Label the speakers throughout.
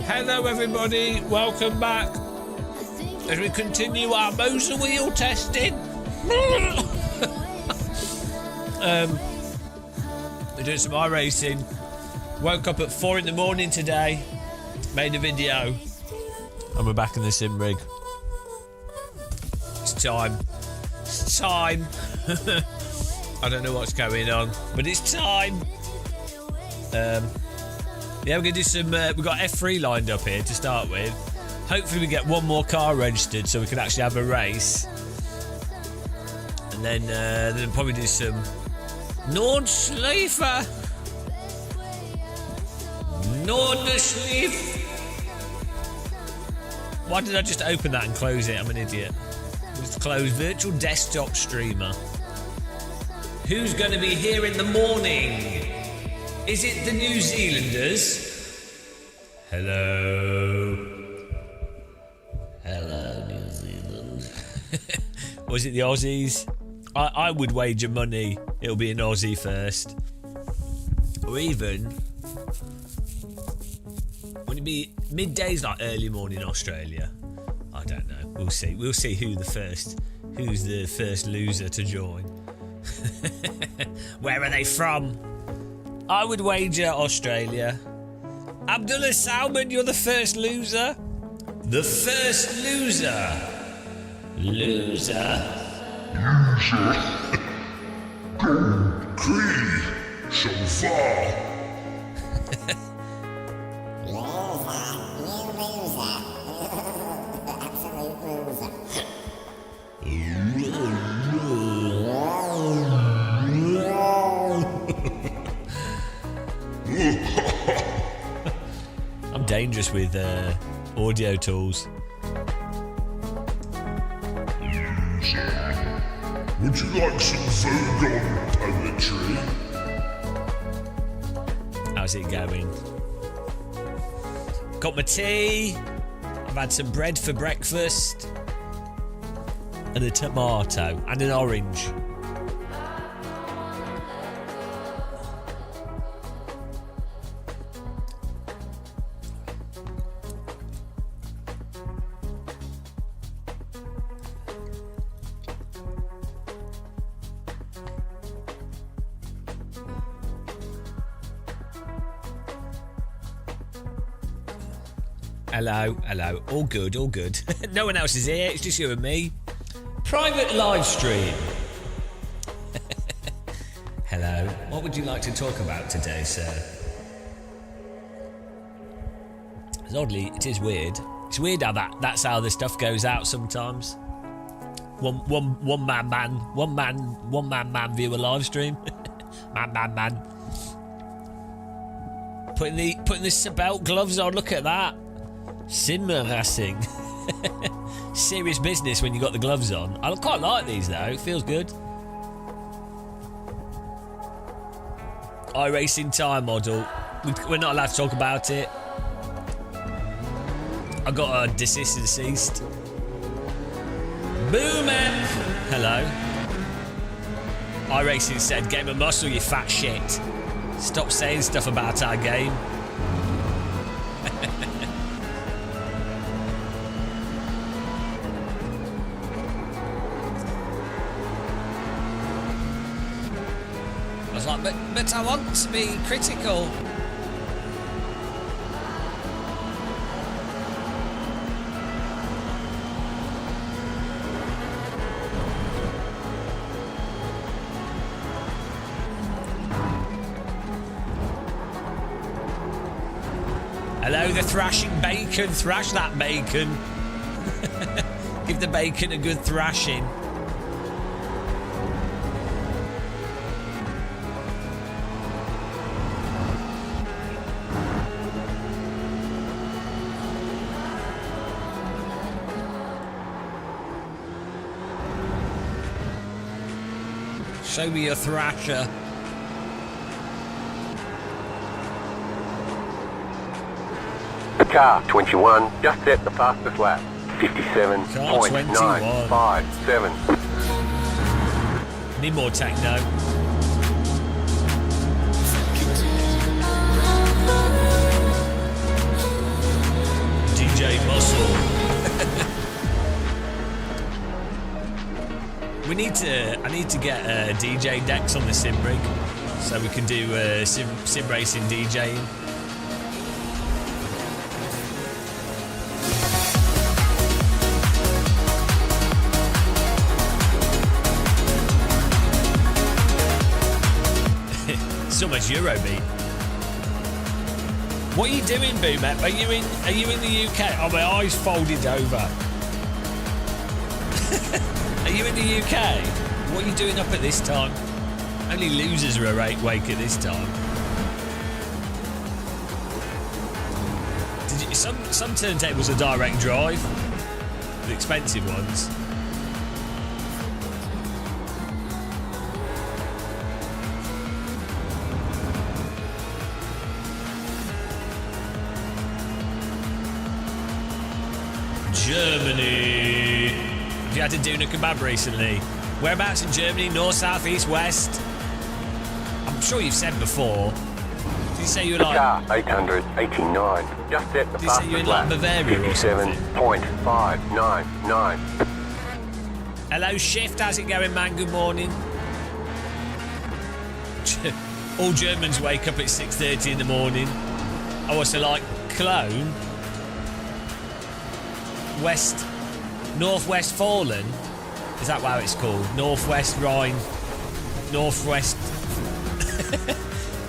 Speaker 1: Hello everybody, welcome back as we continue our Moza wheel testing. We're doing some iRacing. Woke up at 4 in the morning today, made a video, and we're back in the sim rig. It's time. It's time. I don't know what's going on, but it's time. Yeah, we're going to do some... we've got F3 lined up here to start with. Hopefully we get one more car registered so we can actually have a race. And then probably do some Nordschleife. Nordschleife. Why did I just open that and close it? I'm an idiot. Just close virtual desktop streamer. Who's going to be here in the morning? Is it the New Zealanders? Hello. Hello, New Zealand. Or is it the Aussies? I would wager money it'll be an Aussie first. Or even... would it be middays like early morning Australia? I don't know. We'll see. We'll see who's the first loser to join. Where are they from? I would wager Australia. Abdullah Salman, you're the first loser. The first loser. Loser.
Speaker 2: Gold key so far.
Speaker 1: I'm dangerous with audio tools.
Speaker 2: Would you like some Vogon poetry?
Speaker 1: How's it going? Got my tea. I've had some bread for breakfast. And a tomato. And an orange. Hello, hello. All good, all good. No one else is here, it's just you and me. Private live stream. Hello. What would you like to talk about today, sir? It's oddly, it is weird. It's weird how that's how the stuff goes out sometimes. One man viewer live stream. man. Putting the seatbelt gloves on, look at that. iRacing. Serious business when you got the gloves on. I quite like these though, it feels good. iRacing time model. We're not allowed to talk about it. I got a deceased. Boom man. Hello. iRacing said, game of muscle, you fat shit. Stop saying stuff about our game. I was like, but I want to be critical. Hello, the thrashing bacon. Thrash that bacon. Give the bacon a good thrashing. Show me your thrasher.
Speaker 3: Car 21 just set the fastest lap. 57.957.
Speaker 1: Need more techno. DJ Muscle. I need to get DJ decks on the sim rig so we can do sim racing DJing. So much Eurobeat. What are you doing, Boomep? Are you in the UK? Oh, my eyes folded over. Are you in the UK? What are you doing up at this time? Only losers are awake at this time. Some turntables are direct drive, the expensive ones. Germany. Have you had to do a kebab recently? Whereabouts in Germany? North, south, east, west? I'm sure you've said before. Did you say you were like...
Speaker 3: Car 889. Just set the
Speaker 1: Did you say you were in like Bavaria or something?
Speaker 3: 57.599.
Speaker 1: Hello, Shift. How's it going, man? Good morning. All Germans wake up at 6:30 in the morning. I also like Cologne. Northwest Fallen, is that how it's called? Northwest Rhine, Northwest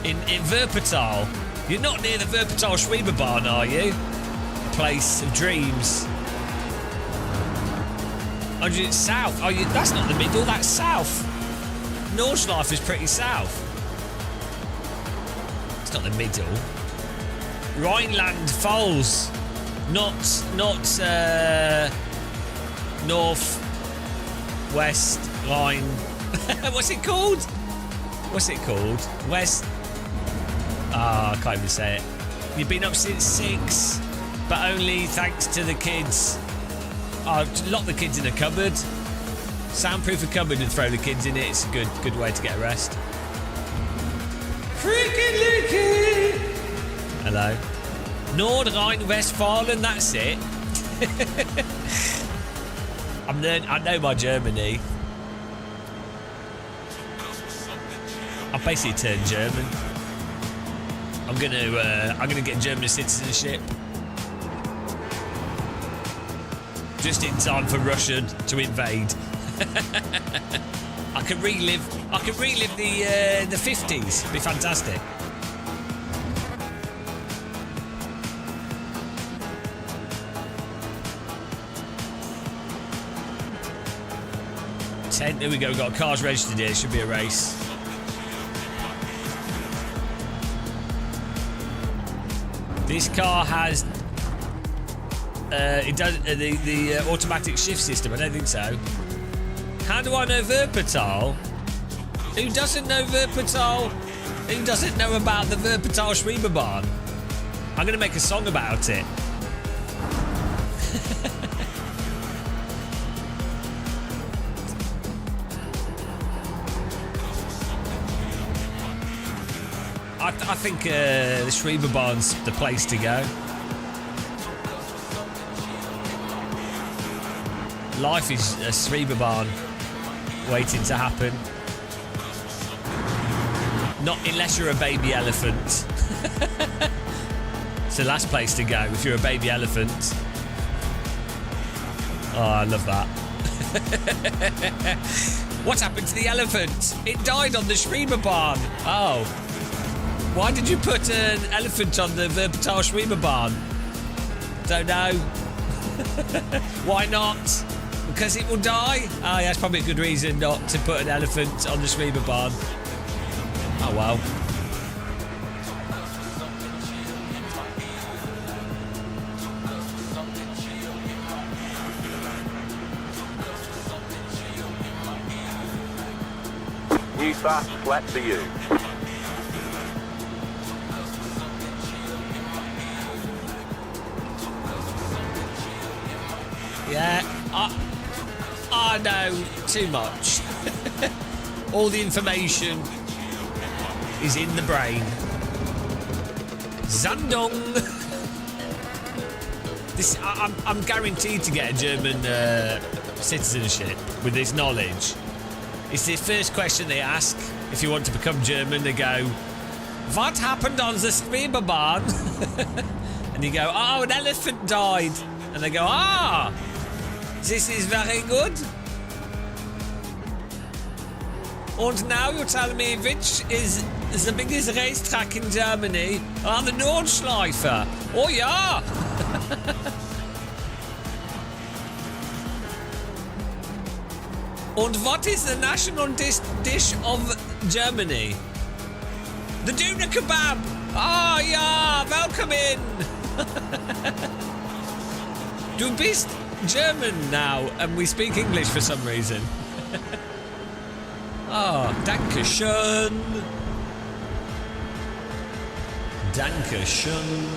Speaker 1: in Wuppertal. You're not near the Wuppertal Schwieberbahn, are you? Place of dreams. Oh, it's south. Oh, that's not the middle. That's south. Nordschleife is pretty south. It's not the middle. Rhineland Falls. Not North West Line. What's it called? West. I can't even say it. You've been up since 6, but only thanks to the kids. Lock the kids in a cupboard. Soundproof a cupboard and throw the kids in it. It's a good way to get a rest. Freaking Lucky. Hello. Nordrhein-Westfalen, that's it. I know my Germany. I basically turned German. I'm gonna get German citizenship. Just in time for Russia to invade. I can relive the 50s. It'd be fantastic. There we go, we've got cars registered here, should be a race. This car has it does the automatic shift system. I don't think so. How do I know Wuppertal? Who doesn't know Wuppertal? Who doesn't know about the Wuppertal Schwieberbahn? I'm going to make a song about it. I think the Schwieberbahn's the place to go. Life is a Schwieberbahn waiting to happen. Not unless you're a baby elephant. It's the last place to go if you're a baby elephant. Oh, I love that. What happened to the elephant? It died on the Schwieberbahn. Oh. Why did you put an elephant on the Wuppertal Schwieberbahn? Don't know. Why not? Because it will die? Oh, yeah, that's probably a good reason not to put an elephant on the Schwieberbahn. Oh, well.
Speaker 3: New fast flat for you.
Speaker 1: Yeah, I know too much. All the information is in the brain. Zandong. I'm guaranteed to get a German citizenship with this knowledge. It's the first question they ask if you want to become German. They go, "What happened on the Schwebebahn?" And you go, "Oh, an elephant died." And they go, "Ah, this is very good." And now you tell me which is the biggest racetrack in Germany? Ah, the Nordschleife. Oh, yeah. And what is the national dish of Germany? The Doner Kebab. Ah, ja, welcome in. Du bist German now, and we speak English for some reason. Ah, danke schön. Danke schön.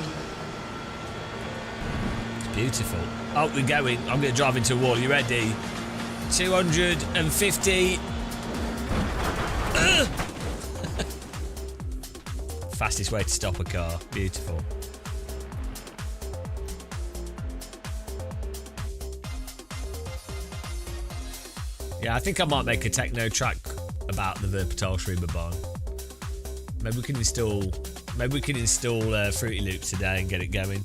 Speaker 1: It's beautiful. Oh, we're going. I'm going to drive into a wall. You ready? 250. Fastest way to stop a car. Beautiful. Yeah, I think I might make a techno track about the Wuppertal Schwebebahn. Maybe we can install Fruity Loops today and get it going.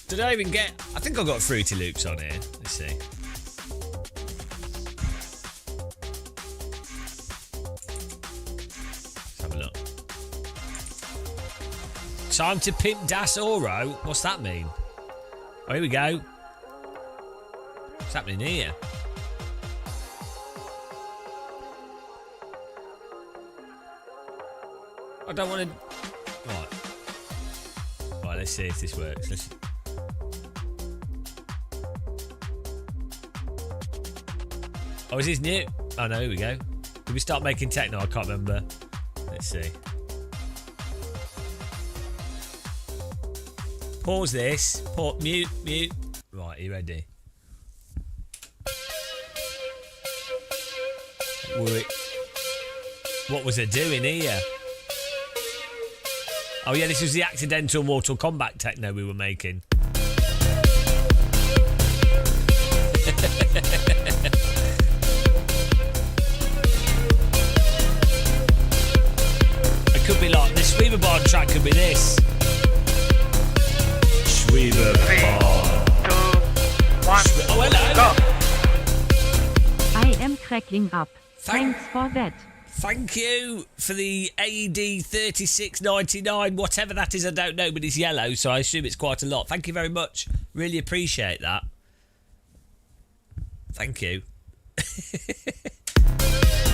Speaker 1: Did I even get... I think I got Fruity Loops on here. Let's see. Let's have a look. Time to pimp Das Oro. What's that mean? Oh, here we go. What's happening here? I don't want to... Right, let's see if this works. Oh, is this new? Oh, no, here we go. Did we start making techno? I can't remember. Let's see. Pause this. Mute. Right, are you ready? Wait. What was it doing here? Oh yeah, this was the accidental Mortal Kombat techno we were making. It could be like, the Schwebebahn track could be this. Schwebebahn.
Speaker 4: 3, 2, 1,
Speaker 1: Oh, hello.
Speaker 4: go!
Speaker 5: I am cracking up. Thanks for that.
Speaker 1: Thank you for the AD 36.99, whatever that is, I don't know, but it's yellow, so I assume it's quite a lot. Thank you very much. Really appreciate that. Thank you.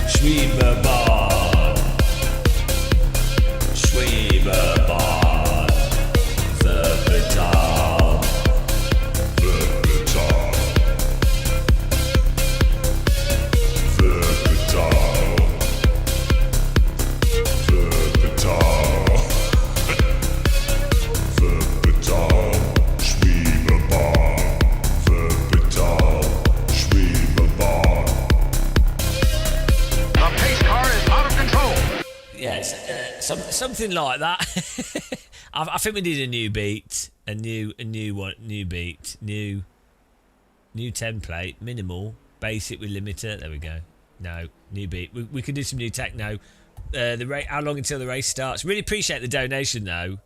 Speaker 1: Schwebebahn. Schwebebahn. Wuppertal.
Speaker 2: Wuppertal. Wuppertal. Wuppertal. Schwebebahn. Wuppertal. Schwebebahn.
Speaker 4: The pace car is out of control!
Speaker 1: Yes, something like that. I think we need a new beat, a new beat, new template, minimal, basic with limiter. There we go. No, new beat. We could do some new techno. How long until the race starts? Really appreciate the donation though.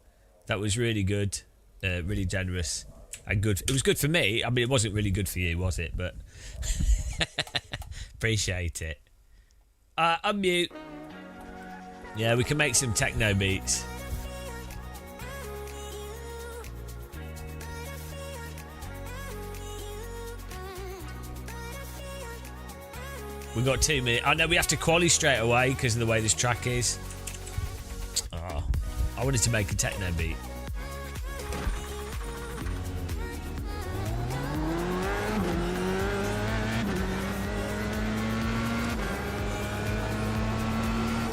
Speaker 1: That was really good, really generous and good. It was good for me. I mean, it wasn't really good for you, was it? But appreciate it. Unmute. Yeah, we can make some techno beats. We've got 2 minutes. I know we have to quali straight away because of the way this track is. Oh, I wanted to make a techno beat.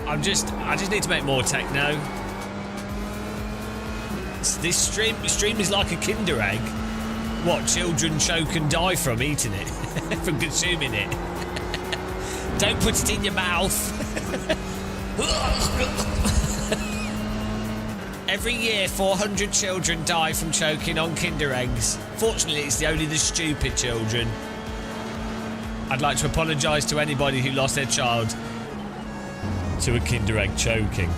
Speaker 1: I just need to make more techno. This stream is like a Kinder egg. What children choke and die from eating it, from consuming it. Don't put it in your mouth. Every year, 400 children die from choking on Kinder eggs. Fortunately, it's only the stupid children. I'd like to apologise to anybody who lost their child to a Kinder egg choking.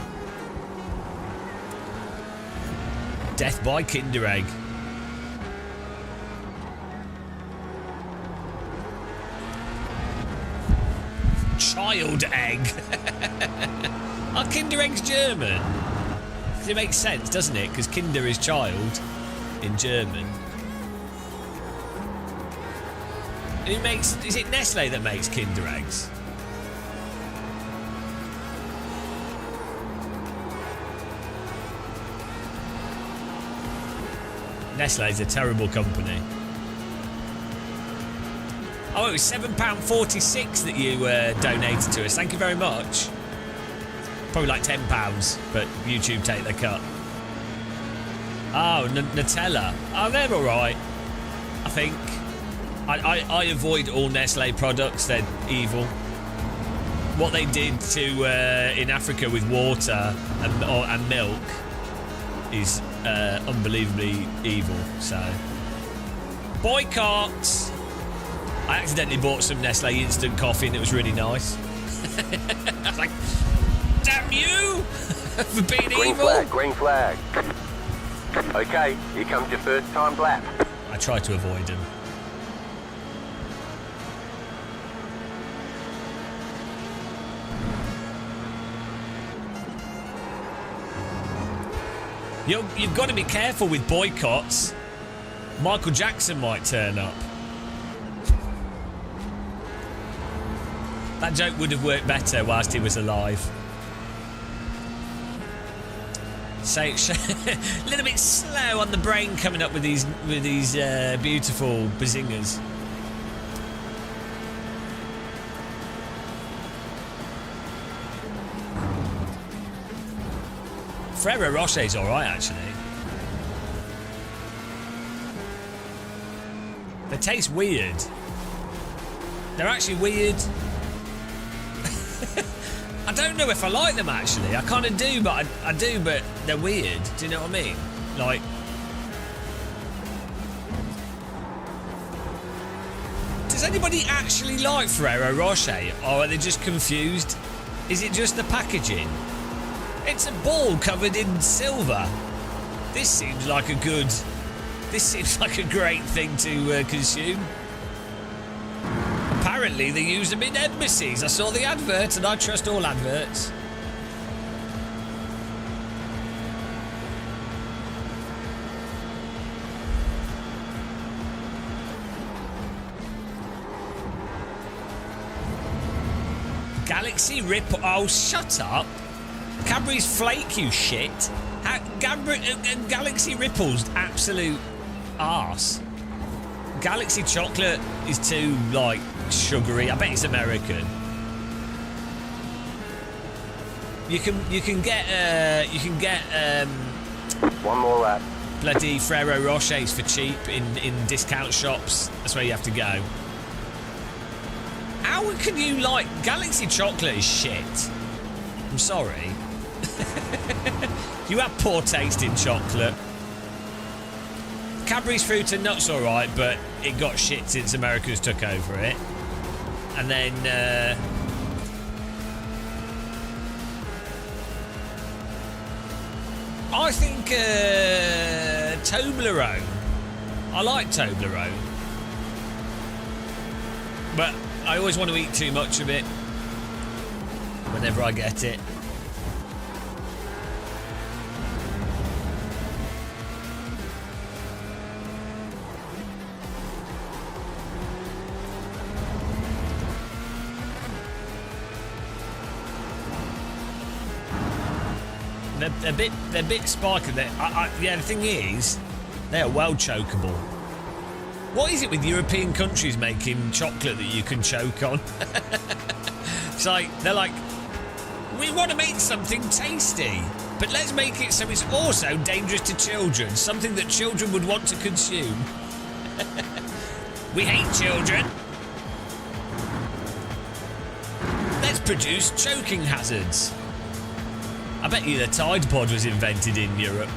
Speaker 1: Death by Kinder egg. Child egg. Are Kinder eggs German? It makes sense, doesn't it? Because Kinder is child in German. Who makes? Is it Nestle that makes Kinder eggs? Nestle is a terrible company. Oh, it was £7.46 that you donated to us. Thank you very much. Probably like £10, but YouTube take the cut. Oh, Nutella. Oh, they're all right. I think. I avoid all Nestle products. They're evil. What they did to in Africa with water and milk is unbelievably evil. So, boycott. I accidentally bought some Nestle instant coffee and it was really nice. I was like, damn you for being
Speaker 3: Green
Speaker 1: evil.
Speaker 3: flag, green flag. Okay, here comes your first time lap.
Speaker 1: I try to avoid them. You've got to be careful with boycotts. Michael Jackson might turn up. That joke would have worked better whilst he was alive. So a little bit slow on the brain coming up with these beautiful bazingers. Ferrero Rocher's alright, actually. They taste weird. They're actually weird. I don't know if I like them, actually. I kind of do, but I do, but they're weird. Do you know what I mean? Like... Does anybody actually like Ferrero Rocher? Or are they just confused? Is it just the packaging? It's a ball covered in silver. This seems like a good... This seems like a great thing to consume. Apparently they use them in embassies. I saw the advert and I trust all adverts. Galaxy Rip... Oh, shut up. Cadbury's Flake, you shit. Galaxy Ripple's absolute arse. Galaxy Chocolate is too, like, sugary. I bet it's American. You can get
Speaker 3: One more lap.
Speaker 1: bloody Ferrero Rochers for cheap in discount shops. That's where you have to go. How can you like Galaxy Chocolate is shit? I'm sorry. You have poor taste in chocolate. Cadbury's Fruit and Nuts alright, but it got shit since Americans took over it. And then I think Toblerone. I like Toblerone, but I always want to eat too much of it whenever I get it. They're a bit spiky. Yeah, the thing is, they are well chokeable. What is it with European countries making chocolate that you can choke on? It's like, they're like, we want to make something tasty, but let's make it so it's also dangerous to children, something that children would want to consume. We hate children. Let's produce choking hazards. I bet you the Tide Pod was invented in Europe.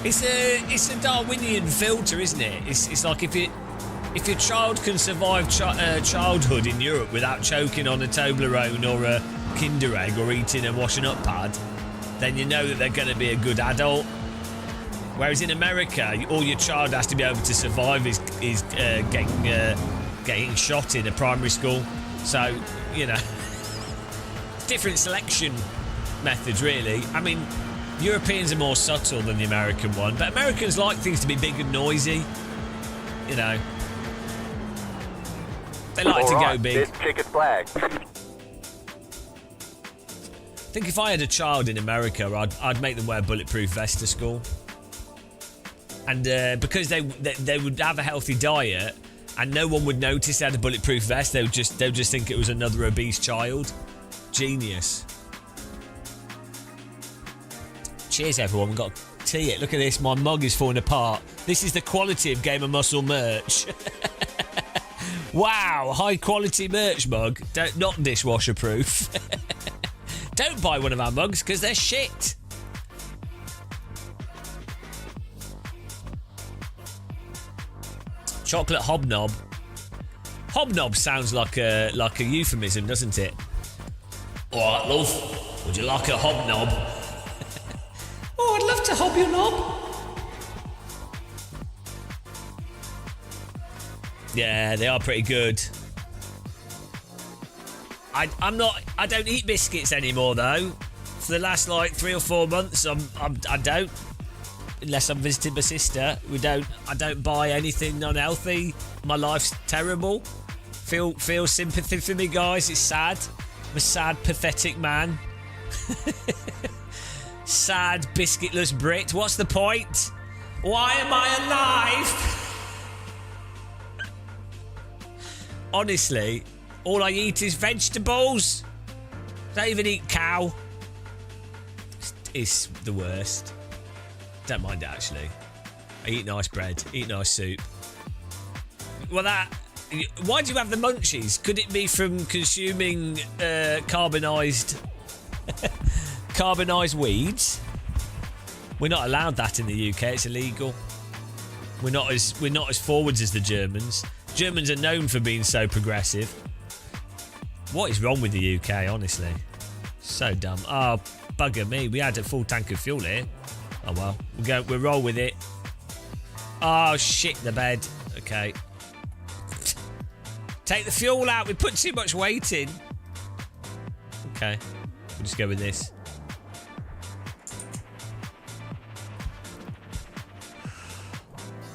Speaker 1: It's a Darwinian filter, isn't it? It's like if your child can survive childhood in Europe without choking on a Toblerone or a Kinder Egg or eating a washing up pad, then you know that they're going to be a good adult. Whereas in America, all your child has to be able to survive is getting shot in a primary school. So, you know, different selection methods, really. I mean, Europeans are more subtle than the American one, but Americans like things to be big and noisy. You know, they like to go big.
Speaker 3: This checkered flag.
Speaker 1: I think if I had a child in America, I'd make them wear bulletproof vests to school, and because they would have a healthy diet, and no one would notice they had a bulletproof vest. They would just think it was another obese child. Genius. Cheers, everyone. We've got tea. Look at this. My mug is falling apart. This is the quality of Game of Muscle merch. Wow, high quality merch mug. Not dishwasher proof. Don't buy one of our mugs because they're shit. Chocolate hobnob. Hobnob sounds like a euphemism, doesn't it? All right, love. Would you like a hobnob? Oh, I'd love to hob your knob. Yeah, they are pretty good. I don't eat biscuits anymore though. For the last like 3 or 4 months, I don't. Unless I'm visiting my sister, I don't buy anything unhealthy. My life's terrible. Feel sympathy for me, guys. It's sad. I'm a sad, pathetic man. Sad, biscuitless Brit. What's the point? Why am I alive? Honestly, all I eat is vegetables. Don't even eat cow. It's the worst. Don't mind it, actually. I eat nice bread, eat nice soup. Well, why do you have the munchies? Could it be from consuming carbonised weeds? We're not allowed that in the UK. It's illegal. We're not as forwards as the Germans. Germans are known for being so progressive. What is wrong with the UK, honestly? So dumb. Oh, bugger me. We had a full tank of fuel here. Oh well. We'll roll with it. Oh shit, the bed. Okay. Take the fuel out. We put too much weight in. Okay. We'll just go with this.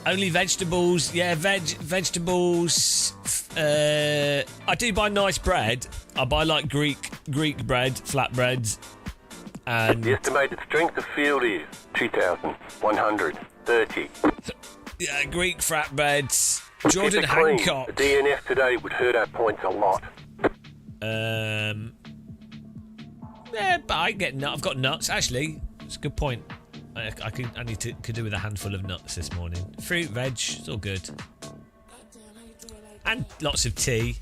Speaker 1: Only vegetables. Yeah, vegetables. I do buy nice bread. I buy like Greek bread, flatbreads. And
Speaker 3: the estimated strength of field is 2,130.
Speaker 1: Yeah, Greek flatbreads. Jordan
Speaker 3: Clean.
Speaker 1: Hancock.
Speaker 3: The DNF today would hurt our points a lot.
Speaker 1: Yeah, but I get nuts. I've got nuts. Actually, it's a good point. I could do with a handful of nuts this morning. Fruit, veg, it's all good. And lots of tea.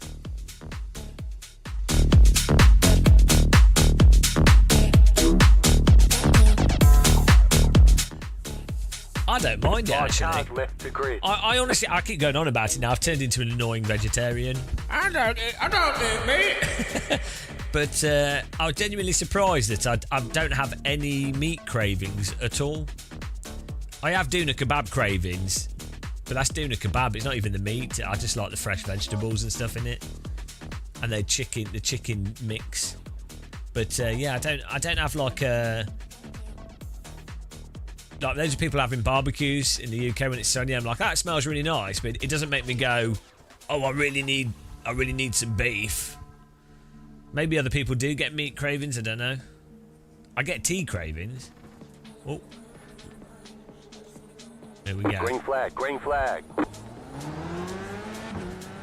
Speaker 1: I don't mind it, actually.
Speaker 3: Left to grid.
Speaker 1: I honestly, I keep going on about it now. I've turned into an annoying vegetarian. I don't eat meat. But I was genuinely surprised that I don't have any meat cravings at all. I have doona kebab cravings, but that's doona kebab. It's not even the meat. I just like the fresh vegetables and stuff in it, and the chicken mix. But yeah, I don't have like those are people having barbecues in the UK when it's sunny. I'm like, that smells really nice, but it doesn't make me go, oh, I really need some beef. Maybe other people do get meat cravings, I don't know. I get tea cravings. Oh. There we go.
Speaker 3: Green flag.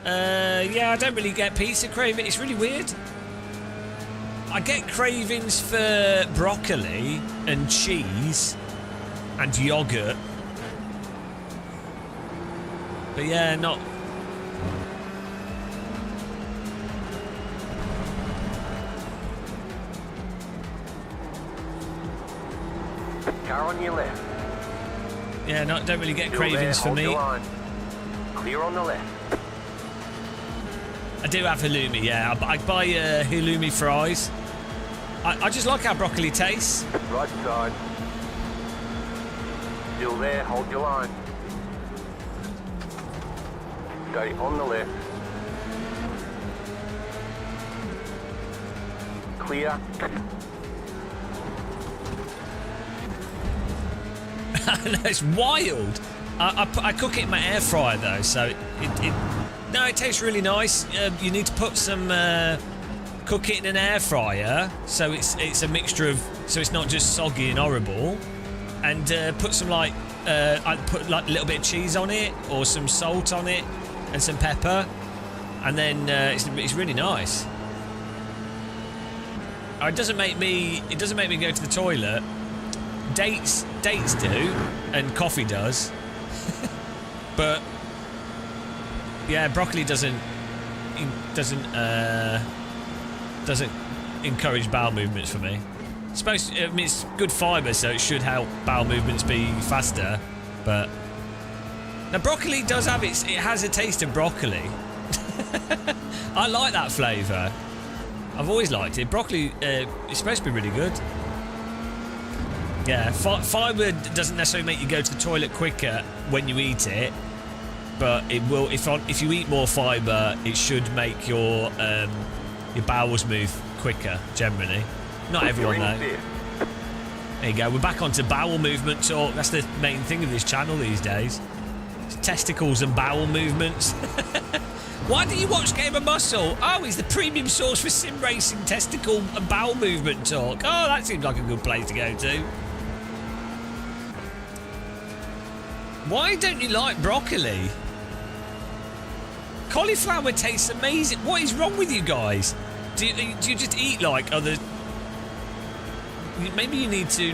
Speaker 1: Yeah, I don't really get pizza cravings. It's really weird. I get cravings for broccoli and cheese and yogurt. But yeah, not...
Speaker 3: Car on your left.
Speaker 1: Yeah, don't really get
Speaker 3: Still
Speaker 1: cravings
Speaker 3: there,
Speaker 1: for
Speaker 3: hold your
Speaker 1: meat.
Speaker 3: line. Clear on the left.
Speaker 1: I do have halloumi, yeah. I buy halloumi fries. I just like how broccoli tastes.
Speaker 3: Right side. Still there, hold your line. Stay on the left. Clear.
Speaker 1: It's wild. I cook it in my air fryer though, so it tastes really nice. You need to put some cook it in an air fryer, so it's a mixture of, so it's not just soggy and horrible. And put some I put like a little bit of cheese on it or some salt on it and some pepper, and then it's really nice. It doesn't make me go to the toilet. Dates do, and coffee does. But yeah, broccoli doesn't encourage bowel movements for me. It's good fibre, so it should help bowel movements be faster. But now broccoli does have it has a taste of broccoli. I like that flavour. I've always liked it. Broccoli is supposed to be really good. Yeah, fibre doesn't necessarily make you go to the toilet quicker when you eat it, but it will. If you eat more fibre, it should make your bowels move quicker. Generally, not everyone though. There you go. We're back onto bowel movement talk. That's the main thing of this channel these days. It's testicles and bowel movements. Why do you watch Game of Muscle? Oh, he's the premium source for sim racing, testicle and bowel movement talk. Oh, that seems like a good place to go to. Why don't you like broccoli? Cauliflower tastes amazing. What is wrong with you guys? Do you just eat like other... Maybe you need to...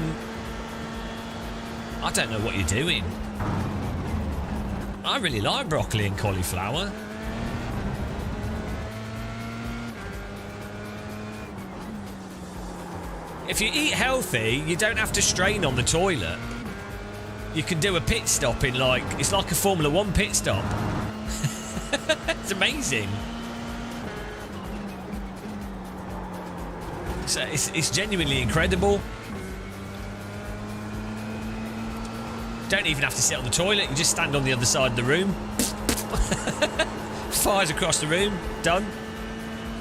Speaker 1: I don't know what you're doing. I really like broccoli and cauliflower. If you eat healthy, you don't have to strain on the toilet. You can do a pit stop in it's like a Formula 1 pit stop. It's amazing. So it's genuinely incredible. Don't even have to sit on the toilet, you just stand on the other side of the room. Fires across the room, done.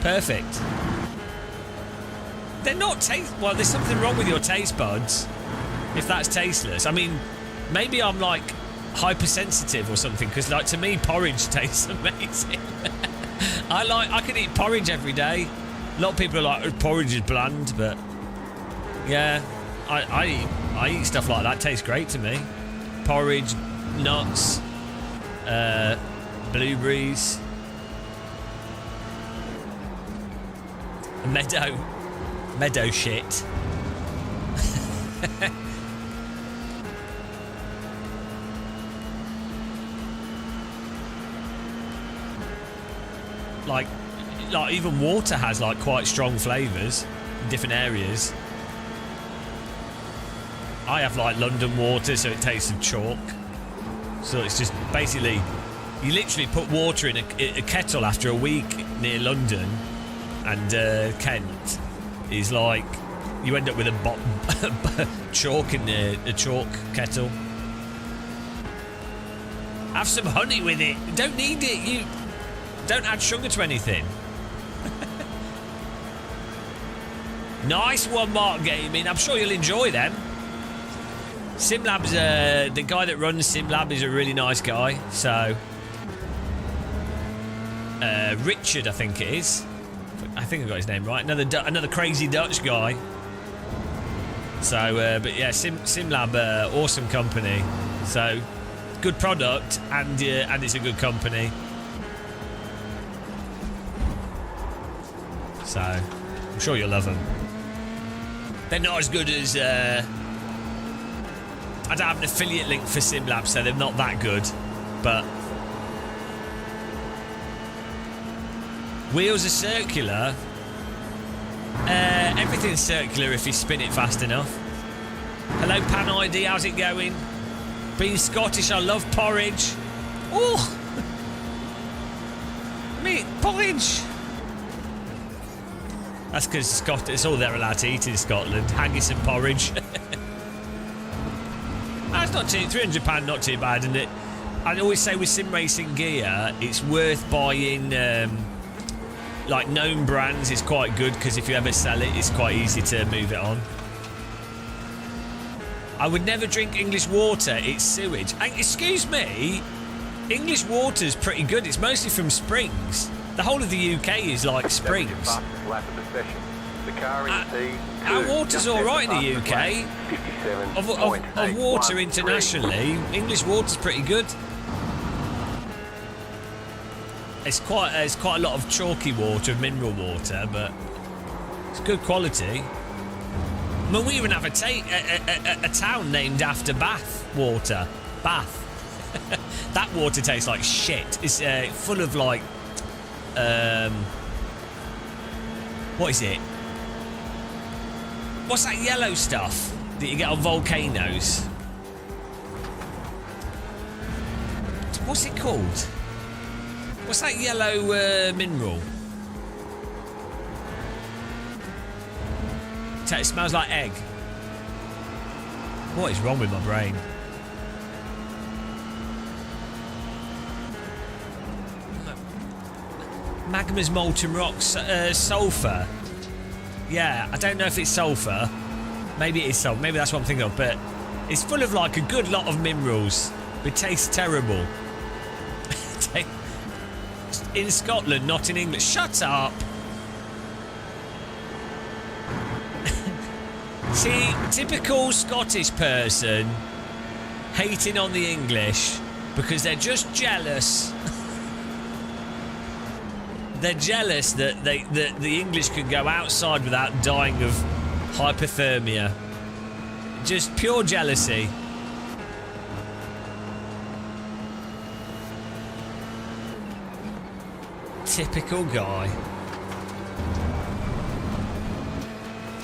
Speaker 1: Perfect. They're not well, there's something wrong with your taste buds if that's tasteless. I mean, maybe I'm like hypersensitive or something, because to me porridge tastes amazing. I could eat porridge every day. A lot of people are like, oh, porridge is bland, but yeah, I eat stuff like that. It tastes great to me. Porridge, nuts, blueberries, meadow shit. like even water has quite strong flavours in different areas. I have London water, so it tastes of chalk. So it's just basically, you literally put water in a kettle after a week near London, and Kent is you end up with a chalk in a chalk kettle. Have some honey with it. You don't need it. You don't add sugar to anything. Nice one, Mark Gaming. I'm sure you'll enjoy them. SimLab's the guy that runs SimLab is a really nice guy. So Richard, I think it is. I think I got his name right. Another crazy Dutch guy. So, but yeah, SimLab, awesome company. So, good product, and it's a good company. So, I'm sure you'll love them. They're not as good as... I don't have an affiliate link for SimLab, so they're not that good. But... wheels are circular. Everything's circular if you spin it fast enough. Hello, Pan ID. How's it going? Being Scottish, I love porridge. Oh, me porridge. That's because it's all they're allowed to eat in Scotland. Haggis and porridge. That's not too £300. Not too bad, isn't it? I always say with sim racing gear, it's worth buying. Like known brands is quite good because if you ever sell it, it's quite easy to move it on. I would never drink English water. It's sewage. And, excuse me. English water's pretty good. It's mostly from springs. The whole of the UK is like springs. Our water's all right in the UK. Of water internationally, English water's pretty good. It's quite a lot of chalky water, mineral water, but it's good quality. I mean, we even have a town named after Bath water. Bath. That water tastes like shit. It's full of like, what is it? What's that yellow stuff that you get on volcanoes? What's it called? What's that yellow mineral? It smells like egg. What is wrong with my brain? Magma's molten rocks, sulfur. Yeah, I don't know if it's sulfur. Maybe it is sulfur. Maybe that's what I'm thinking of. But it's full of like a good lot of minerals. It tastes terrible. In Scotland, not in England. Shut up. See, typical Scottish person hating on the English because they're just jealous. They're jealous that the English can go outside without dying of hypothermia. Just pure jealousy. Typical guy.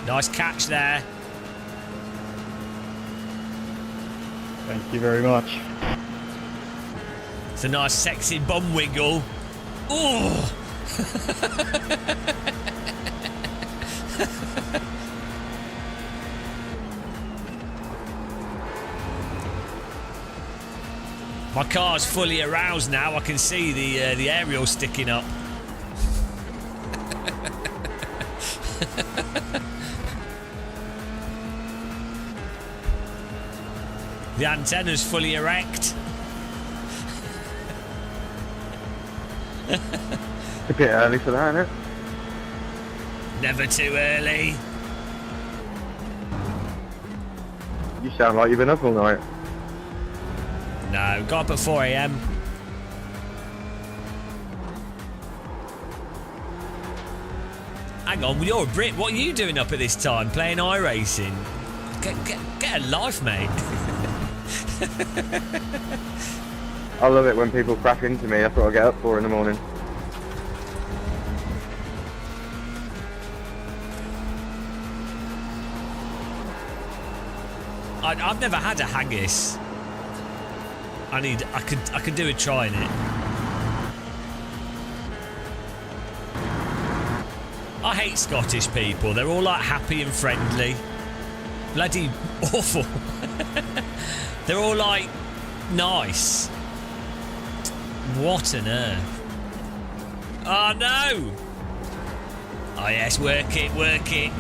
Speaker 1: Nice catch there.
Speaker 6: Thank you very much.
Speaker 1: It's a nice sexy bum wiggle. Ooh. My car's fully aroused now. I can see the aerial sticking up. The antenna's fully erect.
Speaker 6: It's a bit early for that, isn't it?
Speaker 1: Never too early.
Speaker 6: You sound like you've been up all night.
Speaker 1: No, got up at 4 AM. Hang on, you're a Brit. What are you doing up at this time? Playing iRacing? Get a life, mate.
Speaker 6: I love it when people crack into me. That's what I get up for in the morning.
Speaker 1: I've never had a haggis. I could do with trying it. I hate Scottish people. They're all like happy and friendly. Bloody awful. They're all like nice. What on earth? Oh no! Oh yes, work it, work it.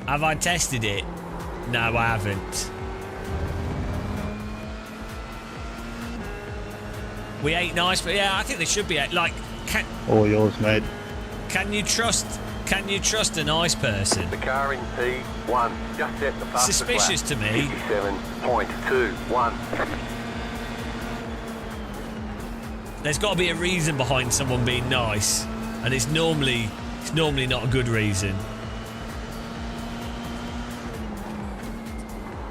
Speaker 1: Have I tested it? No, I haven't. We ain't nice, but yeah, I think they should be like.
Speaker 6: All yours, mate.
Speaker 1: Can you trust a nice person?
Speaker 3: The car in P1 just set the fastest
Speaker 1: Suspicious
Speaker 3: lap.
Speaker 1: to me.
Speaker 3: 57.21.
Speaker 1: There's got to be a reason behind someone being nice, and it's normally not a good reason.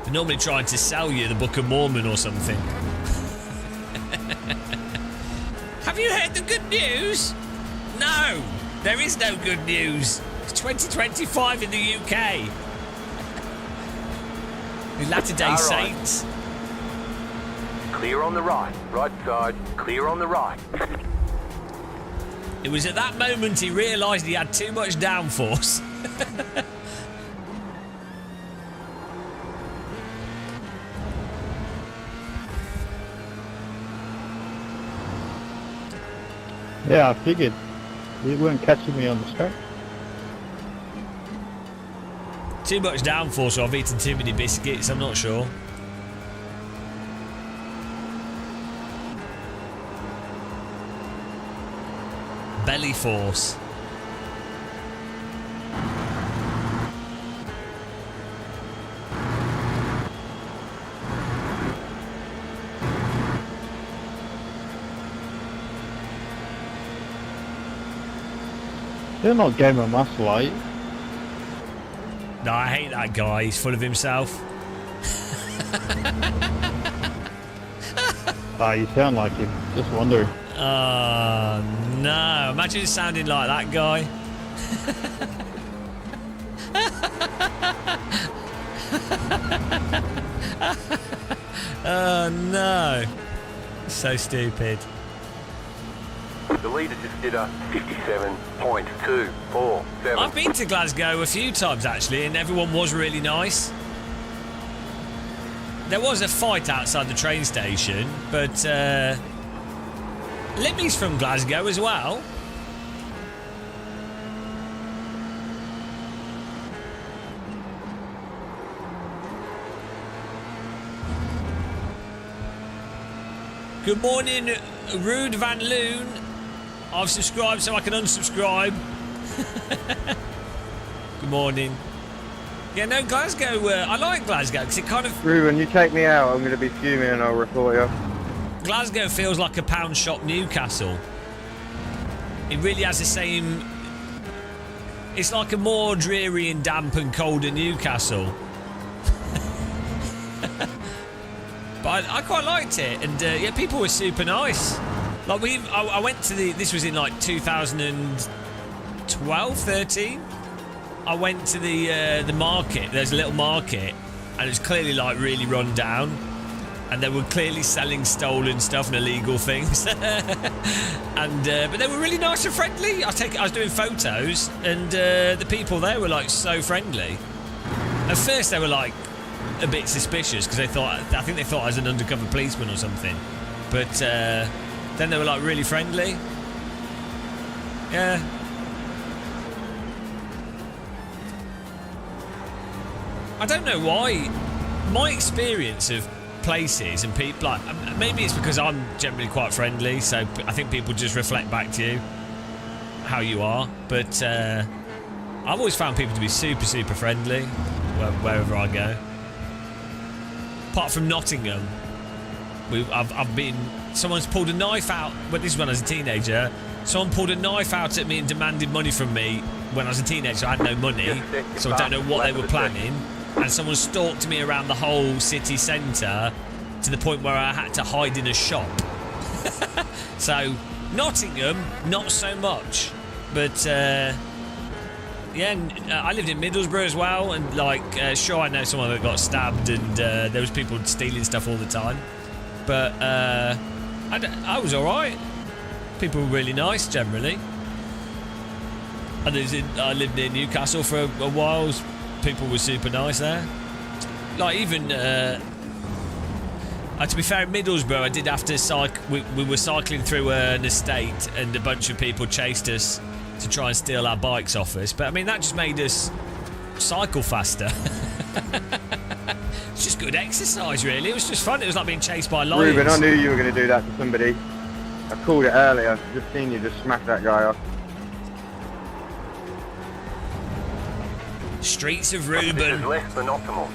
Speaker 1: They're normally trying to sell you the Book of Mormon or something. Have you heard the good news? No, there is no good news. It's 2025 in the UK. The Latter-day
Speaker 3: All right.
Speaker 1: Saints.
Speaker 3: Clear on the right. Right side. Clear on the right.
Speaker 1: It was at that moment he realised he had too much downforce.
Speaker 7: Yeah, I figured. You weren't catching me on the straight.
Speaker 1: Too much downforce, or I've eaten too many biscuits, I'm not sure. Belly force.
Speaker 7: You're not game of muscle, are you?
Speaker 1: No, I hate that guy. He's full of himself.
Speaker 7: Ah, you sound like him. Just wondering.
Speaker 1: Oh, no. Imagine sounding like that guy. Oh, no. So stupid.
Speaker 3: The leader just did a 57.247.
Speaker 1: I've been to Glasgow a few times, actually, and everyone was really nice. There was a fight outside the train station, but Limmy's from Glasgow as well. Good morning, Rude Van Loon. I've subscribed so I can unsubscribe. Good morning. Yeah, no, Glasgow, I like Glasgow because it kind of...
Speaker 6: Ruben, you take me out, I'm going to be fuming and I'll report you.
Speaker 1: Glasgow feels like a pound shop Newcastle. It really has the same... It's like a more dreary and damp and colder Newcastle. But I quite liked it, and yeah, people were super nice. Like I went to this was in like 2012, 13. I went to the market. There's a little market, and it was clearly like really run down, and they were clearly selling stolen stuff and illegal things. And but they were really nice and friendly. I was doing photos, and the people there were like so friendly. At first, they were like a bit suspicious because I think they thought I was an undercover policeman or something. But then they were like really friendly. Yeah. I don't know why. My experience of places and people, like, maybe it's because I'm generally quite friendly, so I think people just reflect back to you how you are. But I've always found people to be super, super friendly wherever I go. Apart from Nottingham, I've been. Someone's pulled a knife out. But this is when I was a teenager. Someone pulled a knife out at me and demanded money from me when I was a teenager. I had no money, so I don't know what they were planning. And someone stalked me around the whole city centre to the point where I had to hide in a shop. So Nottingham, not so much, but yeah, I lived in Middlesbrough as well, and like sure, I know someone that got stabbed, and there was people stealing stuff all the time, but I was all right. People were really nice generally. I lived near Newcastle for a while. People were super nice there. Like even to be fair, in Middlesbrough, I did have to cycle. We were cycling through an estate, and a bunch of people chased us to try and steal our bikes off us. But I mean, that just made us cycle faster. It's just good exercise, really. It was just fun. It was like being chased by lions.
Speaker 6: Ruben, I knew you were going to do that to somebody. I called it earlier. Just seen you just smack that guy off.
Speaker 1: Streets of
Speaker 3: This is
Speaker 1: Ruben.
Speaker 3: less than optimal.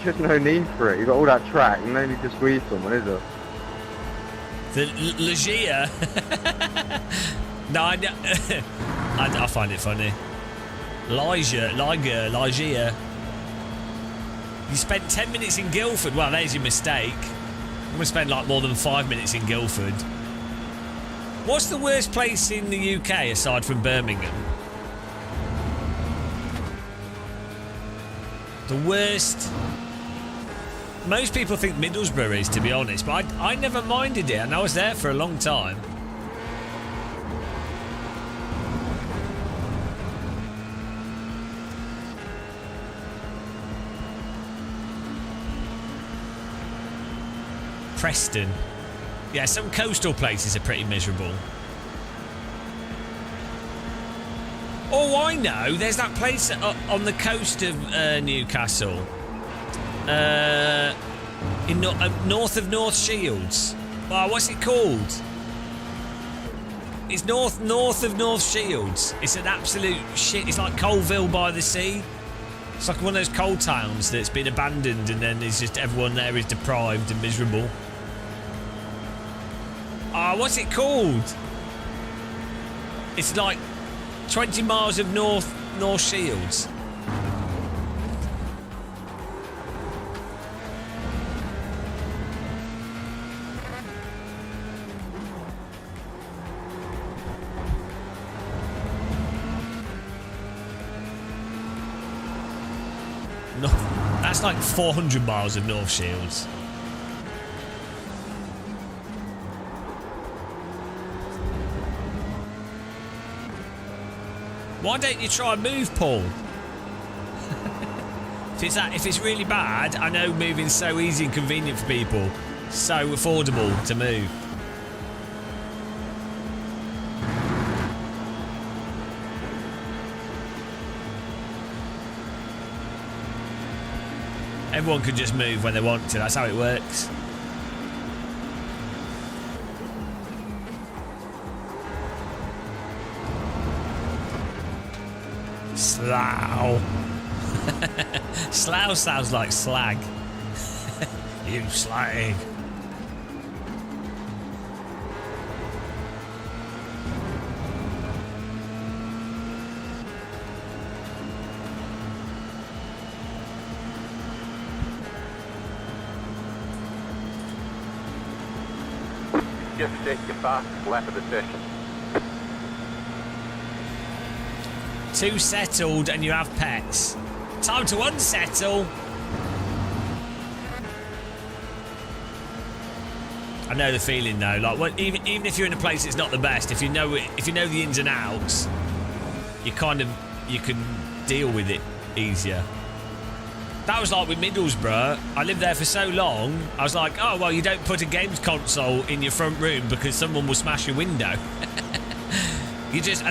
Speaker 6: Just no need for it. You've got all that track. No need to squeeze someone, is there?
Speaker 1: The Ligier. No, I find it funny. Ligier. You spent 10 minutes in Guildford. Well, there's your mistake. I'm gonna spend like more than 5 minutes in Guildford. What's the worst place in the UK aside from Birmingham? The worst. Most people think Middlesbrough is, to be honest, but I never minded it, and I was there for a long time. Preston. Yeah, some coastal places are pretty miserable. Oh, I know. There's that place on the coast of Newcastle. In north of North Shields. Oh, what's it called? It's north of North Shields. It's an absolute shit. It's like Colville by the sea. It's like one of those coal towns that's been abandoned, and then it's just everyone there is deprived and miserable. Ah, what's it called? It's like 20 miles of North Shields. No, that's like 400 miles of North Shields. Why don't you try and move, Paul? If it's really bad, I know moving's so easy and convenient for people. So affordable to move. Everyone can just move when they want to. That's how it works. Slough. Slough sounds like slag. You slag.
Speaker 3: Just set your fastest lap of the session.
Speaker 1: Too settled and you have pets. Time to unsettle. I know the feeling though. Like even if you're in a place that's not the best, if you know the ins and outs, you can deal with it easier. That was like with Middlesbrough. I lived there for so long. I was like, oh well, you don't put a games console in your front room because someone will smash your window. You just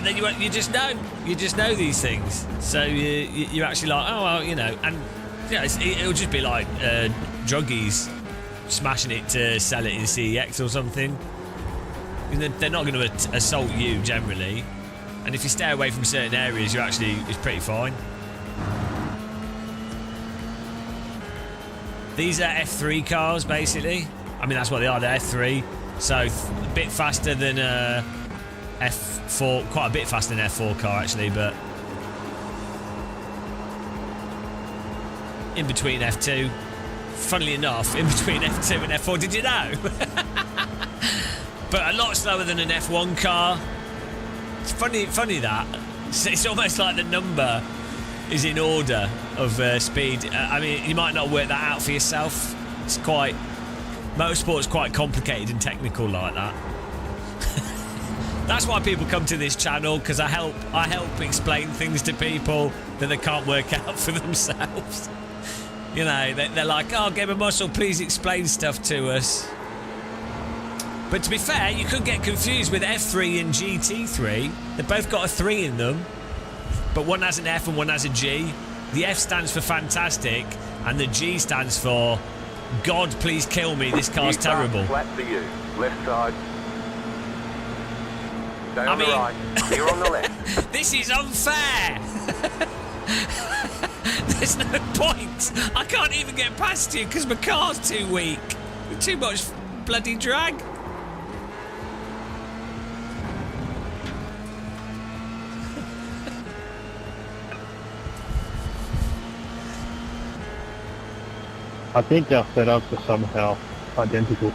Speaker 1: know these things. So you're actually like, oh well, you know, and yeah, it'll just be like druggies smashing it to sell it in CEX or something. They're not going to assault you generally, and if you stay away from certain areas, it's pretty fine. These are F3 cars, basically. I mean, that's what they are. They're F3, so a bit faster than F4, quite a bit faster than F4 car actually, but in between F2. Funnily enough, in between F2 and F4, did you know? But a lot slower than an F1 car. It's funny that. It's almost like the number is in order of speed. I mean, you might not work that out for yourself. Motorsport's quite complicated and technical like that. That's why people come to this channel, because I help explain things to people that they can't work out for themselves. You know, they're like, oh, Game of Muscle, please explain stuff to us. But to be fair, you could get confused with F3 and GT3. They've both got a 3 in them, but one has an F and one has a G. The F stands for fantastic, and the G stands for God, please kill me, this car's terrible.
Speaker 3: Flat for you, left side. Stay on the right, here on the left.
Speaker 1: This is unfair. There's no point. I can't even get past you because my car's too weak. Too much bloody drag.
Speaker 7: I think they'll set up for somehow. identical.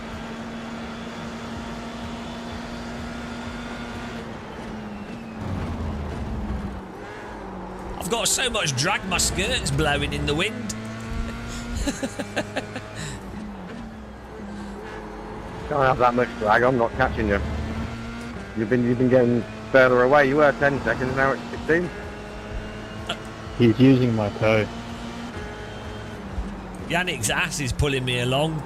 Speaker 1: I've got so much drag, my skirt's blowing in the wind.
Speaker 6: Don't have that much drag. I'm not catching you. You've been getting further away. You were 10 seconds, now it's 16.
Speaker 7: He's using my toe.
Speaker 1: Yannick's ass is pulling me along.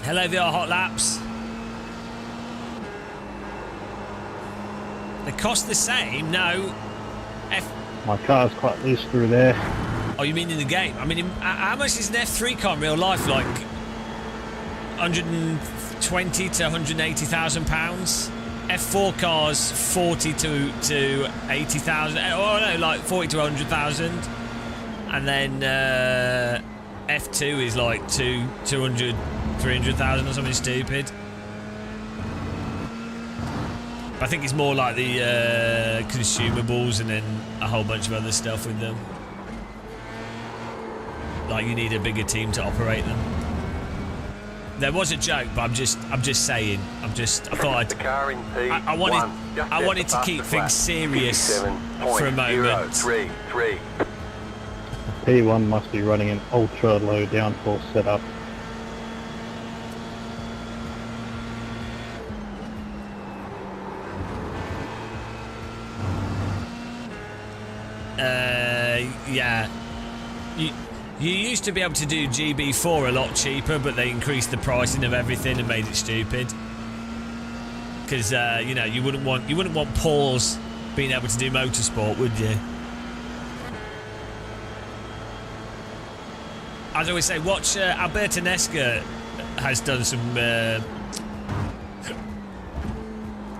Speaker 1: Hello, VR Hot Laps. They cost the same? No.
Speaker 7: My car's quite loose through there.
Speaker 1: Oh, you mean in the game? I mean, how much is an F3 car in real life? Like 120 to 180,000 pounds. F4 cars 40 to 80,000. Oh no, like 40 to 100,000. And then F2 is like 200, 300,000 or something stupid. I think it's more like the consumables and then a whole bunch of other stuff with them. Like you need a bigger team to operate them. There was a joke, but I'm just saying. I thought I'd.
Speaker 3: The car in P1,
Speaker 1: I wanted to keep things serious for a moment.
Speaker 3: 57.033.
Speaker 7: P1 must be running an ultra low downforce setup.
Speaker 1: Yeah. You used to be able to do GB4 a lot cheaper, but they increased the pricing of everything and made it stupid. Because you know, you wouldn't want Paul's being able to do motorsport, would you? As I always say, watch Alberto Nesca has done some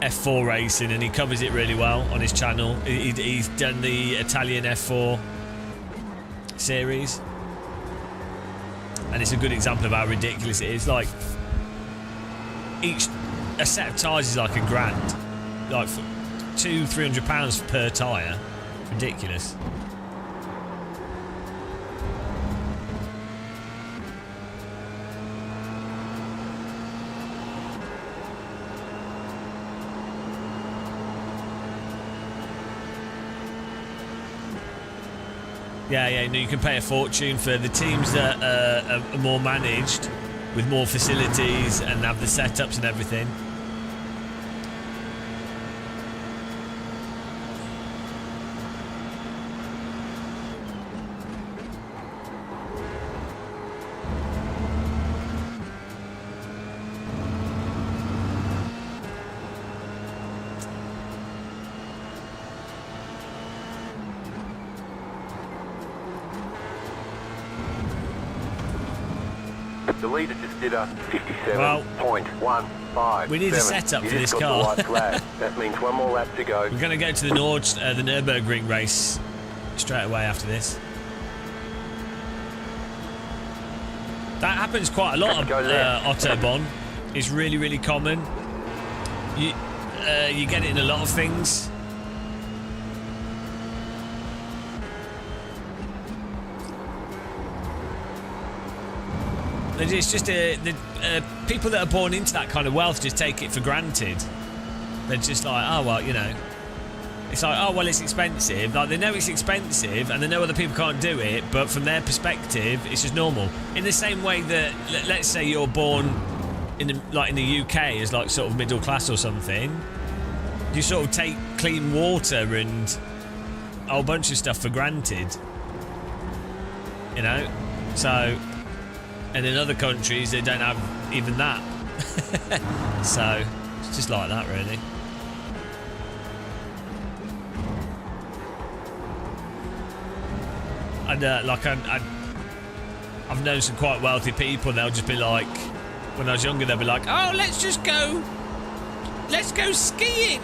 Speaker 1: F4 racing, and he covers it really well on his channel. He's done the Italian F4 series, and it's a good example of how ridiculous it is. Like a set of tyres is like £1,000, like for £200-300 per tyre. Ridiculous. Yeah, no, you can pay a fortune for the teams that are more managed, with more facilities and have the setups and everything.
Speaker 3: The leader just did a 57.15.
Speaker 1: We need a setup for this car.
Speaker 3: That means one more lap to go.
Speaker 1: We're going to go to the Nürburgring race straight away after this. That happens quite a lot on Autobahn. It's really, really common. You get it in a lot of things. It's just people that are born into that kind of wealth just take it for granted. They're just like, oh well, you know. It's like, oh well, it's expensive. Like they know it's expensive, and they know other people can't do it. But from their perspective, it's just normal. In the same way that, let's say you're born in the UK as like sort of middle class or something, you sort of take clean water and a whole bunch of stuff for granted. You know, so. And in other countries, they don't have even that. So, it's just like that, really. And, I've known some quite wealthy people, and they'll just be like, when I was younger, they'll be like, oh, let's go skiing.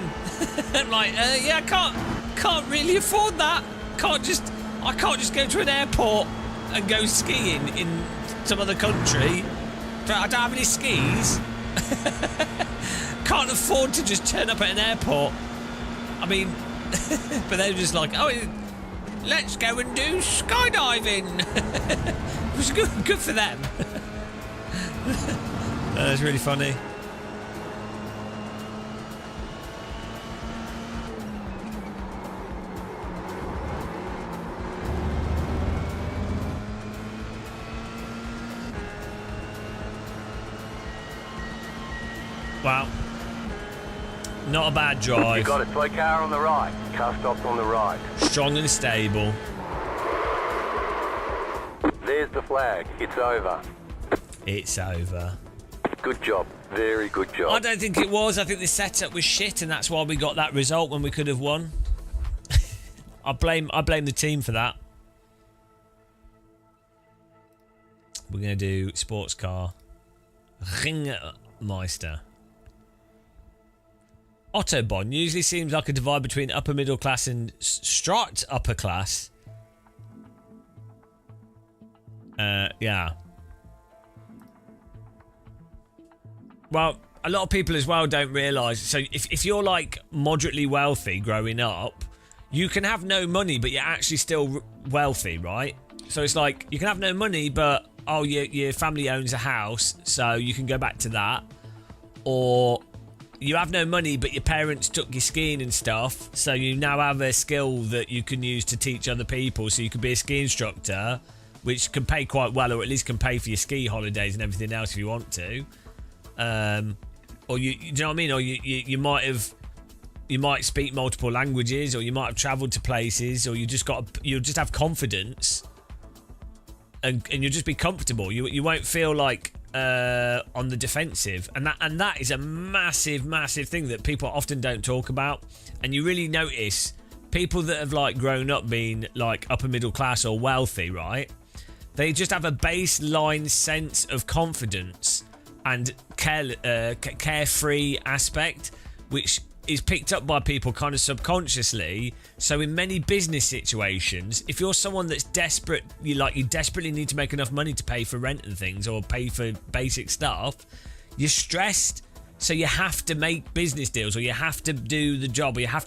Speaker 1: I'm like, yeah, I can't really afford that. I can't just go to an airport and go skiing in some other country. I don't have any skis. Can't afford to just turn up at an airport. I mean, but they're just like, oh, let's go and do skydiving. It was good for them. That was really funny. Wow. Not a bad drive.
Speaker 3: You got a toy car on the right. Car stopped on the right.
Speaker 1: Strong and stable.
Speaker 3: There's the flag. It's over.
Speaker 1: It's over.
Speaker 3: Good job. Very good job.
Speaker 1: I don't think it was. I think the setup was shit, and that's why we got that result when we could have won. I blame the team for that. We're gonna do sports car. Ringmeister. Autobahn usually seems like a divide between upper middle class and strut upper class. Yeah. Well, a lot of people as well don't realise. So if you're like moderately wealthy growing up, you can have no money, but you're actually still wealthy, right? So it's like you can have no money, but your family owns a house, so you can go back to that. Or you have no money, but your parents took you skiing and stuff, so you now have a skill that you can use to teach other people. So you could be a ski instructor, which can pay quite well, or at least can pay for your ski holidays and everything else if you want to. Or you know what I mean? Or you might speak multiple languages, or you might have travelled to places, or you'll just have confidence, and you'll just be comfortable. You won't feel like on the defensive, and that is a massive thing that people often don't talk about. And you really notice people that have like grown up being like upper middle class or wealthy, right? They just have a baseline sense of confidence and carefree aspect, which is picked up by people kind of subconsciously. So in many business situations, if you're someone that's desperate, you desperately need to make enough money to pay for rent and things, or pay for basic stuff, you're stressed. So you have to make business deals, or you have to do the job, or it has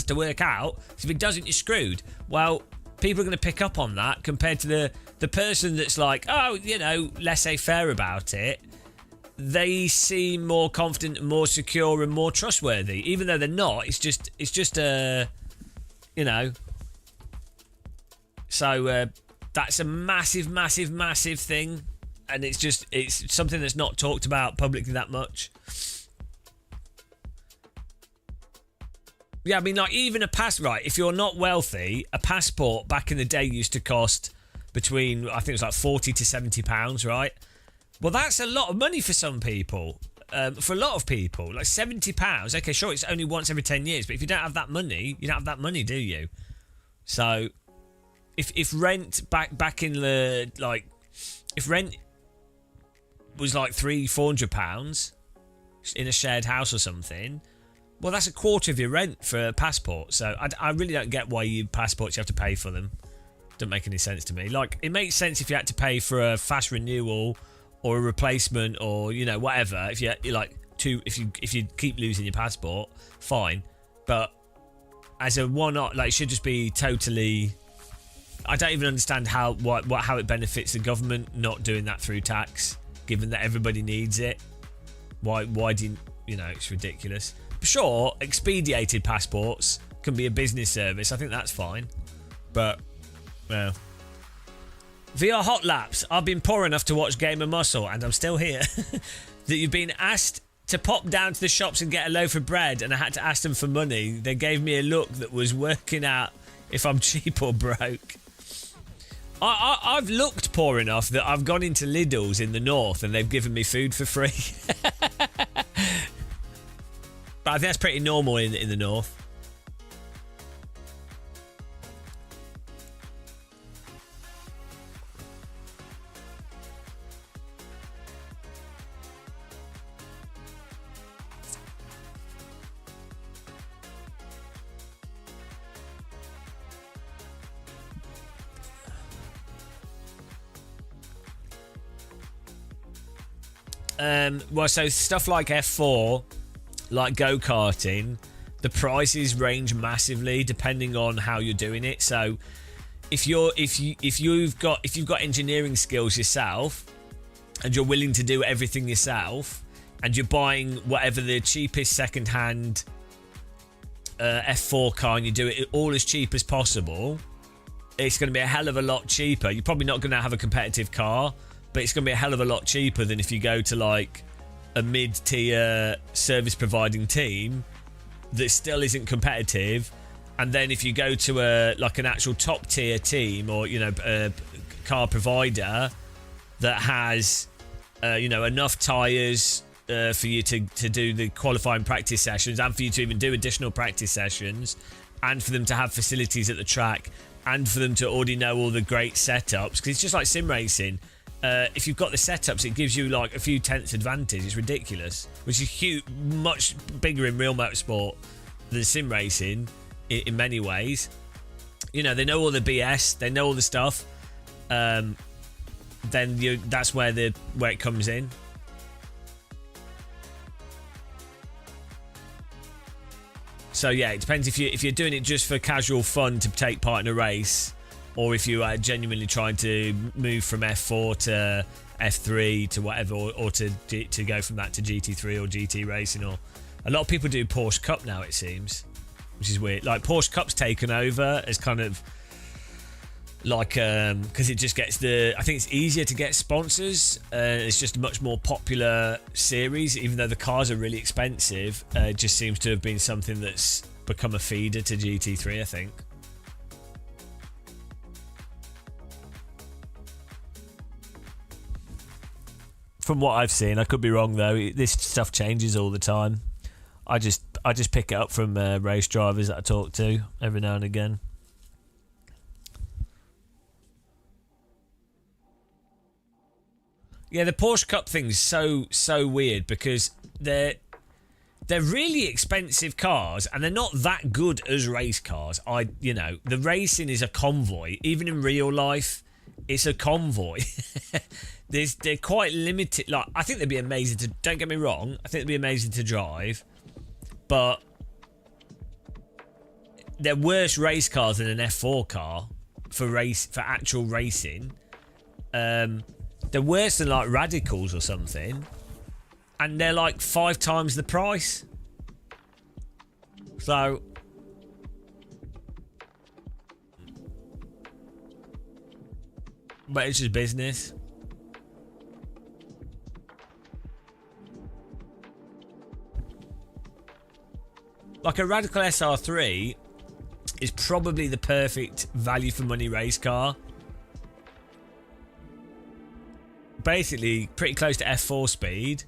Speaker 1: to work out. So if it doesn't, you're screwed. Well, people are going to pick up on that compared to the person that's like, laissez-faire about it. They seem more confident and more secure and more trustworthy, even though they're not. It's just a, So that's a massive thing, and it's something that's not talked about publicly that much. Yeah, I mean, like, even right, if you're not wealthy, a passport back in the day used to cost between, I think it was like £40 to £70, right? Well, that's a lot of money for some people. For a lot of people, like £70. Okay, sure, it's only once every 10 years, but if you don't have that money, you don't have that money, do you? So, if rent back in the, like, if rent was like £300-400 in a shared house or something, well, that's a quarter of your rent for a passport. So I really don't get why passports you have to pay for them. Don't make any sense to me. Like, it makes sense if you had to pay for a fast renewal or a replacement, or whatever. If you're like if you keep losing your passport, fine. But as a one-off, like, it should just be totally. I don't even understand how it benefits the government not doing that through tax, given that everybody needs it. Why do it's ridiculous. Sure, expedited passports can be a business service. I think that's fine. But, well. VR Hot Laps. I've been poor enough to watch Game of Muscle, and I'm still here. That you've been asked to pop down to the shops and get a loaf of bread, and I had to ask them for money. They gave me a look that was working out if I'm cheap or broke. I've looked poor enough that I've gone into Lidl's in the north and they've given me food for free. But I think that's pretty normal in the north. Well, so stuff like F4, like go-karting, the prices range massively depending on how you're doing it. So if you've got engineering skills yourself and you're willing to do everything yourself and you're buying whatever the cheapest second-hand F4 car and you do it all as cheap as possible, it's going to be a hell of a lot cheaper. You're probably not going to have a competitive car, but it's going to be a hell of a lot cheaper than if you go to like a mid-tier service providing team that still isn't competitive, and then if you go to an actual top tier team or a car provider that has enough tyres for you to do the qualifying practice sessions and for you to even do additional practice sessions and for them to have facilities at the track and for them to already know all the great setups, because it's just like sim racing. If you've got the setups, it gives you like a few tenths advantage. It's ridiculous, which is huge, much bigger in real motorsport than sim racing in many ways. They know all the BS, they know all the stuff. Then that's where it comes in. So yeah, it depends if you're doing it just for casual fun to take part in a race, or if you are genuinely trying to move from F4 to F3 to whatever, or to go from that to GT3 or GT racing. Or a lot of people do Porsche Cup now, it seems, which is weird. Like Porsche Cup's taken over as kind of like because it just gets I think it's easier to get sponsors. It's just a much more popular series, even though the cars are really expensive. It just seems to have been something that's become a feeder to GT3, I think. From what I've seen, I could be wrong though. This stuff changes all the time. I just pick it up from race drivers that I talk to every now and again. Yeah, the Porsche Cup thing's so weird because they're really expensive cars and they're not that good as race cars. The racing is a convoy. Even in real life, it's a convoy. They're quite limited. Like, I think they'd be amazing to. Don't get me wrong. I think they'd be amazing to drive, but they're worse race cars than an F4 car for actual racing. They're worse than like Radicals or something, and they're like 5 times the price. So. But it's just business. Like a Radical SR3 is probably the perfect value for money race car. Basically, pretty close to F4 speed,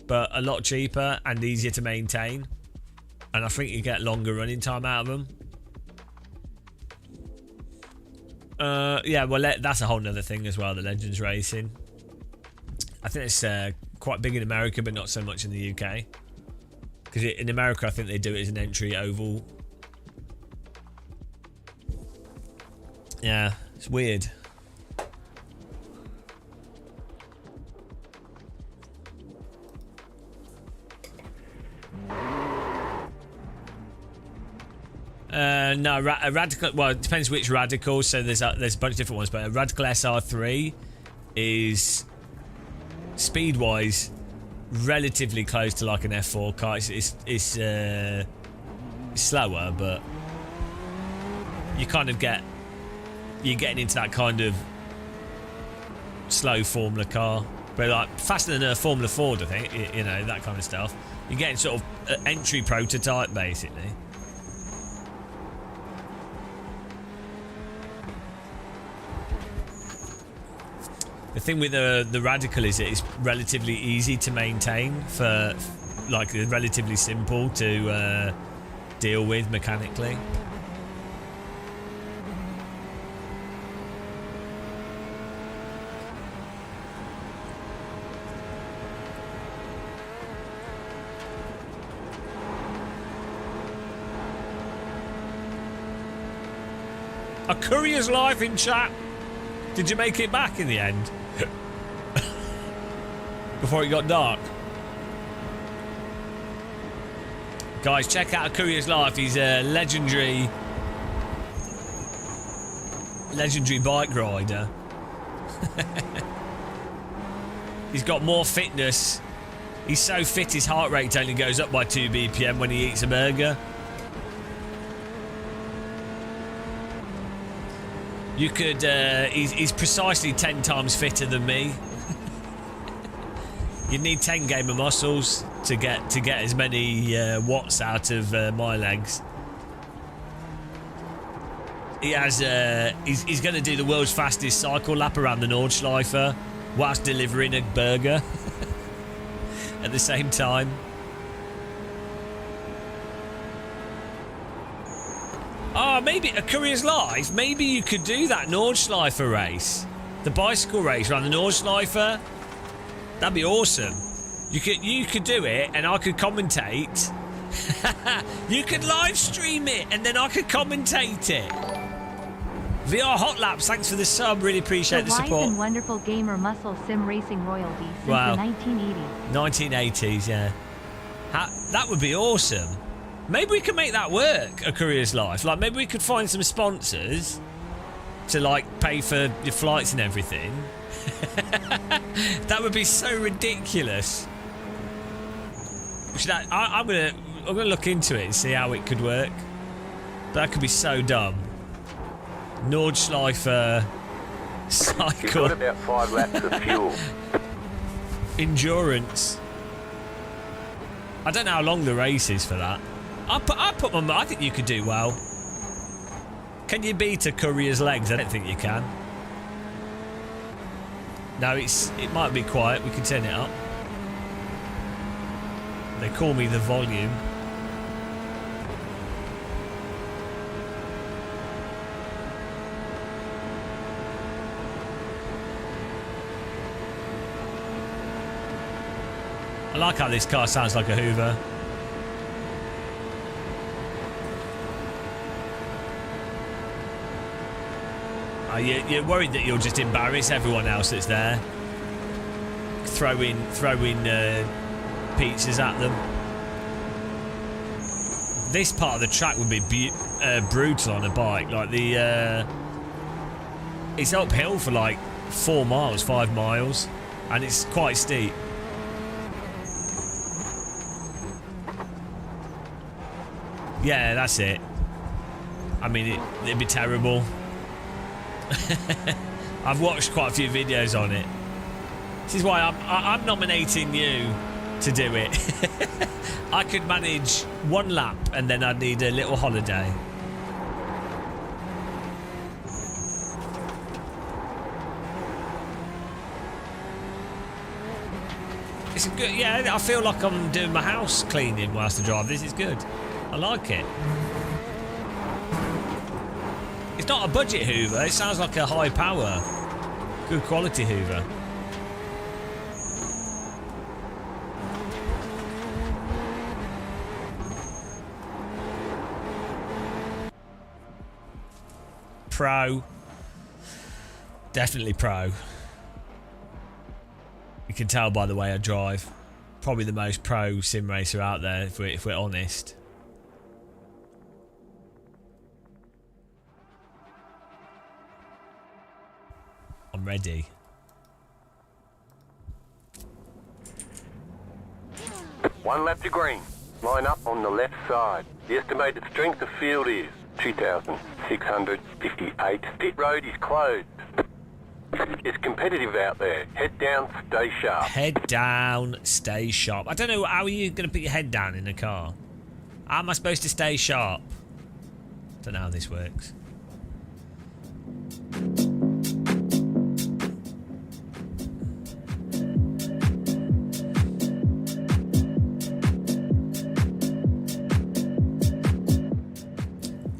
Speaker 1: but a lot cheaper and easier to maintain. And I think you get longer running time out of them. Yeah, well, that's a whole nother thing as well, the Legends Racing. I think it's quite big in America, but not so much in the UK. Because in America, I think they do it as an entry oval. Yeah, it's weird. No, a Radical. Well, it depends which Radical. So there's a bunch of different ones, but a Radical SR3 is speed-wise relatively close to like an F4 car. It's slower, but you kind of you're getting into that kind of slow Formula car, but like faster than a Formula Ford, I think. That kind of stuff. You're getting sort of entry prototype, basically. The thing with the Radical is it's relatively easy to maintain for, like, relatively simple to deal with mechanically. A courier's life in chat. Did you make it back in the end? Before it got dark. Guys, check out A Courier's Life. He's a legendary bike rider. He's got more fitness. He's so fit his heart rate only goes up by 2 BPM when he eats a burger. You could, he's precisely 10 times fitter than me. You need 10 gamer muscles to get as many watts out of my legs. He has, he's going to do the world's fastest cycle lap around the Nordschleife whilst delivering a burger at the same time. Oh, maybe A Courier's Life. Maybe you could do that Nordschleife race, the bicycle race around the Nordschleife. That'd be awesome. You could do it, and I could commentate. You could live stream it, and then I could commentate it. VR Hot Laps, thanks for the sub. Really appreciate the
Speaker 5: wise
Speaker 1: support.
Speaker 5: and wonderful gamer muscle sim racing royalty since
Speaker 1: Wow.
Speaker 5: the 1980s.
Speaker 1: 1980s, yeah. That would be awesome. Maybe we could make that work, A Courier's Life. Like, maybe we could find some sponsors to, like, pay for your flights and everything. That would be so ridiculous. I'm gonna look into it and see how it could work. That could be so dumb. Nordschleife
Speaker 3: You've
Speaker 1: cycle
Speaker 3: got about 5 laps of fuel.
Speaker 1: endurance. I don't know how long the race is for that. I think you could do well. Can you beat A Courier's legs? I don't think you can. No, it might be quiet. We can turn it up. They call me the volume. I like how this car sounds like a Hoover. You're worried that you'll just embarrass everyone else that's there. Throwing pizzas at them. This part of the track would be brutal on a bike. Like it's uphill for like 4 miles, 5 miles, and it's quite steep. Yeah, that's it. I mean, it'd be terrible. I've watched quite a few videos on it. This is why I'm nominating you to do it. I could manage 1 lap and then I'd need a little holiday. It's a good, yeah, I feel like I'm doing my house cleaning whilst I drive. This is good. I like it. It's not a budget Hoover. It sounds like a high power, good quality Hoover. Pro. Definitely pro. You can tell by the way I drive. Probably the most pro sim racer out there, if we're honest. I'm ready.
Speaker 3: One lap to green. Line up on the left side. The estimated strength of field is 2,658. Pit road is closed. It's competitive out there. Head down, stay sharp.
Speaker 1: Head down, stay sharp. I don't know, how are you going to put your head down in a car? How am I supposed to stay sharp? Don't know how this works.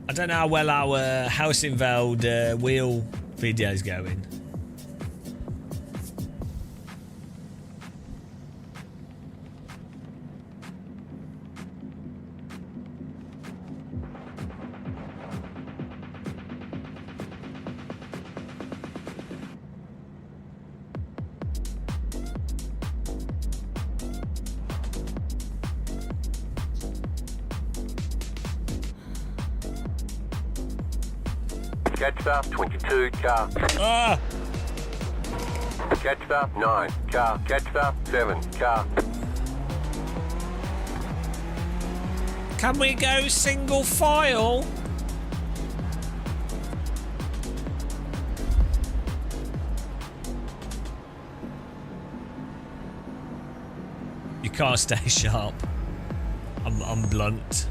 Speaker 1: I don't know how well our Hausenfeld wheel video's going.
Speaker 3: Jetstar 22 car.
Speaker 1: Ah!
Speaker 3: Jetstar 9 car. Jetstar 7 car.
Speaker 1: Can we go single file? You can't stay sharp. I'm blunt.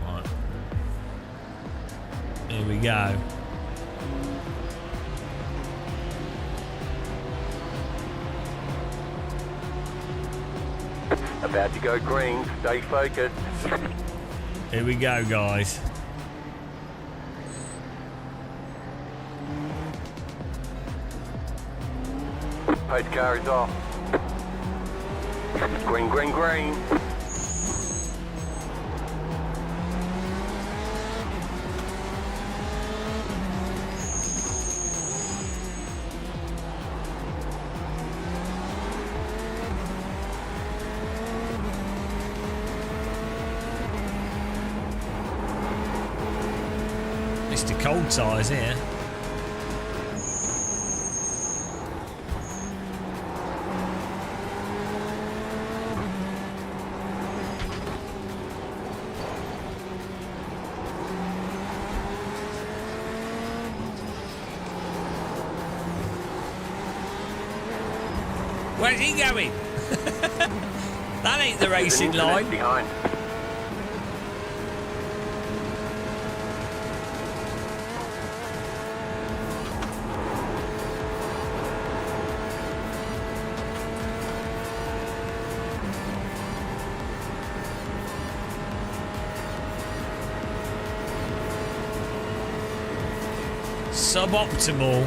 Speaker 1: Right. Here we go.
Speaker 3: About to go green. Stay focused.
Speaker 1: Here we go, guys.
Speaker 3: Pace car is off. Green, green, green.
Speaker 1: Mr. Cold Tires here. Where's he going? That ain't the racing line.
Speaker 3: Behind.
Speaker 1: Suboptimal.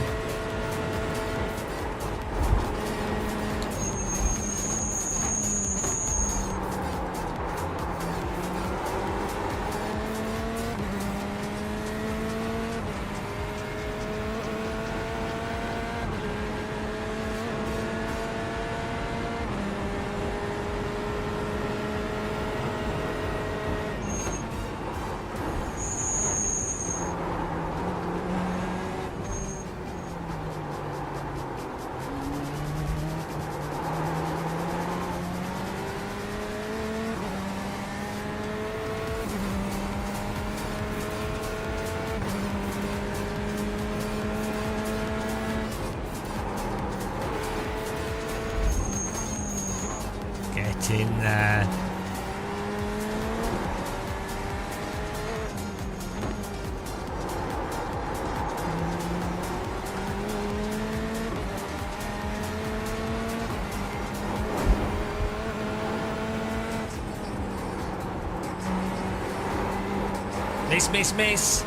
Speaker 1: Get in there. Miss, miss, miss.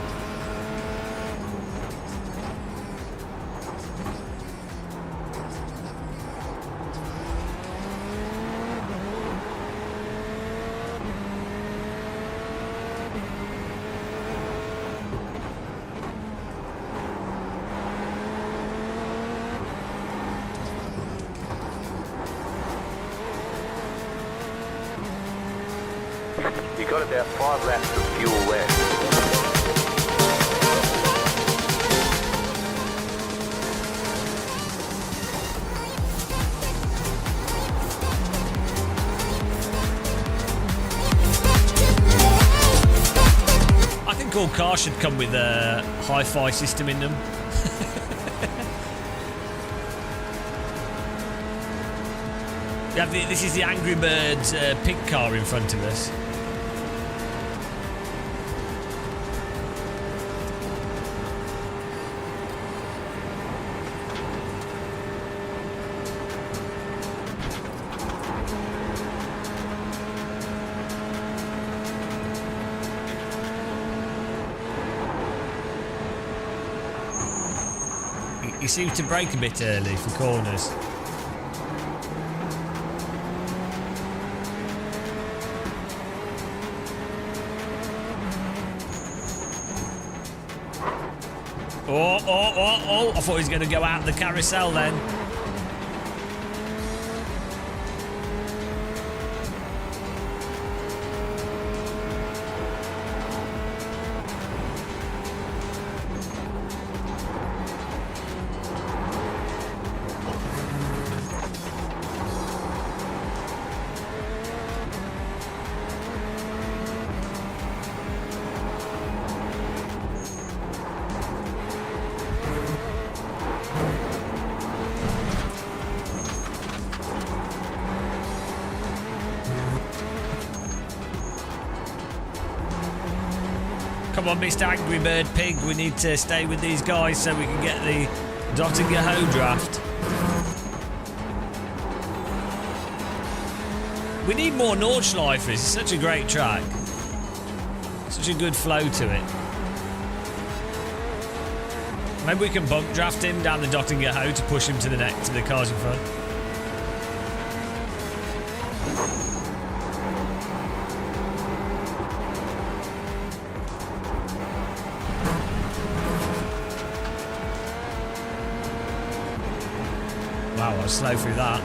Speaker 3: You got about 5 laps of fuel left.
Speaker 1: I think all cars should come with a hi-fi system in them. This is the Angry Birds pig car in front of us. He seems to brake a bit early for corners. Oh, I thought he was going to go out the carousel then. Come on, Mr. Angry Bird Pig. We need to stay with these guys so we can get the Dottingerho draft. We need more Nordschleifers. It's such a great track. Such a good flow to it. Maybe we can bump draft him down the Dottingerho to push him to the neck to the cars in front. Wow, I was slow through that.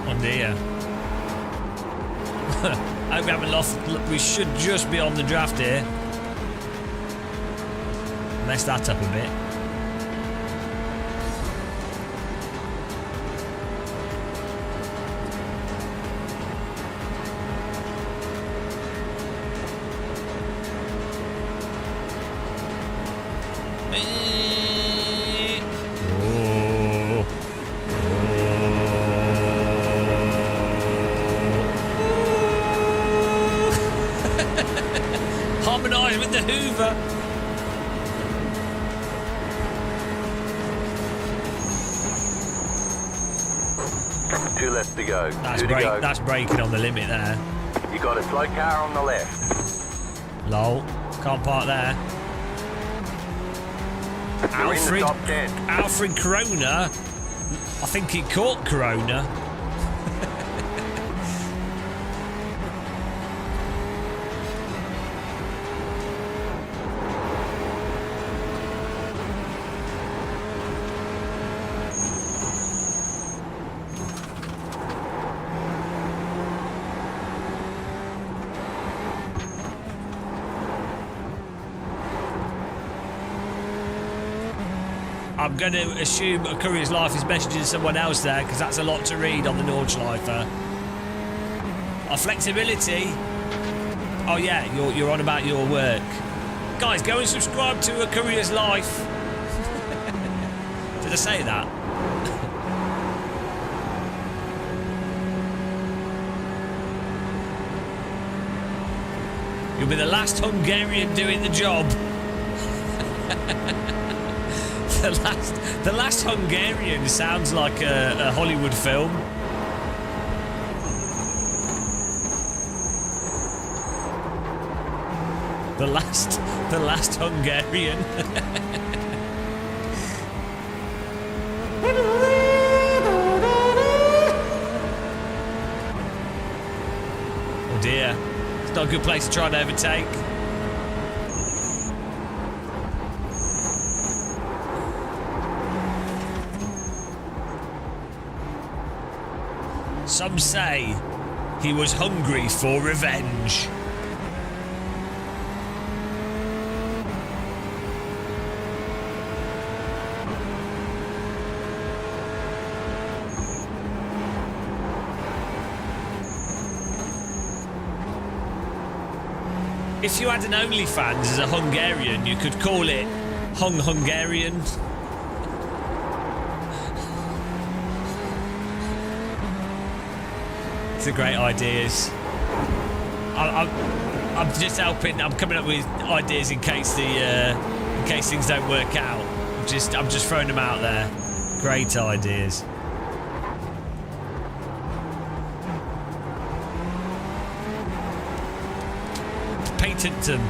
Speaker 1: Oh dear. I hope we haven't lost. We should just be on the draft here. Mess that up a bit. Harmonise with the Hoover.
Speaker 3: Two left to go.
Speaker 1: That's
Speaker 3: Two to go.
Speaker 1: That's braking on the limit there.
Speaker 3: You got a slow car on the left.
Speaker 1: Lol. Can't park there.
Speaker 3: You're in the top 10.
Speaker 1: Alfred Corona. I think he caught Corona. I'm going to assume a Courier's Life is messaging someone else there because that's a lot to read on the Nordschleifer. Our flexibility. Oh yeah, you're on about your work. Guys, go and subscribe to a Courier's Life. Did I say that? You'll be the last Hungarian doing the job. The last Hungarian sounds like a Hollywood film. The last Hungarian. Oh dear, it's not a good place to try and overtake. Some say he was hungry for revenge. If you had an OnlyFans as a Hungarian, you could call it Hungarian. It's a great ideas. I'm just helping. I'm coming up with ideas in case things don't work out. I'm just throwing them out there. Great ideas. Patent them.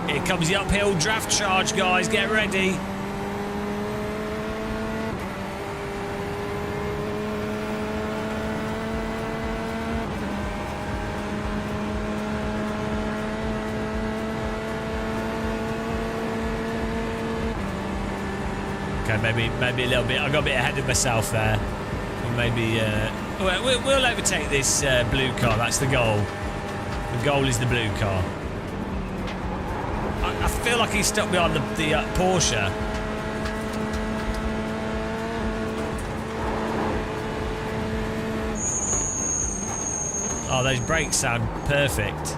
Speaker 1: Here comes the uphill draft charge, guys. Get ready. Okay, maybe a little bit. I got a bit ahead of myself there. Or maybe we'll overtake this blue car. That's the goal. The goal is the blue car. I feel like he's stuck behind the Porsche. Oh, those brakes sound perfect.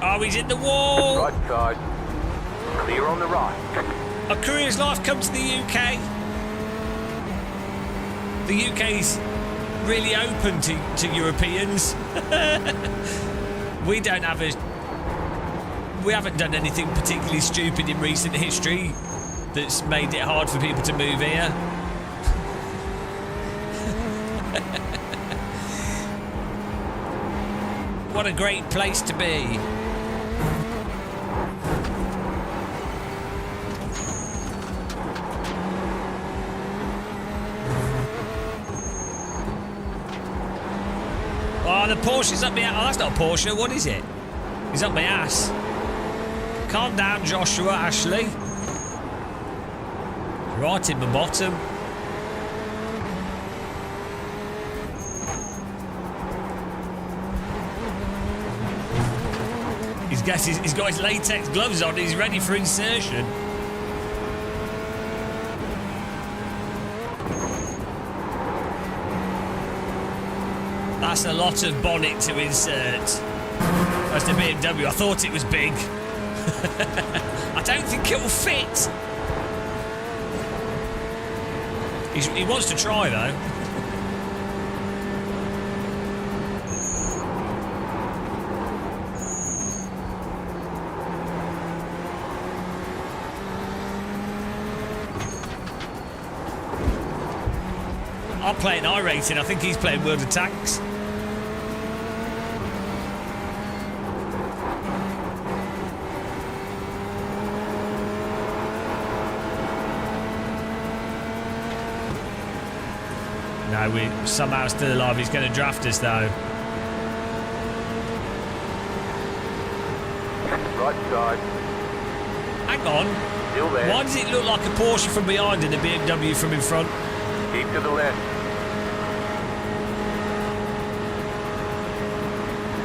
Speaker 1: Oh, he's in the wall!
Speaker 3: Right side. Clear on the right.
Speaker 1: A career's life come to the UK. The UK's really open to Europeans. We don't have we haven't done anything particularly stupid in recent history that's made it hard for people to move here. What a great place to be. Oh, the Porsche's up my ass. Oh, that's not a Porsche. What is it? He's up my ass. Calm down, Joshua, Ashley. Right in my bottom. He's got his latex gloves on. He's ready for insertion. That's a lot of bonnet to insert. That's the BMW. I thought it was big. I don't think it will fit. He wants to try though. I'm playing iRacing. I think he's playing World of Tanks. No, we somehow still alive. He's going to draft us though.
Speaker 3: Right side.
Speaker 1: Hang on.
Speaker 3: Still there.
Speaker 1: Why does it look like a Porsche from behind and a BMW from in front?
Speaker 3: Keep to the left.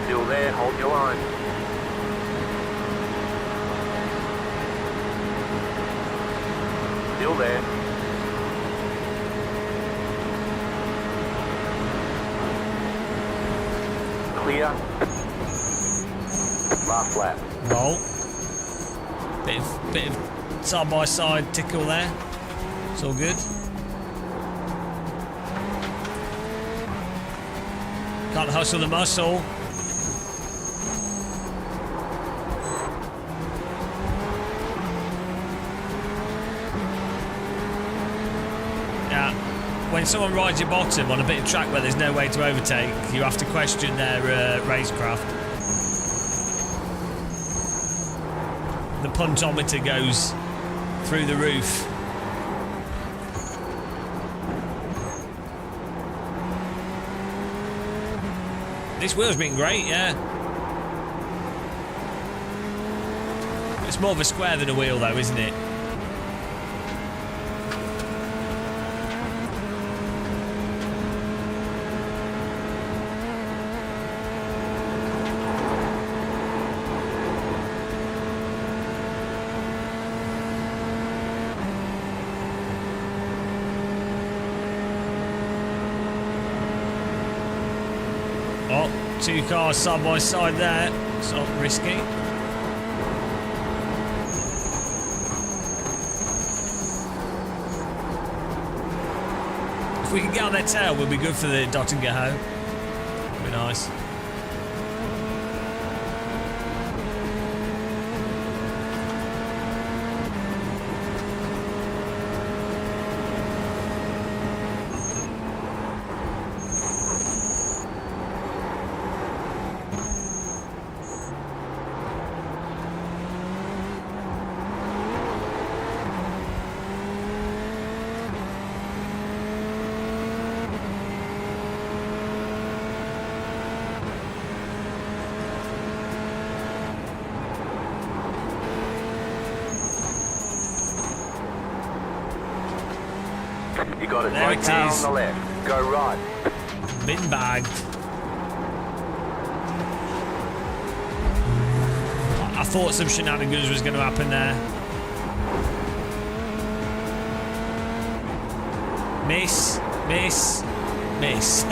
Speaker 3: Still there. Hold your line. Still there. Clear. Last lap.
Speaker 1: Roll. Bit of side by side tickle there. It's all good. Can't hustle the muscle. Yeah. When someone rides your bottom on a bit of track where there's no way to overtake, you have to question their racecraft. The puntometer goes through the roof. This wheel's been great, yeah. It's more of a square than a wheel though, isn't it? Oh, two cars side by side there. It's not risky. If we can get on their tail, we'll be good for the dot and get home. Be nice.
Speaker 3: You got a
Speaker 1: There
Speaker 3: slow
Speaker 1: it
Speaker 3: car
Speaker 1: is.
Speaker 3: on the left. Go right.
Speaker 1: Bin bagged. I thought some shenanigans was going to happen there. Miss, miss, miss.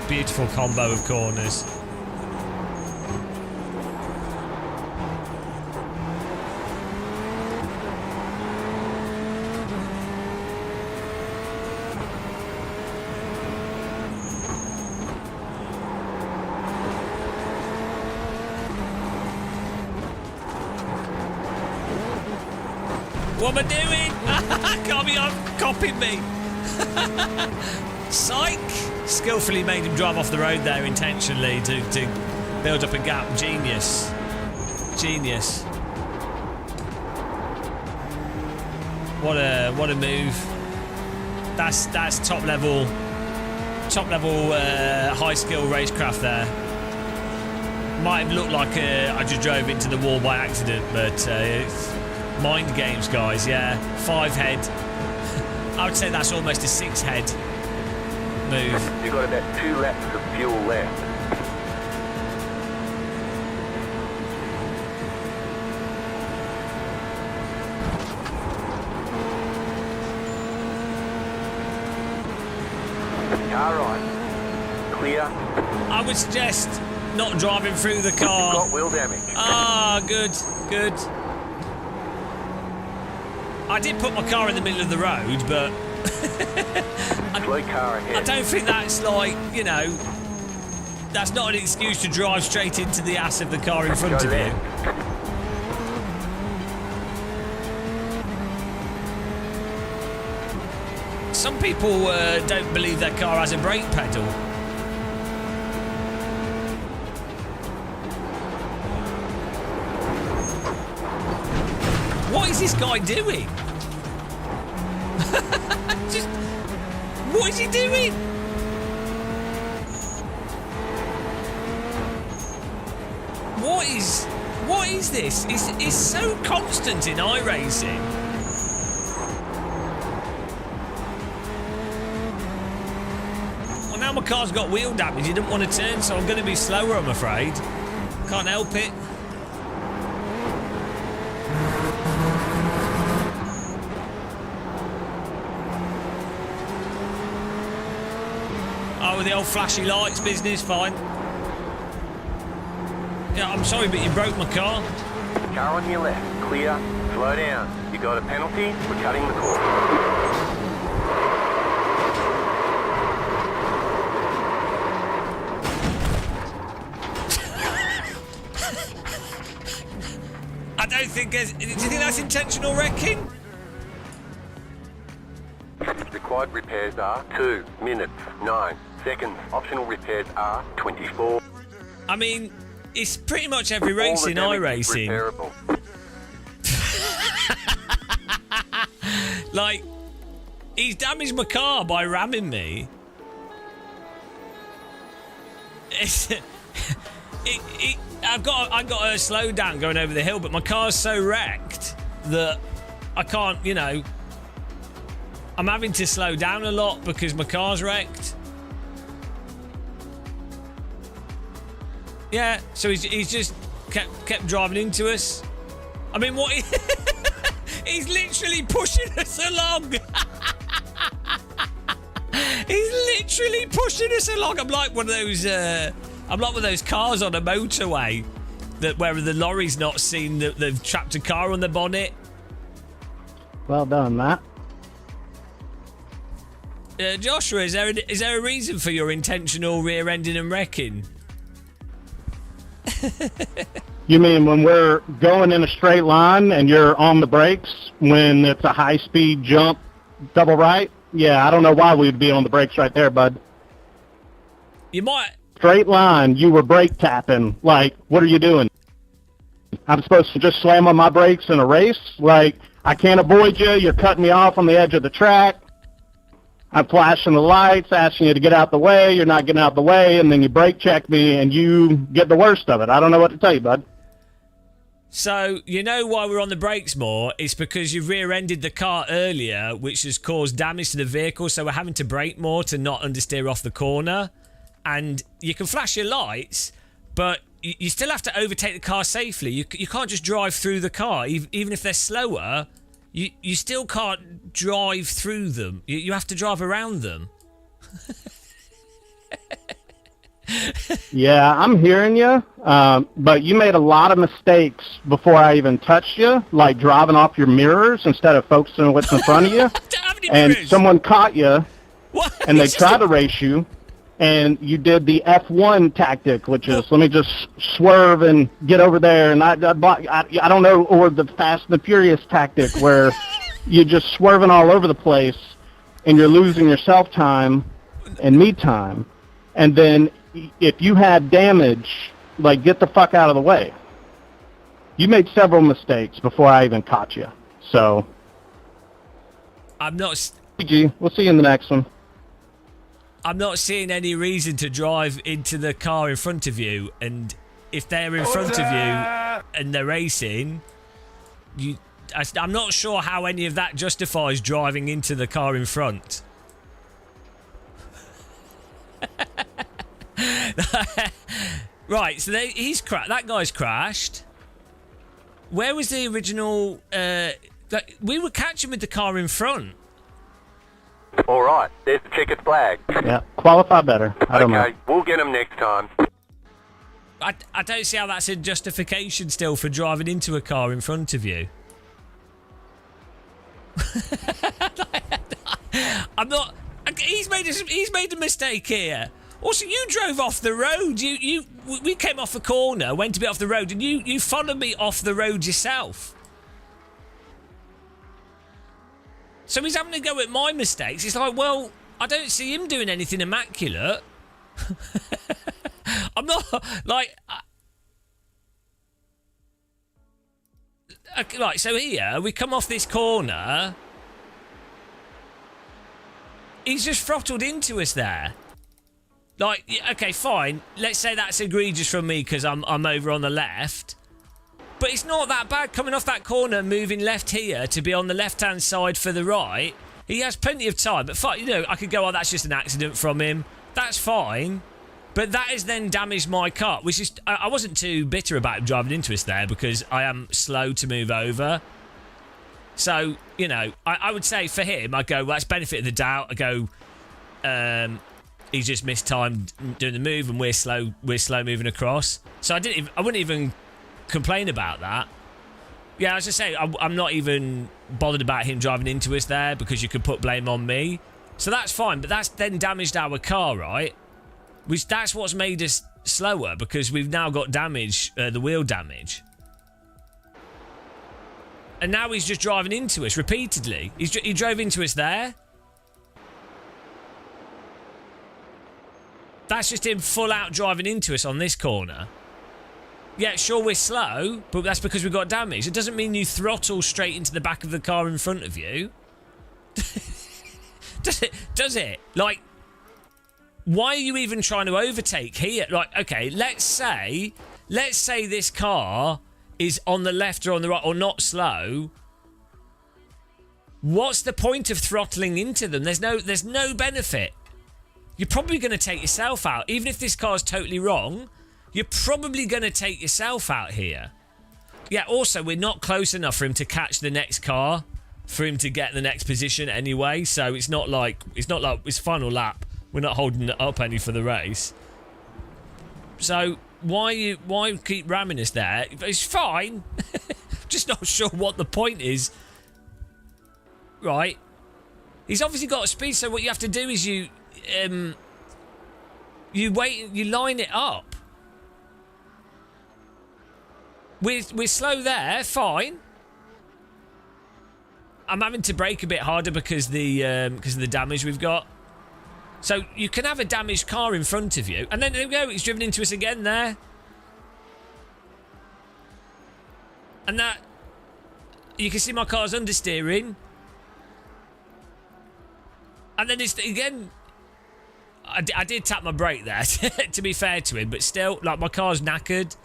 Speaker 1: Beautiful combo of corners. What am I doing? Can't be on copying me. Psych! Skillfully made him drive off the road there intentionally to build up a gap. Genius. Genius. What a move. That's top level high skill racecraft there. Might have looked like I just drove into the wall by accident, but it's mind games, guys. Yeah, 5 head. I would say that's almost a 6 head move.
Speaker 3: You've got about 2 laps of fuel left. Car right. Clear.
Speaker 1: I would suggest not driving through the car.
Speaker 3: Got wheel damage.
Speaker 1: Ah, good, good. I did put my car in the middle of the road, but
Speaker 3: Slow car ahead.
Speaker 1: I don't think that's like, you know, that's not an excuse to drive straight into the ass of the car in front
Speaker 3: Go
Speaker 1: of you.
Speaker 3: left.
Speaker 1: Some people don't believe their car has a brake pedal. What is this guy doing? Just, what is he doing? What is this? It's so constant in iRacing. Well, now my car's got wheel damage. He didn't want to turn, so I'm going to be slower, I'm afraid. Can't help it. Oh, with the old flashy lights business, fine. Yeah, I'm sorry, but you broke my car.
Speaker 3: Car on your left. Clear. Slow down. You got a penalty for cutting the corner.
Speaker 1: I don't think there's... Do you think that's intentional wrecking?
Speaker 3: Required repairs are 2 minutes, 9 seconds. Optional repairs are 24.
Speaker 1: I mean, it's pretty much every race
Speaker 3: All the
Speaker 1: in
Speaker 3: damage is
Speaker 1: iRacing.
Speaker 3: repairable.
Speaker 1: Like, he's damaged my car by ramming me. I've got a slow down going over the hill, but my car's so wrecked that I can't, you know, I'm having to slow down a lot because my car's wrecked. Yeah, so he's just kept driving into us. I mean, what? He's literally pushing us along. He's literally pushing us along. I'm like one of those. I'm like one of those cars on a motorway that where the lorry's not seen that they've trapped a car on the bonnet.
Speaker 7: Well done, Matt.
Speaker 1: Joshua, is there a reason for your intentional rear-ending and wrecking?
Speaker 7: You mean when we're going in a straight line and you're on the brakes when it's a high-speed jump double right? Yeah, I don't know why we'd be on the brakes right there, bud.
Speaker 1: You might...
Speaker 7: Straight line, you were brake tapping. Like, what are you doing? I'm supposed to just slam on my brakes in a race? Like, I can't avoid you. You're cutting me off on the edge of the track. I'm flashing the lights, asking you to get out the way. You're not getting out the way, and then you brake check me, and you get the worst of it. I don't know what to tell you, bud.
Speaker 1: So, you know why we're on the brakes more? It's because you've rear-ended the car earlier, which has caused damage to the vehicle, so we're having to brake more to not understeer off the corner. And you can flash your lights, but you still have to overtake the car safely. You can't just drive through the car. Even if they're slower, you still can't drive through them. You have to drive around them.
Speaker 7: Yeah, I'm hearing you, but you made a lot of mistakes before I even touched you, like driving off your mirrors instead of focusing on what's in front of you.
Speaker 1: Don't have any
Speaker 7: And
Speaker 1: mirrors.
Speaker 7: someone caught you,
Speaker 1: What?
Speaker 7: and they tried to race you, and you did the F1 tactic, which is let me just swerve and get over there, and I don't know, or the Fast and the Furious tactic where you're just swerving all over the place, and you're losing your self time and me time, and then if you had damage, like, get the fuck out of the way. You made several mistakes before I even caught you. So,
Speaker 1: I'm not
Speaker 7: GG. We'll see you in the next one.
Speaker 1: I'm not seeing any reason to drive into the car in front of you, and if they're in front of you and they're racing, I'm not sure how any of that justifies driving into the car in front. Right, so that guy's crashed. Where was the original? We were catching with the car in front.
Speaker 3: All right, there's the checkered flag.
Speaker 7: Yeah, qualify better. I don't know.
Speaker 3: Okay, we'll get him next time.
Speaker 1: I don't see how that's a justification still for driving into a car in front of you. I'm not. He's made a mistake here. Also, you drove off the road. We came off a corner, went a bit off the road, and you followed me off the road yourself. So he's having to go at my mistakes. It's like, well, I don't see him doing anything immaculate. I'm not like. Right, so here we come off this corner. He's just throttled into us there. Like, okay, fine. Let's say that's egregious from me because I'm over on the left. But it's not that bad coming off that corner, moving left here to be on the left-hand side for the right. He has plenty of time. But, you know, I could go, oh, that's just an accident from him. That's fine. But that has then damaged my car, which is... I wasn't too bitter about him driving into us there because I am slow to move over. So, you know, I would say for him, I go, well, that's benefit of the doubt. I go, he's just mistimed doing the move and we're slow moving across. So I wouldn't even complain about that. Yeah, as I say, I'm not even bothered about him driving into us there because you could put blame on me. So that's fine, but that's then damaged our car, right? Which that's what's made us slower because we've now got damage, the wheel damage. And now he's just driving into us repeatedly. He drove into us there. That's just him full out driving into us on this corner. Yeah, sure, we're slow, but that's because we've got damage. It doesn't mean you throttle straight into the back of the car in front of you. Does it? Like, why are you even trying to overtake here? Like, okay, let's say this car is on the left or on the right or not slow. What's the point of throttling into them? There's no benefit. You're probably going to take yourself out. Even if this car's totally wrong, you're probably going to take yourself out here. Yeah, also, we're not close enough for him to catch the next car, for him to get the next position anyway, so it's not like it's final lap. We're not holding it up any for the race. So why keep ramming us there? It's fine. Just not sure what the point is. Right. He's obviously got speed, so what you have to do is you wait, you line it up. We're slow there, fine. I'm having to brake a bit harder because of the damage we've got. So you can have a damaged car in front of you, and then there we go. He's driven into us again there, and that you can see my car's understeering, and then it's again. I did tap my brake there, to be fair to him, but still, like, my car's knackered.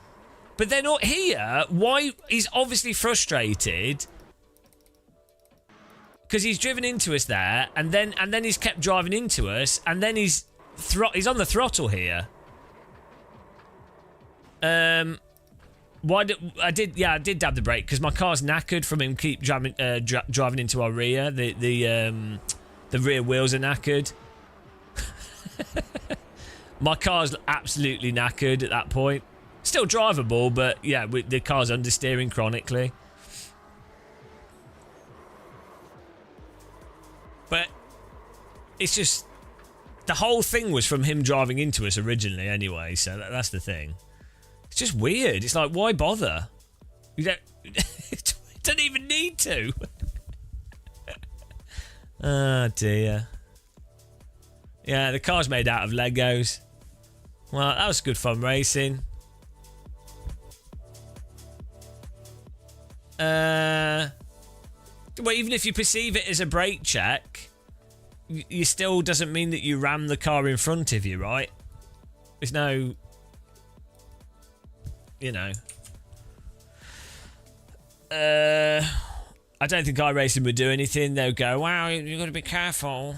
Speaker 1: But then here, why he's obviously frustrated because he's driven into us there, and then he's kept driving into us, and then he's on the throttle here. I did dab the brake because my car's knackered from him keep driving into our rear. The rear wheels are knackered. My car's absolutely knackered at that point. Still drivable, but yeah, the car's understeering chronically. But it's just the whole thing was from him driving into us originally anyway, so that's the thing. It's just weird. It's like, why bother? You don't even need to. Oh dear. Yeah, the car's made out of Legos. Well, that was good fun racing. Well, even if you perceive it as a brake check, you still doesn't mean that you ram the car in front of you, right? There's no, you know. I don't think iRacing would do anything. They'll go, wow, you've got to be careful.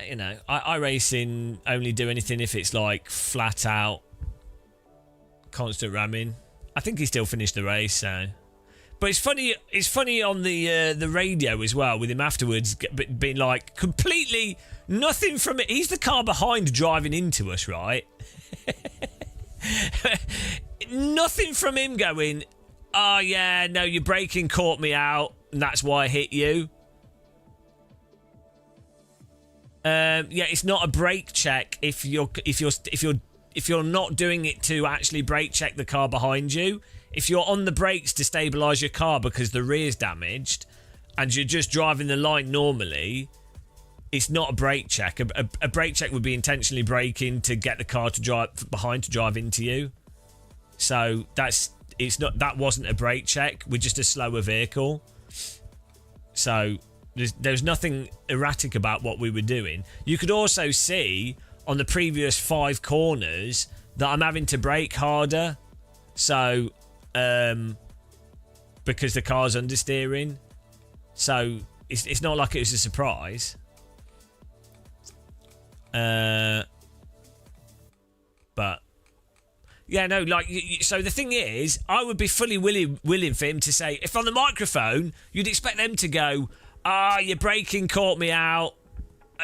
Speaker 1: You know, iRacing only do anything if it's like flat out constant ramming. I think he still finished the race, so. But it's funny. It's funny on the radio as well, with him afterwards being like completely nothing from it. He's the car behind driving into us, right? Nothing from him going, oh yeah, no, your braking caught me out, and that's why I hit you. Yeah, it's not a brake check if you're not doing it to actually brake check the car behind you. If you're on the brakes to stabilise your car because the rear's damaged and you're just driving the line normally, it's not a brake check. A brake check would be intentionally braking to get the car to drive behind to drive into you. So that wasn't a brake check. We're just a slower vehicle. So there's nothing erratic about what we were doing. You could also see on the previous 5 corners that I'm having to brake harder. So because the car's understeering, so it's not like it was a surprise. But yeah, no, like, so the thing is, I would be fully willing for him to say, if on the microphone, you'd expect them to go, your braking caught me out.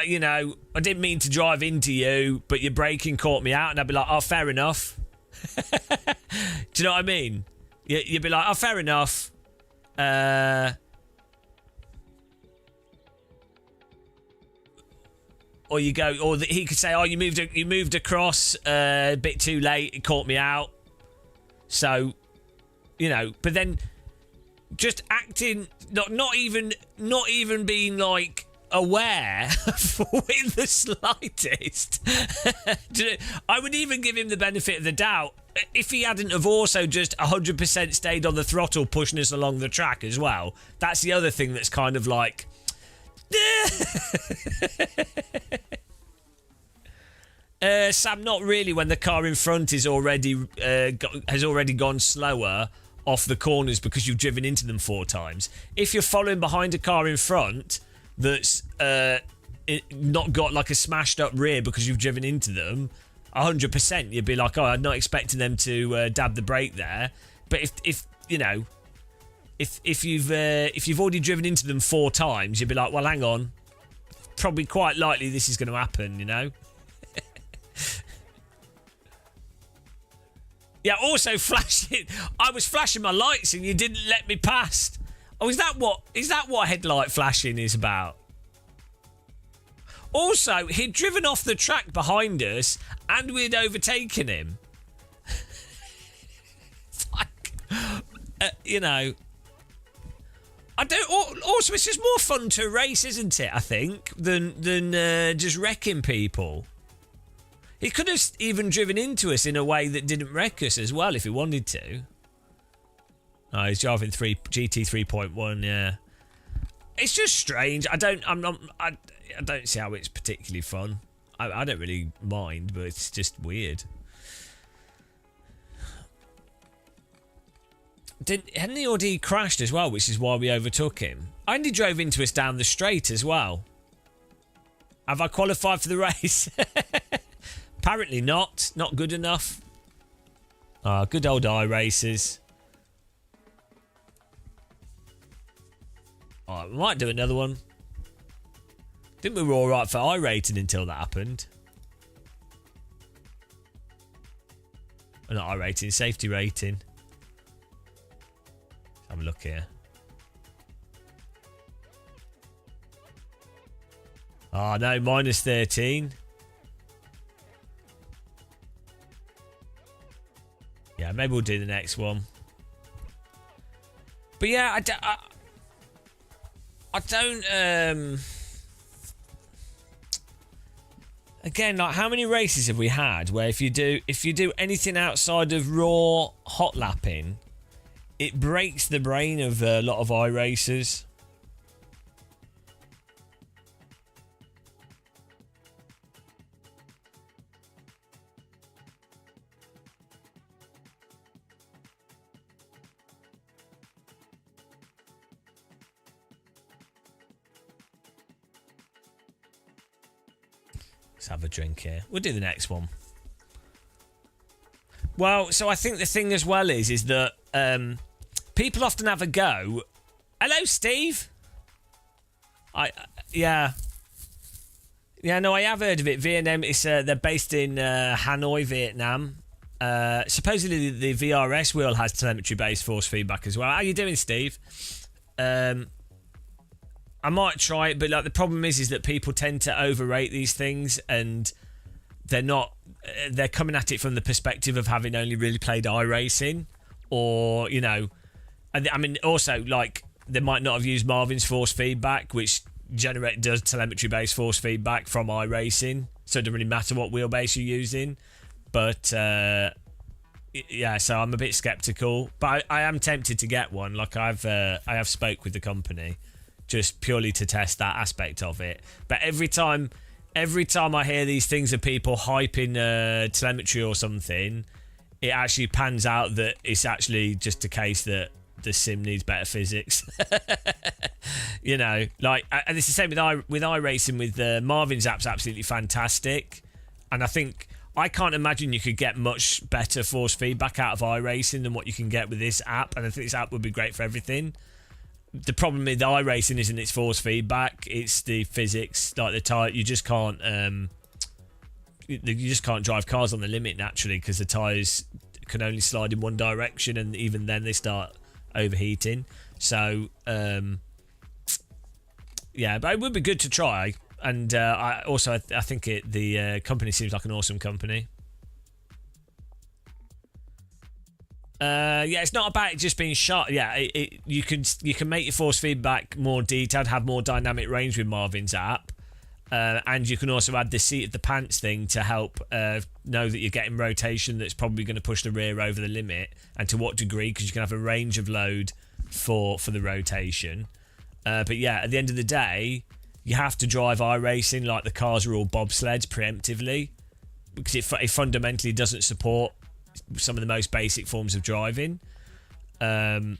Speaker 1: You know, I didn't mean to drive into you, but your braking caught me out. And I'd be like, oh, fair enough. Do you know what I mean? You'd be like, oh, fair enough. Or you go, or he could say, oh, you moved across a bit too late. It caught me out. So, you know, but then just acting, not even being like aware in the slightest. I would even give him the benefit of the doubt if he hadn't have also just 100% stayed on the throttle pushing us along the track as well. That's the other thing that's kind of like Sam, not really when the car in front is has already gone slower off the corners because you've driven into them 4 times. If you're following behind a car in front that's not got like a smashed up rear because you've driven into them, 100% you'd be like, oh, I'm not expecting them to dab the brake there. But if you know, if you've already driven into them 4 times, you'd be like, well, hang on, probably quite likely this is going to happen, you know. Yeah, also flashing. I was flashing my lights and you didn't let me past. Oh, is that what headlight flashing is about? Also, he'd driven off the track behind us and we'd overtaken him. It's like, you know, I don't. Also, it's just more fun to race, isn't it? I think than just wrecking people. He could have even driven into us in a way that didn't wreck us as well if he wanted to. Oh, he's driving GT 3.1. Yeah, it's just strange. I don't see how it's particularly fun. I don't really mind, but it's just weird. hadn't he already crashed as well, which is why we overtook him? I only drove into us down the straight as well. Have I qualified for the race? Apparently not. Not good enough. Ah, good old iRacers. Alright, we might do another one. I think we were alright for iRating until that happened. Well, not iRating, safety rating. Let's have a look here. Oh no, minus 13. Yeah, maybe we'll do the next one. But yeah, I don't. Again, like, how many races have we had where if you do anything outside of raw hot lapping, it breaks the brain of a lot of iRacers. Let's have a drink here. We'll do the next one. Well, so I think the thing as well is that people often have a go. Hello, Steve. Yeah, no, I have heard of it. Vietnam is they're based in Hanoi, Vietnam. Supposedly the VRS wheel has telemetry-based force feedback as well. How you doing, Steve? I might try it, but like the problem is that people tend to overrate these things, and they're coming at it from the perspective of having only really played iRacing, or I mean also like they might not have used Marvin's force feedback, which does telemetry based force feedback from iRacing, so it doesn't really matter what wheelbase you're using. But yeah, so I'm a bit skeptical, but I am tempted to get one. Like I have spoke with the company just purely to test that aspect of it. But every time I hear these things of people hyping telemetry or something, it actually pans out that it's actually just a case that the sim needs better physics. Like, and it's the same with iRacing. With Marvin's app's absolutely fantastic, and I can't imagine you could get much better force feedback out of iRacing than what you can get with this app, and I think this app would be great for everything. The problem with iRacing isn't its force feedback; it's the physics. Like the tire, you just can't drive cars on the limit naturally because the tires can only slide in one direction, and even then they start overheating. So yeah, but it would be good to try. And I think the company seems like an awesome company. Yeah, it's not about it just being shot. Yeah, you can make your force feedback more detailed, have more dynamic range with Marvin's app, and you can also add the seat of the pants thing to help know that you're getting rotation that's probably going to push the rear over the limit, and to what degree, because you can have a range of load for the rotation. But yeah, at the end of the day, you have to drive iRacing like the cars are all bobsleds preemptively, because it fundamentally doesn't support some of the most basic forms of driving. And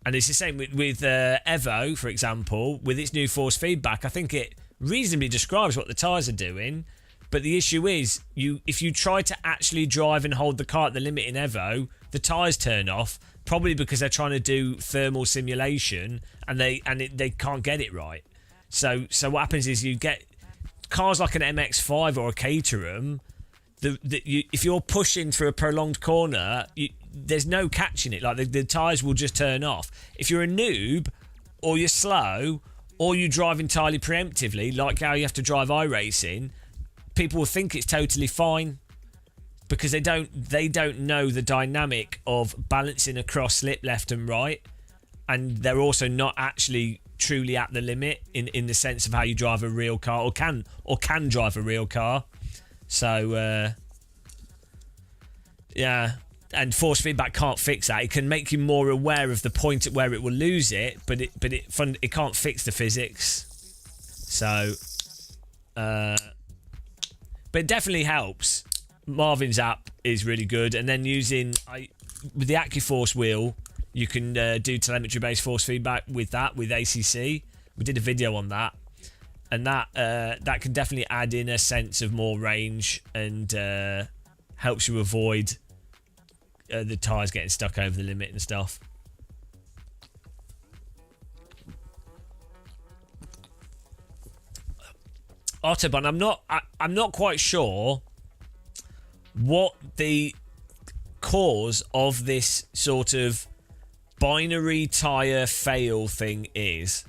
Speaker 1: it's the same with Evo, for example, with its new force feedback. I think it reasonably describes what the tyres are doing, but the issue is if you try to actually drive and hold the car at the limit in Evo, the tyres turn off, probably because they're trying to do thermal simulation and they can't get it right. So what happens is you get cars like an MX-5 or a Caterham. If you're pushing through a prolonged corner, there's no catching it. Like the tyres will just turn off. If you're a noob, or you're slow, or you drive entirely preemptively, like how you have to drive iRacing, people will think it's totally fine because they don't know the dynamic of balancing across slip left and right, and they're also not actually truly at the limit in the sense of how you drive a real car, or can drive a real car. So yeah, and force feedback can't fix that. It can make you more aware of the point at where it will lose it, but it can't fix the physics. So but it definitely helps. Marvin's app is really good, and then with the AccuForce wheel, You can do telemetry-based force feedback with that, with ACC. We did a video on that. And that can definitely add in a sense of more range and helps you avoid the tyres getting stuck over the limit and stuff. Autobahn, I'm not quite sure what the cause of this sort of binary tyre fail thing is.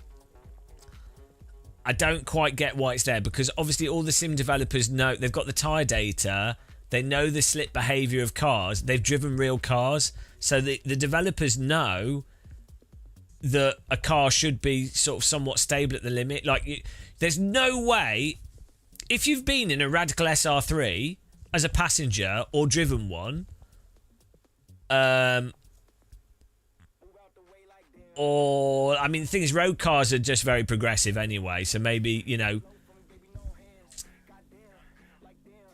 Speaker 1: I don't quite get why it's there, because obviously all the sim developers know, they've got the tyre data, they know the slip behaviour of cars, they've driven real cars, so the developers know that a car should be sort of somewhat stable at the limit. Like, there's no way, if you've been in a Radical SR3 as a passenger or driven one, or, I mean, the thing is, road cars are just very progressive anyway, so maybe, you know,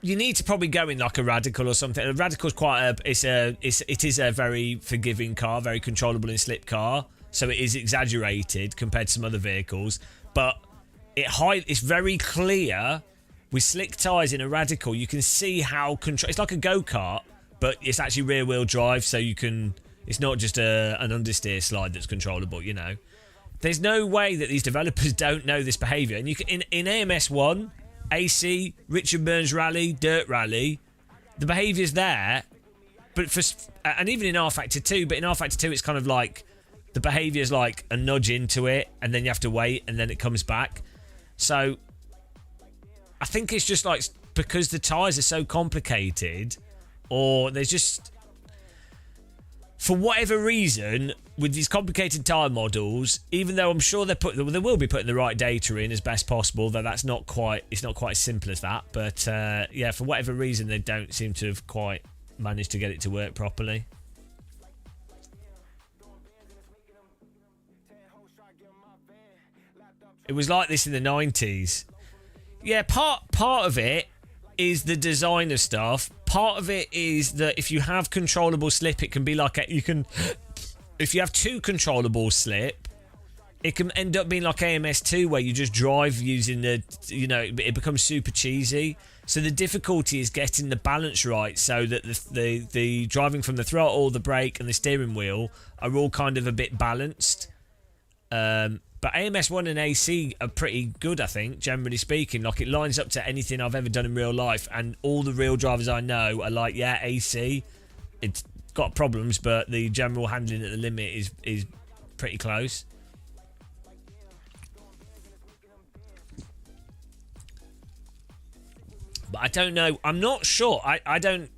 Speaker 1: you need to probably go in like a Radical or something. A Radical's quite it is a very forgiving car, very controllable in slip car, so it is exaggerated compared to some other vehicles, but it's very clear with slick tyres in a Radical. You can see how it's like a go-kart, but it's actually rear-wheel drive, so you can... It's not just an understeer slide that's controllable, you know. There's no way that these developers don't know this behaviour. And you can, in AMS1, AC, Richard Burns Rally, Dirt Rally, the behaviour's there. But and even in R Factor 2, but in R Factor 2 it's kind of like the behaviour's like a nudge into it, and then you have to wait, and then it comes back. So I think it's just like because the tyres are so complicated, or there's just... For whatever reason, with these complicated tyre models, even though I'm sure they will be putting the right data in as best possible, though it's not quite as simple as that. But yeah, for whatever reason, they don't seem to have quite managed to get it to work properly. It was like this in the 90s. Yeah, part of it is the design of stuff. Part of it is that if you have controllable slip, it can be like if you have two controllable slip, it can end up being like AMS2 where you just drive using the, you know, it becomes super cheesy. So the difficulty is getting the balance right so that the driving from the throttle, the brake and the steering wheel are all kind of a bit balanced. But AMS1 and AC are pretty good, I think, generally speaking. Like, it lines up to anything I've ever done in real life, and all the real drivers I know are like, yeah, AC, it's got problems, but the general handling at the limit is pretty close. But I don't know. I'm not sure. I don't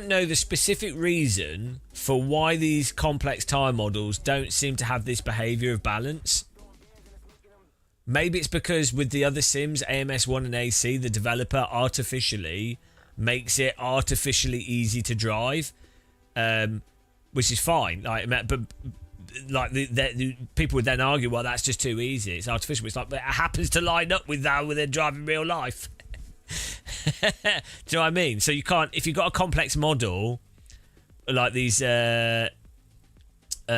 Speaker 1: know the specific reason for why these complex tyre models don't seem to have this behaviour of balance. Maybe it's because with the other sims, AMS1 and AC, the developer artificially makes it artificially easy to drive, which is fine. Like, but like the people would then argue, well, that's just too easy. It's artificial. It's like, but it happens to line up with that when they're driving real life. Do you know what I mean? So you can't, if you've got a complex model like these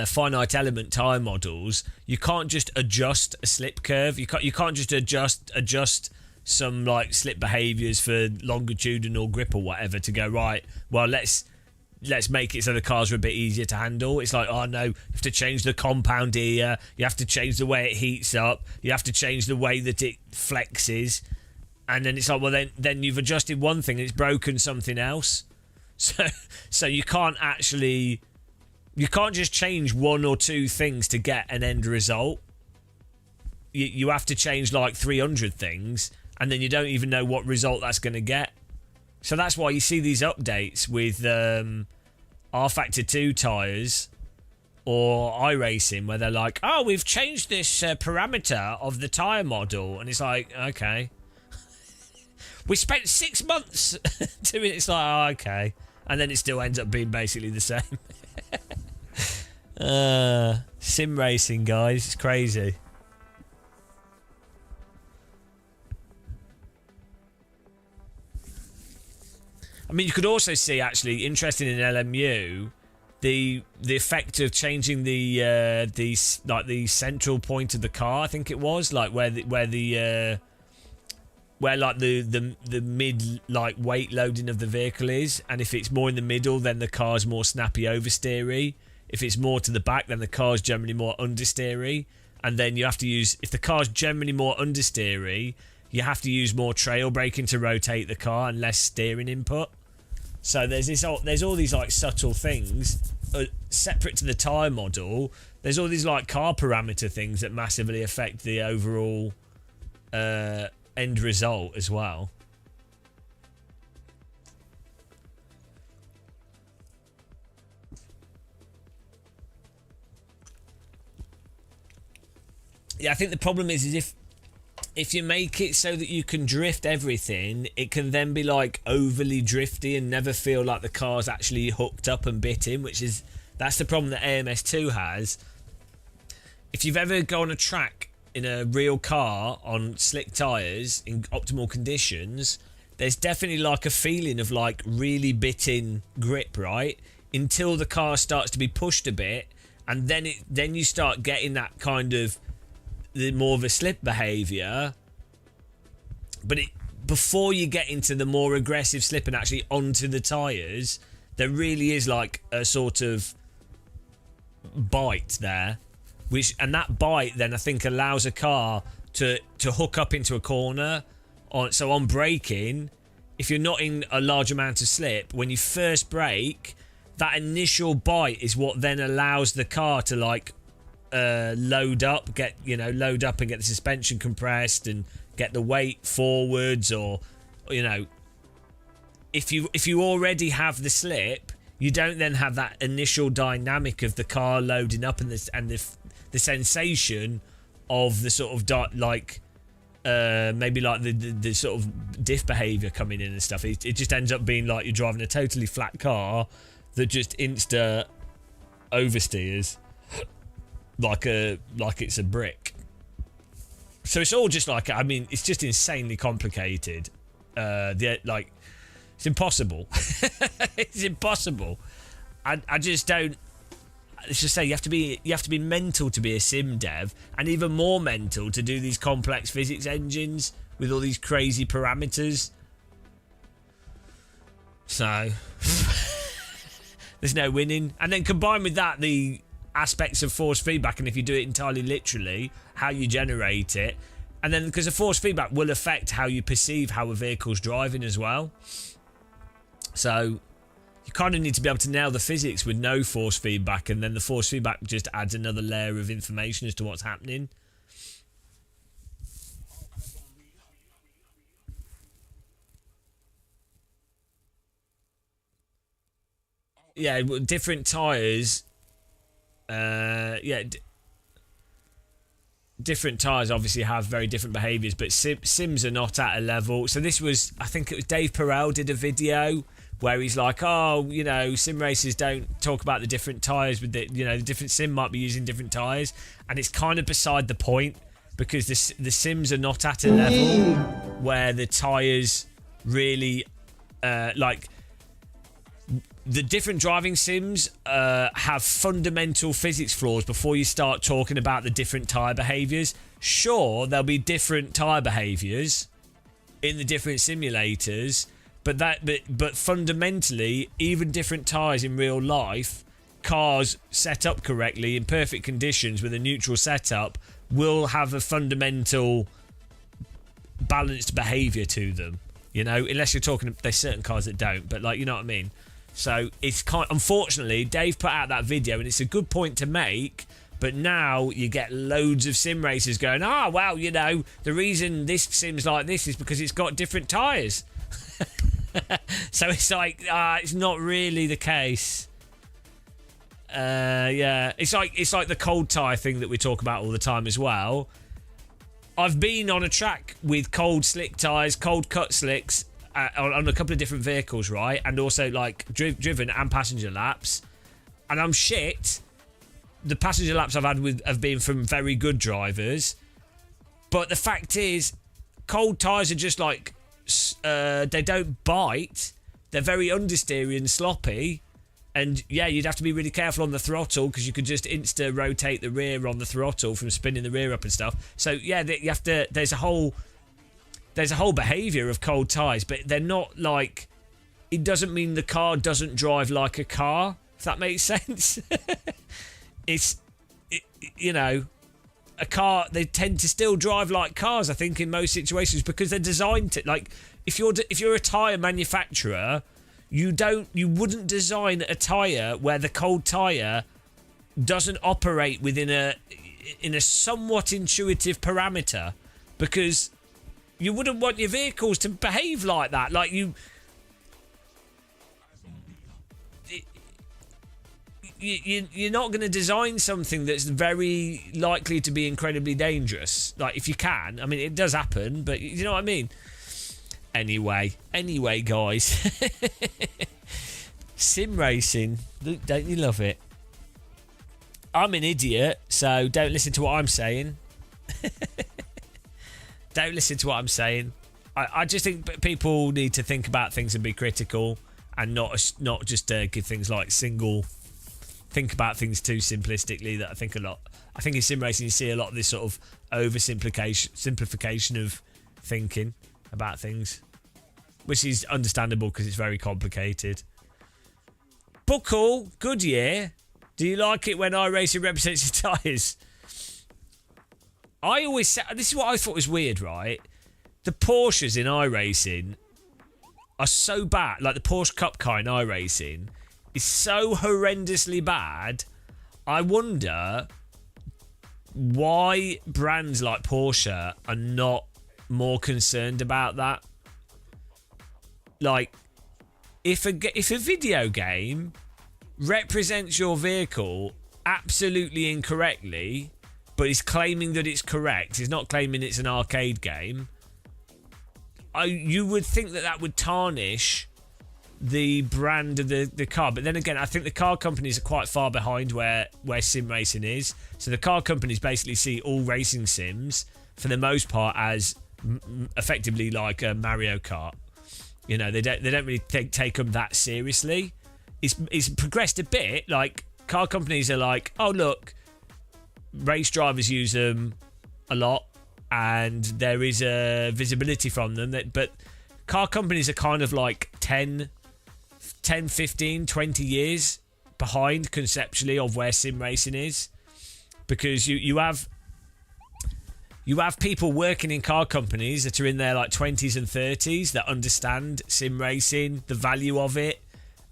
Speaker 1: finite element tyre models, you can't just adjust a slip curve. You can't just adjust some like slip behaviours for longitudinal grip or whatever to go, right, well, let's make it so the cars are a bit easier to handle. It's like, oh no, you have to change the compound here, you have to change the way it heats up, you have to change the way that it flexes. And then it's like, well, then you've adjusted one thing and it's broken something else. So you can't just change one or two things to get an end result. You have to change like 300 things, and then you don't even know what result that's going to get. So that's why you see these updates with R Factor 2 tyres or iRacing, where they're like, oh, we've changed this parameter of the tyre model. And it's like, okay. We spent 6 months doing it. It's like, oh, okay. And then it still ends up being basically the same. Sim racing, guys. It's crazy. I mean, you could also see, actually, interesting in LMU, the effect of changing the central point of the car. I think it was like where the mid like weight loading of the vehicle is, and if it's more in the middle, then the car's more snappy oversteery. If it's more to the back, then the car's generally more understeery. And then you have to use, if the car's generally more understeery, you have to use more trail braking to rotate the car and less steering input. So there's all these like subtle things separate to the tyre model. There's all these like car parameter things that massively affect the overall end result as well. Yeah, I think the problem is if you make it so that you can drift everything, it can then be like overly drifty and never feel like the car's actually hooked up and bit in, that's the problem that AMS2 has. If you've ever gone on a track in a real car on slick tyres in optimal conditions, there's definitely like a feeling of like really bitten grip, right? Until the car starts to be pushed a bit, and then you start getting that kind of more of a slip behaviour. But before you get into the more aggressive slip and actually onto the tyres, there really is like a sort of bite there, and that bite then I think allows a car to hook up into a corner. So on braking, if you're not in a large amount of slip, when you first brake, that initial bite is what then allows the car to like load up and get the suspension compressed and get the weight forwards, or if you already have the slip, you don't then have that initial dynamic of the car loading up and the sensation of the sort of maybe like the sort of diff behavior coming in and stuff. It just ends up being like you're driving a totally flat car that just insta oversteers like it's a brick. So it's all just like, I mean, it's just insanely complicated. It's impossible. It's impossible. I just don't. Let's just say you have to be mental to be a sim dev, and even more mental to do these complex physics engines with all these crazy parameters. So there's no winning. And then combined with that, the aspects of force feedback, and if you do it entirely literally, how you generate it, and then because the force feedback will affect how you perceive how a vehicle's driving as well. So you kind of need to be able to nail the physics with no force feedback, and then the force feedback just adds another layer of information as to what's happening. Yeah, different tyres. Different tyres obviously have very different behaviours, but sims are not at a level. So this was, I think it was Dave Perel did a video where he's like, sim racers don't talk about the different tyres with the different sim might be using different tyres, and it's kind of beside the point because the sims are not at a level where the tyres really the different driving sims have fundamental physics flaws before you start talking about the different tyre behaviours. Sure, there'll be different tyre behaviours in the different simulators, but fundamentally, even different tyres in real life, cars set up correctly in perfect conditions with a neutral setup will have a fundamental balanced behaviour to them. Unless you're talking, there's certain cars that don't, but you know what I mean. So it's unfortunately, Dave put out that video, and it's a good point to make. But now you get loads of sim racers going, the reason this sim's like this is because it's got different tyres. So it's like, it's not really the case. It's like the cold tyre thing that we talk about all the time as well. I've been on a track with cold slick tyres, cold cut slicks, on a couple of different vehicles, right? And also driven and passenger laps, and I'm shit. The passenger laps I've had have been from very good drivers, but the fact is, cold tyres are just they don't bite. They're very understeery and sloppy, And yeah, you'd have to be really careful on the throttle because you could just insta rotate the rear on the throttle from spinning the rear up and stuff. So yeah, you have to. There's a whole behaviour of cold tyres, but they're not like. It doesn't mean the car doesn't drive like a car. If that makes sense. You know, a car. They tend to still drive like cars. I think in most situations because they're designed to. Like if you're a tyre manufacturer. You wouldn't design a tyre where the cold tyre doesn't operate within a somewhat intuitive parameter, because you wouldn't want your vehicles to behave like that. Like you're not going to design something that's very likely to be incredibly dangerous. Like if you can, I mean, it does happen, but you know what I mean. Anyway, guys. Sim racing. Luke, don't you love it? I'm an idiot, so don't listen to what I'm saying. Don't listen to what I'm saying. I just think people need to think about things and be critical, and not just give things like think about things too simplistically. That I think in sim racing you see a lot of this sort of simplification of thinking about things, which is understandable because it's very complicated. Buckle, Goodyear, do you like it when iRacing represents your tyres? I always say, this is what I thought was weird, right? The Porsches in iRacing are so bad, like the Porsche Cup car in iRacing is so horrendously bad. I wonder why brands like Porsche are not more concerned about that. Like if a video game represents your vehicle absolutely incorrectly but is claiming that it's correct, is not claiming it's an arcade game, you would think that would tarnish the brand of the car. But then again, I think the car companies are quite far behind where sim racing is. So the car companies basically see all racing sims for the most part as effectively like a Mario Kart. You know, they don't really take them that seriously. It's progressed a bit. Like car companies are like, oh look, race drivers use them a lot, and there is a visibility from them. But car companies are kind of like 10, 15, 20 years behind conceptually of where sim racing is, because you have people working in car companies that are in their like 20s and 30s that understand sim racing, the value of it,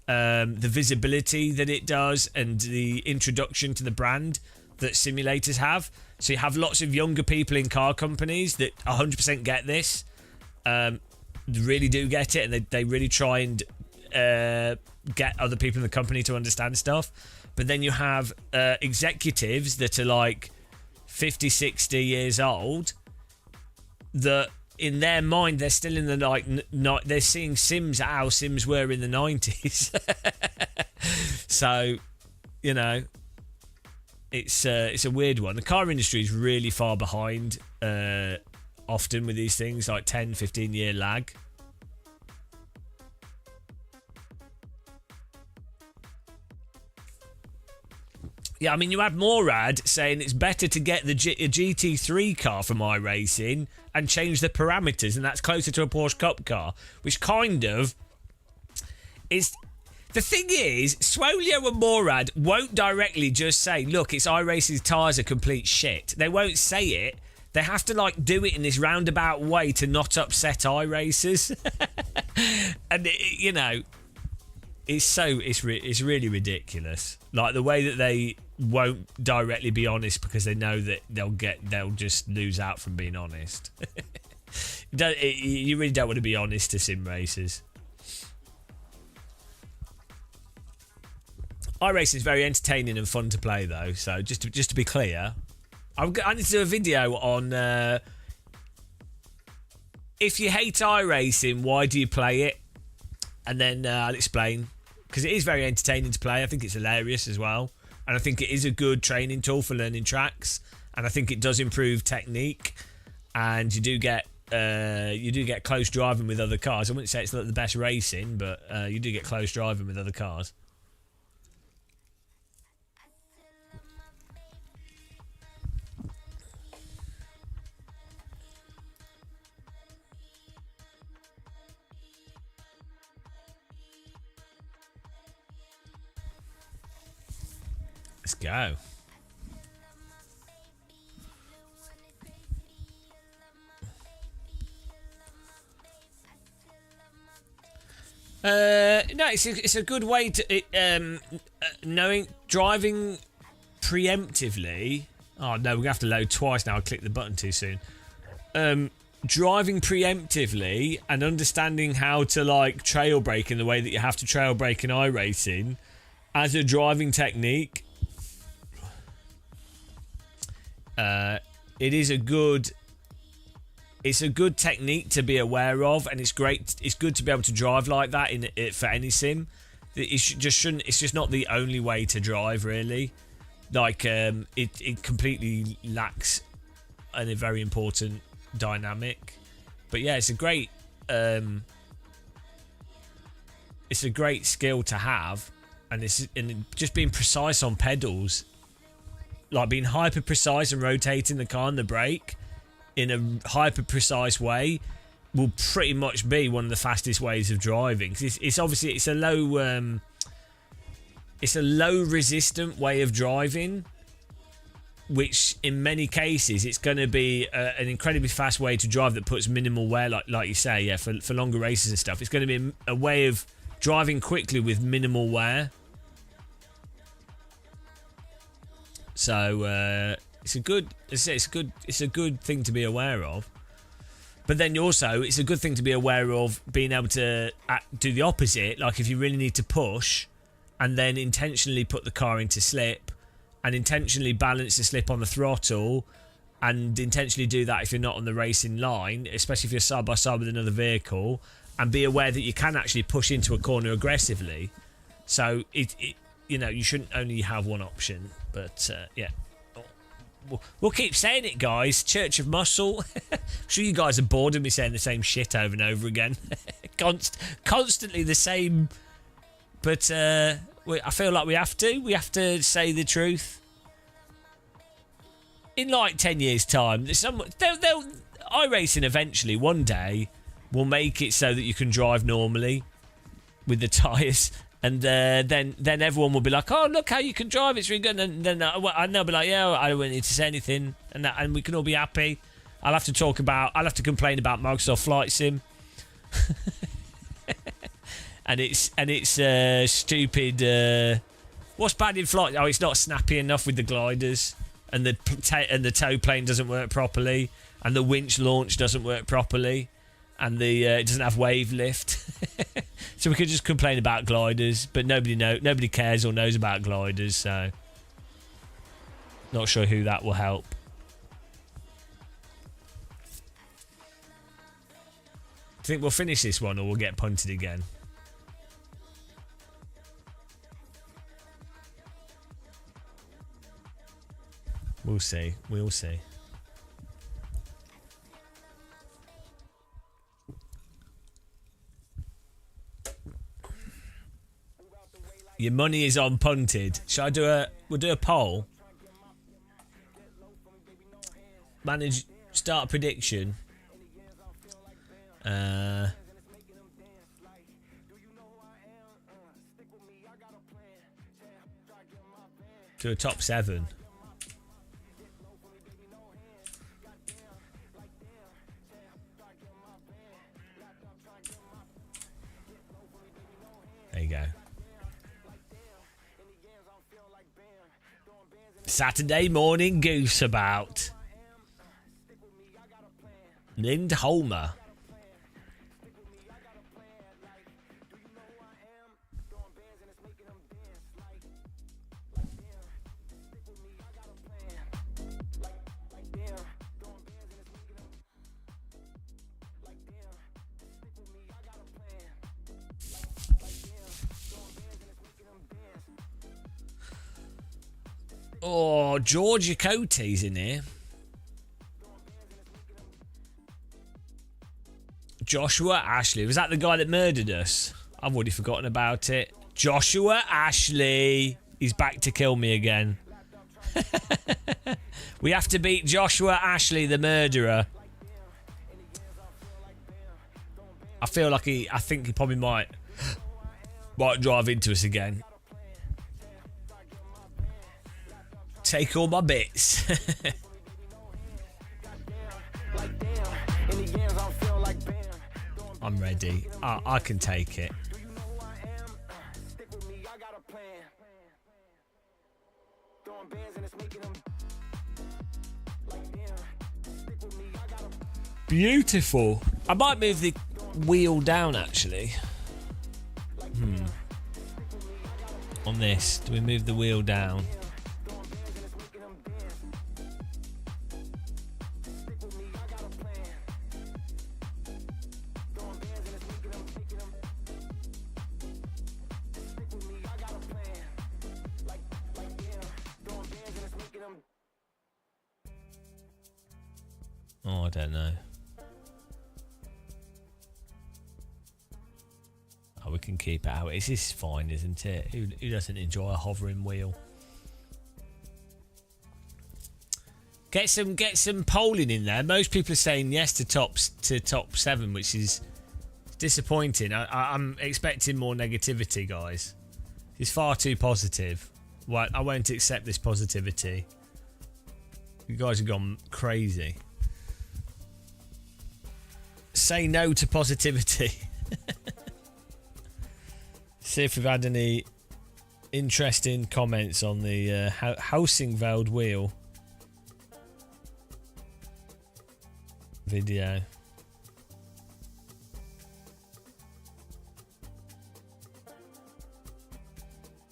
Speaker 1: the visibility that it does, and the introduction to the brand that simulators have. So you have lots of younger people in car companies that 100% get this, really do get it, and they really try and get other people in the company to understand stuff. But then you have executives that are like 50, 60 years old that in their mind they're still in the they're seeing sims how sims were in the 90s. So, you know, it's a weird one. The car industry is really far behind often with these things, like 10, 15 year lag. Yeah, I mean, you had Morad saying it's better to get a GT3 car from iRacing and change the parameters, and that's closer to a Porsche Cup car, which kind of is... The thing is, Swolio and Morad won't directly just say, look, it's iRacing's tyres are complete shit. They won't say it. They have to, like, do it in this roundabout way to not upset iRacers. And, you know... It's really ridiculous. Like the way that they won't directly be honest because they know that they'll just lose out from being honest. You really don't want to be honest to sim racers. iRacing is very entertaining and fun to play though. So just to be clear, I need to do a video on if you hate iRacing, why do you play it? And then I'll explain, because it is very entertaining to play. I think it's hilarious as well, and I think it is a good training tool for learning tracks, and I think it does improve technique, and you do get close driving with other cars. I wouldn't say it's not the best racing, but you do get close driving with other cars. Let's go. No, it's a good way to knowing driving preemptively. Oh no, we're gonna have to load twice now. I clicked the button too soon. Driving preemptively and understanding how to like trail brake in the way that you have to trail brake in iRacing as a driving technique. It is a good. It's a good technique to be aware of, and it's great. It's good to be able to drive like that in it for any sim. It's just not the only way to drive, really. Like it completely lacks a very important dynamic. But yeah, it's a great skill to have, and just being precise on pedals, like being hyper precise and rotating the car and the brake in a hyper precise way will pretty much be one of the fastest ways of driving. It's obviously it's a low resistant way of driving, which in many cases it's going to be an incredibly fast way to drive that puts minimal wear, like you say, yeah, for longer races and stuff. It's going to be a way of driving quickly with minimal wear. So it's a good thing to be aware of. But then also, it's a good thing to be aware of being able to do the opposite. Like if you really need to push, and then intentionally put the car into slip, and intentionally balance the slip on the throttle, and intentionally do that if you're not on the racing line, especially if you're side by side with another vehicle, and be aware that you can actually push into a corner aggressively. So you shouldn't only have one option. But yeah. We'll keep saying it, guys. Church of Muscle. I'm sure you guys are bored of me saying the same shit over and over again. Constantly the same. But I feel like we have to. We have to say the truth. In like 10 years' time, iRacing eventually, one day, will make it so that you can drive normally with the tyres. And then everyone will be like, oh, look how you can drive, it's really good. And then they'll be like, yeah, I don't need to say anything. And we can all be happy. I'll have to complain about Microsoft Flight Sim. and it's stupid. What's bad in flight? Oh, it's not snappy enough with the gliders. And the tow plane doesn't work properly. And the winch launch doesn't work properly. And it doesn't have wave lift. So we could just complain about gliders, but nobody cares or knows about gliders, so not sure who that will help. Do you think we'll finish this one or we'll get punted again? We'll see. We'll see. Your money is on punted. We'll do a poll. Start a prediction. To a top 7. There you go. Saturday morning goose about. Lindholmer. Oh, Georgia Cote's in here. Joshua Ashley. Was that the guy that murdered us? I've already forgotten about it. Joshua Ashley. He's back to kill me again. We have to beat Joshua Ashley, the murderer. I think he probably might drive into us again. take all my bits. I'm ready. I can take it. Beautiful. I might move the wheel down actually. On this, do we move the wheel down? Oh, I don't know. Oh, we can keep it out. This is fine, isn't it? Who doesn't enjoy a hovering wheel? Get some polling in there. Most people are saying yes to top 7, which is disappointing. I'm expecting more negativity, guys. It's far too positive. Well, I won't accept this positivity. You guys have gone crazy. Say no to positivity. See if we've had any interesting comments on the Housingveld wheel video.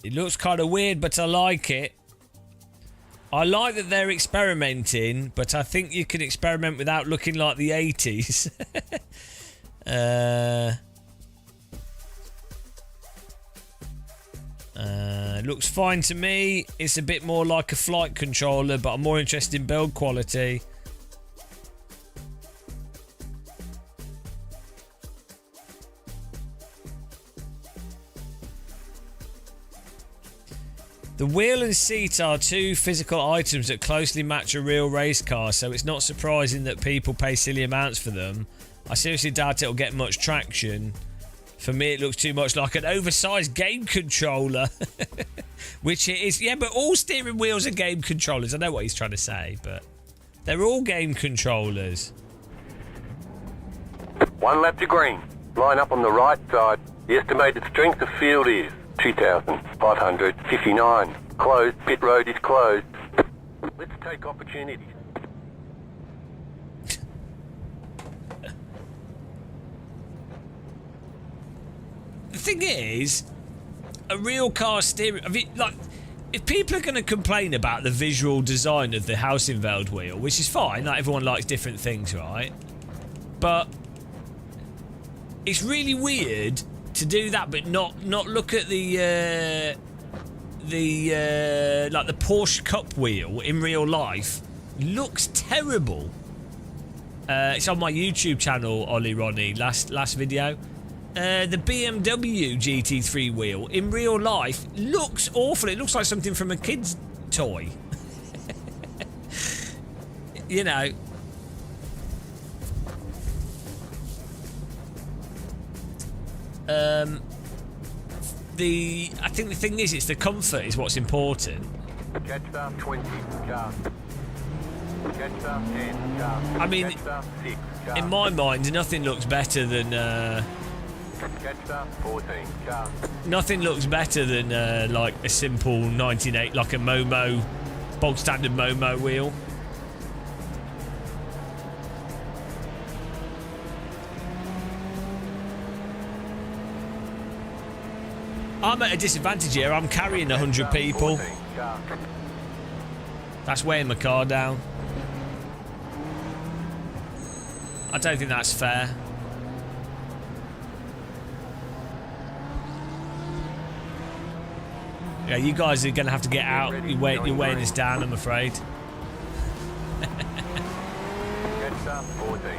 Speaker 1: It looks kind of weird, but I like it. I like that they're experimenting, but I think you can experiment without looking like the 80s. Looks fine to me. It's a bit more like a flight controller, but I'm more interested in build quality. The wheel and seat are two physical items that closely match a real race car, so it's not surprising that people pay silly amounts for them. I seriously doubt it'll get much traction. For me, it looks too much like an oversized game controller. Which it is. Yeah, but all steering wheels are game controllers. I know what he's trying to say, but they're all game controllers.
Speaker 3: 1 lap to green. Line up on the right side. The estimated strength of field is 2,559. Closed. Pit road is closed. Let's take opportunities.
Speaker 1: The thing is, a real car steering... I mean, like, if people are going to complain about the visual design of the Housingveld wheel, which is fine, like everyone likes different things, right? But it's really weird to do that, but not look at the Porsche Cup wheel in real life. Looks terrible. It's on my YouTube channel, Ollie Ronnie. Last video. The BMW GT3 wheel in real life looks awful. It looks like something from a kid's toy. You know. I think the thing is, it's the comfort is what's important.
Speaker 3: Catch start 20 car. Catch start 10 car.
Speaker 1: I mean,
Speaker 3: Catch start 6 car.
Speaker 1: in my mind, nothing looks better than.
Speaker 3: Catch start 14 car.
Speaker 1: Nothing looks better than like a simple 1980, like a Momo, bog standard Momo wheel. I'm at a disadvantage here. I'm carrying 100 people. That's weighing my car down. I don't think that's fair. Yeah, you guys are going to have to get out. You're weighing this down, I'm afraid.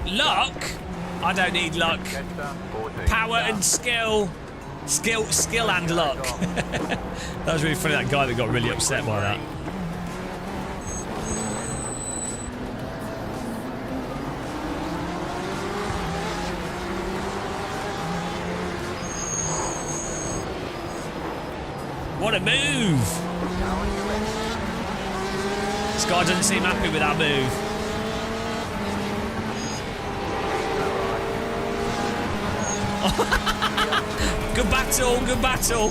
Speaker 1: Luck? I don't need luck. Power and skill. Skill and luck. That was really funny, that guy that got really upset by that. What a move! Guy doesn't seem happy with that move. Good battle, good battle.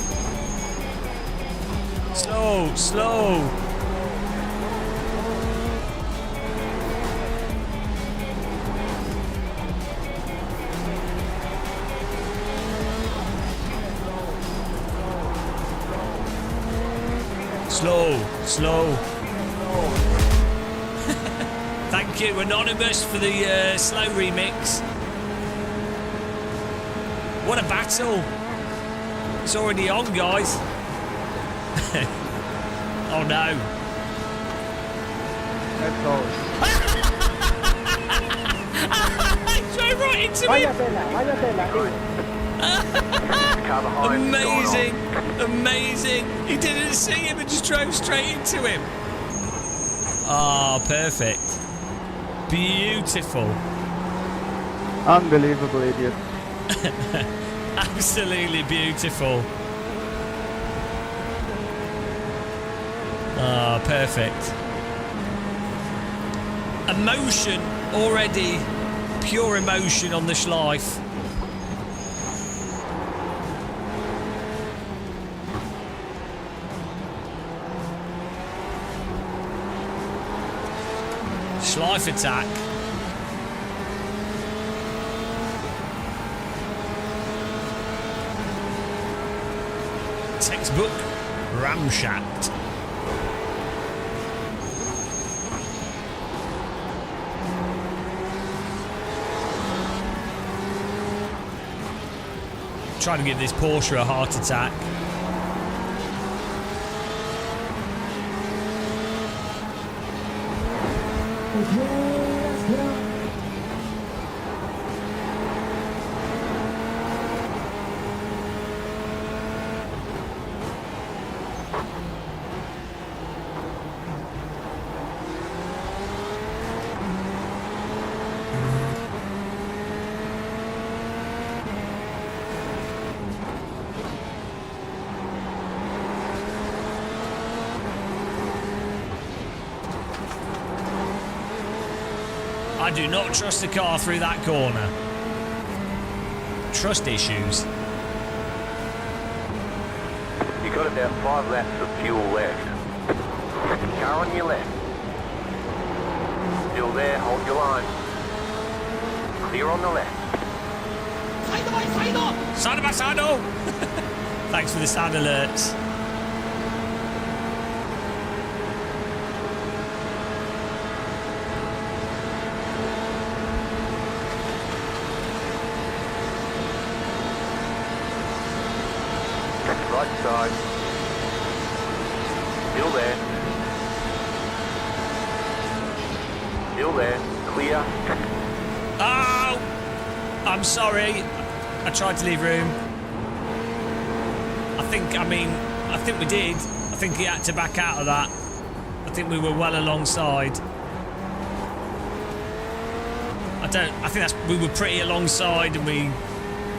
Speaker 1: Slow, slow. Slow, slow. Thank you, Anonymous, for the slow remix. What a battle. It's already on, guys. Oh no.
Speaker 6: Let's go.
Speaker 1: He drove right into him. Amazing. Amazing. He didn't see him and just drove straight into him. Ah, perfect. Beautiful.
Speaker 6: Unbelievable idiot.
Speaker 1: Absolutely beautiful. Ah, perfect. Emotion already. Pure emotion on the Schleif. Schleif attack. Textbook ramshacked. Trying to give this Porsche a heart attack. I do not trust the car through that corner. Trust issues.
Speaker 3: You got about 5 laps of fuel left. Car on your left. Still there, hold your line. Clear on the left.
Speaker 1: Side by side. Thanks for the sound alerts.
Speaker 3: Right side. Still there. Still there. Clear.
Speaker 1: Oh! I'm sorry. I tried to leave room. I think we did. I think he had to back out of that. I think we were well alongside. I think we were pretty alongside and we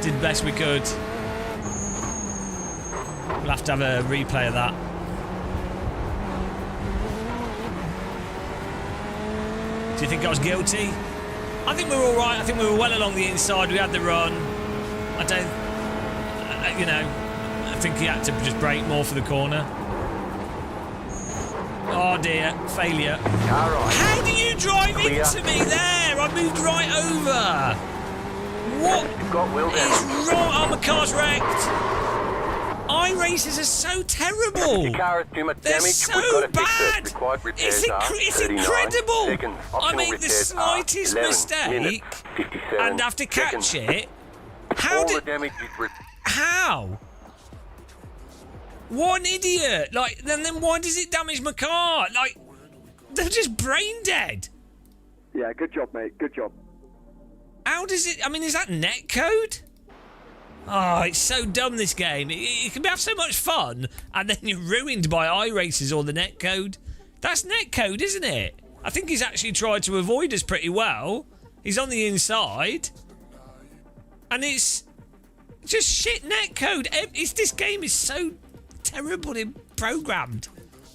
Speaker 1: did the best we could. We'll have to have a replay of that. Do you think I was guilty? I think we were all right. I think we were well along the inside. We had the run. I think he had to just brake more for the corner. Oh dear, failure.
Speaker 3: Car right.
Speaker 1: How do you drive
Speaker 3: Clear.
Speaker 1: into me there? I moved right over. What
Speaker 3: You've got wheel
Speaker 1: is
Speaker 3: damage.
Speaker 1: wrong? Oh, my car's wrecked. iRacers are so terrible.
Speaker 3: Your car has too much
Speaker 1: They're
Speaker 3: damage.
Speaker 1: so
Speaker 3: We've got to fix
Speaker 1: bad.
Speaker 3: it. Required repairs
Speaker 1: It's
Speaker 3: 39
Speaker 1: incredible.
Speaker 3: Seconds.
Speaker 1: I
Speaker 3: Optional
Speaker 1: make the
Speaker 3: repairs
Speaker 1: slightest
Speaker 3: 11
Speaker 1: mistake
Speaker 3: minutes, 57
Speaker 1: and have to catch
Speaker 3: seconds.
Speaker 1: it. How
Speaker 3: All
Speaker 1: did?
Speaker 3: the damage is
Speaker 1: How? What an idiot! Like, then why does it damage my car? Like, they're just brain dead.
Speaker 6: Yeah, good job, mate. Good job.
Speaker 1: How does it? I mean, is that netcode? Oh, it's so dumb, this game. It can have so much fun, and then you're ruined by iRacers or the netcode. That's netcode, isn't it? I think he's actually tried to avoid us pretty well. He's on the inside. And it's just shit netcode. This game is so terribly programmed.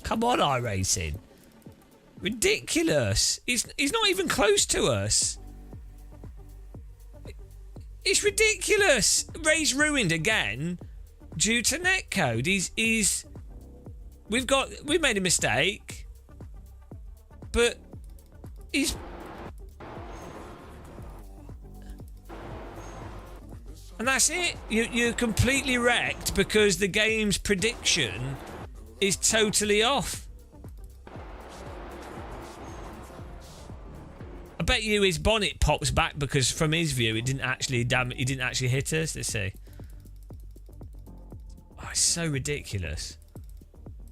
Speaker 1: Come on, iRacing. Ridiculous. He's not even close to us. It's ridiculous. Ray's ruined again due to netcode. We've made a mistake, but he's. And that's it. You're completely wrecked because the game's prediction is totally off. I bet you his bonnet pops back because from his view he didn't actually hit us. Let's see. Oh, it's so ridiculous.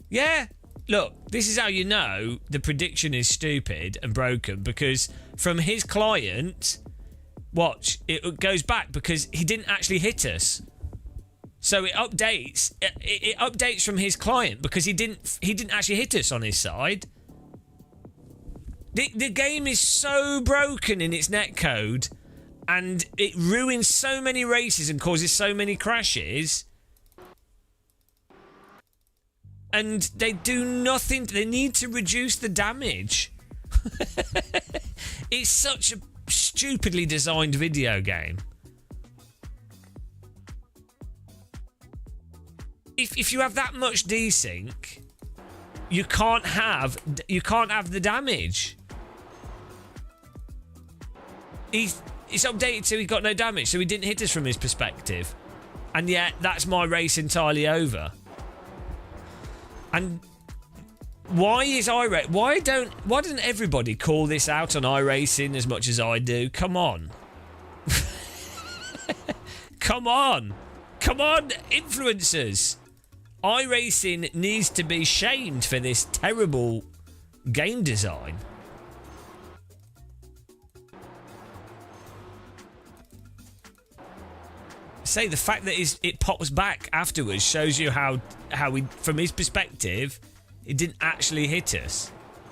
Speaker 1: Yeah. Look, this is how you know the prediction is stupid and broken, because from his client, watch, it goes back because he didn't actually hit us. So it updates. It updates from his client because he didn't actually hit us on his side. The game is so broken in its netcode, and it ruins so many races and causes so many crashes. And they do nothing. They need to reduce the damage. It's such a stupidly designed video game. If you have that much desync, you can't have the damage. It's updated so he got no damage, so he didn't hit us from his perspective, and yet that's my race entirely over. And why is iRacing? Why doesn't everybody call this out on iRacing as much as I do? Come on. Come on, influencers. iRacing needs to be shamed for this terrible game design. Say the fact that it pops back afterwards shows you how he, from his perspective, it didn't actually hit us.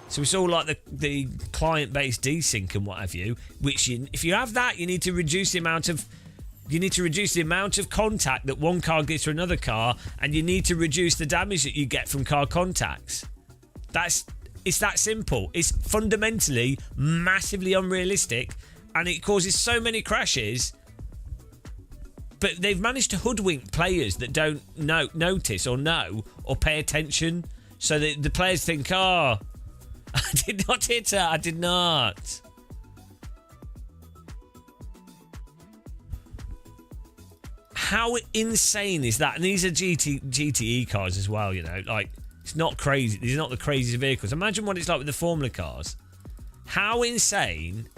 Speaker 1: So it's all like the client-based desync and what have you. Which if you have that, you need to reduce the amount of contact that one car gives to another car, and you need to reduce the damage that you get from car contacts. It's that simple. It's fundamentally massively unrealistic, and it causes so many crashes. But they've managed to hoodwink players that don't notice or know or pay attention, so that the players think, "Oh, I did not hit her. I did not." How insane is that? And these are GTE cars as well, you know. Like, it's not crazy. These are not the craziest vehicles. Imagine what it's like with the Formula cars. How insane.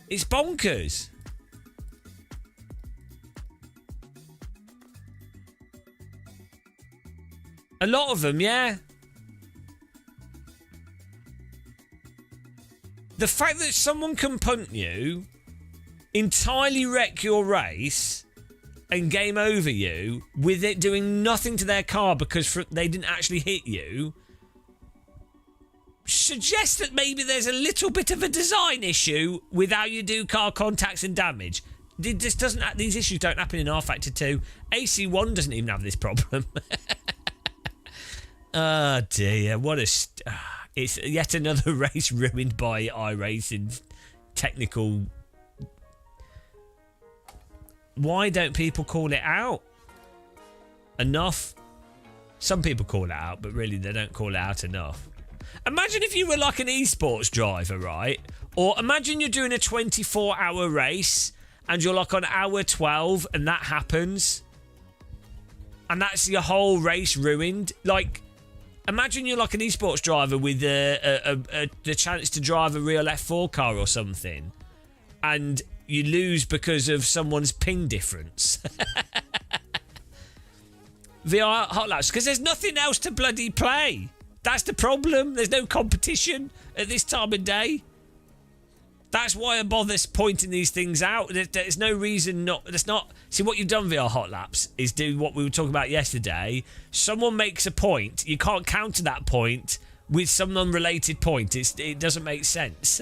Speaker 1: It's bonkers. A lot of them, yeah. The fact that someone can punt you, entirely wreck your race, and game over you with it doing nothing to their car because they didn't actually hit you, suggests that maybe there's a little bit of a design issue with how you do car contacts and damage. These issues don't happen in R-Factor 2. AC1 doesn't even have this problem. Oh dear, it's yet another race ruined by iRacing's technical. Why don't people call it out enough? Some people call it out, but really they don't call it out enough. Imagine if you were like an esports driver, right? Or imagine you're doing a 24-hour race and you're like on hour 12 and that happens. And that's your whole race ruined. Like, imagine you're like an esports driver with the chance to drive a real F4 car or something. And you lose because of someone's ping difference. VR hot laps, because there's nothing else to bloody play. That's the problem. There's no competition at this time of day. That's why I bother pointing these things out. There's no reason not. That's not. See, what you've done, VR hot laps, is do what we were talking about yesterday. Someone makes a point. You can't counter that point with some unrelated point. It doesn't make sense.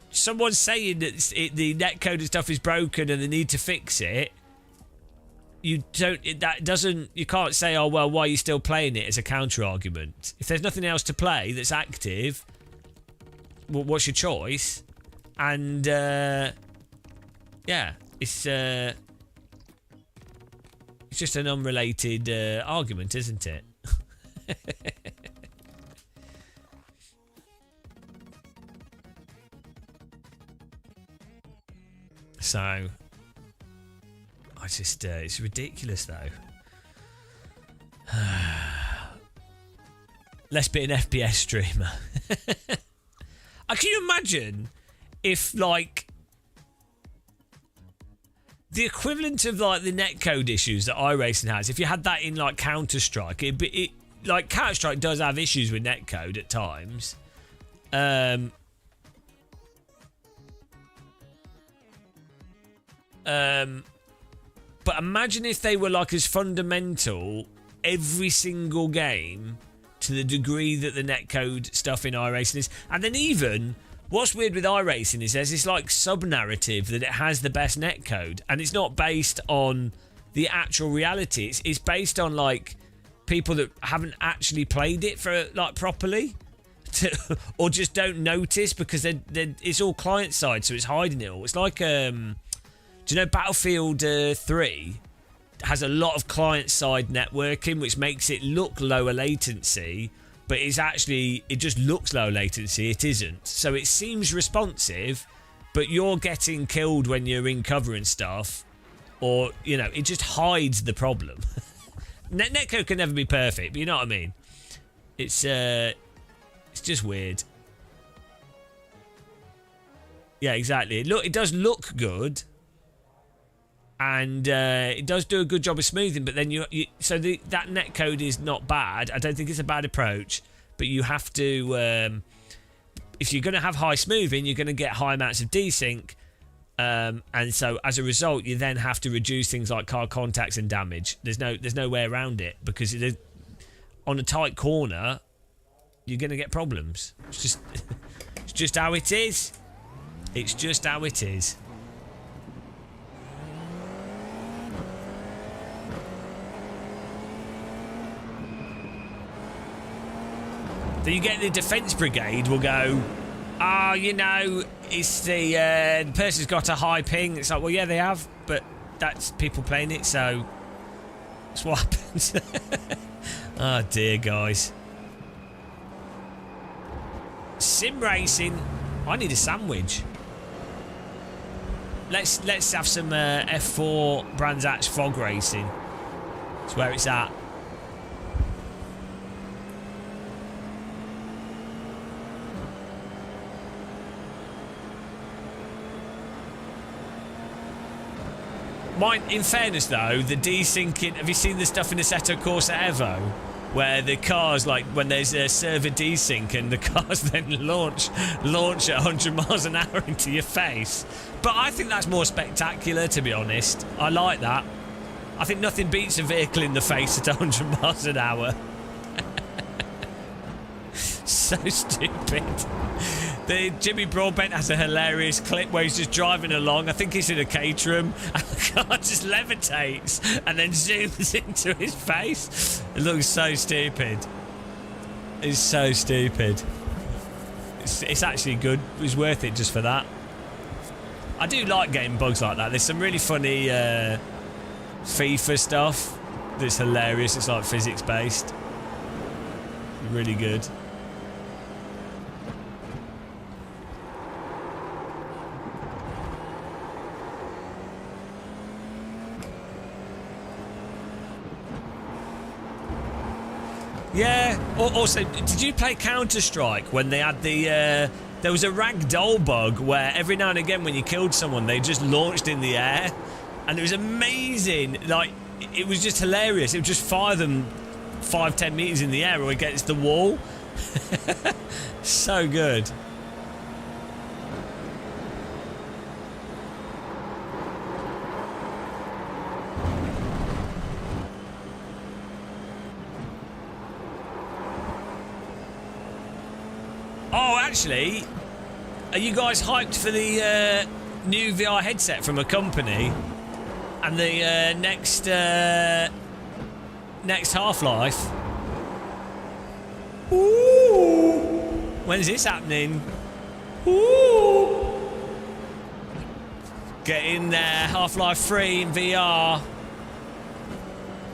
Speaker 1: Someone's saying that the netcode and stuff is broken and they need to fix it. you don't. That doesn't. You can't say, "Oh well, why are you still playing it?" as a counter argument. If there's nothing else to play that's active, well, what's your choice? And yeah, it's just an unrelated argument, isn't it? So, I just, it's ridiculous though. Let's be an FPS streamer. Can you imagine if, like, the equivalent of, like, the netcode issues that iRacing has, if you had that in, like, Counter-Strike, like, Counter-Strike does have issues with netcode at times. But imagine if they were like as fundamental every single game to the degree that the netcode stuff in iRacing is. And then even what's weird with iRacing is there's this like sub-narrative that it has the best netcode, and it's not based on the actual reality. It's based on like people that haven't actually played it for like properly. Or just don't notice because it's all client side, so it's hiding it all. It's like do you know Battlefield 3 has a lot of client-side networking, which makes it look lower latency, but it's actually, it just looks low latency, it isn't. So it seems responsive, but you're getting killed when you're in cover and stuff, or, you know, it just hides the problem. Netcode can never be perfect, but you know what I mean? It's just weird. Yeah, exactly. It does look good. And it does do a good job of smoothing, but then that netcode is not bad. I don't think it's a bad approach, but you have to, if you're going to have high smoothing, you're going to get high amounts of desync, and so as a result, you then have to reduce things like car contacts and damage. There's no way around it because on a tight corner, you're going to get problems. It's just how it is. It's just how it is. Then you get the defence brigade will go, you know, it's the person's got a high ping. It's like, well, yeah, they have, but that's people playing it, so that's what happens. Oh, dear, guys. Sim racing. I need a sandwich. Let's have some F4 Brands Hatch fog racing. That's where it's at. In fairness, though, the desyncing... Have you seen the stuff in the Assetto Corsa Evo? Where the cars, like, when there's a server desync and the cars then launch at 100 miles an hour into your face. But I think that's more spectacular, to be honest. I like that. I think nothing beats a vehicle in the face at 100 miles an hour. So stupid. The Jimmy Broadbent has a hilarious clip where he's just driving along. I think he's in a Caterham, and the car just levitates and then zooms into his face. It looks so stupid. It's so stupid. It's actually good. It was worth it just for that. I do like getting bugs like that. There's some really funny FIFA stuff that's hilarious. It's like physics based. Really good. Yeah. Also, did you play Counter-Strike when they had the... there was a ragdoll bug where every now and again when you killed someone, they just launched in the air. And it was amazing. Like, it was just hilarious. It would just fire them 5-10 meters in the air or against the wall. So good. Oh, actually, are you guys hyped for the new VR headset from a company And the next Half-Life. Ooh. When is this happening? Ooh. Get in there, Half-Life 3 in VR.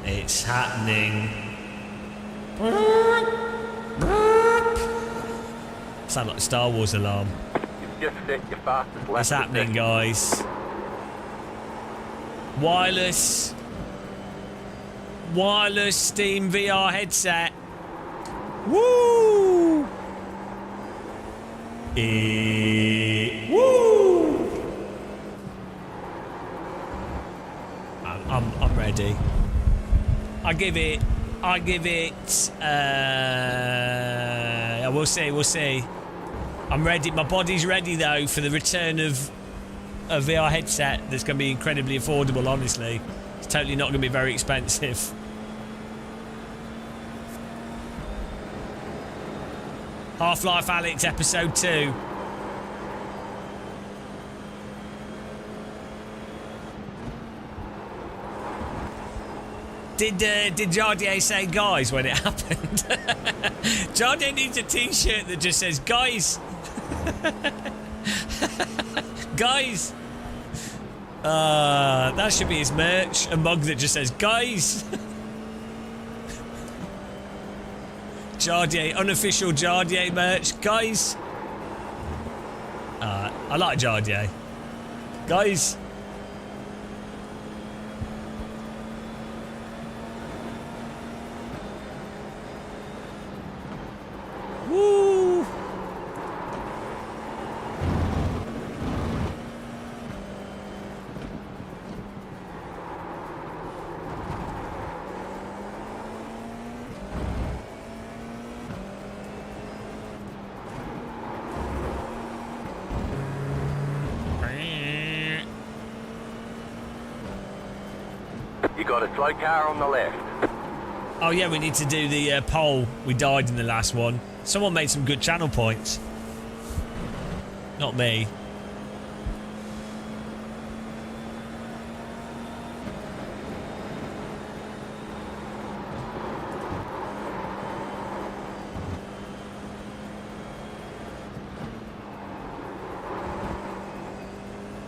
Speaker 1: It's happening. Sound like a Star Wars alarm.
Speaker 3: You've just set your fastest lap.
Speaker 1: What's happening, guys? Wireless Steam VR headset. Woo! Woo! I'm ready. I give it. We'll see. I'm ready. My body's ready though for the return of a VR headset that's going to be incredibly affordable. Honestly, it's totally not going to be very expensive. Half-Life Alyx Episode 2. Did Jardier say guys when it happened? Jardier needs a t-shirt that just says guys. Guys. That should be his merch. A mug that just says guys. Jardier, unofficial Jardier merch. Guys. I like Jardier. Guys. Woo!
Speaker 3: You got a slow car on the left.
Speaker 1: Oh yeah, we need to do the poll. We died in the last one. Someone made some good channel points. Not me.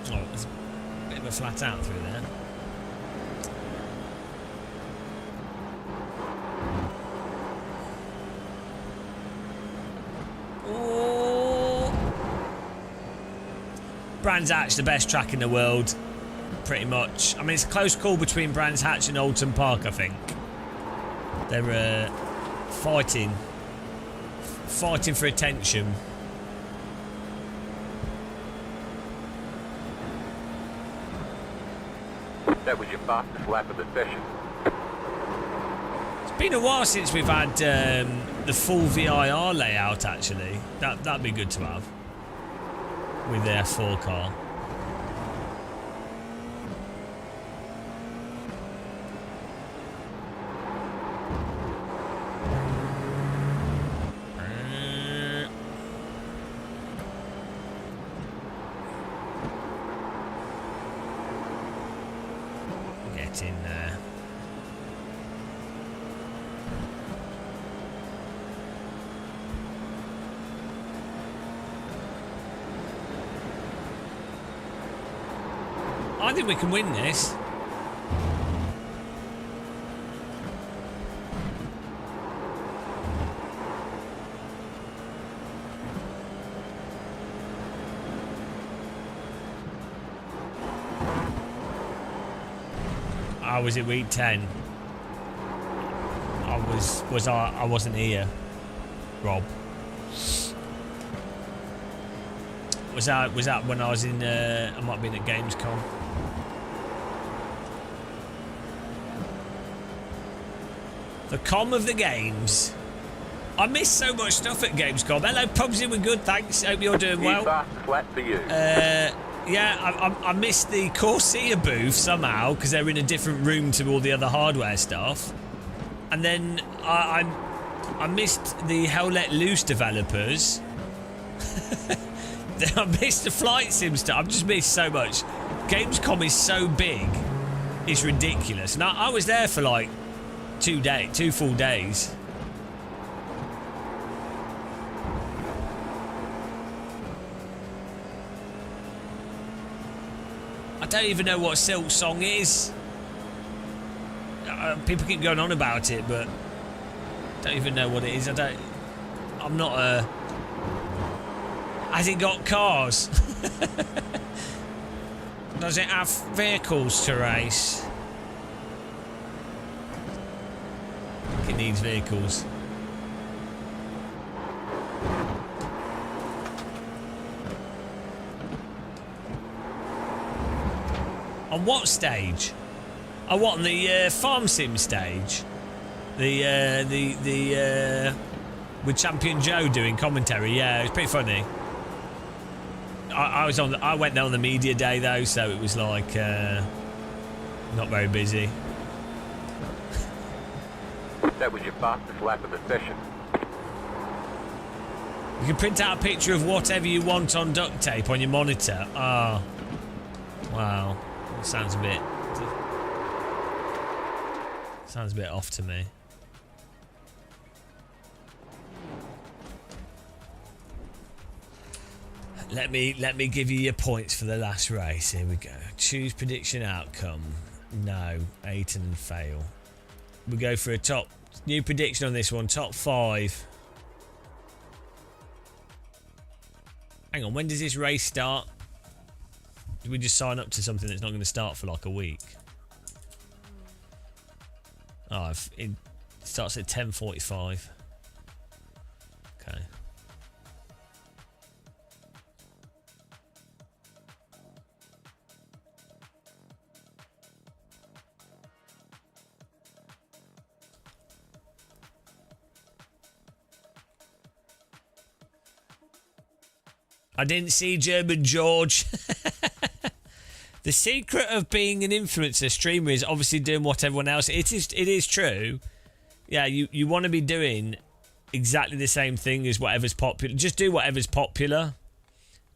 Speaker 1: Oh, there's a bit of a flat out through there. Brands Hatch, the best track in the world, pretty much. I mean, it's a close call between Brands Hatch and Alton Park, I think. They're fighting for attention.
Speaker 3: That was your fastest lap of the session.
Speaker 1: It's been a while since we've had the full VIR layout, actually. That'd be good to have with their F4 car. Get in there. I think we can win this. I was at week 10. I wasn't here, Rob. Was that when I was in I might have been at Gamescom. The com of the games. I missed so much stuff at Gamescom. Hello, Pubsy, we're good, thanks. Hope you're doing well.
Speaker 3: Fastest lap for you.
Speaker 1: Yeah, I missed the Corsair booth somehow because they're in a different room to all the other hardware stuff. And then I missed the Hell Let Loose developers. I missed the flight sim stuff. I've just missed so much. Gamescom is so big It's ridiculous. And I was there for like 2 full days. I don't even know what Silk Song is. People keep going on about it, but I don't even know what it is. I'm not a... Has it got cars? Does it have vehicles to race? I think it needs vehicles. On what stage? Oh, what, on the farm sim stage? With Champion Joe doing commentary. Yeah, it was pretty funny. I went there on the media day though, so it was like not very busy.
Speaker 3: That was your fastest lap of the session.
Speaker 1: You can print out a picture of whatever you want on duct tape on your monitor. Oh, wow, that sounds a bit off to me. Let me give you your points for the last race. Here we go. Choose prediction outcome. No. 8 and fail. We go for a new prediction on this one. Top 5. Hang on. When does this race start? Do we just sign up to something that's not going to start for like a week? Oh, it starts at 10:45. Okay. I didn't see German George. The secret of being an influencer streamer is obviously doing what everyone else. It is true. Yeah, you want to be doing exactly the same thing as whatever's popular. Just do whatever's popular.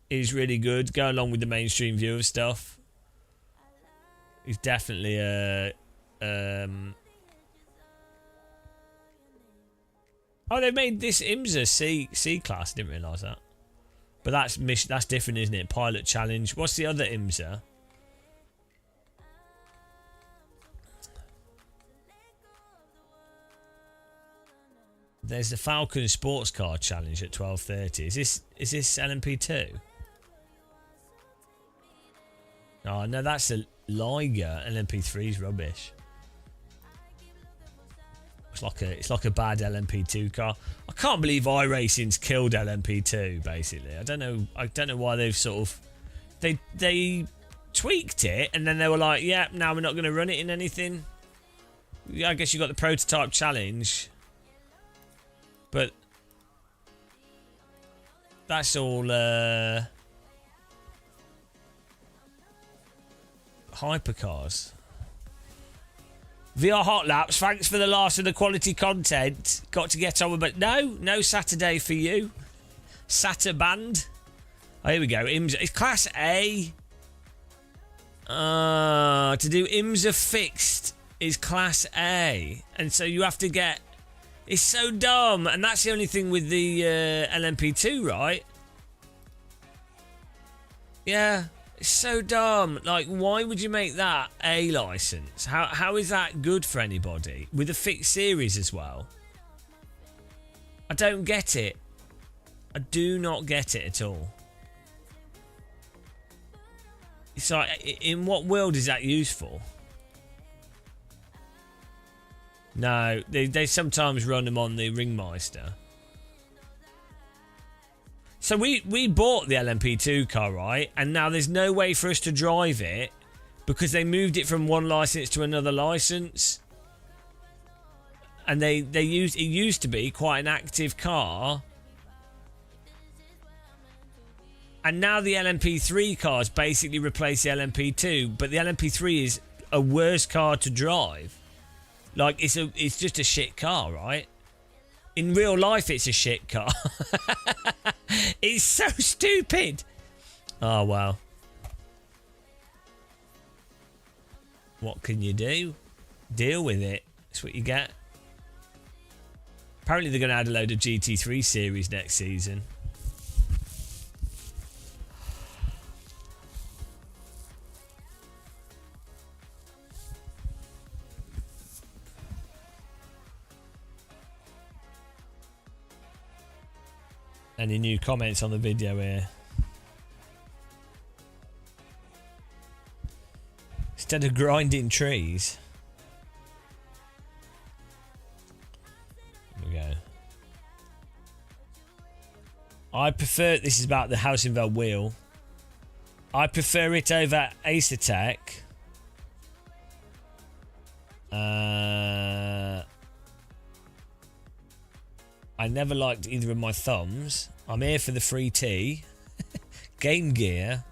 Speaker 1: Is really good. Go along with the mainstream view of stuff. He's definitely a Oh, they made this IMSA C class. Didn't realise that. But that's different, isn't it? Pilot challenge. What's the other IMSA? There's the Falcon Sports Car Challenge at 12:30. Is this LMP2? Oh no, that's a Liger. LMP3's rubbish. It's like a bad LMP2 car. I can't believe iRacing's killed LMP2. Basically, I don't know why they've sort of they tweaked it and then they were like, yeah, now we're not going to run it in anything. I guess you got the prototype challenge, but that's all hypercars. VR Hot Laps, thanks for the last of the quality content. Got to get on with it. No Saturday for you. Band. Oh, here we go. IMSA. It's Class A. To do IMSA fixed is Class A. And so you have to get... It's so dumb. And that's the only thing with the LMP2, right? Yeah. It's so dumb. Like, why would you make that a license? How is that good for anybody? With a fixed series as well? I don't get it. I do not get it at all. It's like, in what world is that useful? No, they sometimes run them on the Ringmeister. So we bought the LMP2 car, right? And now there's no way for us to drive it because they moved it from one license to another license. And it used to be quite an active car. And now the LMP3 cars basically replace the LMP2, but the LMP3 is a worse car to drive. Like it's just a shit car, right? In real life, it's a shit car. It's so stupid. Oh, wow. What can you do? Deal with it. That's what you get. Apparently they're going to add a load of GT3 series next season. Any new comments on the video here? Instead of grinding trees. Here we go. I prefer, this is about the Hausenfeld wheel. I prefer it over Ace Attack. I never liked either of my thumbs. I'm here for the free tea. Game Gear.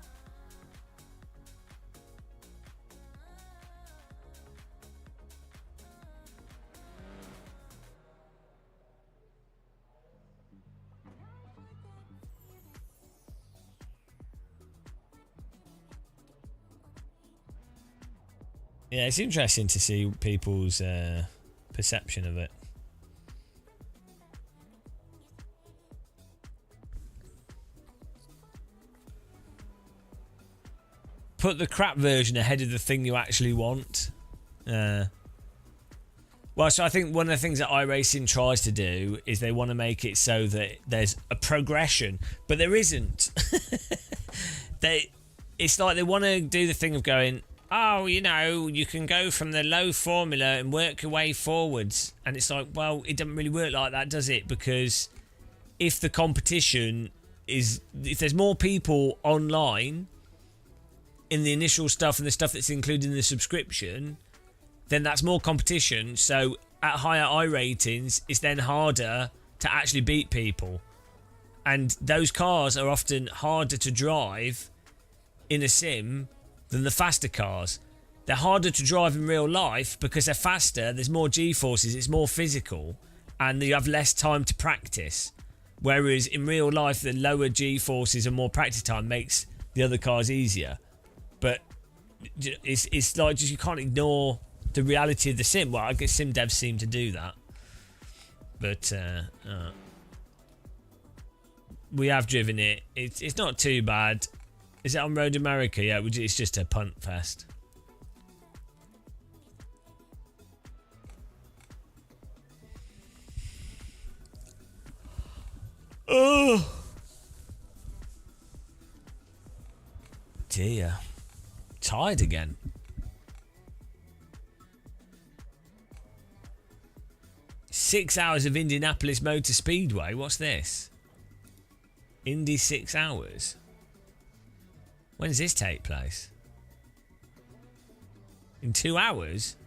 Speaker 1: Yeah, it's interesting to see people's perception of it. Put the crap version ahead of the thing you actually want. Well, so I think one of the things that iRacing tries to do is they want to make it so that there's a progression, but there isn't. It's like they want to do the thing of going, oh, you know, you can go from the low formula and work your way forwards. And it's like, well, it doesn't really work like that, does it? Because if the competition is, if there's more people online in the initial stuff and the stuff that's included in the subscription, then that's more competition. So at higher I ratings, it's then harder to actually beat people. And those cars are often harder to drive in a sim than the faster cars. They're harder to drive in real life because they're faster, there's more G-forces, it's more physical, and you have less time to practice. Whereas in real life, the lower G-forces and more practice time makes the other cars easier. But it's like just you can't ignore the reality of the sim. Well, I guess sim devs seem to do that. But we have driven it. It's not too bad. Is it on Road America? Yeah, it's just a punt fest. Oh dear. Tired again. Six hours of Indianapolis Motor Speedway. What's this? Indy 6 hours. When does this take place? In 2 hours?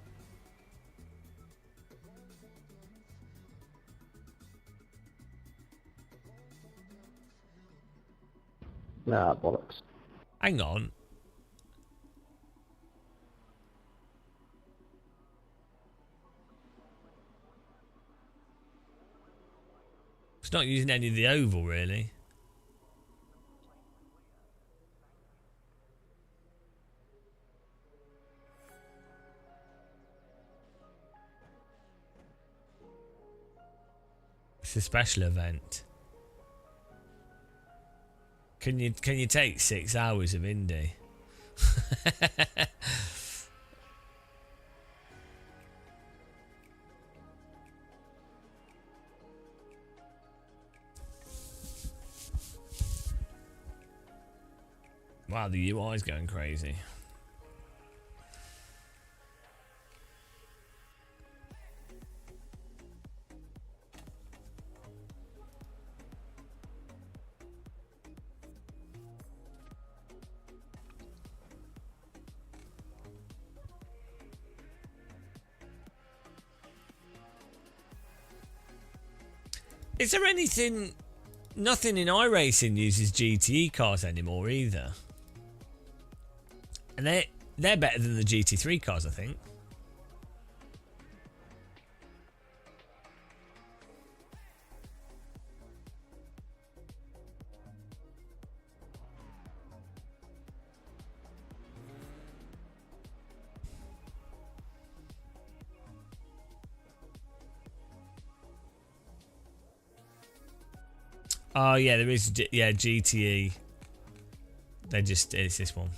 Speaker 7: Nah, bollocks.
Speaker 1: Hang on. It's not using any of the oval, really. It's a special event. Can you take 6 hours of Indy? Wow, the UI's going crazy. Is there anything... Nothing in iRacing uses GTE cars anymore either. And they're better than the GT3 cars, I think. Oh yeah, there is. Yeah, GTE. It's this one.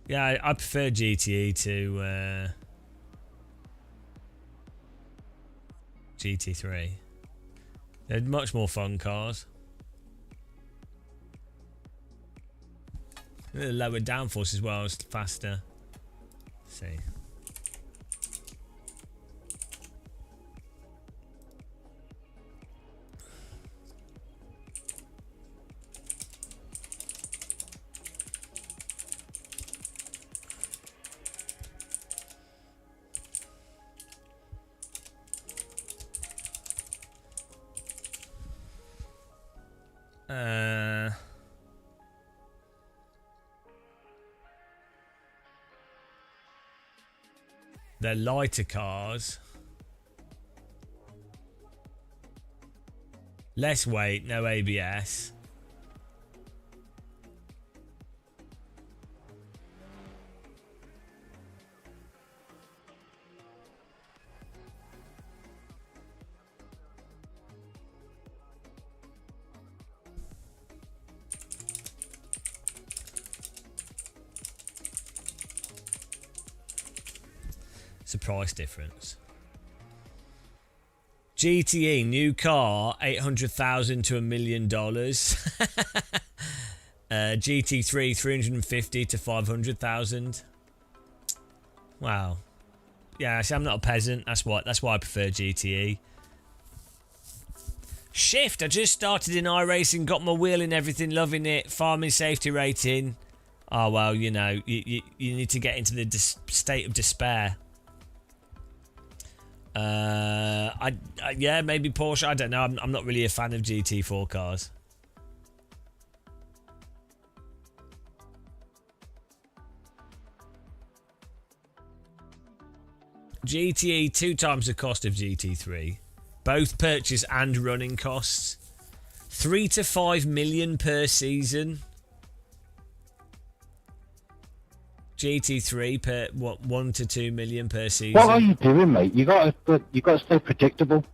Speaker 1: Yeah, I prefer GTE to GT3. They're much more fun cars. The lower downforce as well, it's faster. Let's see. They're lighter cars. Less weight, no ABS. It's a price difference. GTE new car, $800,000 to $1 million. GT3 $350,000 to $500,000. Wow. Yeah, see, I'm not a peasant. That's why I prefer GTE. Shift. I just started in iRacing, got my wheel and everything, loving it. Farming safety rating. Oh well, you know, you need to get into the state of despair. Yeah, maybe Porsche. I don't know. I'm not really a fan of GT4 cars. GTE 2 times the cost of GT3, both purchase and running costs. 3 to 5 million per season. GT3 per 1 to 2 million per season.
Speaker 7: What are you doing, mate? You got to stay predictable.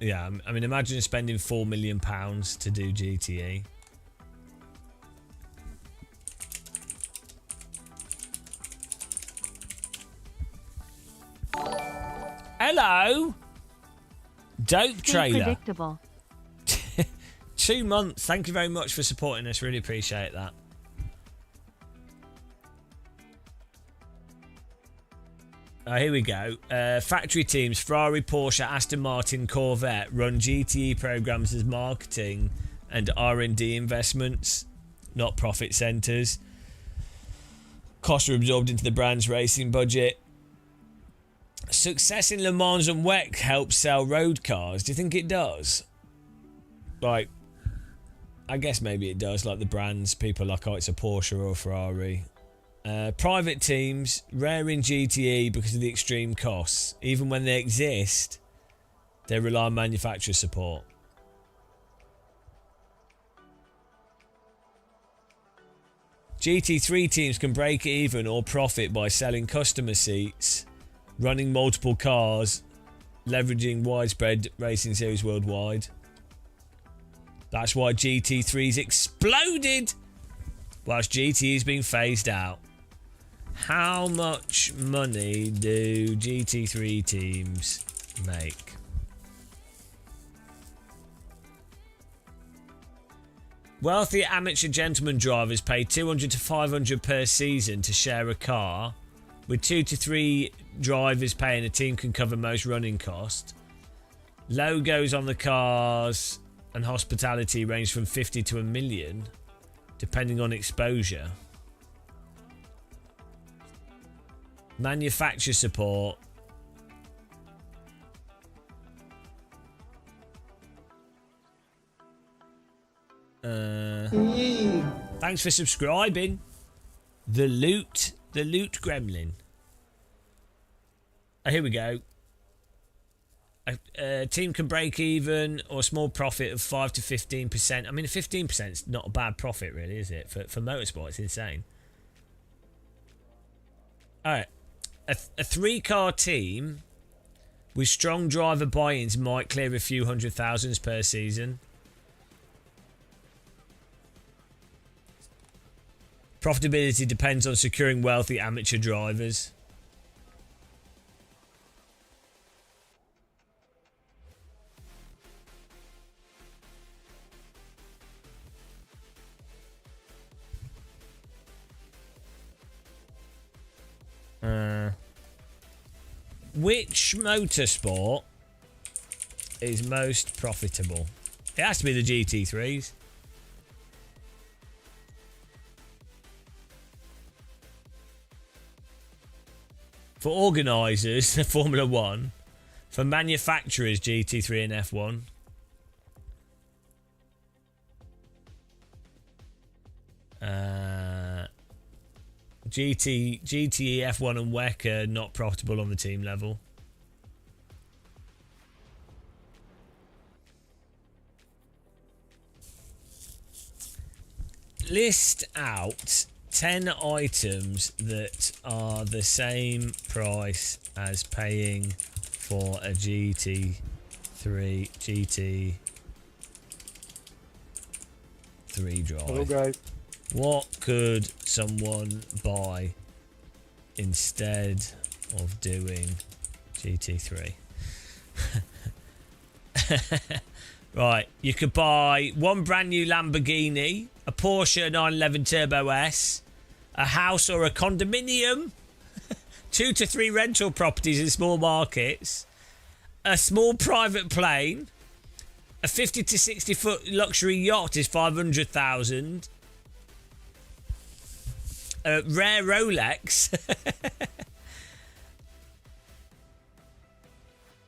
Speaker 1: Yeah, I mean, imagine spending £4 million to do GTE. Hello, dope trailer.
Speaker 5: Predictable.
Speaker 1: 2 months. Thank you very much for supporting us. Really appreciate that. Here we go. Factory teams, Ferrari, Porsche, Aston Martin, Corvette run GTE programs as marketing and R&D investments, not profit centres. Costs are absorbed into the brand's racing budget. Success in Le Mans and WEC helps sell road cars. Do you think it does? Like, I guess maybe it does. Like the brands, people are like, oh, it's a Porsche or a Ferrari. Private teams, rare in GTE because of the extreme costs. Even when they exist, they rely on manufacturer support. GT3 teams can break even or profit by selling customer seats, running multiple cars, leveraging widespread racing series worldwide. That's why GT3's exploded whilst GTE's been phased out. How much money do GT3 teams make? Wealthy amateur gentleman drivers pay $200 to $500 per season to share a car, with 2 to 3 drivers paying. A team can cover most running costs. Logos on the cars and hospitality range from 50 to $1 million, depending on exposure. Manufacturer support. Thanks for subscribing. The loot gremlin. Oh, here we go. A team can break even or a small profit of 5 to 15%. I mean, 15% is not a bad profit, really, is it? For motorsport, it's insane. All right, a 3-car team with strong driver buy-ins might clear a few hundred thousands per season. Profitability depends on securing wealthy amateur drivers. Which motorsport is most profitable? It has to be the GT3s. For organisers, the Formula 1. For manufacturers, GT3 and F1. GTE, F1 and WEC are not profitable on the team level. List out 10 items that are the same price as paying for a GT3 drive.
Speaker 6: Hello, guys.
Speaker 1: What could someone buy instead of doing GT3? Right, you could buy one brand new Lamborghini, a Porsche 911 Turbo S, a house or a condominium, 2 to 3 rental properties in small markets, a small private plane, a 50 to 60 foot luxury yacht is 500,000. A rare Rolex.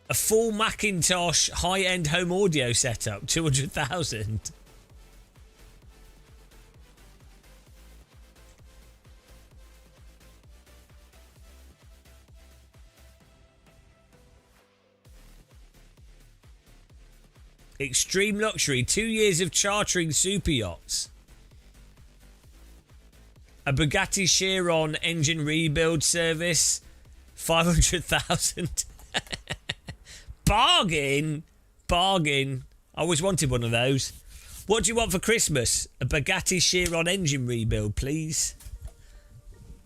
Speaker 1: A full Macintosh high-end home audio setup, 200,000. Extreme luxury, 2 years of chartering super yachts. A Bugatti Chiron engine rebuild service, 500,000. Bargain! Bargain. I always wanted one of those. What do you want for Christmas? A Bugatti Chiron engine rebuild, please.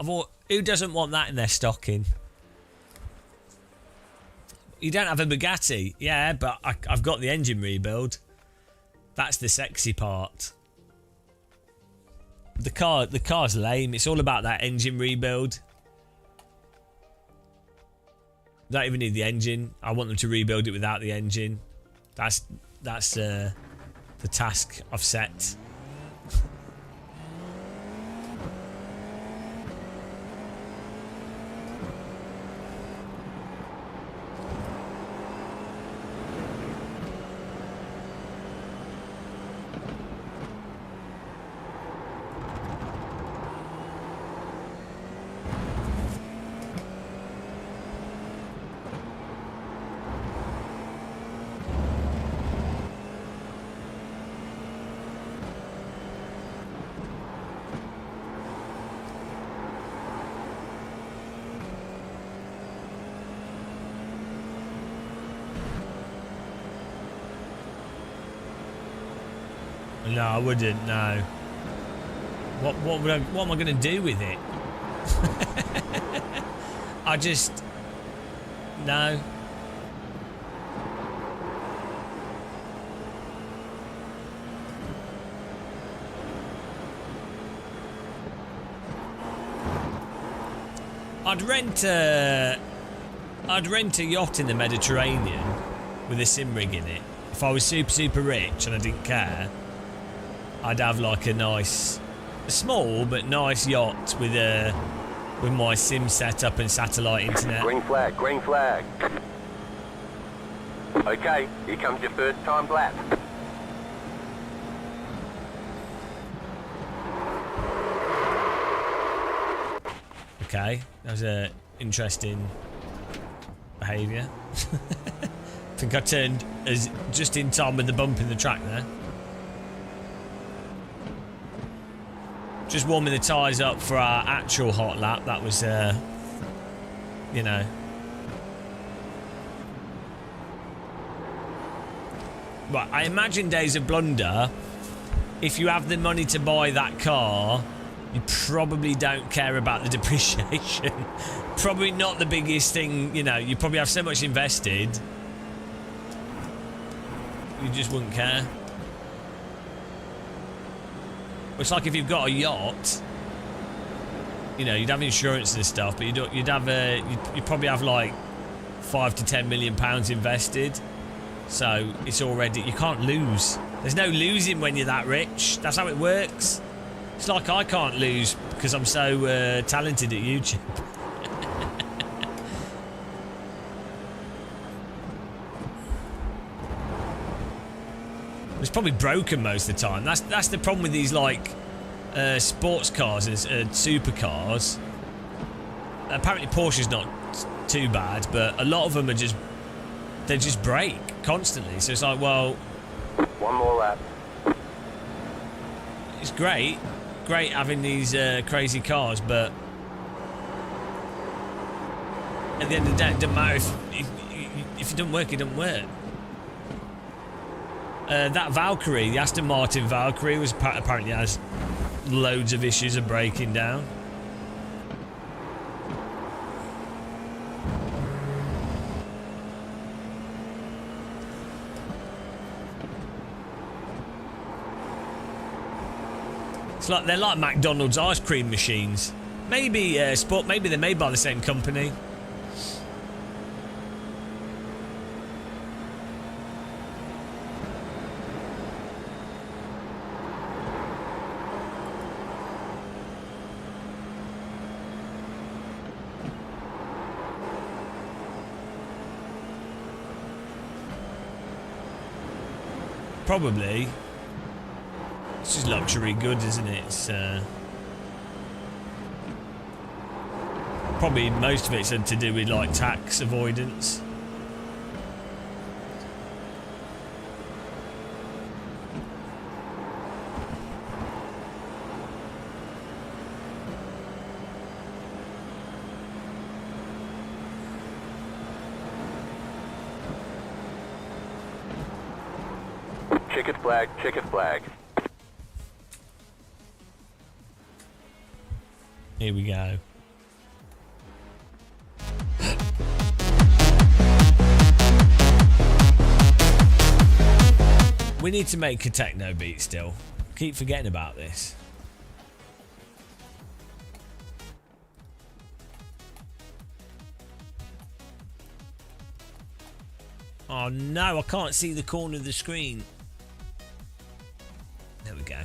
Speaker 1: Who doesn't want that in their stocking? You don't have a Bugatti. Yeah, but I've got the engine rebuild. That's the sexy part. The car's lame. It's all about that engine rebuild. Don't even need the engine. I want them to rebuild it without the engine. That's the task I've set. No, I wouldn't. No. What am I going to do with it? No. I'd rent a yacht in the Mediterranean with a sim rig in it. If I was super rich and I didn't care, I'd have like a small but nice yacht with my sim setup and satellite internet.
Speaker 3: Green flag, green flag. Okay, here comes your first time lap.
Speaker 1: Okay, that was a interesting behaviour. I think I turned as just in time with the bump in the track there. Just warming the tyres up for our actual hot lap. That was, you know. Right, I imagine Days of Blunder, if you have the money to buy that car, you probably don't care about the depreciation. Probably not the biggest thing, you know, you probably have so much invested, you just wouldn't care. It's like if you've got a yacht, you know, you'd have insurance and stuff, but you'd probably have like £5 to £10 million invested. So it's already, you can't lose. There's no losing when you're that rich. That's how it works. It's like I can't lose because I'm so talented at YouTube. It's probably broken most of the time. That's the problem with these like sports cars and supercars. Apparently Porsche's not too bad, but a lot of them are they just break constantly. So it's like, well,
Speaker 3: One more lap.
Speaker 1: it's great having these crazy cars, but at the end of the day, it doesn't matter if it doesn't work, it doesn't work. That Valkyrie, the Aston Martin Valkyrie, was apparently has loads of issues of breaking down. It's like they're like McDonald's ice cream machines. Maybe maybe they're made by the same company. Probably. It's just luxury goods, isn't it? It's probably most of it's to do with like tax avoidance.
Speaker 3: Checkered flag, checkered flag.
Speaker 1: Here we go. We need to make a techno beat still. Keep forgetting about this. Oh no, I can't see the corner of the screen. There we go.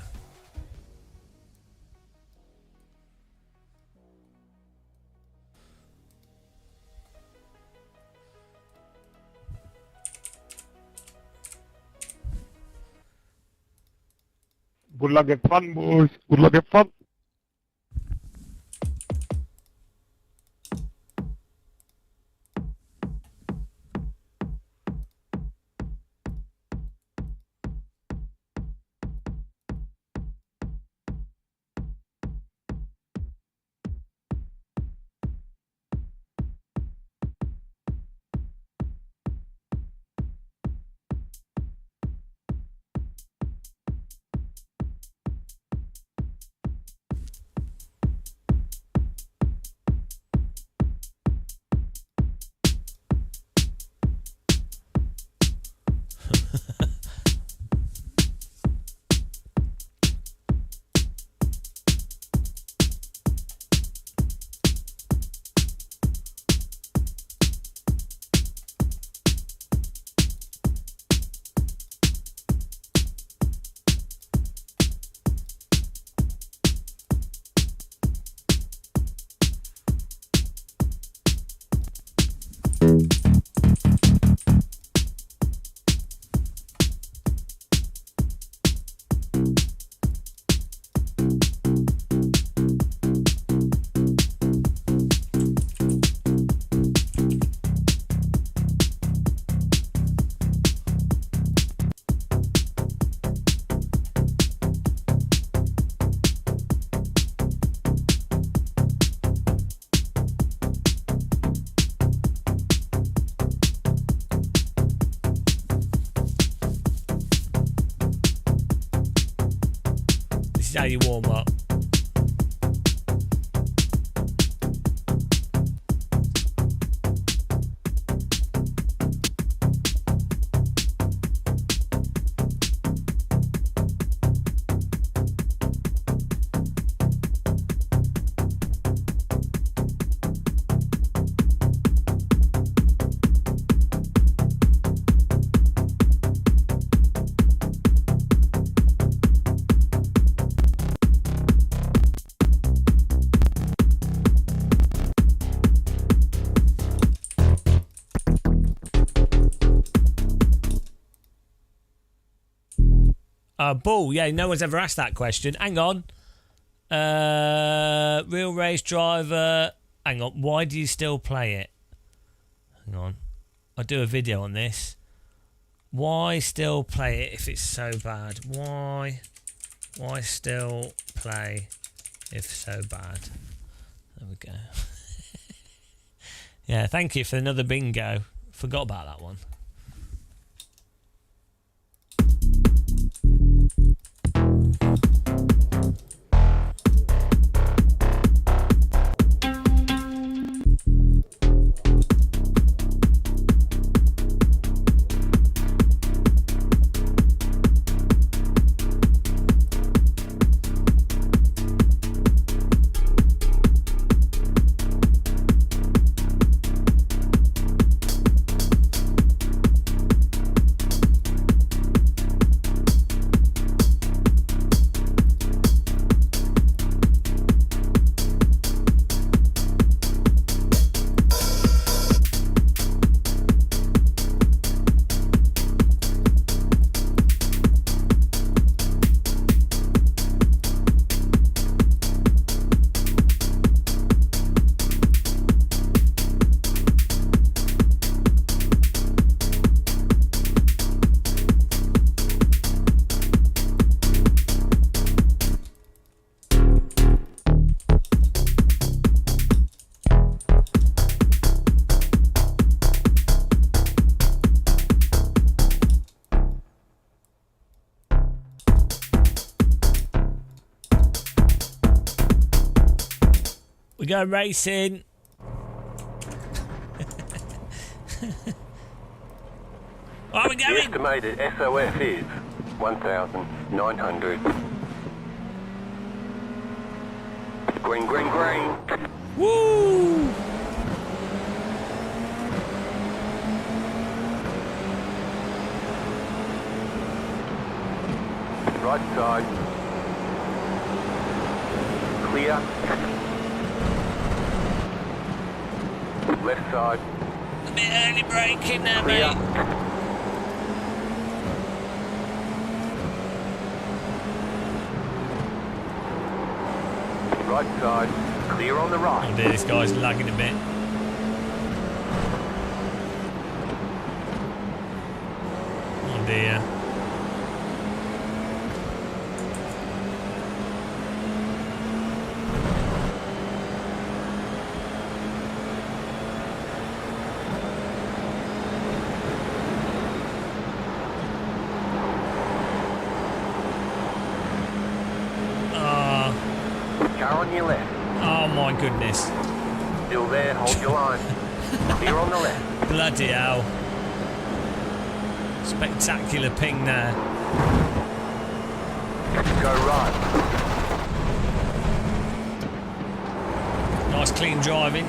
Speaker 6: Good luck and fun, boys. Good luck and fun.
Speaker 1: is how you warm up. Bull, yeah, no one's ever asked that question. Hang on. Real race driver. Hang on, why do you still play it? Hang on. I'll do a video on this. Why still play it if it's so bad? Why still play if so bad? There we go. Yeah, thank you for another bingo. Forgot about that one. We go racing. Are we
Speaker 3: The
Speaker 1: going?
Speaker 3: estimated SOF is 1,900. Green, green, green.
Speaker 1: Woo!
Speaker 3: Right side. Clear. Left side.
Speaker 1: A bit early braking there,
Speaker 3: Clear.
Speaker 1: mate.
Speaker 3: Right side. Clear on the right.
Speaker 1: Oh dear, this guy's lagging a bit. Oh dear.
Speaker 3: Car on your left.
Speaker 1: Oh my goodness.
Speaker 3: Still there, hold your line. Clear on the left.
Speaker 1: Bloody hell. Spectacular ping there.
Speaker 3: Go right.
Speaker 1: Nice clean driving.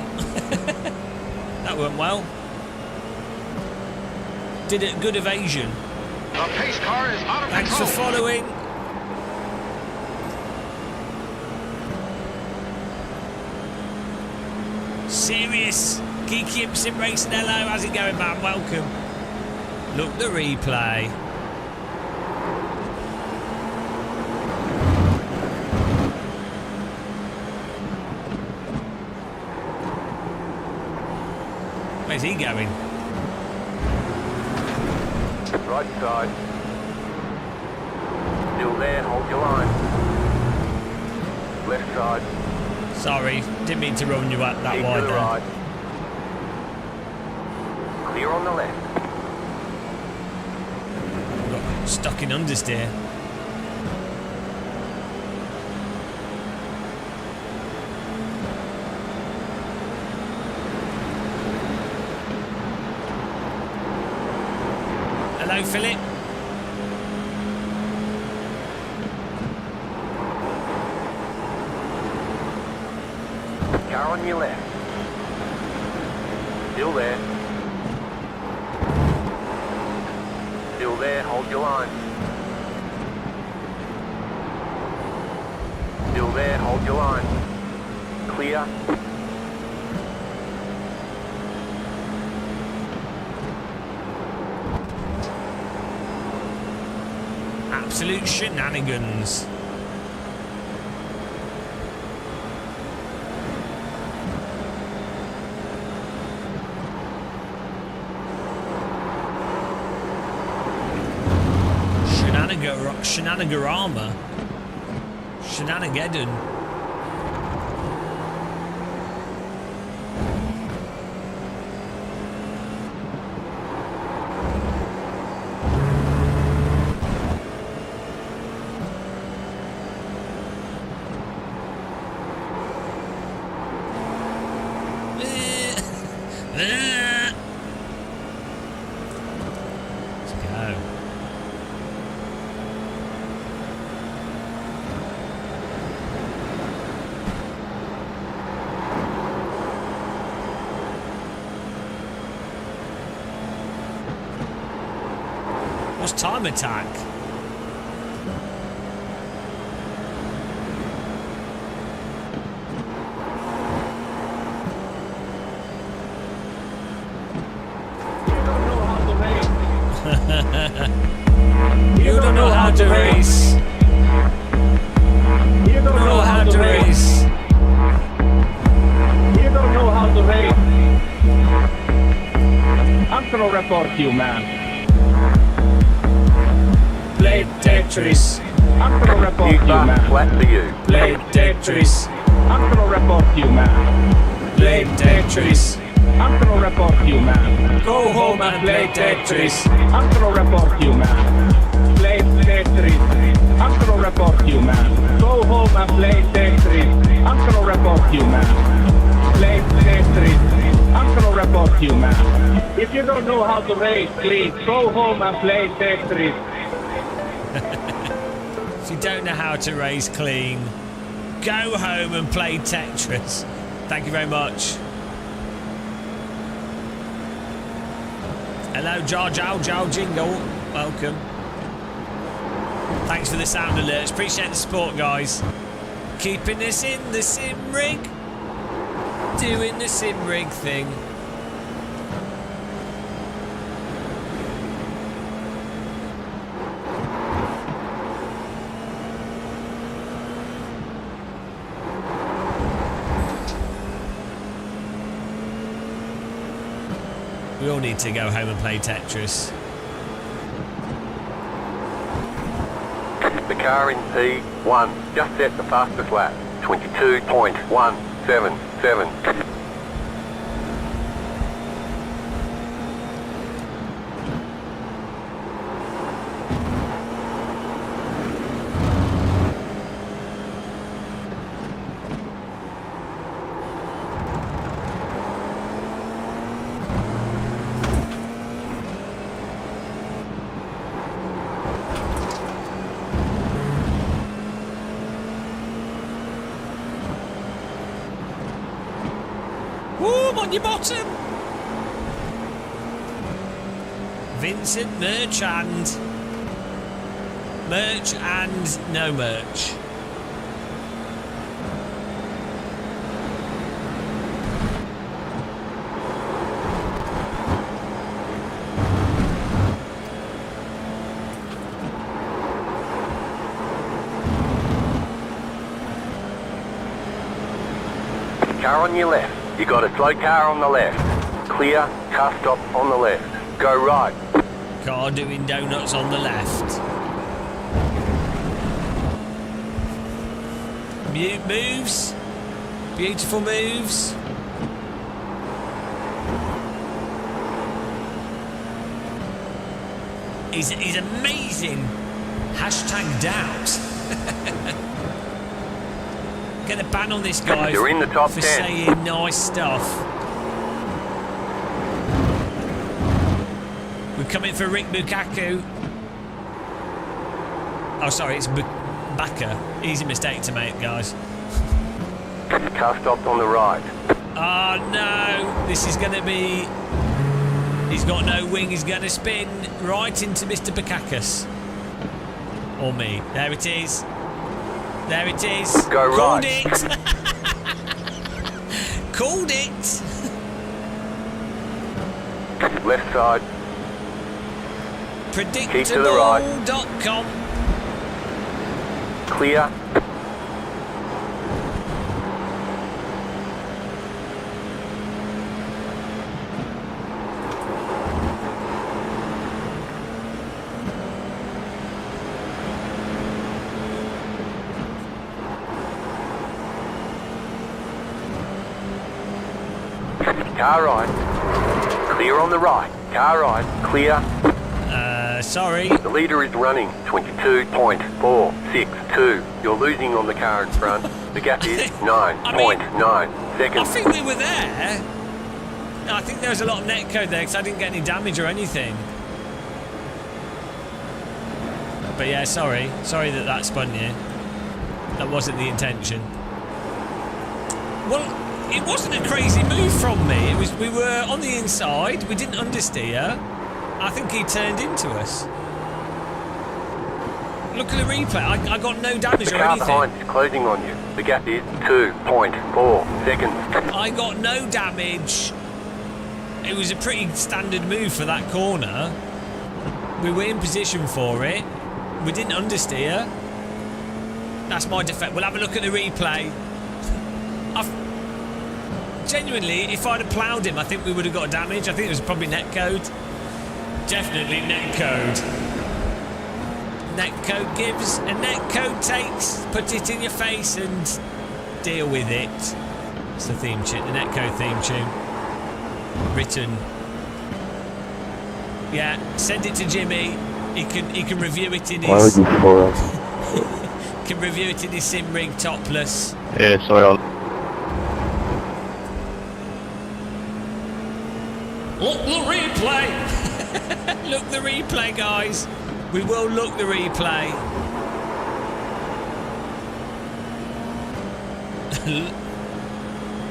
Speaker 1: That went well. Did a good evasion.
Speaker 4: The pace car is out of
Speaker 1: Thanks for
Speaker 4: control.
Speaker 1: following. Serious Geeky Sim Racing, hello, how's it going, man? Welcome. Look, the replay. Where's he going?
Speaker 3: Right side. Still there, hold your line. Left side.
Speaker 1: Sorry, didn't mean to run you out that
Speaker 3: Keep
Speaker 1: wide
Speaker 3: to the
Speaker 1: there.
Speaker 3: right. Clear on the left.
Speaker 1: Got stuck in understeer. Hello, Philip.
Speaker 3: Car on your left. Still there. Still there, hold your line. Still there, hold your line. Clear.
Speaker 1: Absolute shenanigans. Shenanigarama. Shenanigeddon. Let's go. What's time attack? You don't know how to race.
Speaker 8: You don't know how to race. You don't know how to race. I'm gonna report you, man. Play Tetris. I'm gonna report you, man.
Speaker 3: Flat for you.
Speaker 8: Play Tetris. I'm gonna report you, man. Play Tetris. I'm gonna report you, man. Go home and play Tetris. I'm gonna report you, man. Play Tetris. I'm gonna report you, man. Go home and play Tetris. I'm gonna report you, man. Play Tetris. I'm gonna report you, man. If you don't know how to race, please go home and play Tetris.
Speaker 1: If you don't know how to race clean, go home and play Tetris. Thank you very much. Hello, Jar Jingle. Welcome. Thanks for the sound alerts. Appreciate the support, guys. Keeping us in the sim rig. Doing the sim rig thing. We all need to go home and play Tetris.
Speaker 3: The car in P1 just set the fastest lap. 22.177.
Speaker 1: Woo, I'm on your bottom. Vincent Merch and no merch.
Speaker 3: Car on your left. You got a slow car on the left. Clear, car stop on the left. Go right.
Speaker 1: Car doing donuts on the left. Mute moves. Beautiful moves. He's amazing. Hashtag doubt. Get a ban on this guy.
Speaker 3: You're in the top
Speaker 1: for
Speaker 3: 10.
Speaker 1: saying nice stuff. We're coming for Rick Bukaku. Oh, sorry, it's Backer. Easy mistake to make, guys.
Speaker 3: Car stopped on the right.
Speaker 1: Oh, no. This is going to be... He's got no wing. He's going to spin right into Mr. Bukakis. Or me. There it is. There it is.
Speaker 3: Go
Speaker 1: Called
Speaker 3: right.
Speaker 1: it. Called it.
Speaker 3: Left side. Keep to the right.
Speaker 1: Predictable.com.
Speaker 3: Clear. Car right. Clear on the right. Car right. Clear.
Speaker 1: Sorry.
Speaker 3: The leader is running 22.462. You're losing on the car in front. The gap is 9.9 seconds.
Speaker 1: I think we were there. I think there was a lot of netcode there because I didn't get any damage or anything. But yeah, sorry. Sorry that spun you. That wasn't the intention. Well, it wasn't a crazy move from me. It was. We were on the inside. We didn't understeer. I think he turned into us. Look at the replay. I got no damage
Speaker 3: The
Speaker 1: or
Speaker 3: car
Speaker 1: anything.
Speaker 3: behind is closing on you. The gap is 2.4 seconds.
Speaker 1: I got no damage. It was a pretty standard move for that corner. We were in position for it. We didn't understeer. That's my defect. We'll have a look at the replay. Genuinely, if I'd have ploughed him, I think we would have got damage. I think it was probably netcode. Definitely netcode. Netcode gives and netcode takes. Put it in your face and deal with it. It's the theme tune, the netcode theme tune. Written. Yeah, send it to Jimmy. He can review it in his. Can review it in his sim rig topless.
Speaker 7: Yeah, sorry.
Speaker 1: Look the replay! Look the replay, guys. We will look the replay.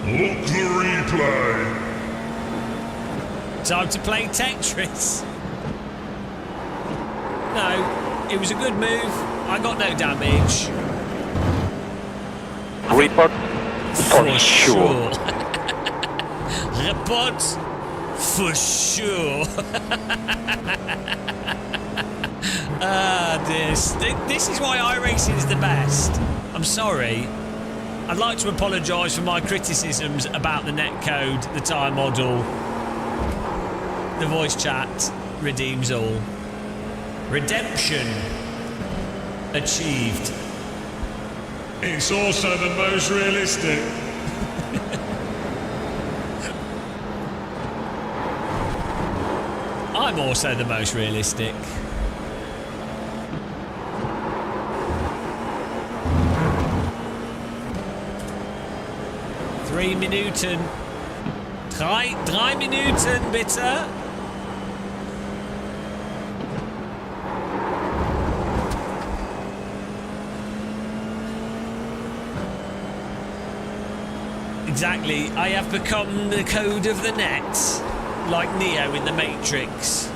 Speaker 2: Look the replay.
Speaker 1: Time to play Tetris. No, it was a good move. I got no damage.
Speaker 3: Report
Speaker 1: For sure. Report for sure. This is why iRacing is the best. I'm sorry. I'd like to apologise for my criticisms about the netcode, the tyre model. The voice chat redeems all. Redemption achieved.
Speaker 2: It's also the most realistic.
Speaker 1: I'm also the most realistic. Three Minuten. Drei Minuten, bitte. Exactly. I have become the code of the net, like Neo in the Matrix.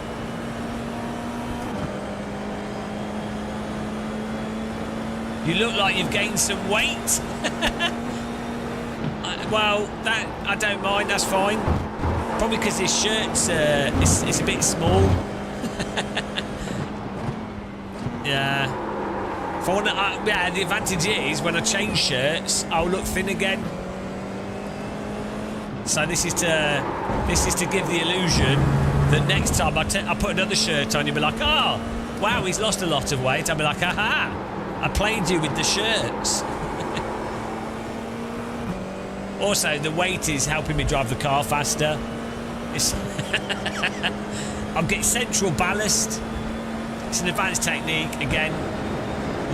Speaker 1: You look like you've gained some weight. Well, that I don't mind. That's fine. Probably because his shirt's it's a bit small. Yeah. If I want to, yeah. The advantage is when I change shirts, I'll look thin again. So this is to give the illusion that next time I put another shirt on, you'll be like, oh, wow, he's lost a lot of weight. I'll be like, aha, I played you with the shirts. Also, the weight is helping me drive the car faster. I'll get central ballast. It's an advanced technique. Again,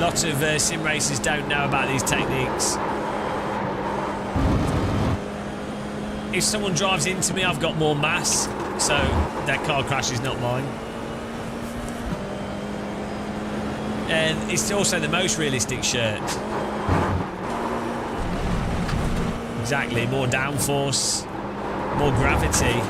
Speaker 1: lots of sim racers don't know about these techniques. If someone drives into me, I've got more mass. so that car crash is not mine. And it's also the most realistic shirt. Exactly, more downforce, more gravity.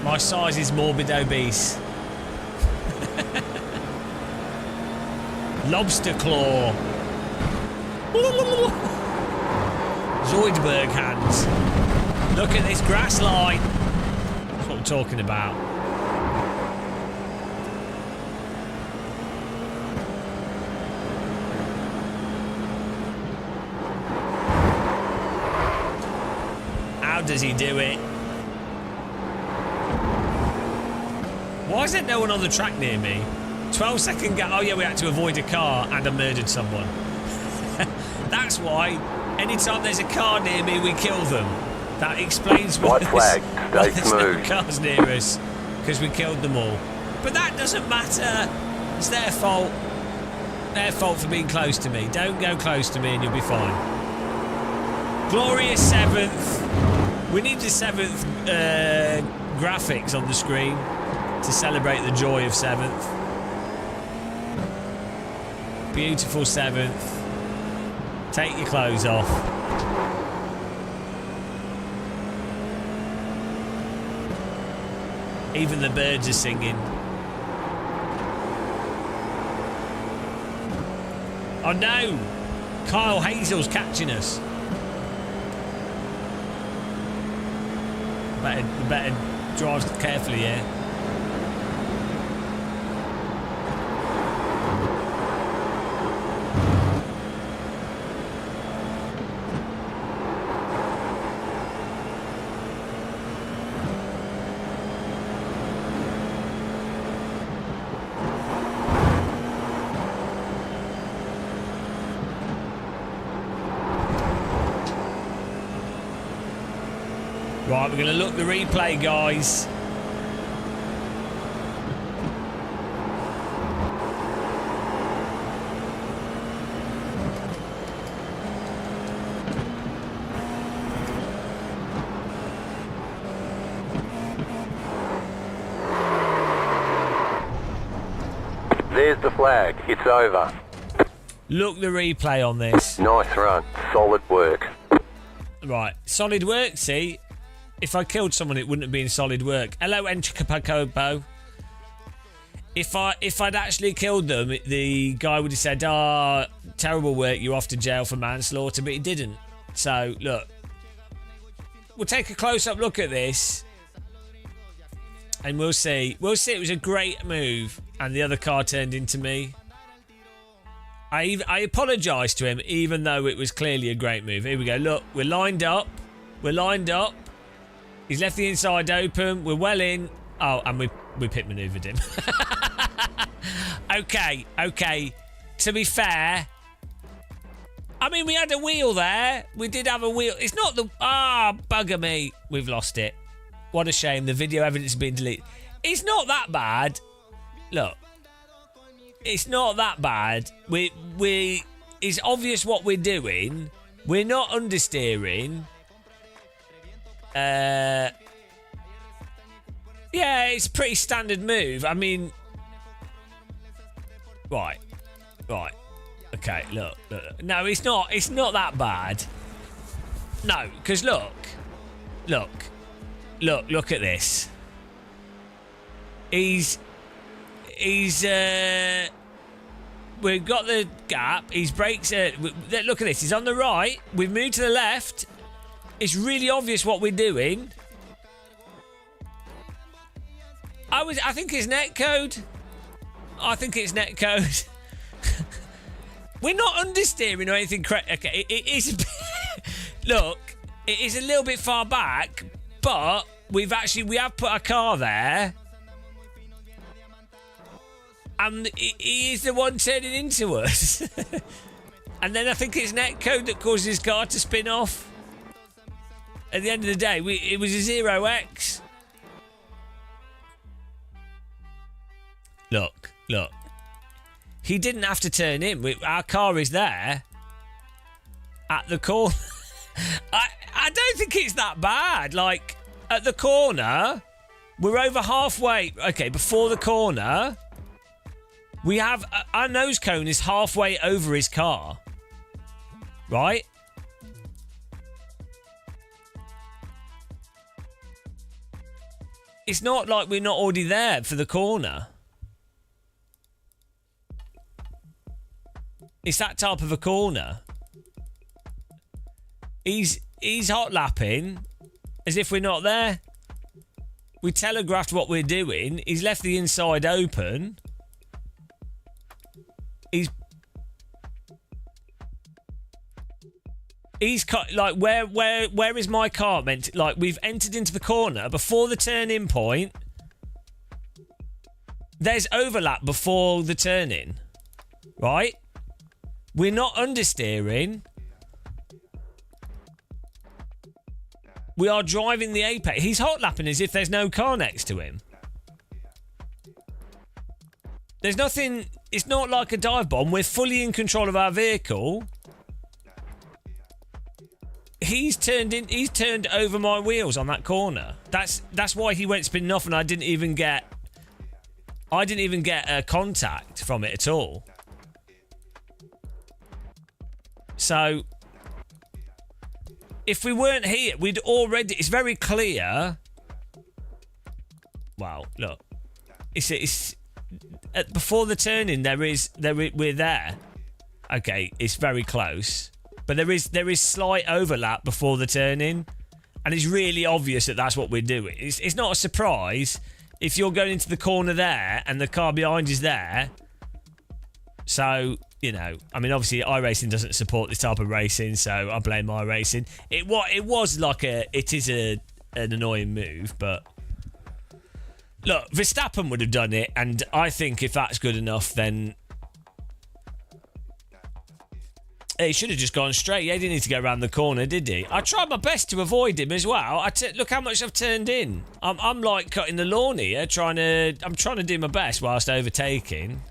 Speaker 1: My size is morbid obese. Lobster claw. Zoidberg hands. Look at this grass line. That's what we're talking about. How does he do it? Why is there no one on the track near me? 12-second gap. Oh yeah, we had to avoid a car and I murdered someone. That's why anytime there's a car near me, we kill them. That explains why there's no cars near us, because we killed them all. But that doesn't matter. It's their fault. Their fault for being close to me. Don't go close to me and you'll be fine. Glorious 7th. We need the 7th graphics on the screen to celebrate the joy of 7th. Beautiful 7th. Take your clothes off. Even the birds are singing. Oh no! Kyle Hazel's catching us. Better drive carefully here. Right, we're going to look the replay, guys.
Speaker 3: There's the flag. It's over.
Speaker 1: Look the replay on this.
Speaker 3: Nice run. Solid work.
Speaker 1: Right, solid work, see? If I killed someone, it wouldn't have been solid work. Hello, Enchikapakopo. If I'd actually killed them, the guy would have said, terrible work, you're off to jail for manslaughter, but he didn't. So, look. We'll take a close-up look at this. And we'll see. We'll see it was a great move, and the other car turned into me. I apologise to him, even though it was clearly a great move. Here we go. Look, we're lined up. We're lined up. He's left the inside open. We're well in. Oh, and we pit manoeuvred him. Okay. To be fair, I mean, we had a wheel there. We did have a wheel. It's not the... bugger me. We've lost it. What a shame. The video evidence has been deleted. It's not that bad. Look. It's not that bad. It's obvious what we're doing. We're not understeering. Yeah, it's a pretty standard move. I mean, right. Okay, look. No, it's not that bad. No, because look at this. we've got the gap. His brakes are... Look at this. He's on the right. We've moved to the left. It's really obvious what we're doing. I think it's netcode. I think it's netcode. We're not understeering or anything. Okay, it is... Look, it is a little bit far back, but we have put a car there. And he is the one turning into us. And then I think it's netcode that causes his car to spin off. At the end of the day, it was a 0x. Look. He didn't have to turn in. Our car is there. At the corner. I don't think it's that bad. Like, at the corner, we're over halfway. Okay, before the corner... We have... our nose cone is halfway over his car. Right? It's not like we're not already there for the corner. It's that type of a corner. He's hot lapping as if we're not there. We telegraphed what we're doing. He's left the inside open. He's cut, like, where is my car meant to, like, we've entered into the corner before the turn-in point. There's overlap before the turn-in, right? We're not understeering. We are driving the apex. He's hot lapping as if there's no car next to him. There's nothing... It's not like a dive bomb. We're fully in control of our vehicle. He's turned over my wheels on that corner. That's why he went spinning off, and I didn't even get a contact from it at all. So if we weren't here, we'd already... It's very clear. Wow, look. It's before the turn-in, we're there. Okay, it's very close. But there is slight overlap before the turn-in. And it's really obvious that that's what we're doing. It's not a surprise if you're going into the corner there and the car behind is there. So, you know, I mean, obviously iRacing doesn't support this type of racing, so I blame iRacing. It was like it is an annoying move, but... Look, Verstappen would have done it, and I think if that's good enough, then... He should have just gone straight. He didn't need to go around the corner, did he? I tried my best to avoid him as well. Look how much I've turned in. I'm like cutting the lawn here, I'm trying to do my best whilst overtaking.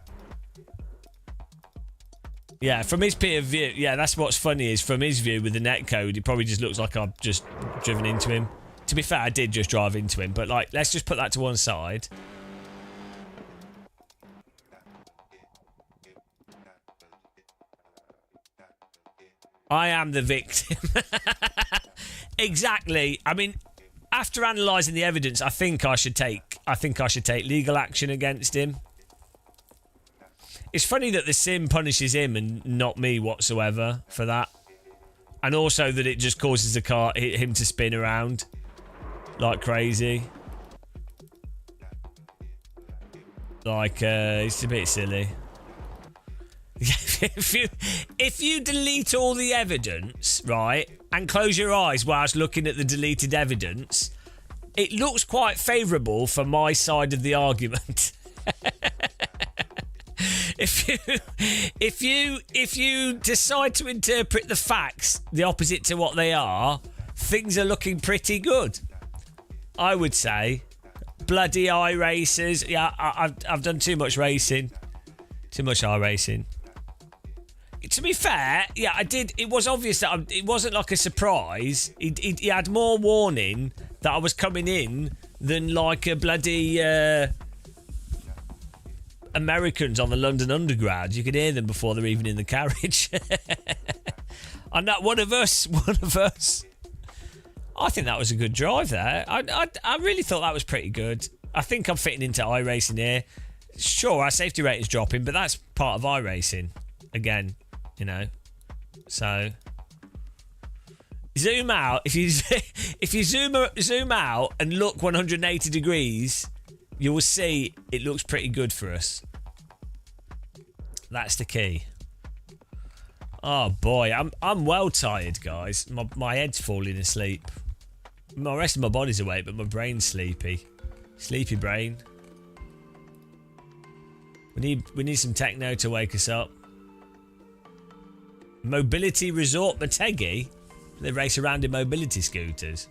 Speaker 1: Yeah, from his peer view, yeah, that's what's funny is from his view with the netcode, it probably just looks like I've just driven into him. To be fair, I did just drive into him, but like, let's just put that to one side. I am the victim. Exactly. I mean, after analysing the evidence, I think I should take legal action against him. It's funny that the sim punishes him and not me whatsoever for that. And also that it just causes him to spin around like crazy. Like, it's a bit silly. if you delete all the evidence, right, and close your eyes whilst looking at the deleted evidence, it looks quite favourable for my side of the argument. If you decide to interpret the facts the opposite to what they are, things are looking pretty good, I would say. Bloody iRacers. Yeah, I've done too much racing. Too much iRacing. To be fair, yeah, I did. It was obvious that it wasn't like a surprise. He had more warning that I was coming in than like a bloody Americans on the London Underground. You could hear them before they're even in the carriage. And that one of us. I think that was a good drive there. I really thought that was pretty good. I think I'm fitting into iRacing here. sure, our safety rate is dropping, but that's part of iRacing. Again, you know. So zoom out. If you zoom out and look 180 degrees, you will see it looks pretty good for us. That's the key. Oh boy, I'm well tired, guys. My head's falling asleep. The rest of my body's awake, but my brain's sleepy. Sleepy brain. We need some techno to wake us up. Mobility Resort Motegi. They race around in mobility scooters.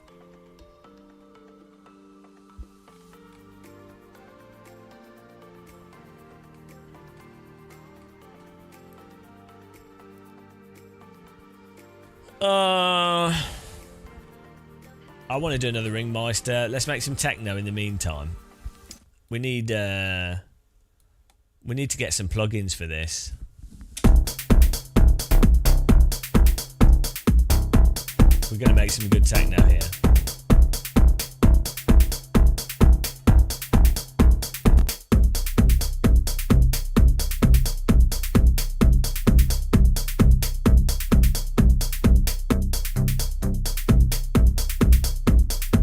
Speaker 1: I want to do another Ringmeister. Let's make some techno in the meantime. We need to get some plugins for this. We're going to make some good techno here.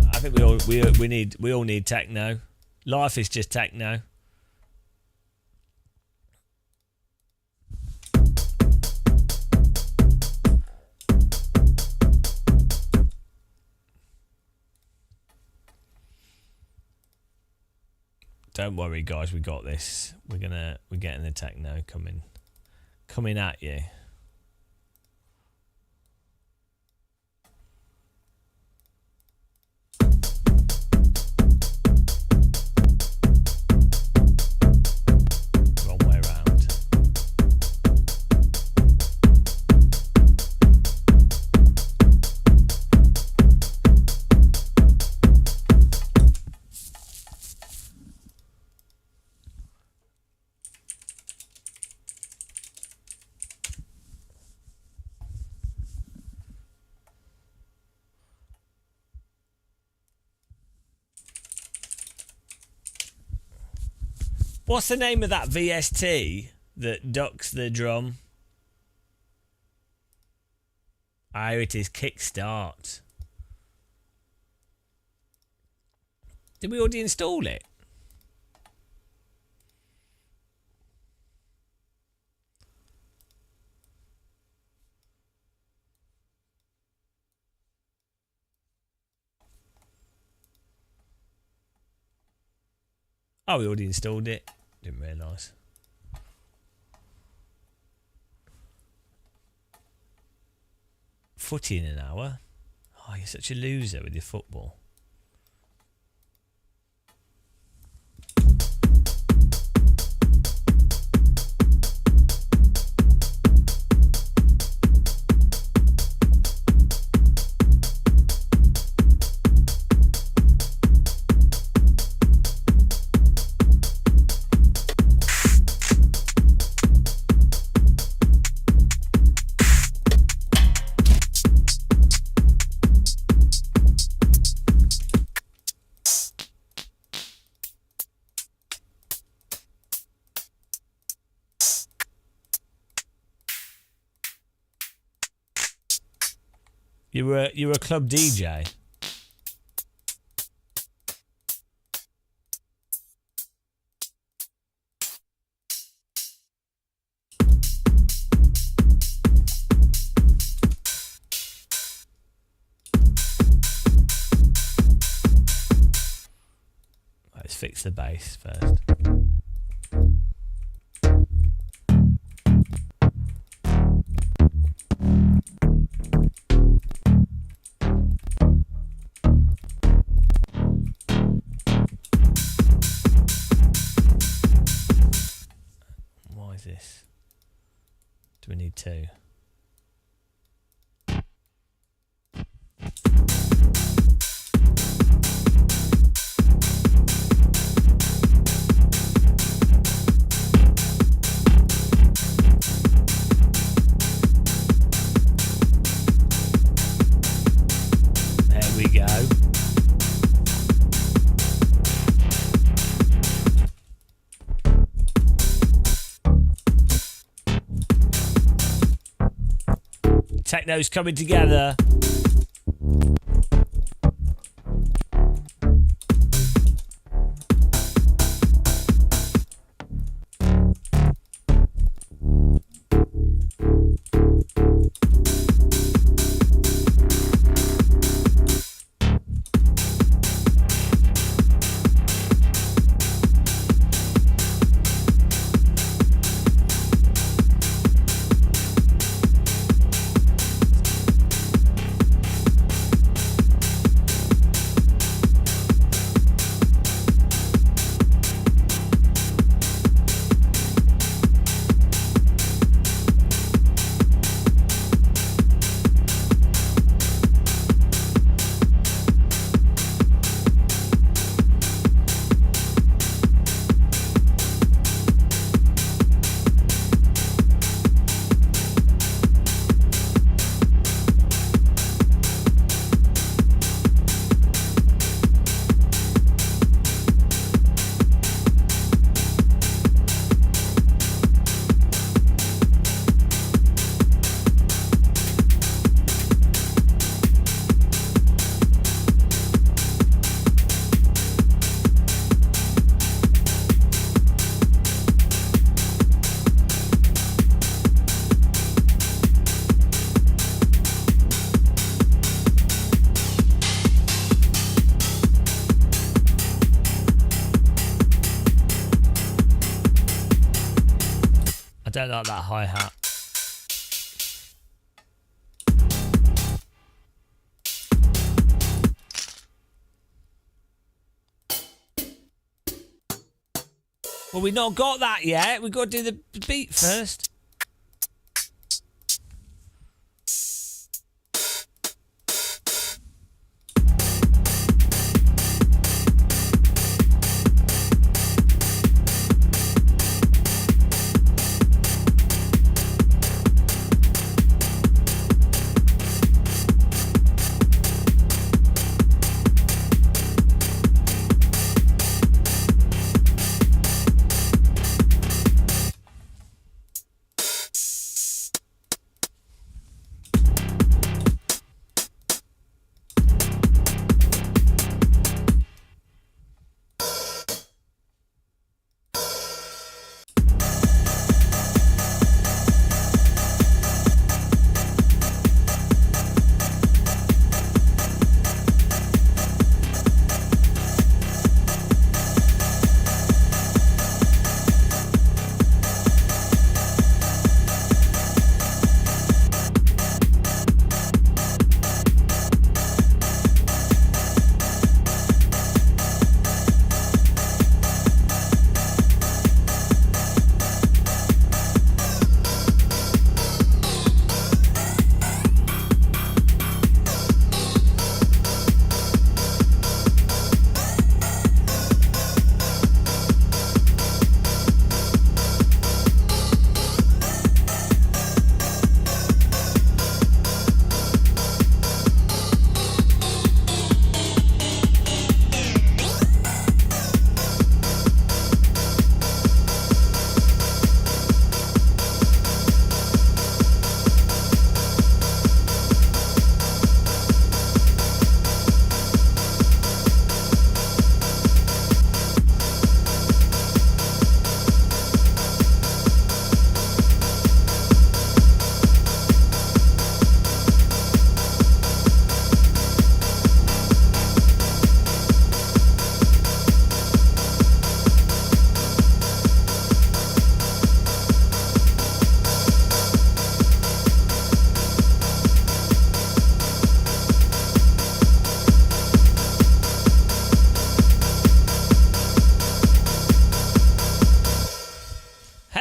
Speaker 1: I think we all need techno. Life is just techno. Don't worry, guys. We got this. We're getting the techno coming at you. Wrong way around. What's the name of that VST that ducks the drum? Oh, it is Kickstart. Did we already install it? Oh, we already installed it. Didn't realise. Footy in an hour? Oh, you're such a loser with your football. You were a club DJ. Let's fix the bass first. This? Do we need two? techno's coming together. I don't like that hi-hat. Well, we've not got that yet. We've got to do the beat first.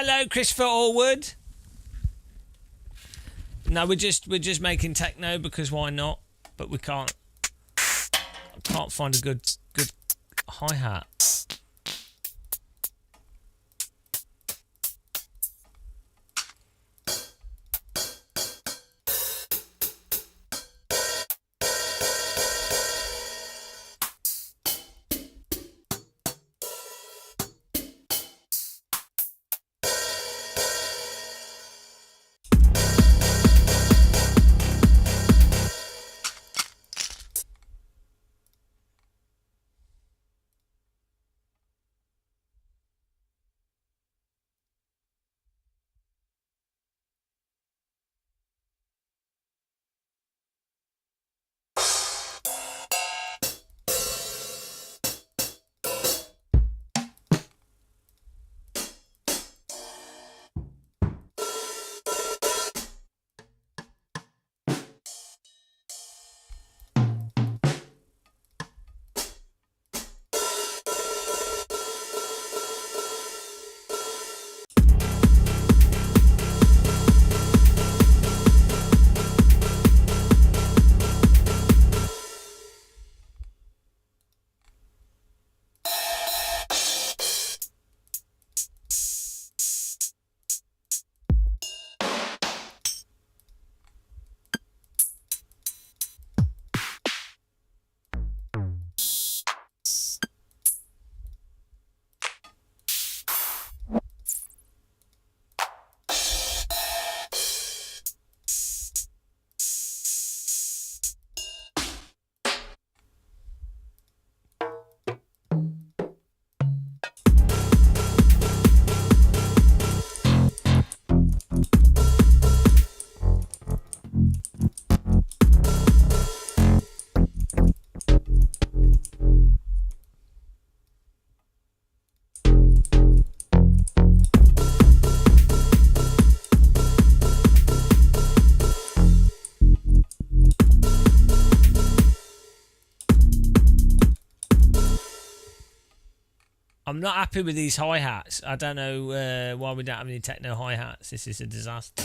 Speaker 1: Hello, Christopher Allwood. No, we're just making techno because why not? But we can't. I can't find a good hi-hat. I'm not happy with these hi-hats. I don't know why we don't have any techno hi-hats. This is a disaster.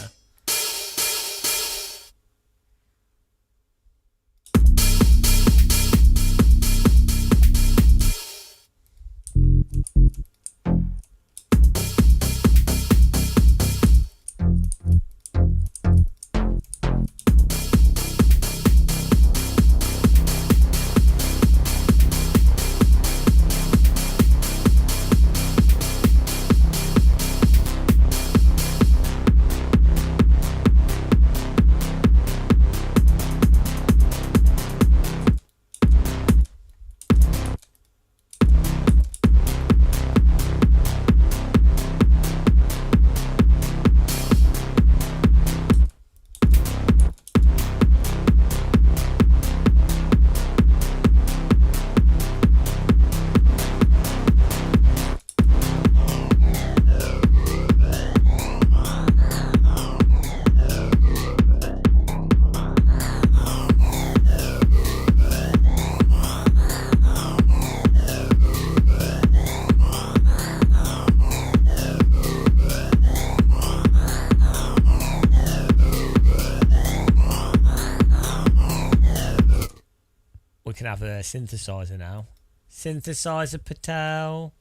Speaker 1: We can have a synthesizer now. Synthesizer Patel.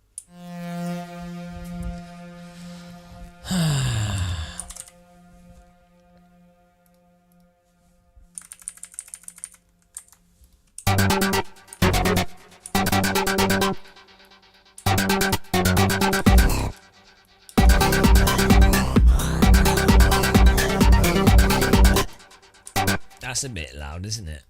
Speaker 1: That's a bit loud, isn't it?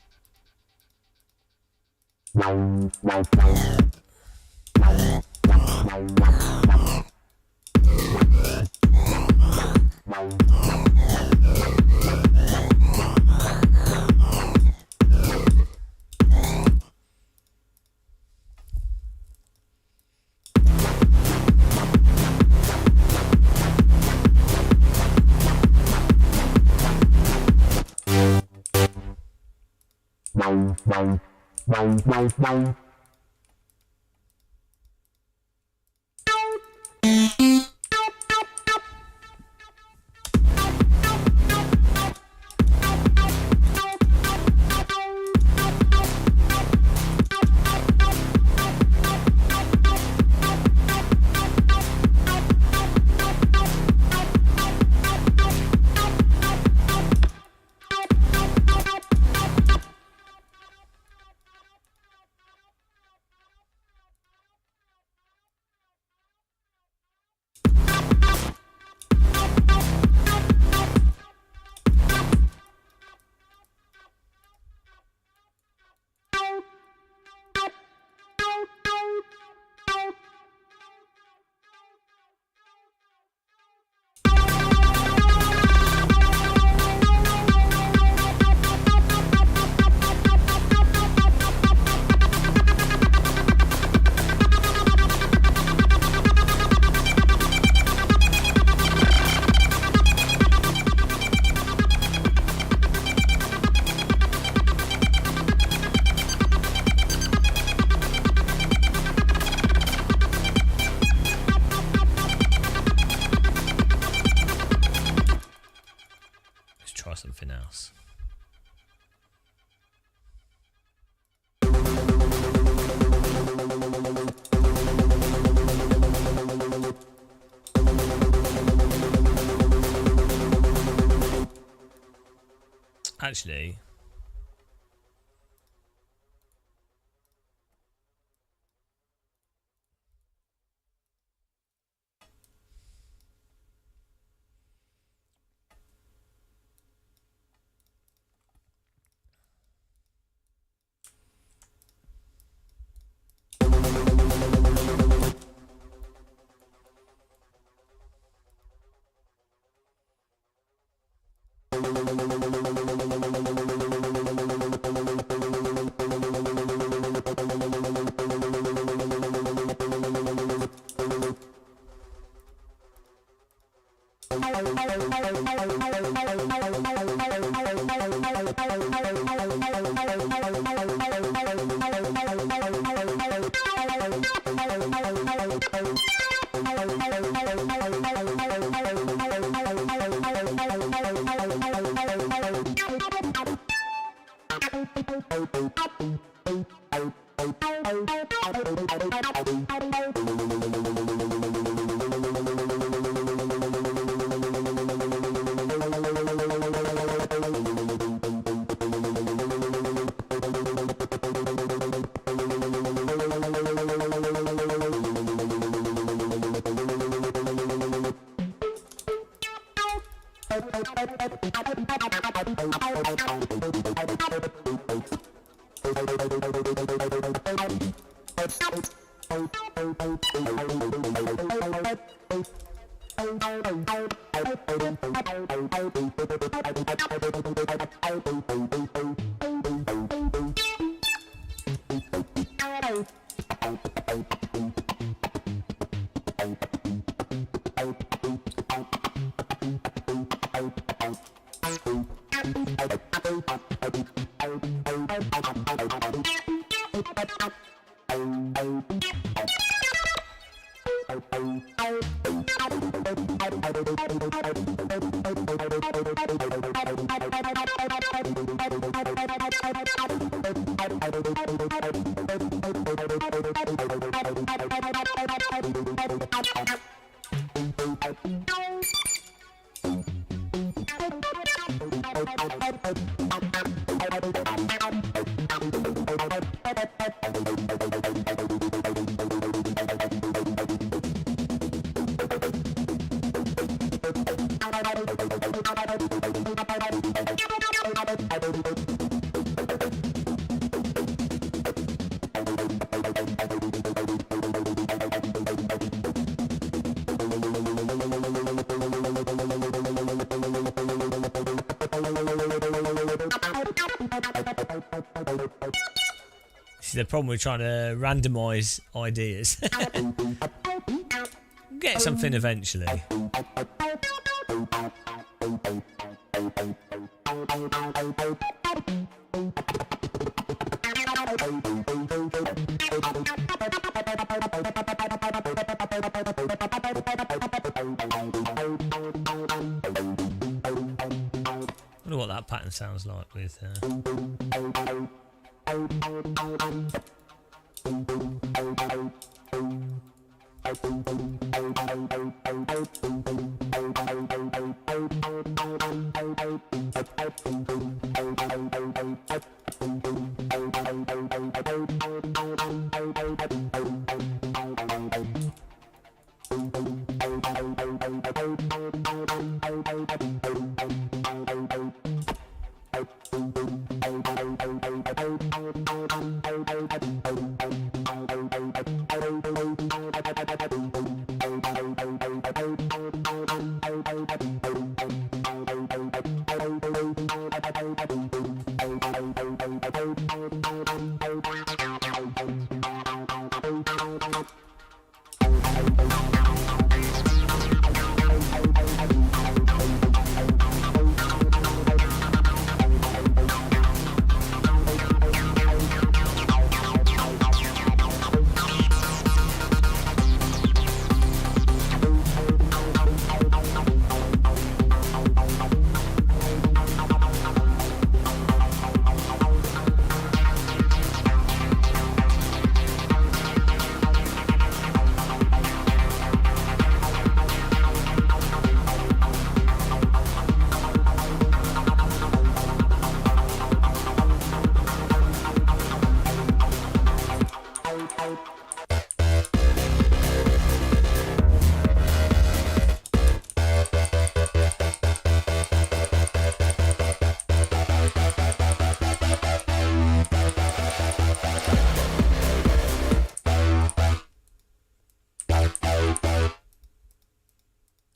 Speaker 1: Something else. Actually, This is the problem with trying to randomise ideas. Get something eventually. I wonder what that pattern sounds like with.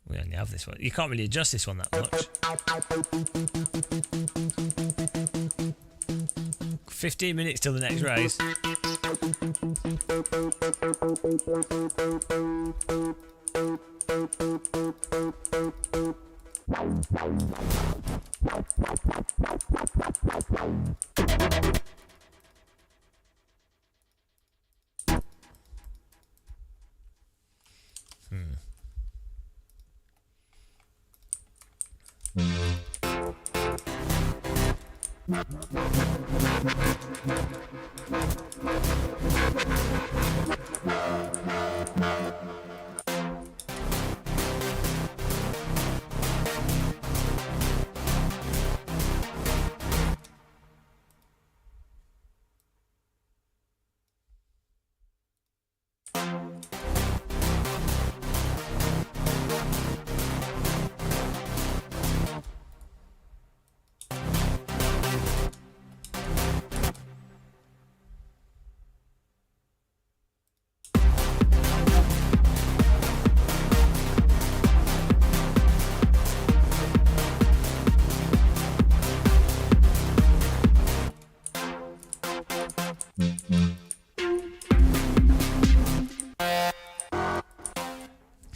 Speaker 1: We only have this one. You can't really adjust this one that much. 15 minutes till the next race.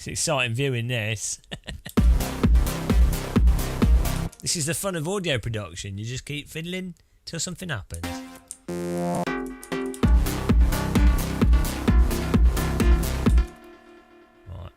Speaker 1: It's exciting viewing this. This is the fun of audio production. You just keep fiddling till something happens. Right.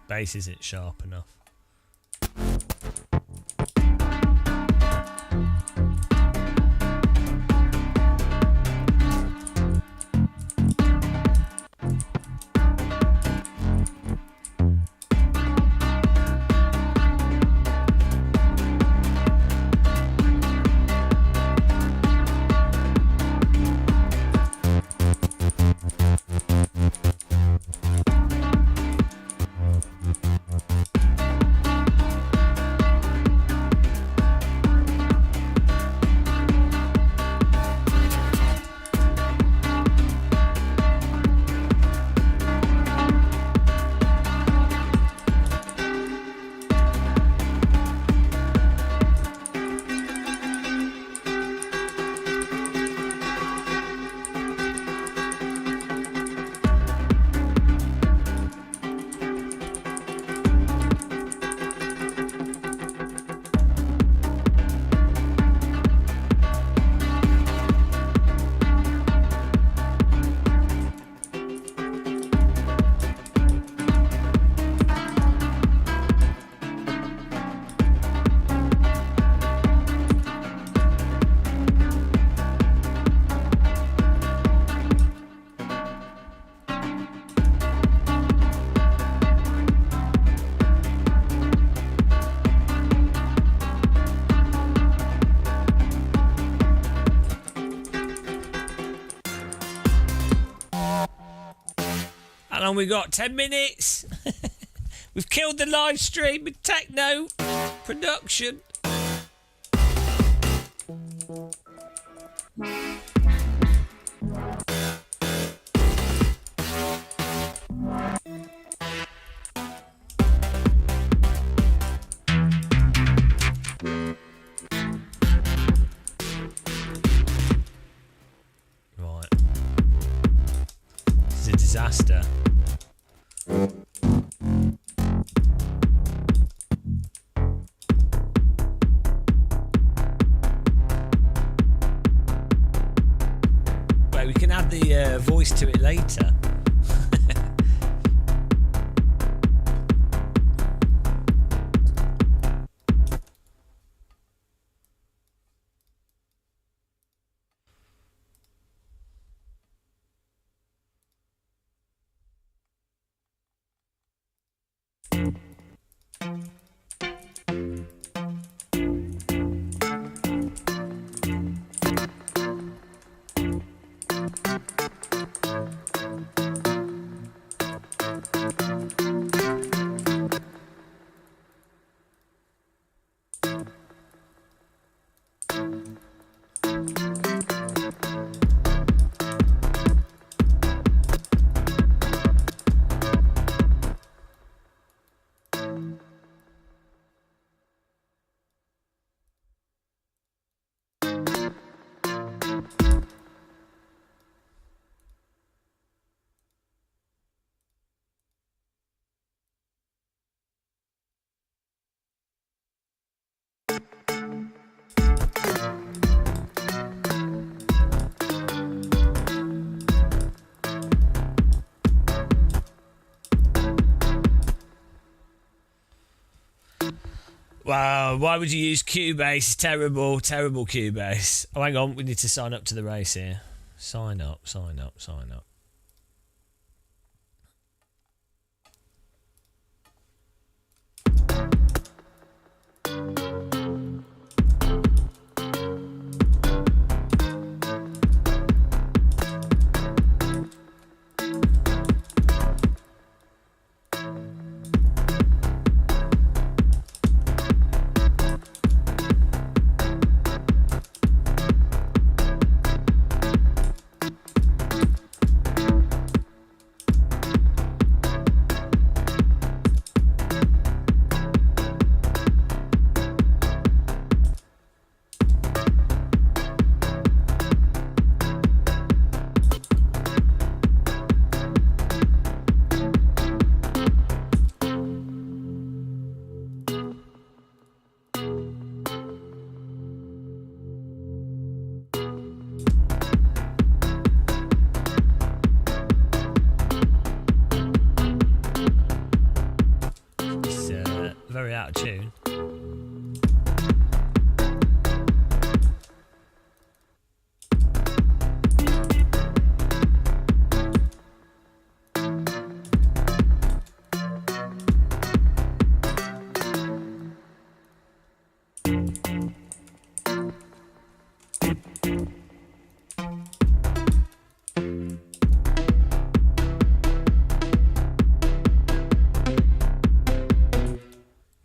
Speaker 1: Base isn't sharp enough. How long we got? 10 minutes? We've killed the live stream with techno production. Right. This is a disaster. Wait, we can add the voice to it later. Wow, why would you use Cubase? Terrible, terrible Cubase. Oh, hang on, we need to sign up to the race here. Sign up, sign up, sign up. Very out of tune.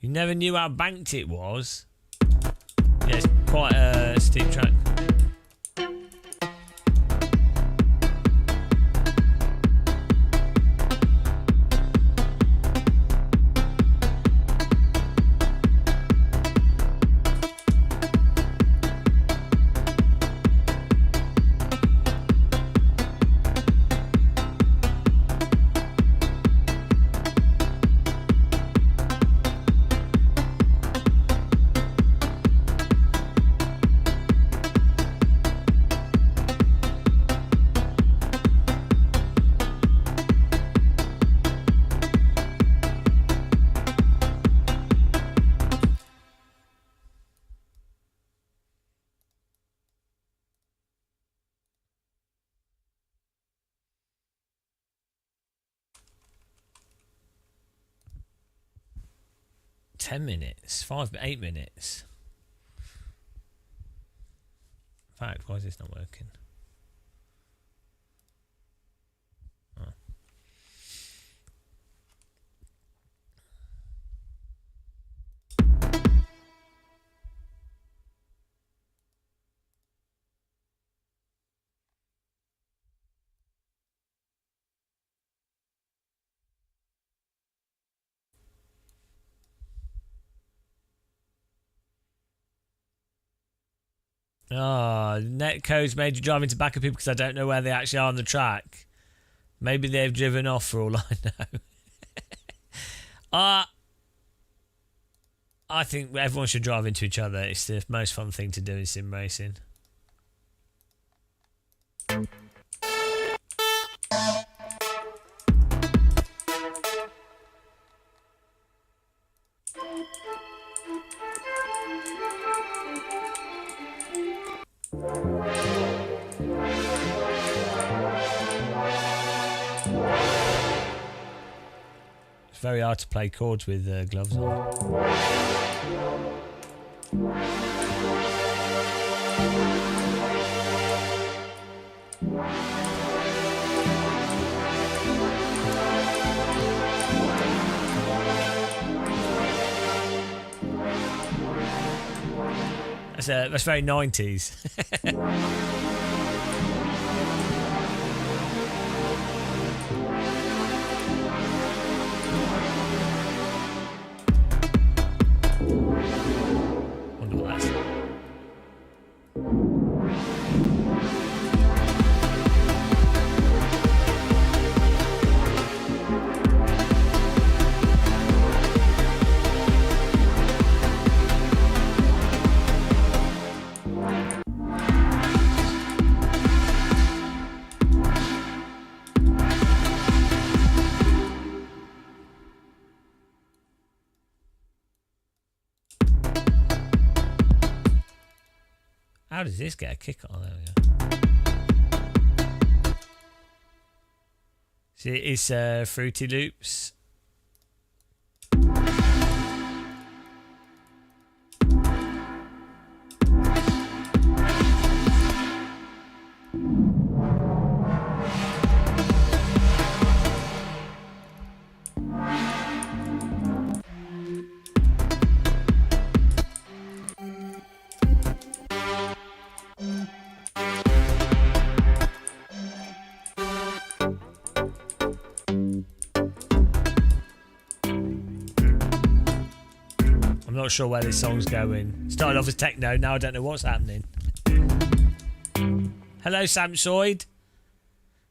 Speaker 1: Never knew how banked it was. Yeah, it's quite a steep track. .10 minutes, 8 minutes. In fact, why is this not working? Oh. Oh, netcode's made you drive into back of people because I don't know where they actually are on the track. Maybe they've driven off for all I know. I think everyone should drive into each other. It's the most fun thing to do in sim racing. It's very hard to play chords with gloves on. That's very 90s. Wonder what that's. How does this get a kick on? There we go. See, it's Fruity Loops. I'm not sure where this song's going. Started off as techno, now I don't know what's happening. Hello, Samsoid.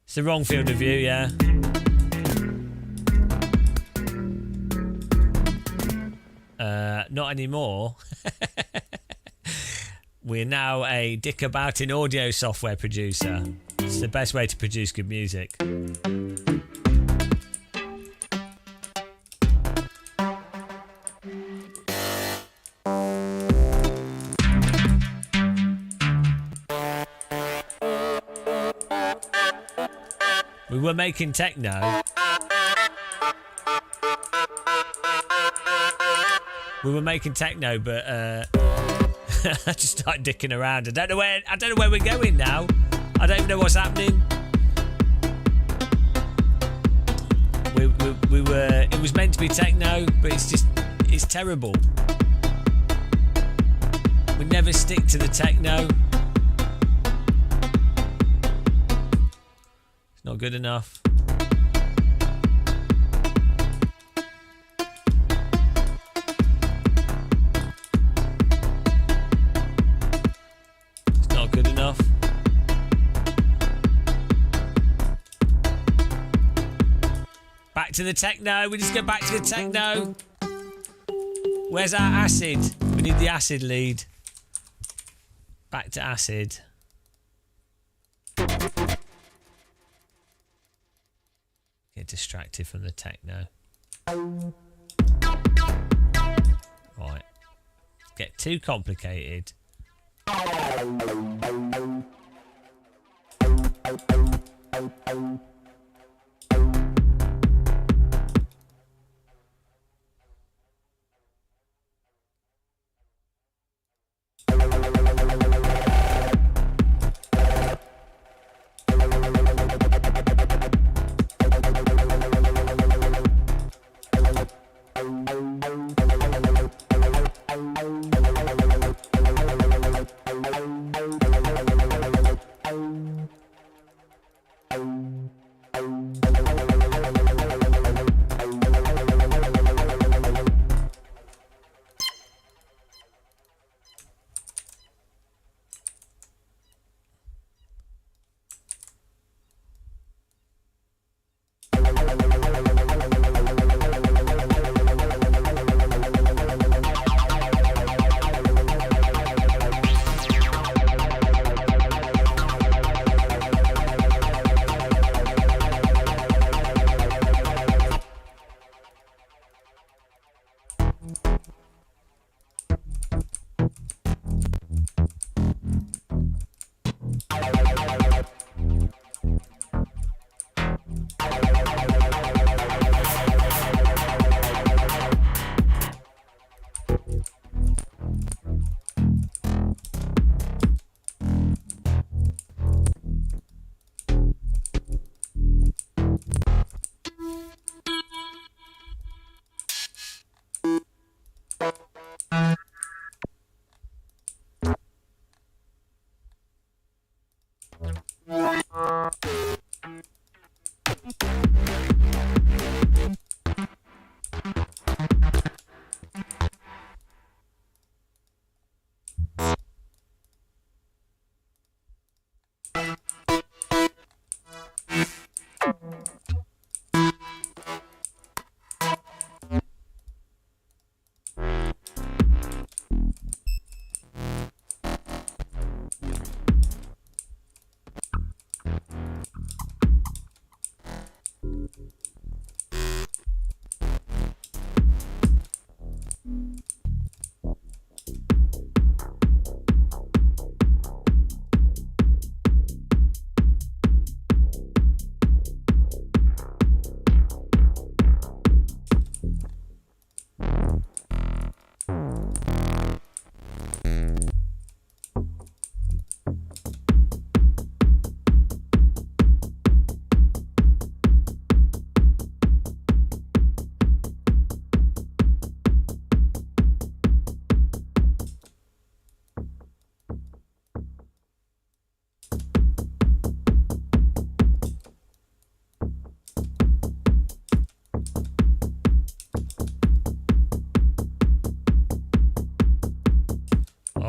Speaker 1: It's the wrong field of view, yeah. Not anymore. We're now a dick about in audio software producer. It's the best way to produce good music. We were making techno. But I just started dicking around. I don't know where we're going now. I don't even know what's happening. We were. It was meant to be techno, but it's terrible. We never stick to the techno. It's not good enough. Good enough. Back to the techno. We just go back to the techno. Where's our acid? We need the acid lead. Back to acid. Get distracted from the techno. Right. Get too complicated.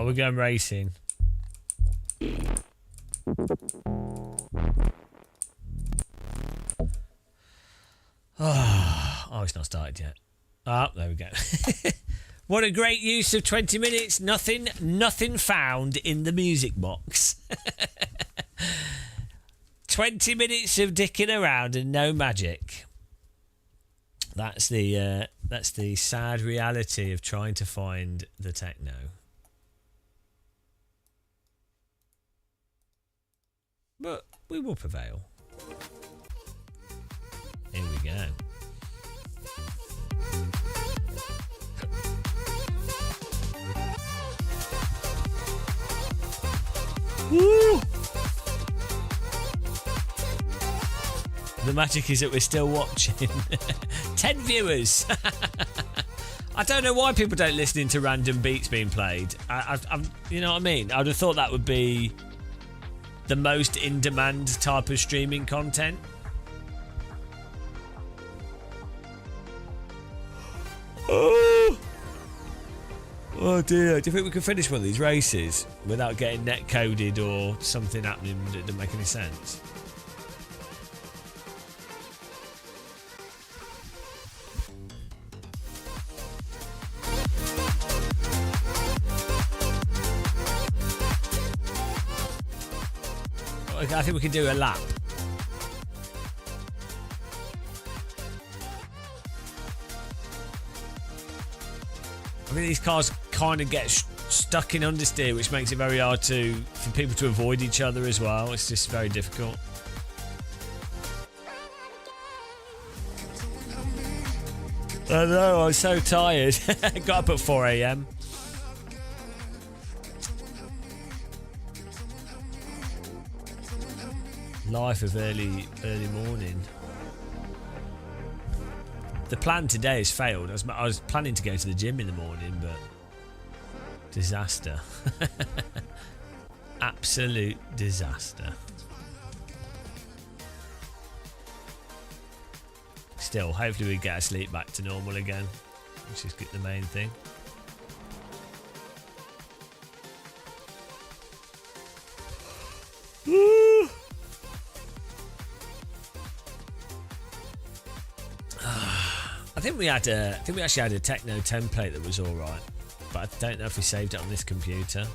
Speaker 1: we're going racing. Oh, it's not started yet. Ah, there we go. What a great use of 20 minutes. Nothing found in the music box. 20 minutes of dicking around and no magic. That's the sad reality of trying to find the techno. But we will prevail. Here we go. Woo! The magic is that we're still watching. 10 viewers. I don't know why people don't listen to random beats being played. You know what I mean? I'd have thought that would be the most in-demand type of streaming content. Oh dear, do you think we can finish one of these races without getting net coded or something happening that doesn't make any sense? I think we can do a lap. I think these cars kind of get stuck in understeer, which makes it very hard for people to avoid each other as well. It's just very difficult. I know, I was so tired. Got up at 4 a.m. Life of early morning. The plan today has failed. I was planning to go to the gym in the morning, but disaster. Absolute disaster. Still, hopefully we get our sleep back to normal again, which is the main thing. I think we actually had a techno template that was all right, but I don't know if we saved it on this computer.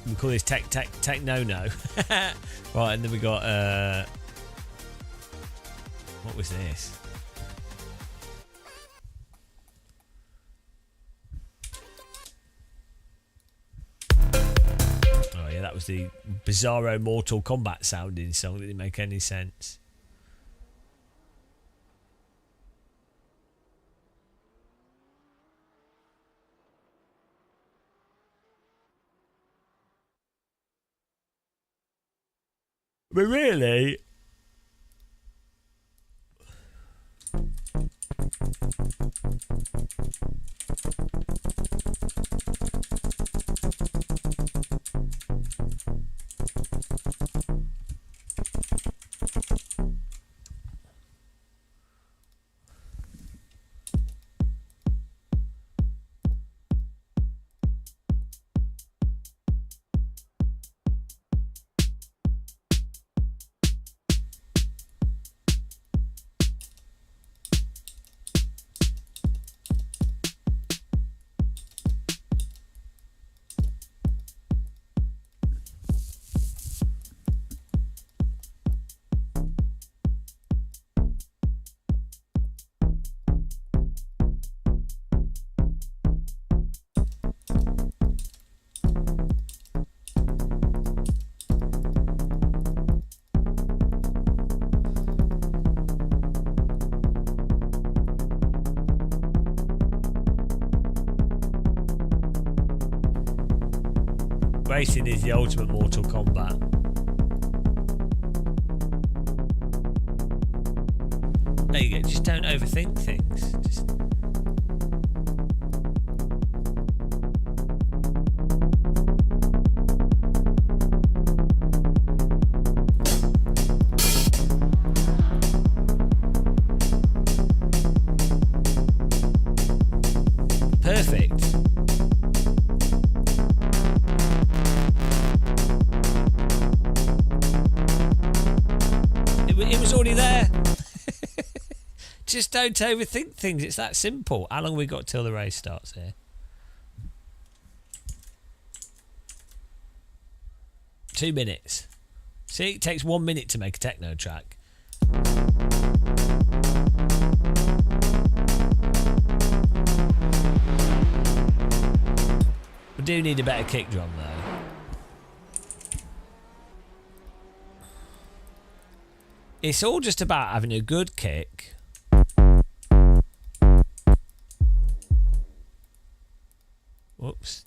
Speaker 1: We call this techno no. Right, and then we got what was this? That was the bizarro Mortal Kombat sounding song that didn't make any sense. But really, racing is the ultimate Mortal Kombat. There you go, just don't overthink things. Just... Just don't overthink things. It's that simple. How long have we got till the race starts here? Two minutes. See, it takes 1 minute to make a techno track. We do need a better kick drum though. It's all just about having a good kick. Whoops.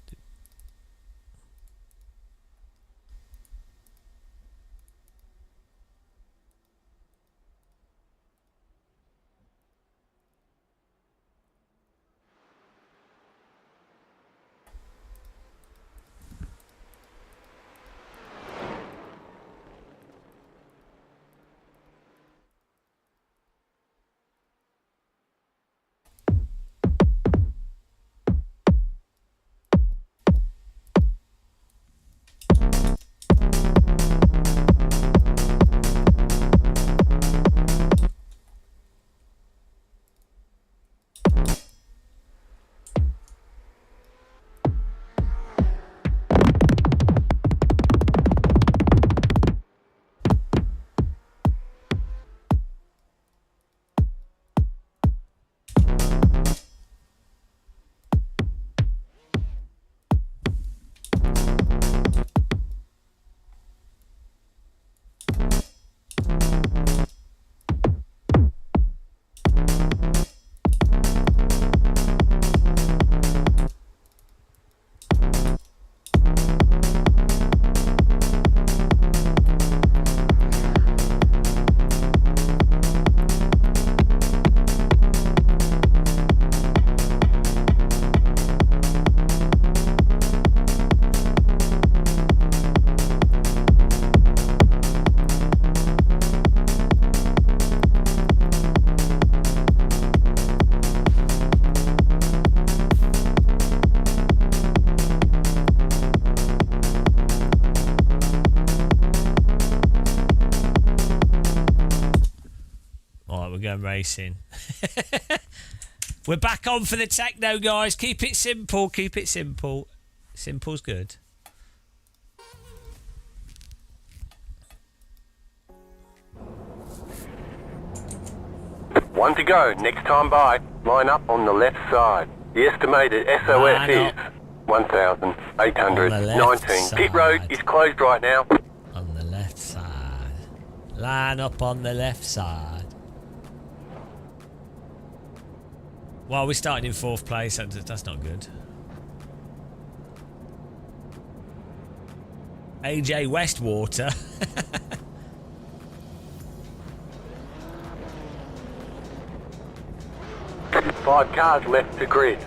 Speaker 1: Going racing. We're back on for the techno, guys. Keep it simple. Keep it simple. Simple's good.
Speaker 3: One to go. Next time by. Line up on the left side. The estimated SOS is 1,819. Pit road is closed right now.
Speaker 1: On the left side. Line up on the left side. Well, we're starting in 4th place. That's not good. AJ Westwater.
Speaker 3: 5 cars left to grid.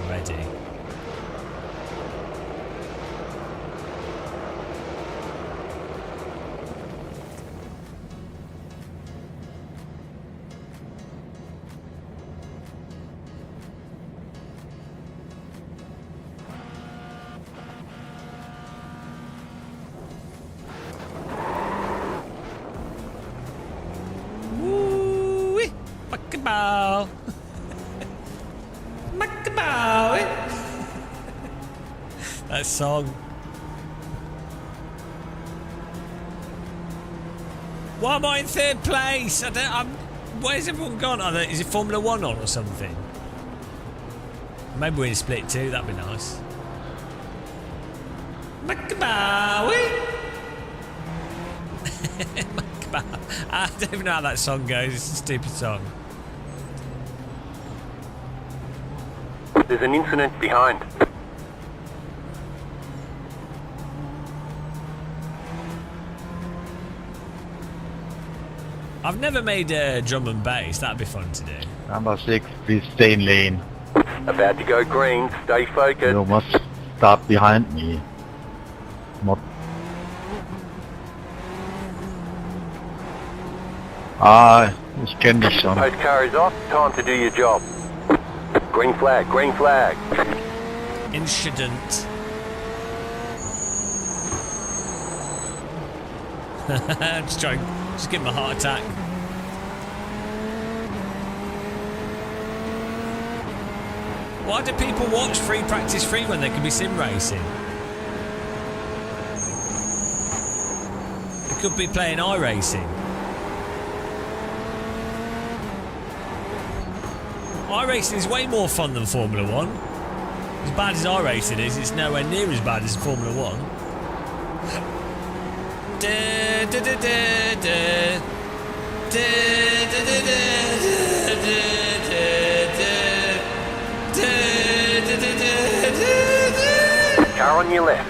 Speaker 1: Ready. Macabao. Macabao. That song. Why am I in 3rd place? Where's everyone gone? Is it Formula 1 on or something? Maybe we're in split 2, that'd be nice. Macabao. I don't even know how that song goes. It's a stupid song.
Speaker 3: There's an incident behind.
Speaker 1: I've never made a drum and bass. That'd be fun to do.
Speaker 7: Number 6, please stay in lane.
Speaker 3: About to go green. Stay focused.
Speaker 7: You must start behind me. Not. Ich kenne dich schon.
Speaker 3: Post car is off. Time to do your job. Green flag. Green flag.
Speaker 1: Incident. just give him a heart attack. Why do people watch Free Practice Free when they can be sim racing? They could be playing iRacing. iRacing is way more fun than Formula 1. As bad as iRacing is, it's nowhere near as bad as Formula 1.
Speaker 3: Car on your left.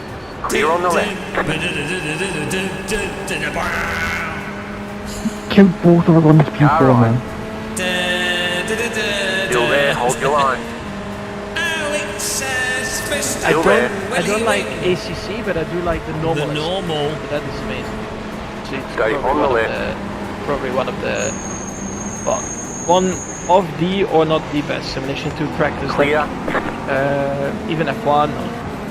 Speaker 3: Clear on the left.
Speaker 9: Killed both of us people,
Speaker 3: Car on.
Speaker 9: man.
Speaker 3: Still there, hold your line.
Speaker 10: I
Speaker 3: Still there.
Speaker 10: don't like ACC, but I do like the normal.
Speaker 1: The normal.
Speaker 10: That is amazing. So it's
Speaker 3: Stay
Speaker 10: probably
Speaker 3: on the
Speaker 10: one of
Speaker 3: left.
Speaker 10: probably one of the, well, one of the or not the best simulation to practice.
Speaker 3: Clear.
Speaker 10: Like, even F1 or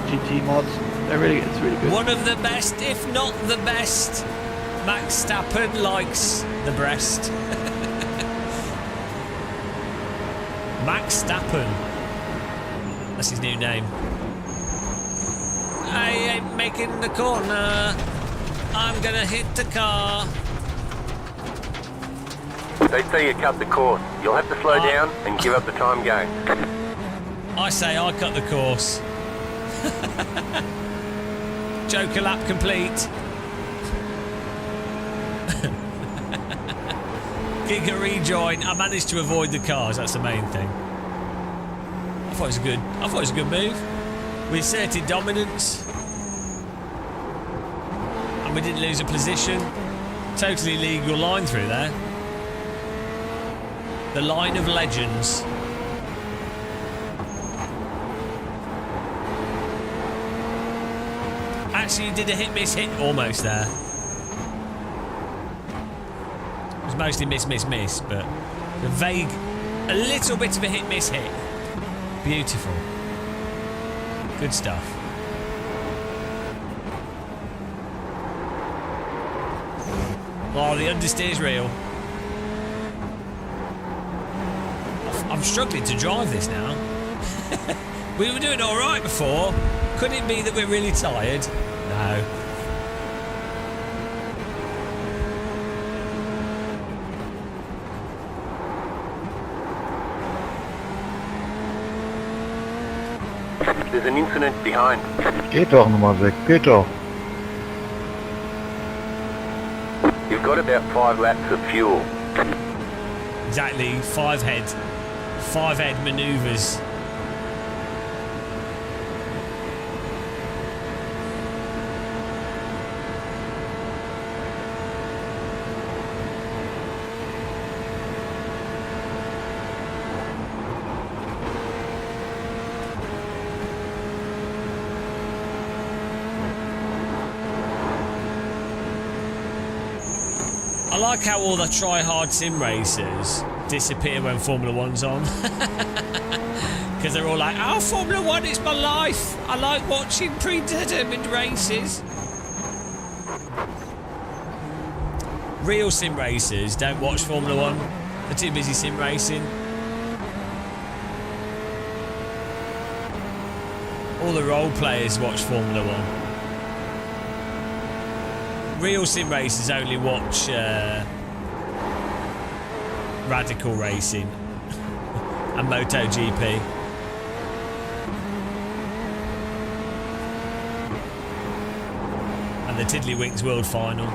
Speaker 10: GT mods. It's really good.
Speaker 1: One of the best, if not the best. Max Stappen likes the breast. Max Stappen. That's his new name. I ain't making the corner. I'm gonna hit the car.
Speaker 3: They say you cut the course. You'll have to slow down and give up the time game.
Speaker 1: I say I cut the course. Joker lap complete. Giga rejoin. I managed to avoid the cars. That's the main thing. I thought it was a good move. We asserted dominance, and we didn't lose a position. Totally legal line through there. The line of legends. Actually, you did a hit-miss-hit almost there. It was mostly miss, but a little bit of a hit-miss-hit. Beautiful. Good stuff. Oh, the understeer's real. I'm struggling to drive this now. We were doing all right before. Could it be that we're really tired? No.
Speaker 3: There's an incident behind.
Speaker 6: Geht doch, Nummer 6, geht doch.
Speaker 3: You've got about 5 laps of fuel.
Speaker 1: Exactly, five head manoeuvres. I like how all the try-hard sim racers disappear when Formula 1's on. Because they're all like, oh, Formula 1 is my life. I like watching predetermined races. Real sim racers don't watch Formula 1. They're too busy sim racing. All the role players watch Formula 1. Real sim racers only watch Radical Racing and MotoGP. And the Tiddlywinks World Final.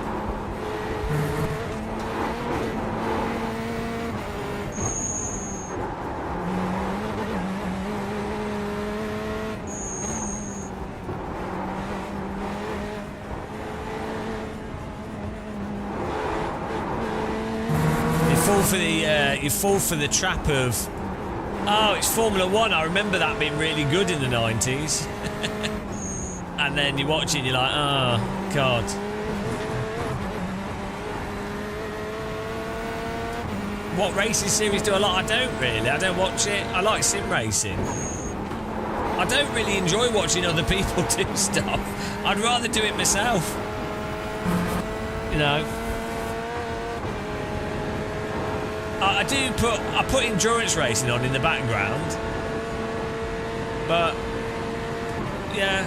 Speaker 1: You fall for the trap of, oh, it's Formula 1. I remember that being really good in the 90s. And then you watch it and you're like, oh, God. What racing series do I like? I don't really. I don't watch it. I like sim racing. I don't really enjoy watching other people do stuff. I'd rather do it myself. You know. I put endurance racing on in the background, But yeah,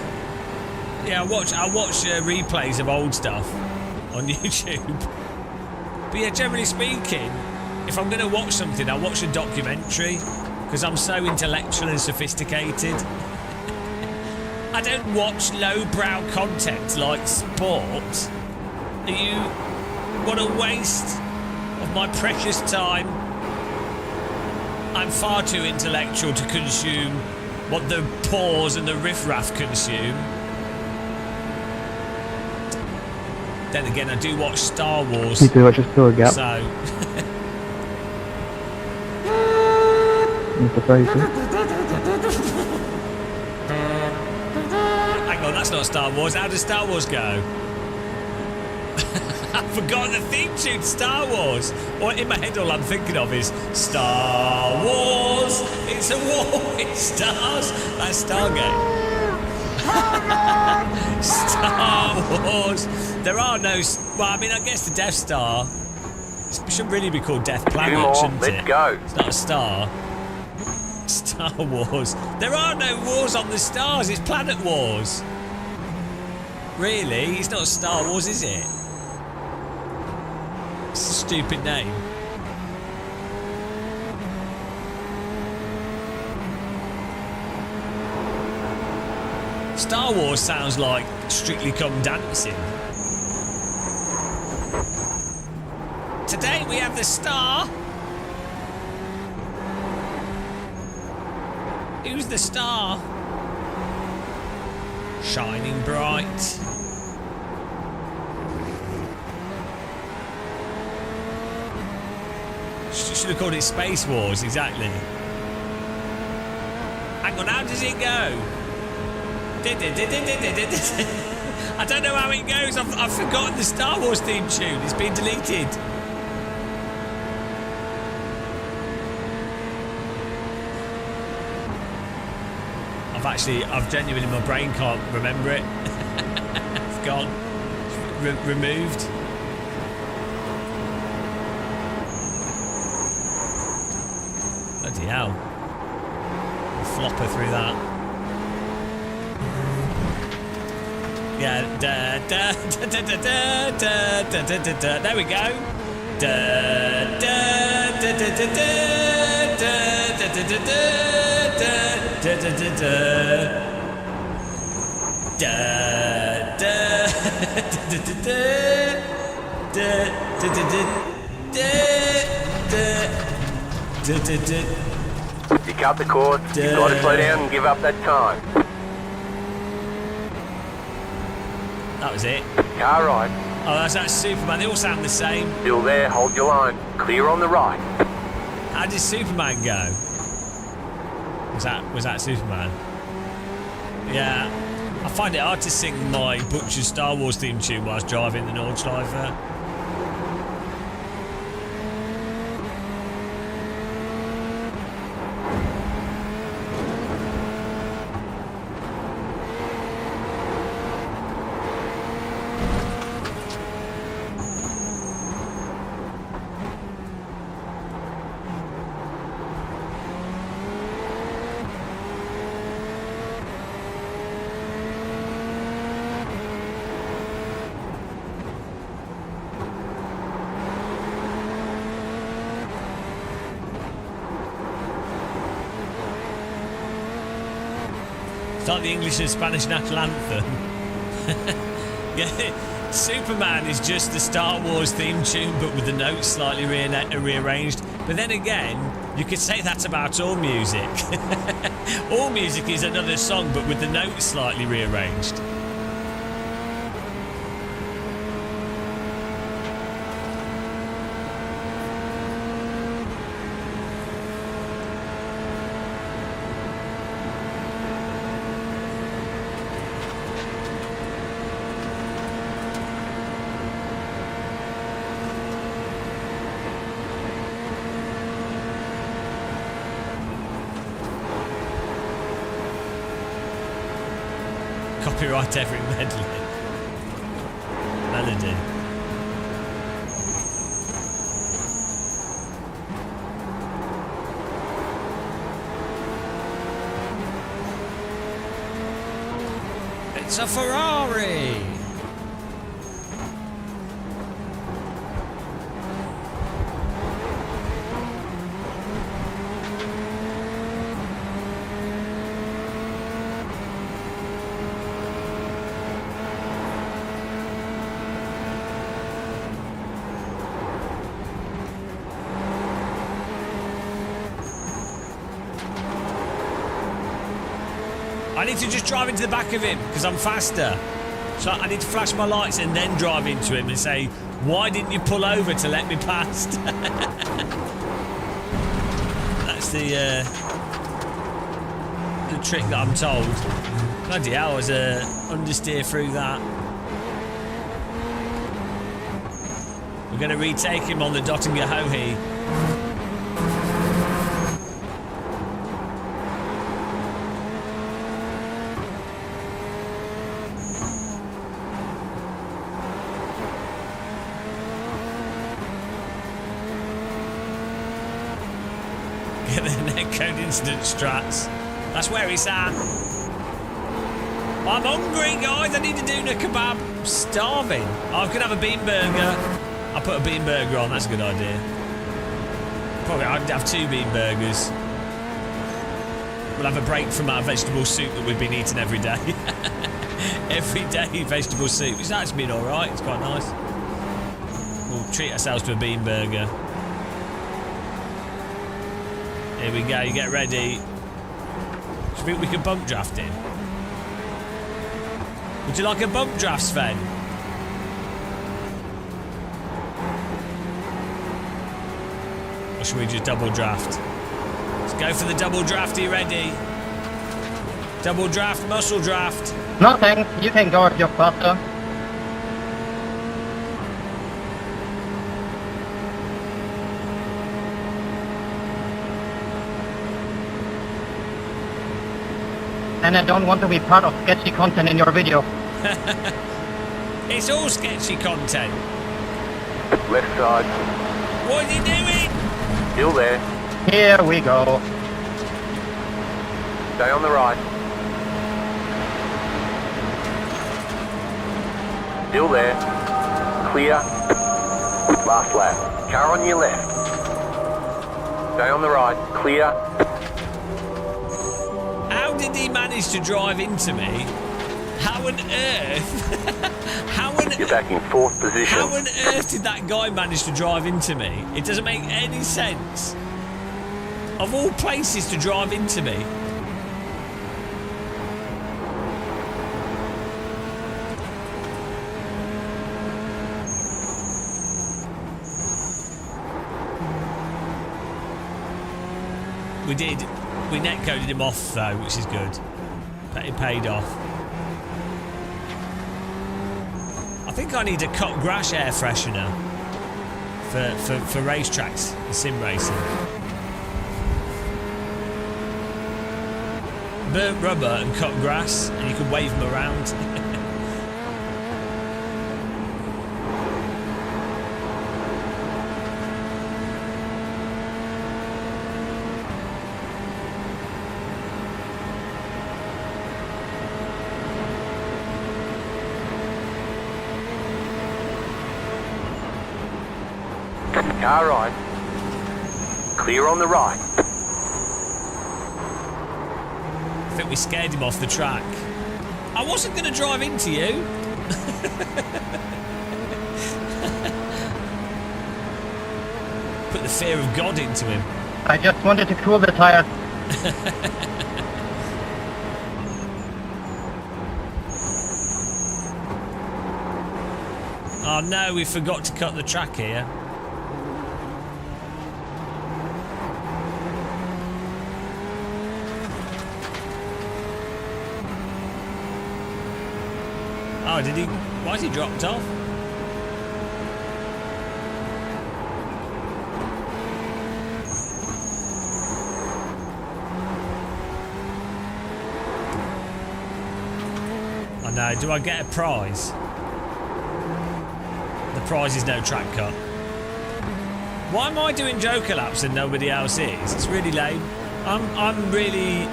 Speaker 1: I watch replays of old stuff on YouTube. But yeah, generally speaking, if I'm going to watch something, I watch a documentary because I'm so intellectual and sophisticated. I don't watch lowbrow content like sport. What a waste of my precious time. I'm far too intellectual to consume what the paws and the riffraff consume. Then again, I do watch Star Wars.
Speaker 9: You do, I just saw a gap.
Speaker 1: So...
Speaker 9: Mr. Fraser.
Speaker 1: Hang on, that's not Star Wars. How does Star Wars go? I've forgotten the theme tune to Star Wars. Or in my head, all I'm thinking of is Star Wars. It's a war with stars. That's Stargate. Star Wars. There are no... Well, I mean, I guess the Death Star... It should really be called Death Planet, shouldn't it?
Speaker 3: Let's go.
Speaker 1: It's not a star. Star Wars. There are no wars on the stars. It's Planet Wars. Really? It's not Star Wars, is it? It's a stupid name. Star Wars sounds like Strictly Come Dancing. Today we have the star. Who's the star? Shining bright. Should have called it Space Wars, exactly. Hang on, how does it go? I don't know how it goes. I've forgotten the Star Wars theme tune. It's been deleted. I've genuinely, my brain can't remember it. It's gone. It's removed. Bloody hell. A flopper through that. Yeah, da da da da da da da da da da. There we go. Da da da da da da da da da da. Da da da da da da da da da da.
Speaker 3: You cut the cord, you've got to slow down and give up that time.
Speaker 1: That was it.
Speaker 3: Car right.
Speaker 1: Oh, that's Superman. They all sound the same.
Speaker 3: Still there, hold your line. Clear on the right.
Speaker 1: How did Superman go? Was that Superman? Yeah. I find it hard to sing my Butcher's Star Wars theme tune whilst driving the Nordschleife. It's like the English and Spanish national anthem. Yeah, Superman is just the Star Wars theme tune, but with the notes slightly rearranged. But then again, you could say that's about all music. All music is another song, but with the notes slightly rearranged. Copyright every melody. a Ferrari! I need to just drive into the back of him because I'm faster. So I need to flash my lights and then drive into him and say, why didn't you pull over to let me past? That's the trick that I'm told. Bloody hell, I was understeer through that. We're going to retake him on the Dottinger Hohe. Get the netcode incident strats. That's where it's at. I'm hungry, guys. I need a doner kebab. I'm starving. Oh, I could have a bean burger. I'll put a bean burger on. That's a good idea. Probably I'd have 2 bean burgers. We'll have a break from our vegetable soup that we've been eating every day. Every day vegetable soup. It's actually been alright. It's quite nice. We'll treat ourselves to a bean burger. Here we go, you get ready. Do you think we can bump draft him? Would you like a bump draft, Sven? Or should we just double draft? Let's go for the double draft, are you ready? Double draft, muscle draft.
Speaker 11: No thanks, you can go if you're faster. And I don't want to be part of sketchy content in your video.
Speaker 1: It's all sketchy content.
Speaker 3: Left side.
Speaker 1: What are you doing?
Speaker 3: Still there.
Speaker 11: Here we go.
Speaker 3: Stay on the right. Still there. Clear. Last lap. Car on your left. Stay on the right. Clear.
Speaker 1: How did he manage to drive into me? How on earth?
Speaker 3: You're back in 4th position.
Speaker 1: How on earth did that guy manage to drive into me? It doesn't make any sense. Of all places to drive into me. We did. We netcoded him off though, which is good. But it paid off. I think I need a cut grass air freshener for racetracks and sim racing. Burnt rubber and cut grass, and you can wave them around.
Speaker 3: Car right. Clear on the right.
Speaker 1: I think we scared him off the track. I wasn't going to drive into you. Put the fear of God into him.
Speaker 11: I just wanted to cool the tires.
Speaker 1: Oh no, we forgot to cut the track here. Oh, did he? Why has he dropped off? Oh no, do I get a prize? The prize is no track cut. Why am I doing Joker laps and nobody else is? It's really lame. I'm really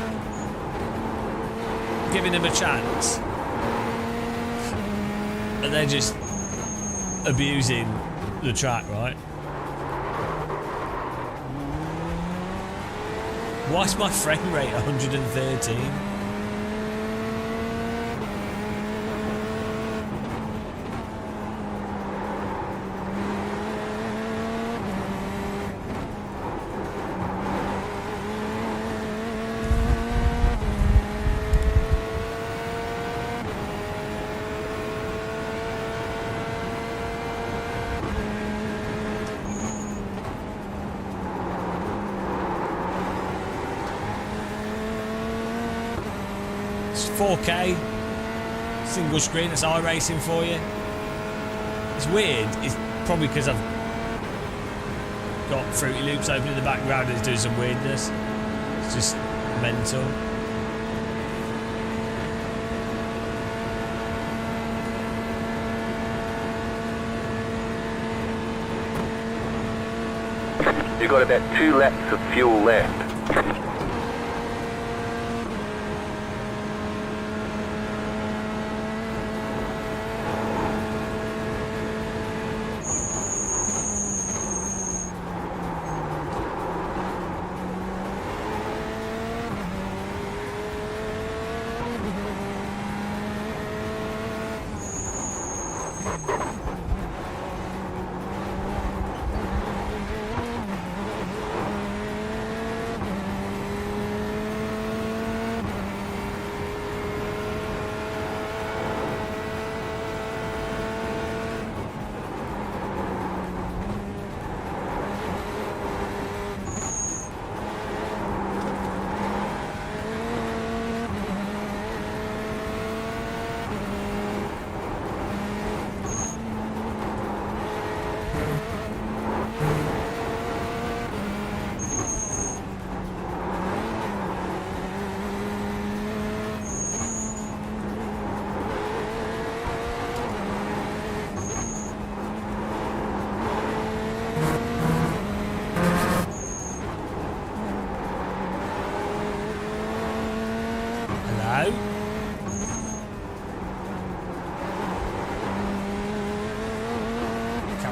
Speaker 1: giving him a chance. And they're just abusing the track, right? Why's my frame rate 113? It's 4K, single screen, it's iRacing for you. It's weird, it's probably because I've got Fruity Loops open in the background and it's doing some weirdness. It's just mental.
Speaker 3: You've got about 2 laps of fuel left.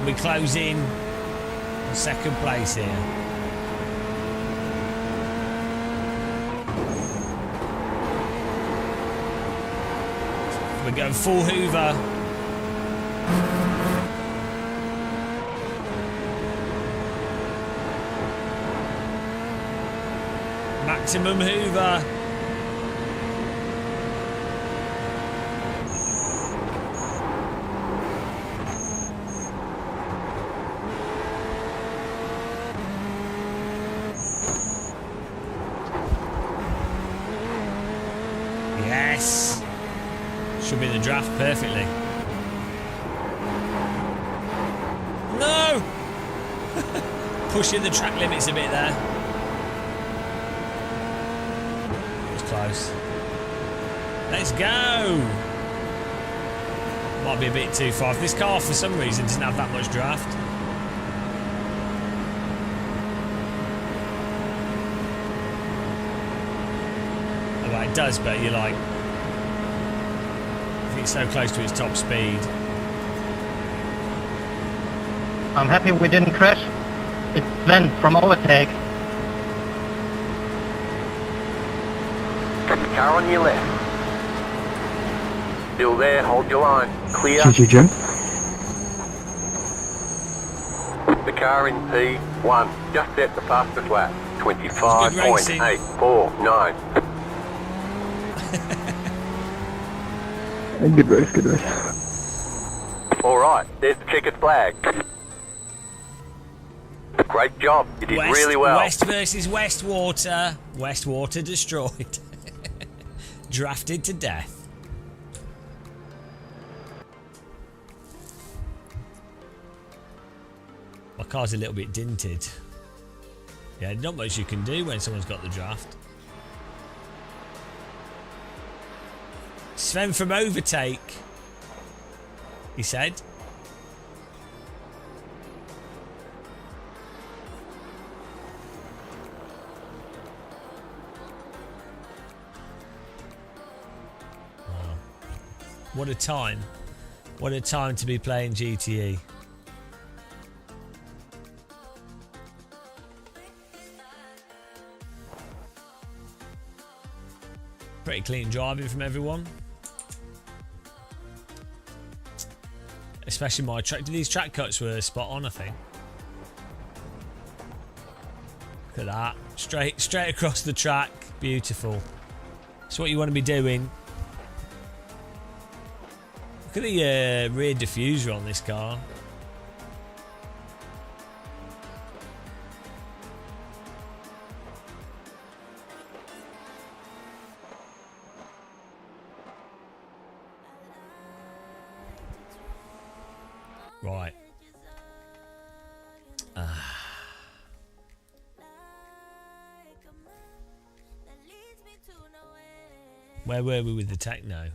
Speaker 1: Can we close in on second place here? We're going full Hoover. Maximum Hoover. Yes. Should be in the draft perfectly. No! Pushing the track limits a bit there. It's close. Let's go! Might be a bit too far. This car, for some reason, doesn't have that much draft. Oh, well, it does, but you're like... I think it's so close to its top speed.
Speaker 11: I'm happy we didn't crash. It's Sven from Overtake.
Speaker 3: Car on your left. Still there, hold your line. Clear.
Speaker 9: GG, Jim.
Speaker 3: The car in P1 just set the fastest lap. 25.849.
Speaker 9: Good race, good race.
Speaker 3: Alright, there's the checkered flag. Great job, you did really well.
Speaker 1: West versus Westwater. Westwater destroyed. Drafted to death. My car's a little bit dinted. Yeah, not much you can do when someone's got the draft. Sven from Overtake, he said. Wow. What a time. What a time to be playing GTE. Pretty clean driving from everyone. Especially my track. These track cuts were spot on, I think. Look at that. Straight across the track. Beautiful. That's what you want to be doing. Look at the rear diffuser on this car. Right. Where were we with the techno?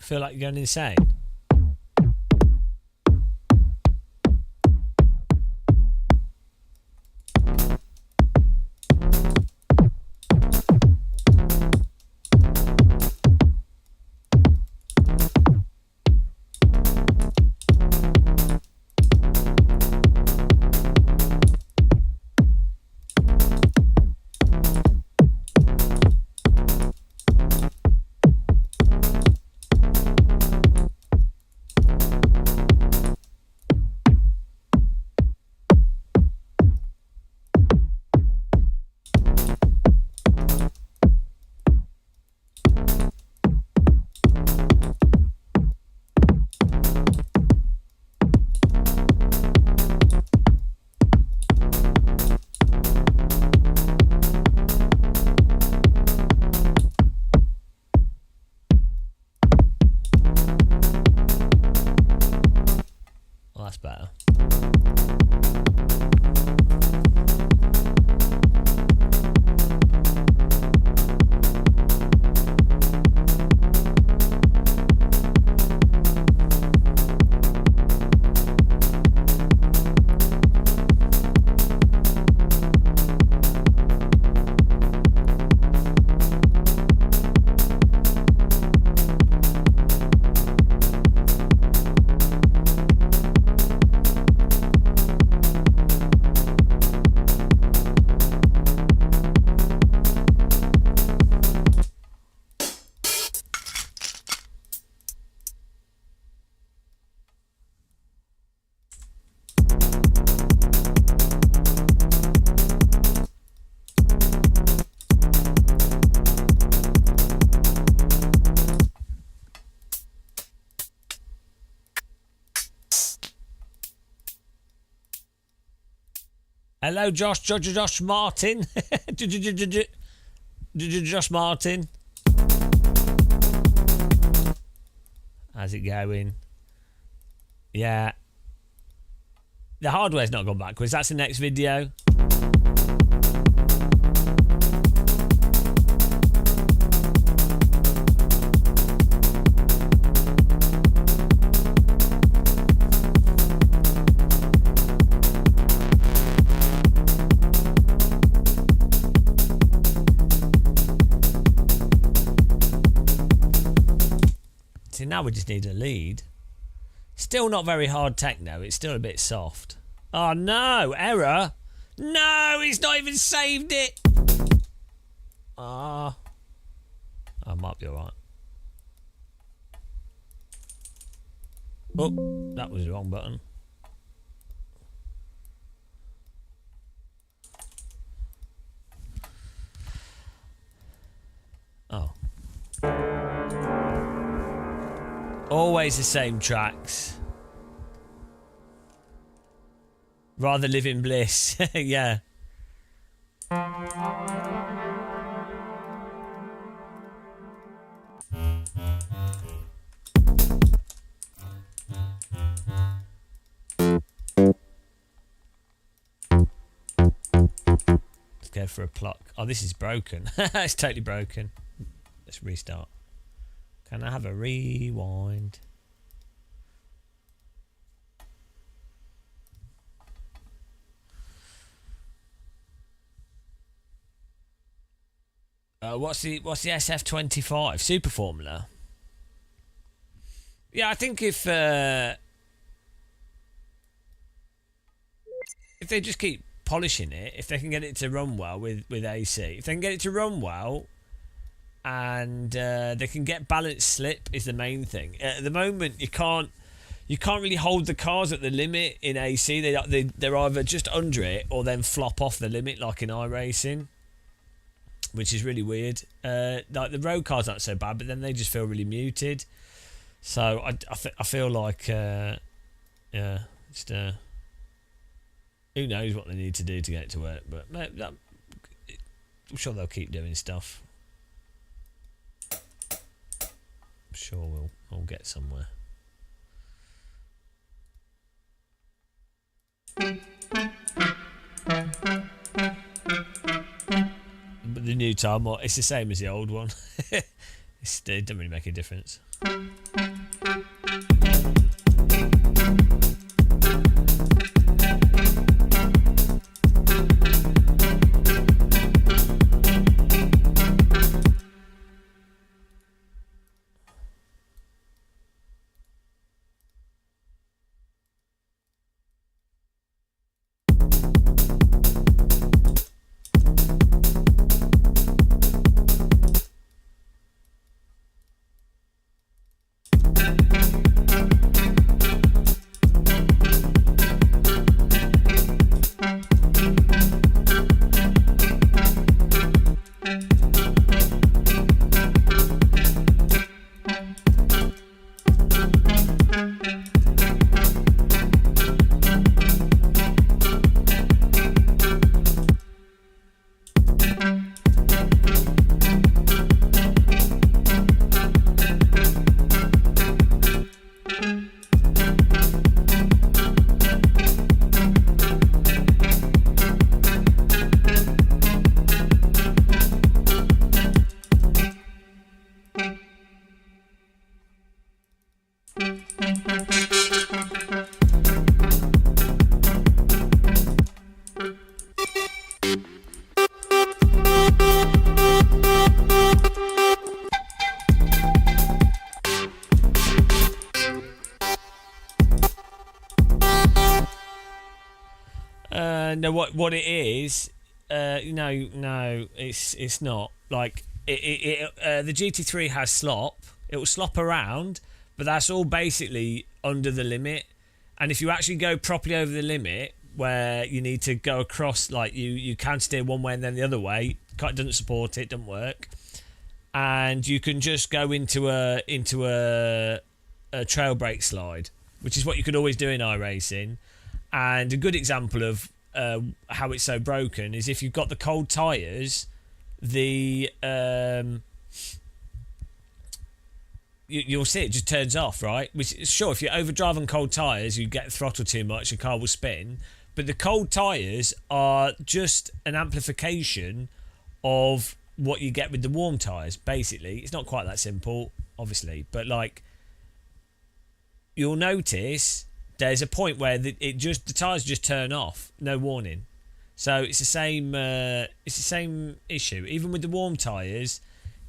Speaker 1: Feel like you're going insane? That's better. Hello, Josh Martin. Josh Martin. How's it going? Yeah. The hardware's not gone backwards. That's the next video. See, now we just need a lead. Still not very hard techno. It's still a bit soft. Oh no, error. No, he's not even saved it. Ah. I might be alright. Oh, that was the wrong button. Oh. Always the same tracks. Rather live in bliss. Yeah. Let's go for a pluck. Oh, this is broken. It's totally broken. Let's restart. Can I have a rewind? What's the SF25 Super Formula? Yeah, I think if they just keep polishing it, if they can get it to run well with AC, if they can get it to run well, and they can get balanced slip is the main thing. At the moment, you can't really hold the cars at the limit in AC. They're either just under it or then flop off the limit like in iRacing, which is really weird. Like the road cars aren't so bad, but then they just feel really muted. So I feel like yeah, just who knows what they need to do to get it to work, but I'm sure they'll keep doing stuff. I'm sure we'll get somewhere. But the new tire mod, it's the same as the old one. It doesn't really make a difference. No, what it is? No, it's not. Like the GT3 has slop. It will slop around, but that's all basically under the limit. And if you actually go properly over the limit, where you need to go across, like you can steer one way and then the other way, it doesn't support it, doesn't work. And you can just go into a trail brake slide, which is what you could always do in iRacing. And a good example of how it's so broken is if you've got the cold tyres, you'll see it just turns off, right? Which, sure, if you overdrive on cold tyres, you get throttled too much, your car will spin. But the cold tyres are just an amplification of what you get with the warm tyres, basically. It's not quite that simple, obviously, but like you'll notice there's a point where the tyres just turn off, no warning. So it's the same issue. Even with the warm tyres,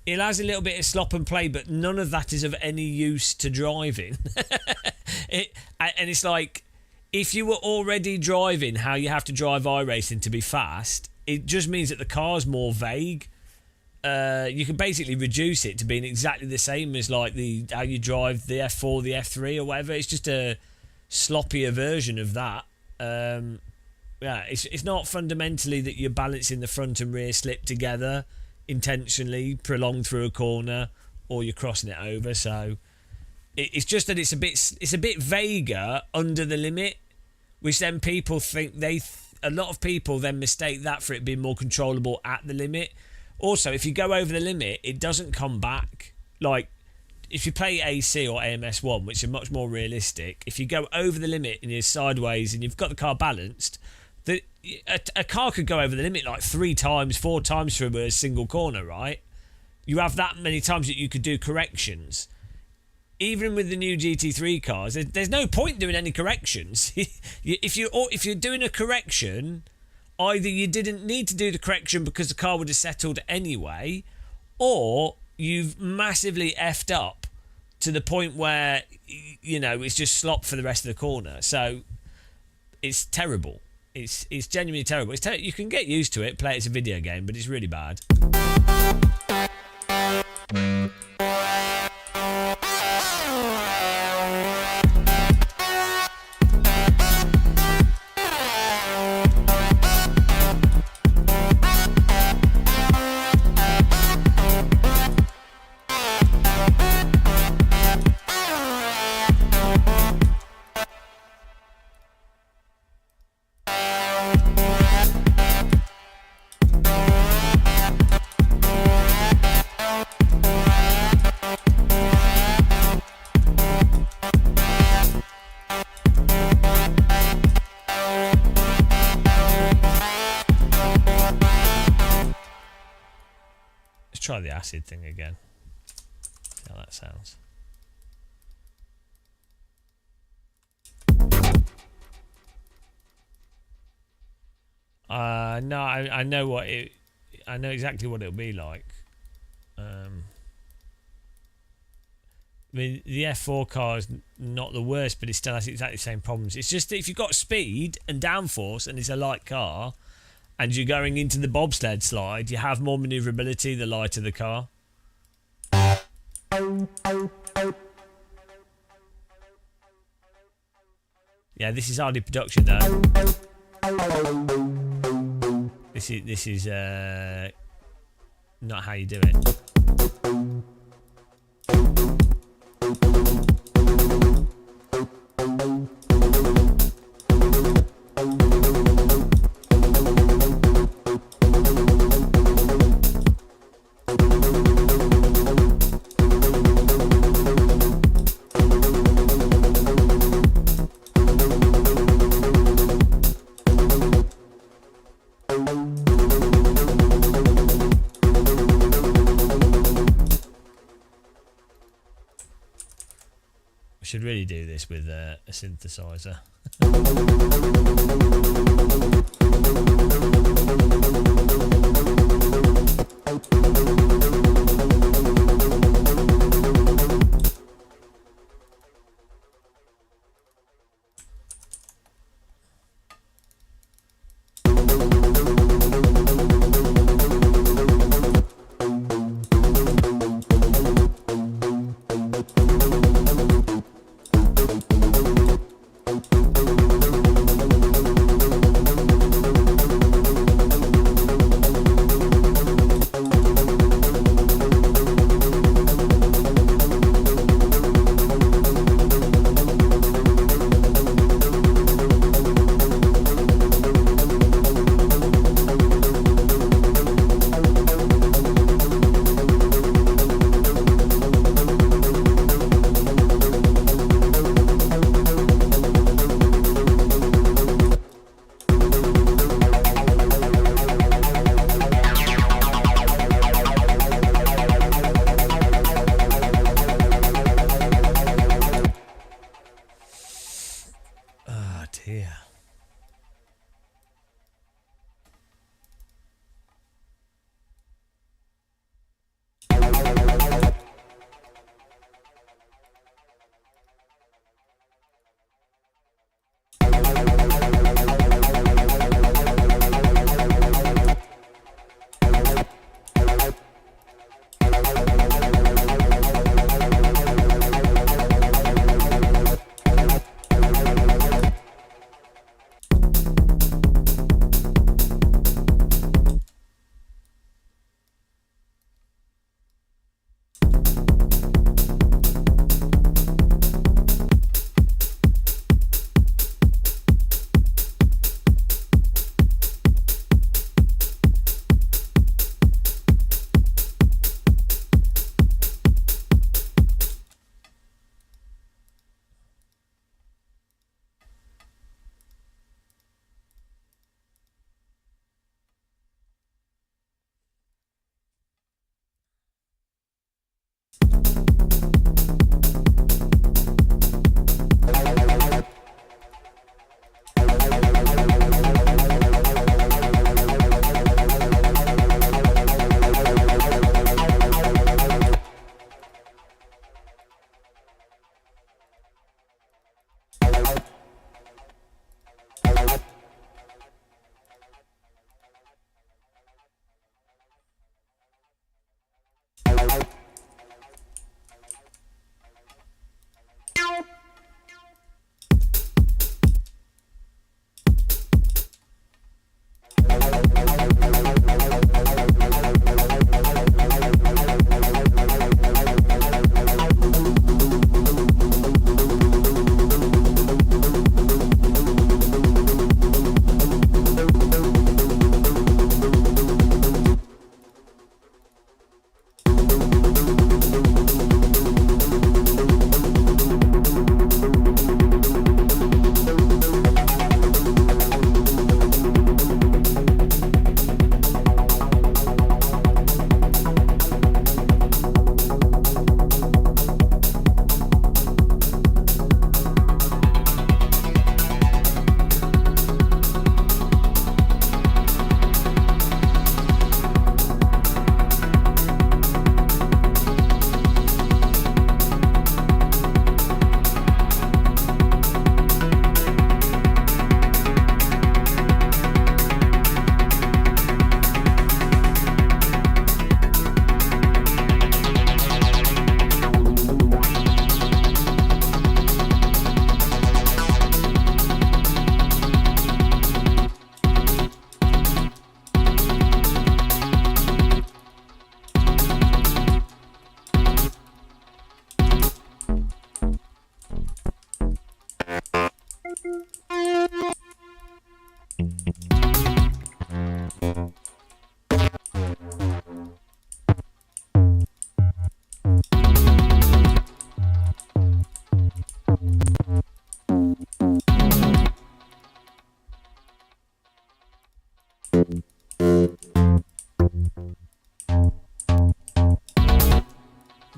Speaker 1: it has a little bit of slop and play, but none of that is of any use to driving. And it's like, if you were already driving how you have to drive iRacing to be fast, it just means that the car's more vague. You can basically reduce it to being exactly the same as like how you drive the F4, the F3 or whatever. It's just a sloppier version of that. It's not fundamentally that you're balancing the front and rear slip together intentionally, prolonged through a corner, or you're crossing it over. So it's just that it's a bit vaguer under the limit, which then people think a lot of people then mistake that for it being more controllable at the limit. Also, if you go over the limit, it doesn't come back. Like, if you play AC or AMS1, which are much more realistic, if you go over the limit and you're sideways and you've got the car balanced, a car could go over the limit like 3 times, 4 times through a single corner, right? You have that many times that you could do corrections. Even with the new GT3 cars, there's no point doing any corrections. If you're doing a correction, either you didn't need to do the correction because the car would have settled anyway, or you've massively effed up to the point where, it's just slop for the rest of the corner. So it's terrible. It's genuinely terrible. You can get used to it, play it as a video game, but it's really bad. Try the acid thing again. See how that sounds. No, I know I know exactly what it'll be like. I mean, the F4 car is not the worst, but it still has exactly the same problems. It's just that if you've got speed and downforce and it's a light car, and you're going into the bobsled slide, you have more manoeuvrability the lighter the car. Yeah, this is hardly production though. This is not how you do it. Should really do this with a synthesizer.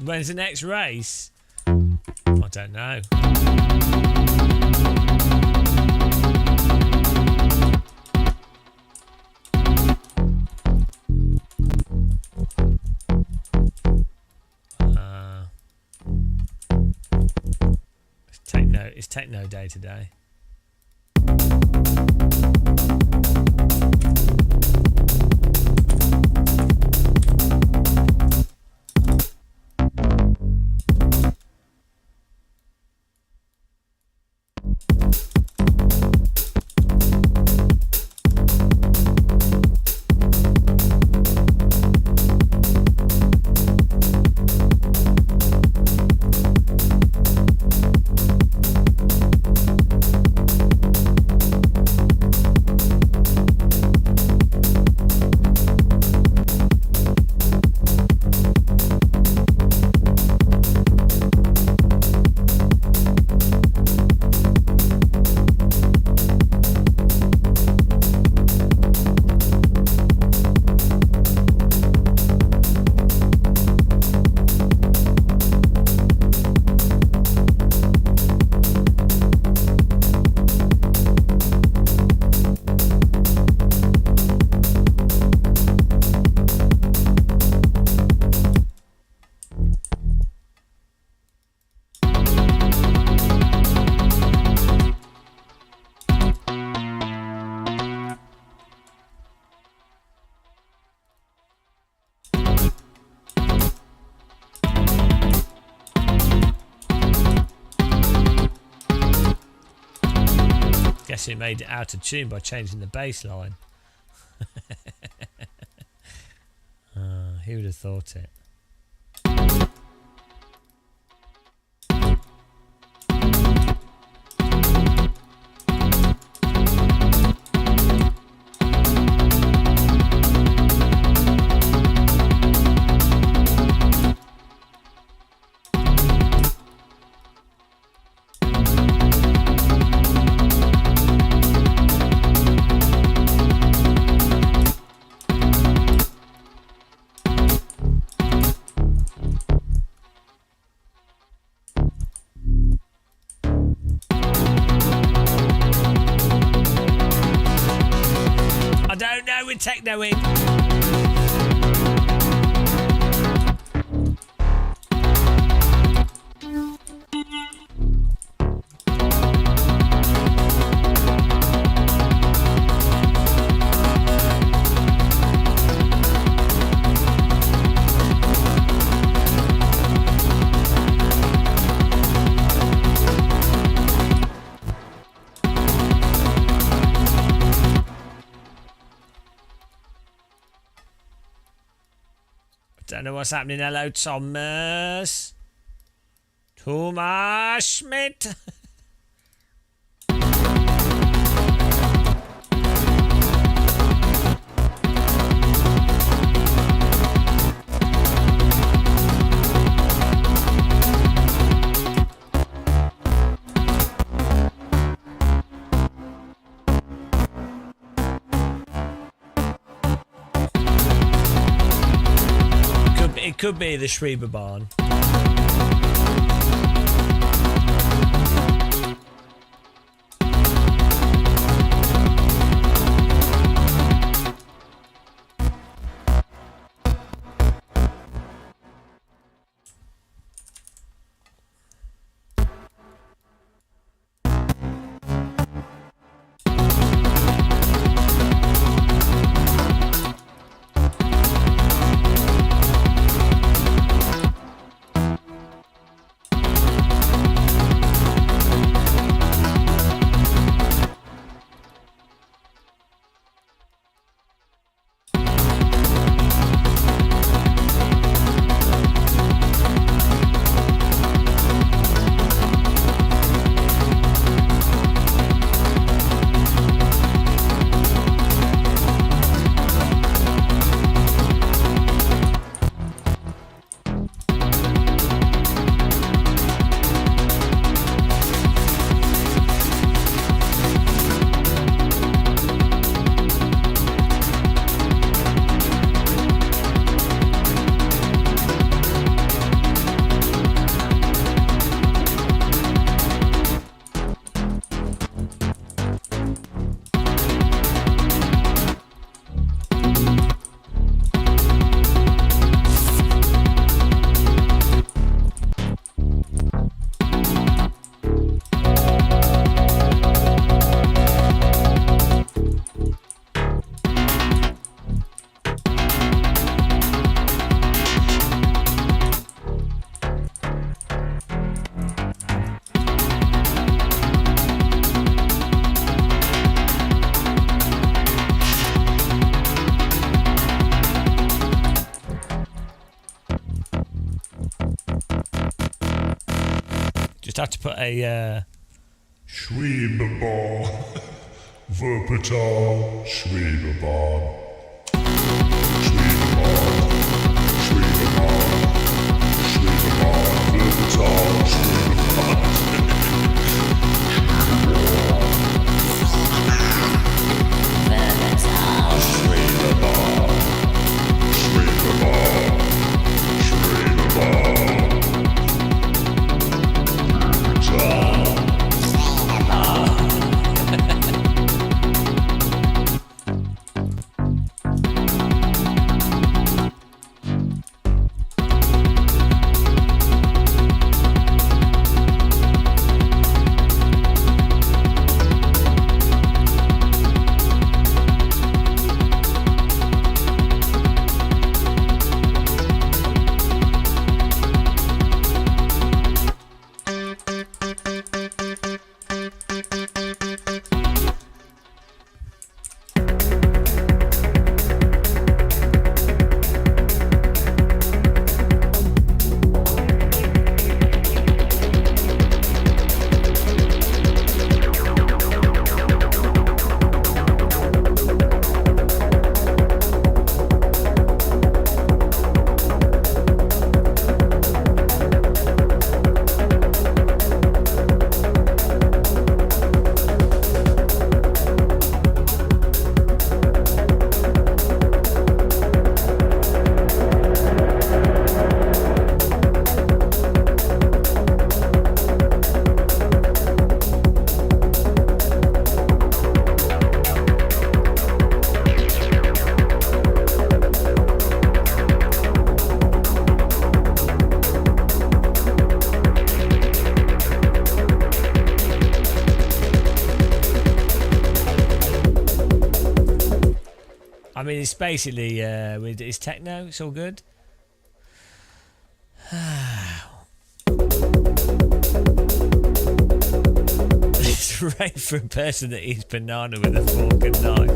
Speaker 1: When's the next race? I don't know. It's techno day today. guess it made it out of tune by changing the bass line. Who would have thought it? With technoing. Don't know what's happening. Hello, Thomas. Thomas Schmidt. It could be the Schreiber barn. Have to put a
Speaker 2: Schwebebar. Wuppertal. Schwebebar.
Speaker 1: mean, it's basically it's techno. It's all good. It's right for a person that eats banana with a fork and knife.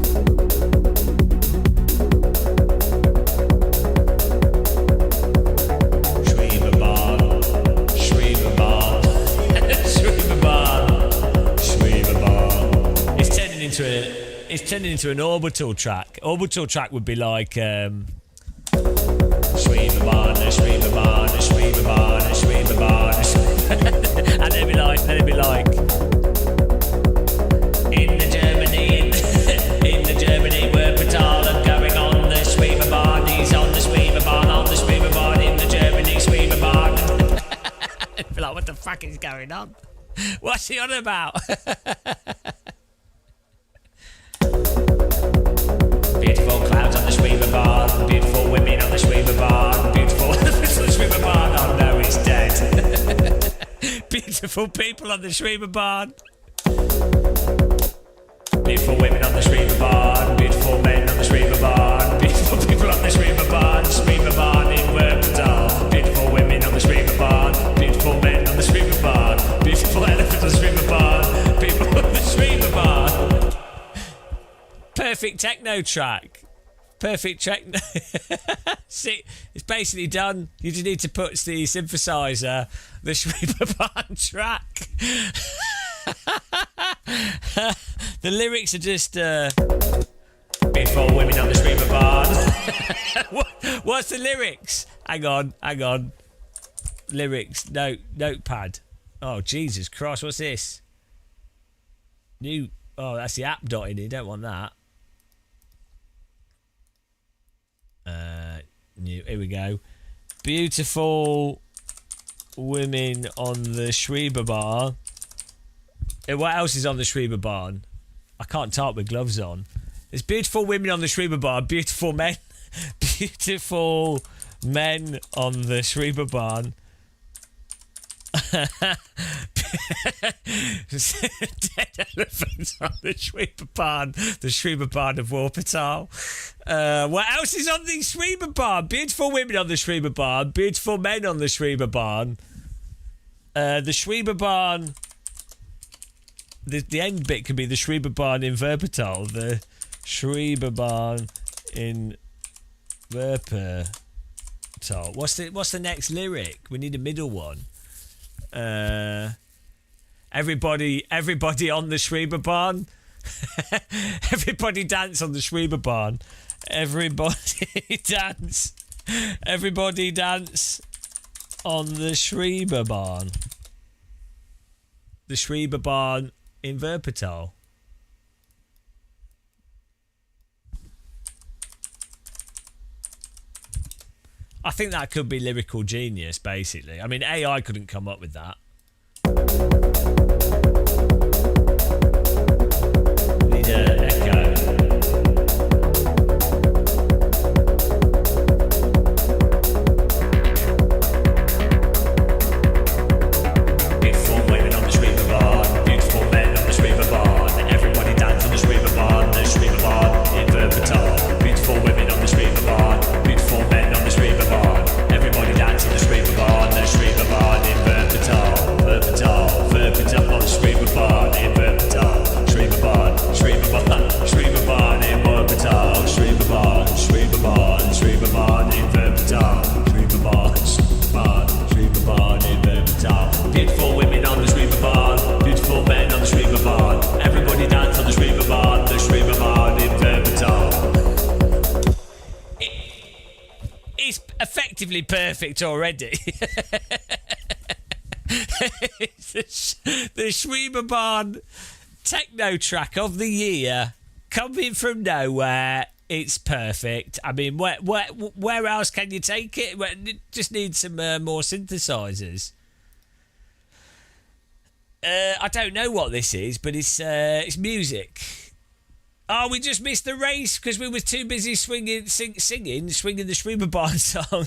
Speaker 1: It's turning into an orbital track. Orbital track would be like Schweberbahn, Schweberbahn, Schweberbahn, Schweberbahn, and they'd be like in the Germany Wuppertal and going on the Schweberbahn. He's on the Schweberbahn, in the Germany Schweberbahn. They'd be like, what the fuck is going on? What's he on about? Beautiful clouds on the Schweberbahn, beautiful women on the Schweberbahn, beautiful on the Schweberbahn. Oh no, it's dead. Beautiful people on the Schweberbahn. Beautiful women on the Schweberbahn, beautiful men on the Schweberbahn, beautiful people on the Schweberbahn, Schweberbahn in Wuppertal. Beautiful women on the Schweberbahn, beautiful men on the Schweberbahn, beautiful elephants on the Schweberbahn, people on the Schweberbahn. Perfect techno track. Perfect techno. See, it's basically done. You just need to put the synthesizer, the Schweberbahn track. The lyrics are just beautiful women on the Schweberbahn. What's the lyrics? Hang on. Lyrics. Notepad. Oh, Jesus Christ, what's this? Oh, that's the app dot in here. Don't want that. Here we go. Beautiful women on the Schweberbahn. What else is on the Schweberbahn? I can't type with gloves on. There's beautiful women on the Schweberbahn. Beautiful men. Beautiful men on the Schweberbahn. Dead elephants on the Schweberbahn. The Schweberbahn of Wuppertal. What else is on the Schweberbahn? Beautiful women on the Schweberbahn. Beautiful men on the Schweberbahn. The Schweberbahn. The end bit could be the Schweberbahn in Wuppertal. The Schweberbahn in Wuppertal. What's the next lyric? We need a middle one. Everybody on the Schweberbahn. Everybody dance on the Schweberbahn. Everybody dance. Everybody dance on the Schweberbahn. The Schweberbahn in Wuppertal. I think that could be lyrical genius, basically. I mean, AI couldn't come up with that. Need an echo. Beautiful women on the Schweberbahn, beautiful men on the Schweberbahn. Everybody dance on the Schweberbahn in Wuppertal. Beautiful women on the Schweberbahn, beautiful men on the Schweberbahn. Everybody dance on the Schweberbahn in Wuppertal. Wuppertal on the Schweberbahn in Wuppertal. Schweberbahn in Wuppertal. Schweberbahn in Wuppertal. Schweberbahn in Wuppertal. Beautiful women on the Schweberbahn, beautiful men on the Schweberbahn. Everybody dance on the Schweberbahn in Wuppertal. It's effectively perfect already. It's the Schweberbahn techno track of the year, coming from nowhere. It's perfect. I mean, where else can you take it? It just needs some more synthesizers. I don't know what this is, but it's music. Oh, we just missed the race because we were too busy swinging the Schweberbahn song.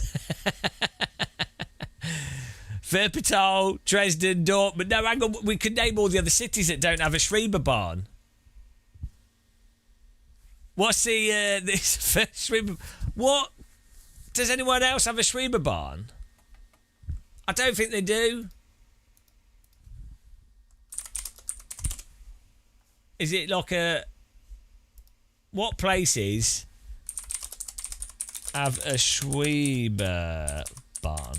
Speaker 1: Wuppertal, Dresden, Dortmund. No, hang on. We could name all the other cities that don't have a Schweberbahn. What's the this Schreiber? What does anyone else have a Schreiber barn? I don't think they do. Is it like a? What places have a Schreiber barn?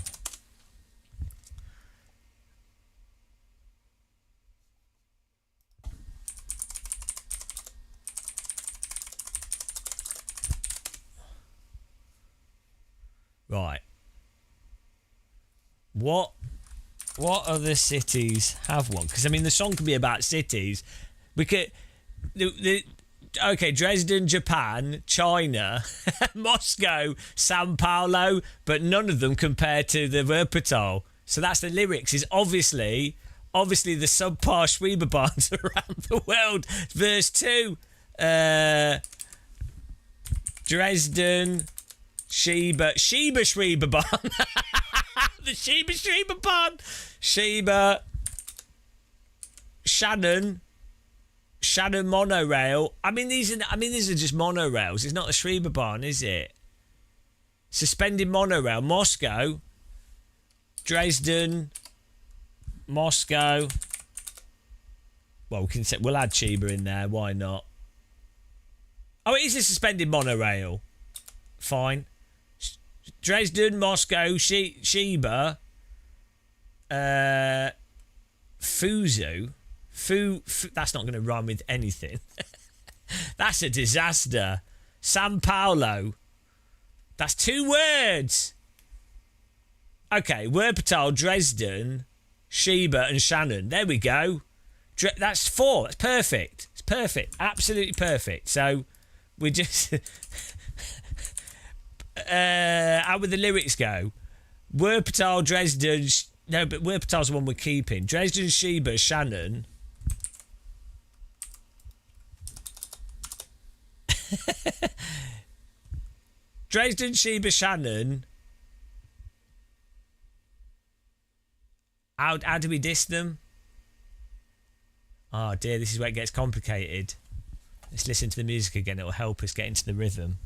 Speaker 1: Right. What other cities have one? Because I mean, the song can be about cities. We could, okay, Dresden, Japan, China, Moscow, Sao Paulo, but none of them compare to the Wuppertal. So that's the lyrics. Is obviously the subpar Schreiber barns around the world. Verse 2, Dresden, Schreiber barn. The Schreiber barn. Schreiber, Shannon monorail. I mean these are just monorails. It's not a Schreiber barn, is it? Suspended monorail. Moscow, Dresden, Moscow. Well, we'll add Schreiber in there. Why not? Oh, it is a suspended monorail. Fine. Dresden, Moscow, Schreiber, Fuzu. That's not going to rhyme with anything. That's a disaster. Sao Paulo. That's 2 words. Okay, Wuppertal, Dresden, Schreiber and Shannon. There we go. That's 4. That's perfect. It's perfect. Absolutely perfect. So we just... how would the lyrics go? Wuppertal, Dresden... No, but Wuppertal's the one we're keeping. Dresden, Schreiber, Shannon... Dresden, Schreiber, Shannon. How do we diss them? Oh dear, this is where it gets complicated. Let's listen to the music again. It will help us get into the rhythm.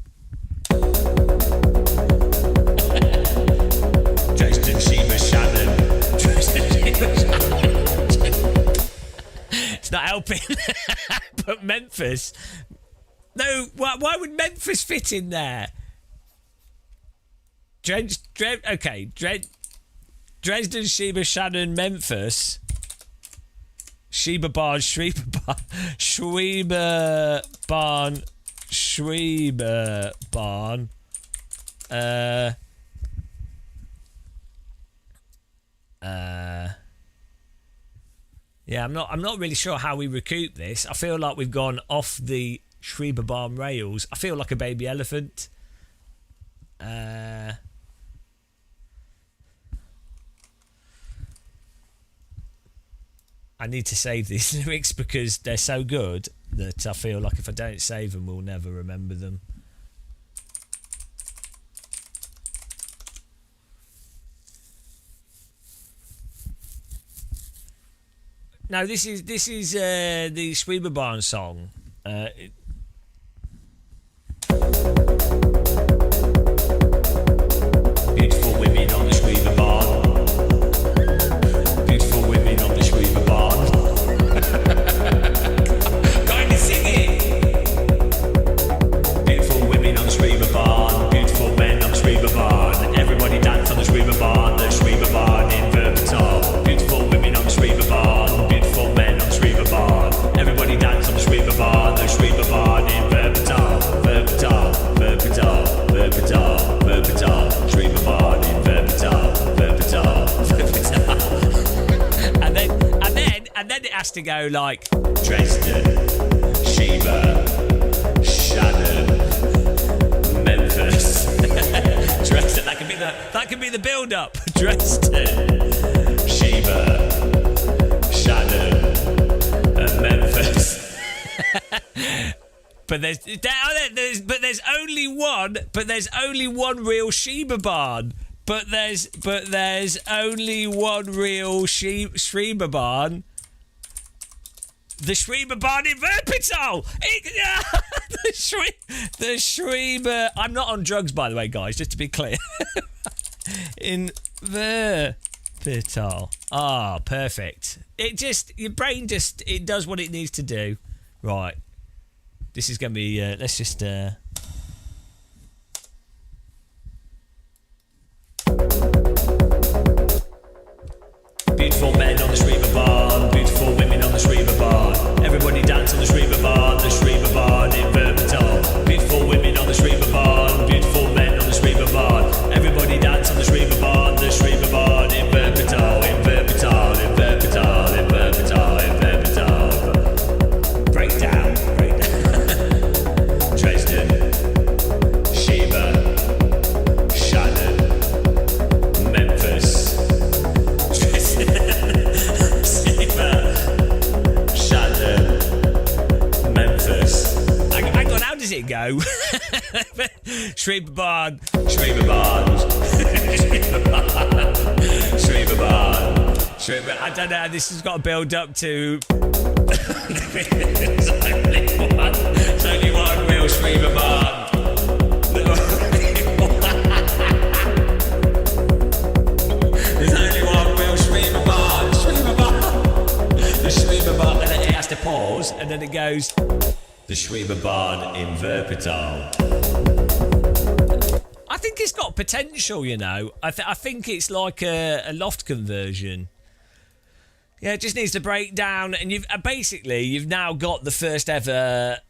Speaker 1: Dresden, Schreiber, Shannon. Dresden, Schreiber, Shannon. It's not helping. But Memphis. No, why would Memphis fit in there? Okay, Dresden, Schreiber, Shannon, Memphis. Schreiber barn, Schreiber barn. Yeah, I'm not really sure how we recoup this. I feel like we've gone off the Schreiber barn rails. I feel like a baby elephant. I need to save these lyrics because they're so good that I feel like if I don't save them, we'll never remember them. No, this is the Schreiber barn song. Beautiful women on the Schreiber barn. Beautiful women on the Schreiber barn. Kindly sing it. Beautiful women on the Schreiber barn. Beautiful men on the Schreiber barn. Everybody dance on the Schreiber barn. The Schreiber barn in Wuppertal. Beautiful women on the Schreiber barn. Beautiful men on the Schreiber barn. Everybody dance on the Schreiber barn. The Schreiber barn in Wuppertal. Wuppertal, Wuppertal, Wuppertal, Wuppertal. Schreiber barn in Wuppertal, Wuppertal, Wuppertal. And then it has to go like Dresden, Schreiber, Shannon, Memphis. Dresden. That can be the build-up. Dresden, Schreiber, Shannon, and Memphis. But there's only one real Schreiber barn. But there's only one real Schreiber barn. The Schreiber-Bahn in Wuppertal! The Schreiber... I'm not on drugs, by the way, guys, just to be clear. In Wuppertal. Ah, perfect. Your brain just, it does what it needs to do. Right. This is going to be, let's just... Beautiful men on the Schreiber-Bahn, beautiful women on the Schreiber-Bahn. Everybody dance on the Schreiber-Bahn in Wuppertal. Beautiful women on the Schreiber-Bahn, beautiful men on the Schreiber-Bahn. Everybody dance on the Schreiber-Bahn in Wuppertal, in Wuppertal, in Wuppertal, in Wuppertal, in Wuppertal. Breakdown. Dresden, Sheba, Shannon, Memphis. Memphis. Hang on, how does it go? Schreiber-Bahn. I don't know, this has got to build up to... There's only one real Schreiber-Bahn. There's only one real Schreiber-Bahn. The Schreiber-Bahn, and then it has to pause, and then it goes, the Schreiber-Bahn in Wuppertal. I think it's got potential, you know. I think it's like a loft conversion. Yeah, it just needs to break down, and you've now got the first ever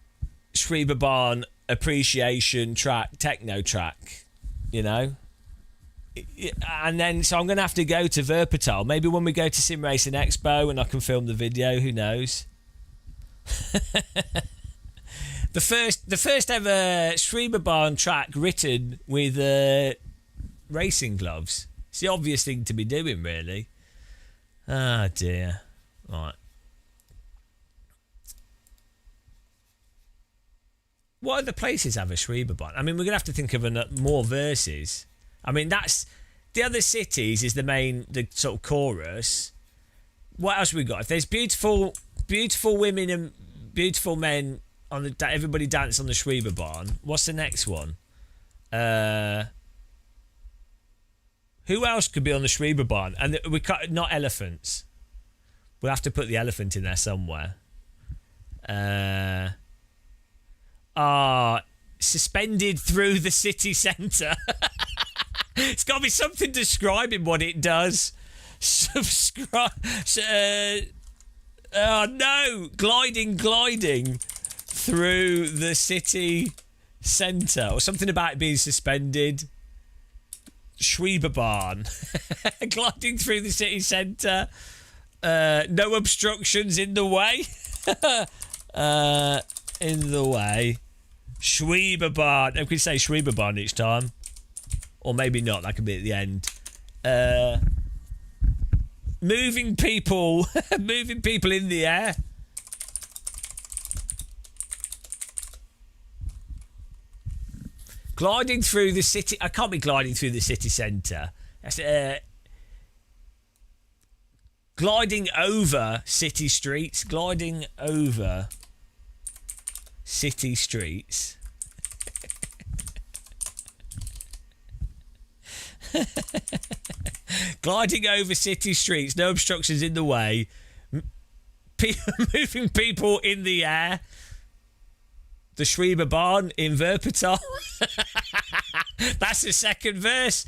Speaker 1: Schreiber-Bahn appreciation track, techno track, you know. And then, so I'm going to have to go to Wuppertal. Maybe when we go to Sim Racing Expo and I can film the video, who knows? The first ever Schreiber-Bahn track written with racing gloves. It's the obvious thing to be doing, really. Ah, dear. Right. What other places have a Schreiber-Bahn? I mean, we're going to have to think of more verses. I mean, that's... The other cities is the sort of chorus. What else have we got? If there's beautiful women and beautiful men on everybody dance on the Schreiber-Bahn. What's the next one? Who else could be on the Schreiber-Bahn? And not elephants. We'll have to put the elephant in there somewhere. Suspended through the city centre. It's got to be something describing what it does. Subscribe. Oh no! Gliding through the city centre, or something about it being suspended. Schreiber-Bahn. Gliding through the city centre. No obstructions in the way. In the way. Schreiber-Bahn. We can say Schreiber-Bahn each time. Or maybe not. That could be at the end. Moving people. Moving people in the air. Gliding through the city. I can't be gliding through the city centre. That's gliding over city streets. Gliding over city streets. Gliding over city streets. No obstructions in the way. Moving people in the air. The Schreiber-Bahn in Wuppertal. That's the second verse.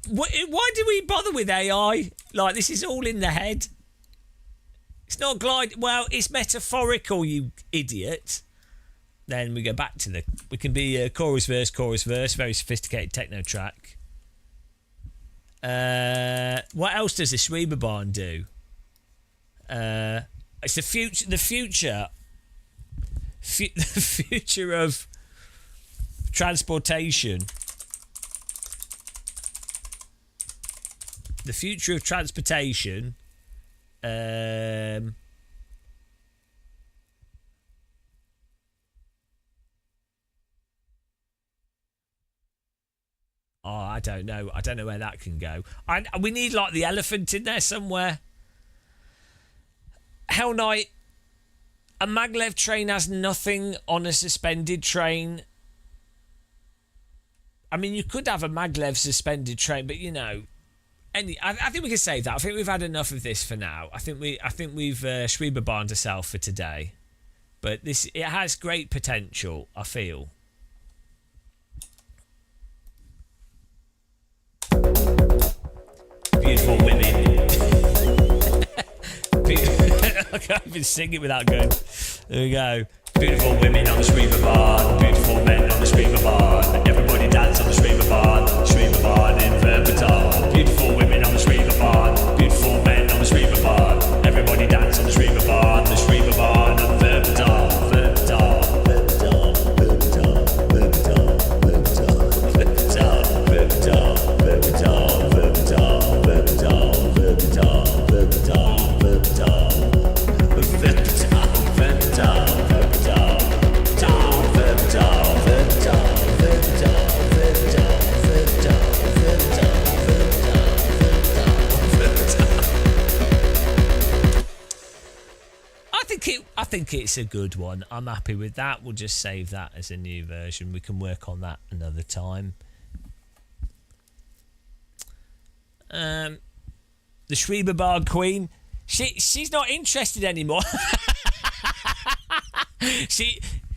Speaker 1: Why do we bother with AI? Like, this is all in the head. It's not glide. Well, it's metaphorical, you idiot. Then we go back to we can be chorus, verse, very sophisticated techno track. What else does the Schreiber-Bahn do? It's the future. The future of transportation. The future of transportation. I don't know. I don't know where that can go. We need like the elephant in there somewhere. Hell Night. A maglev train has nothing on a suspended train. I mean, you could have a maglev suspended train, but you know, I think we can save that. I think we've had enough of this for now. I think we've Schreiber barned ourselves for today. But it has great potential, I feel. Beautiful women. I can't even sing it without going. There we go. Beautiful women on the Schreiber barn. Beautiful men on the Schreiber barn. Everybody dance on the Schreiber barn. Schreiber barn in Verbital. Beautiful women on the Schreiber barn. Beautiful men on the Schreiber barn. Everybody dance on the Schreiber barn. The Schreiber barn of Verbital. Verbital. Verbital. Verbital. Verbital. Verbital. Verbital. Verbital. Verbital. Verbital. Verbital. Verbital. Verbital. I think it's a good one. I'm happy with that. We'll just save that as a new version. We can work on that another time. The Schreiber Bard Queen. She's not interested anymore.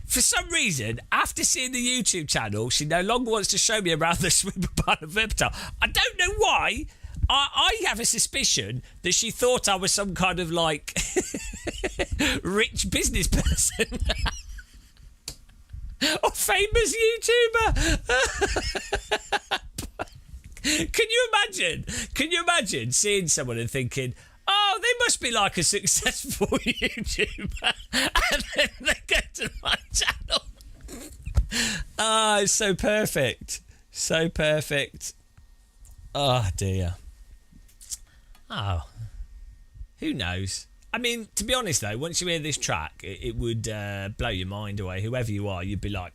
Speaker 1: For some reason, after seeing the YouTube channel, she no longer wants to show me around the Schreiber Bard of Verbital. I don't know why. I have a suspicion that she thought I was some kind of like rich business person or famous YouTuber. Can you imagine seeing someone and thinking, oh, they must be like a successful YouTuber, and then they go to my channel. Ah, it's so perfect. So perfect. Oh, dear. Oh. Who knows? I mean, to be honest, though, once you hear this track, it would blow your mind away. Whoever you are, you'd be like,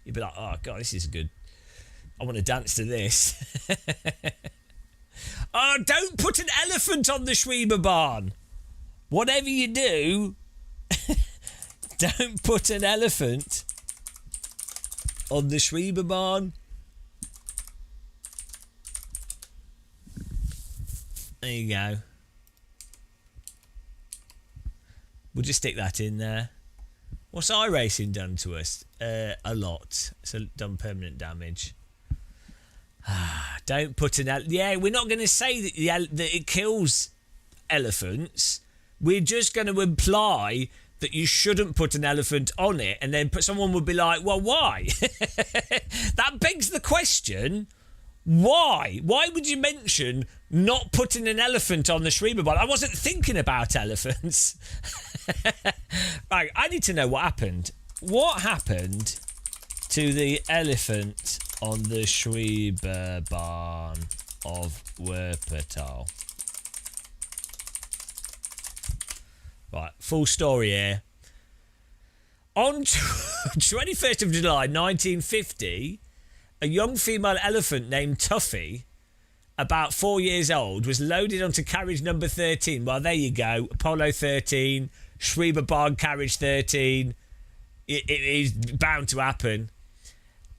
Speaker 1: oh, God, this is good. I want to dance to this. Oh, don't put an elephant on the Schreiber barn. Whatever you do, don't put an elephant on the Schreiber barn. There you go. We'll just stick that in there. What's iRacing done to us? A lot. It's done permanent damage. Don't put an... Yeah, we're not going to say that it kills elephants. We're just going to imply that you shouldn't put an elephant on it, and then someone would be like, well, why? That begs the question, why? Why would you mention not putting an elephant on the Schreiber barn? I wasn't thinking about elephants. Right, I need to know what happened. What happened to the elephant on the Schreiber barn of Wuppertal? Right, full story here. On 21st of July 1950, a young female elephant named Tuffy, about 4 years old, was loaded onto carriage number 13. Well, there you go. Apollo 13, Schreiber barn carriage 13. It is bound to happen.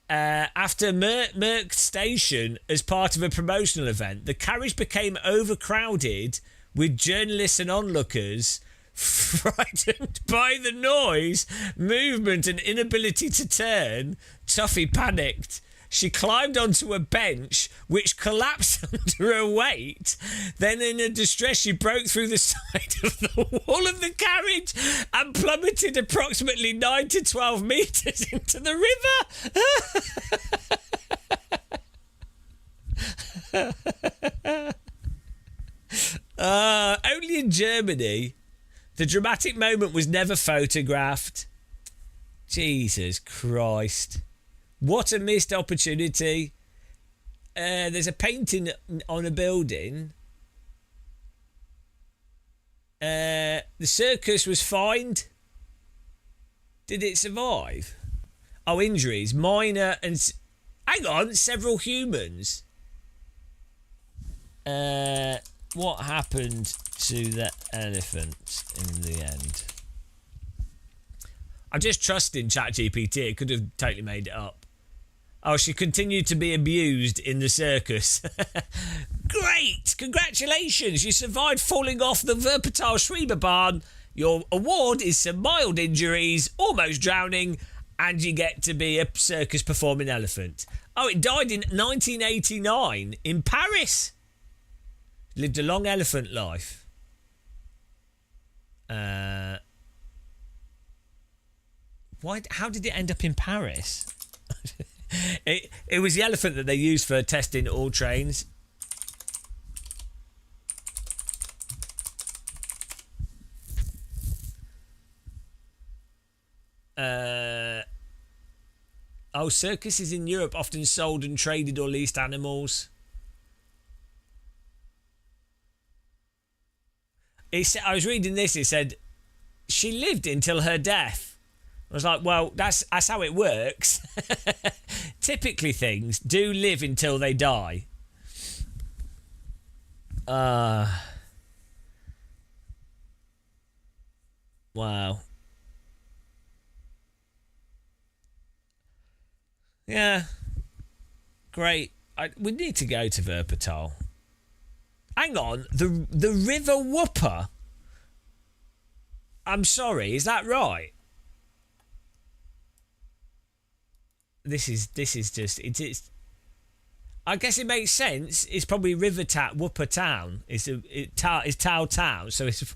Speaker 1: After Merck Station as part of a promotional event, the carriage became overcrowded with journalists and onlookers. Frightened by the noise, movement and inability to turn, Tuffy panicked. She climbed onto a bench, which collapsed under her weight. Then, in her distress, she broke through the side of the wall of the carriage and plummeted approximately 9 to 12 metres into the river. Only in Germany. The dramatic moment was never photographed. Jesus Christ. What a missed opportunity. There's a painting on a building. The circus was fined. Did it survive? Oh, injuries. Minor and... Hang on, several humans. What happened to the elephant in the end? I just trust in ChatGPT. It could have totally made it up. Oh, she continued to be abused in the circus. Great! Congratulations! You survived falling off the Wuppertal Schwebebahn. Your award is some mild injuries, almost drowning, and you get to be a circus performing elephant. Oh, it died in 1989 in Paris. Lived a long elephant life. Why? How did it end up in Paris? It was the elephant that they used for testing all trains. Circuses in Europe often sold and traded or leased animals. I was reading this. It said she lived until her death. I was like, well, that's how it works. Typically, things do live until they die. Wow. Yeah. Great. We need to go to Wuppertal. Hang on, the River Wupper. I'm sorry, is that right? This is just it's. I guess it makes sense. It's probably Wupper Town. It's Tau Town. So it's.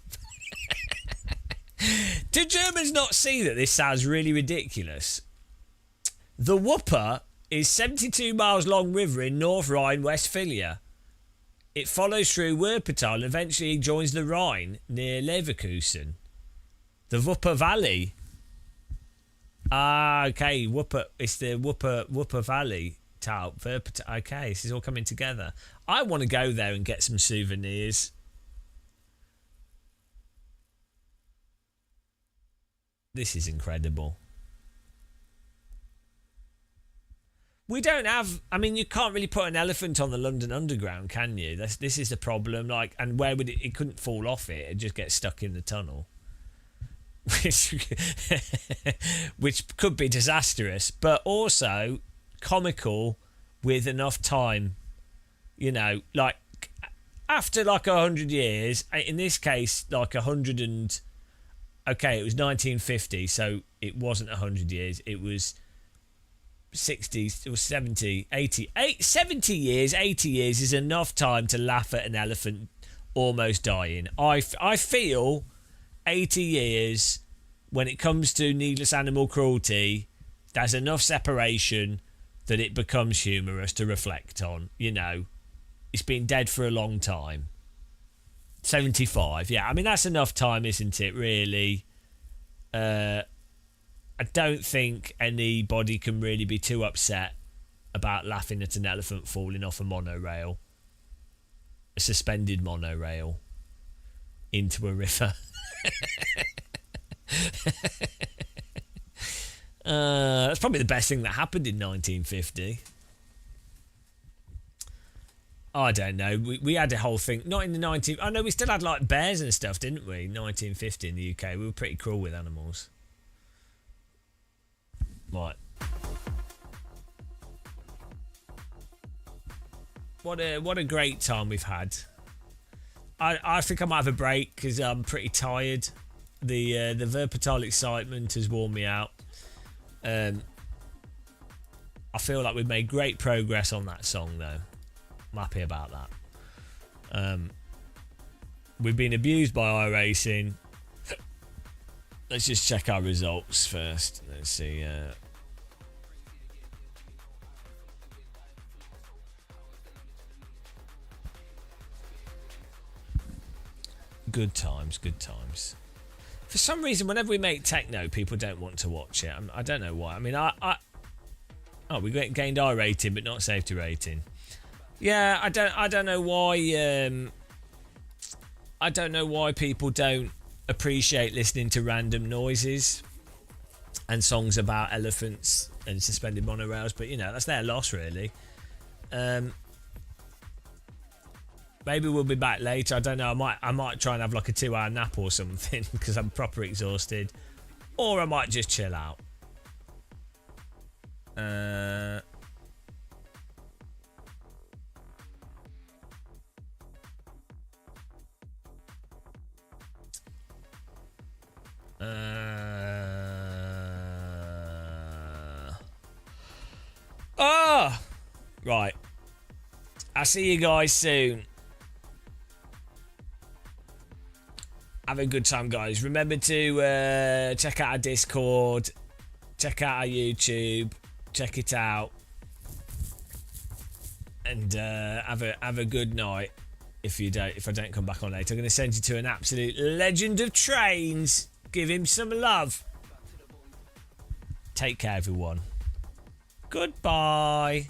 Speaker 1: Do Germans not see that this sounds really ridiculous? The Wupper is 72 miles long river in North Rhine-Westphalia. It follows through Wuppertal and eventually joins the Rhine near Leverkusen. The Wupper Valley. Ah, okay. Wupper. It's the Wupper Valley. Okay, this is all coming together. I want to go there and get some souvenirs. This is incredible. We don't have. I mean, you can't really put an elephant on the London Underground, can you? This is the problem. Like, and where would it? It couldn't fall off it. It just gets stuck in the tunnel, which could be disastrous, but also comical with enough time. You know, like after like 100 years. In this case, like 100 and. Okay, it was 1950, so it wasn't 100 years. It was 60, it was 70, 80. 70 years, 80 years is enough time to laugh at an elephant almost dying. I feel 80 years, when it comes to needless animal cruelty, there's enough separation that it becomes humorous to reflect on. You know, it's been dead for a long time. 75, yeah. I mean, that's enough time, isn't it, really? I don't think anybody can really be too upset about laughing at an elephant falling off a monorail. A suspended monorail into a river. That's probably the best thing that happened in 1950. I don't know. We had a whole thing. Not in the 19... I know we still had like bears and stuff, didn't we? 1950 in the UK. We were pretty cruel with animals. Right. What a great time we've had. I think I might have a break because I'm pretty tired. The Wuppertal excitement has worn me out. I feel like we've made great progress on that song though. I'm happy about that. We've been abused by iRacing. Let's just check our results first. Let's see. Good times, good times. For some reason, whenever we make techno, people don't want to watch it. I don't know why. I mean, we gained I rating, but not safety rating. Yeah, I don't know why. I don't know why people don't appreciate listening to random noises and songs about elephants and suspended monorails, but you know, that's their loss, really. Maybe we'll be back later. I don't know. I might try and have like a 2-hour nap or something because I'm proper exhausted. or I might just chill out. Right. I'll see you guys soon. Have a good time, guys. Remember to check out our Discord, check out our YouTube, check it out, and have a good night. If I don't come back on later, I'm going to send you to an absolute legend of trains. Give him some love. Take care, everyone. Goodbye.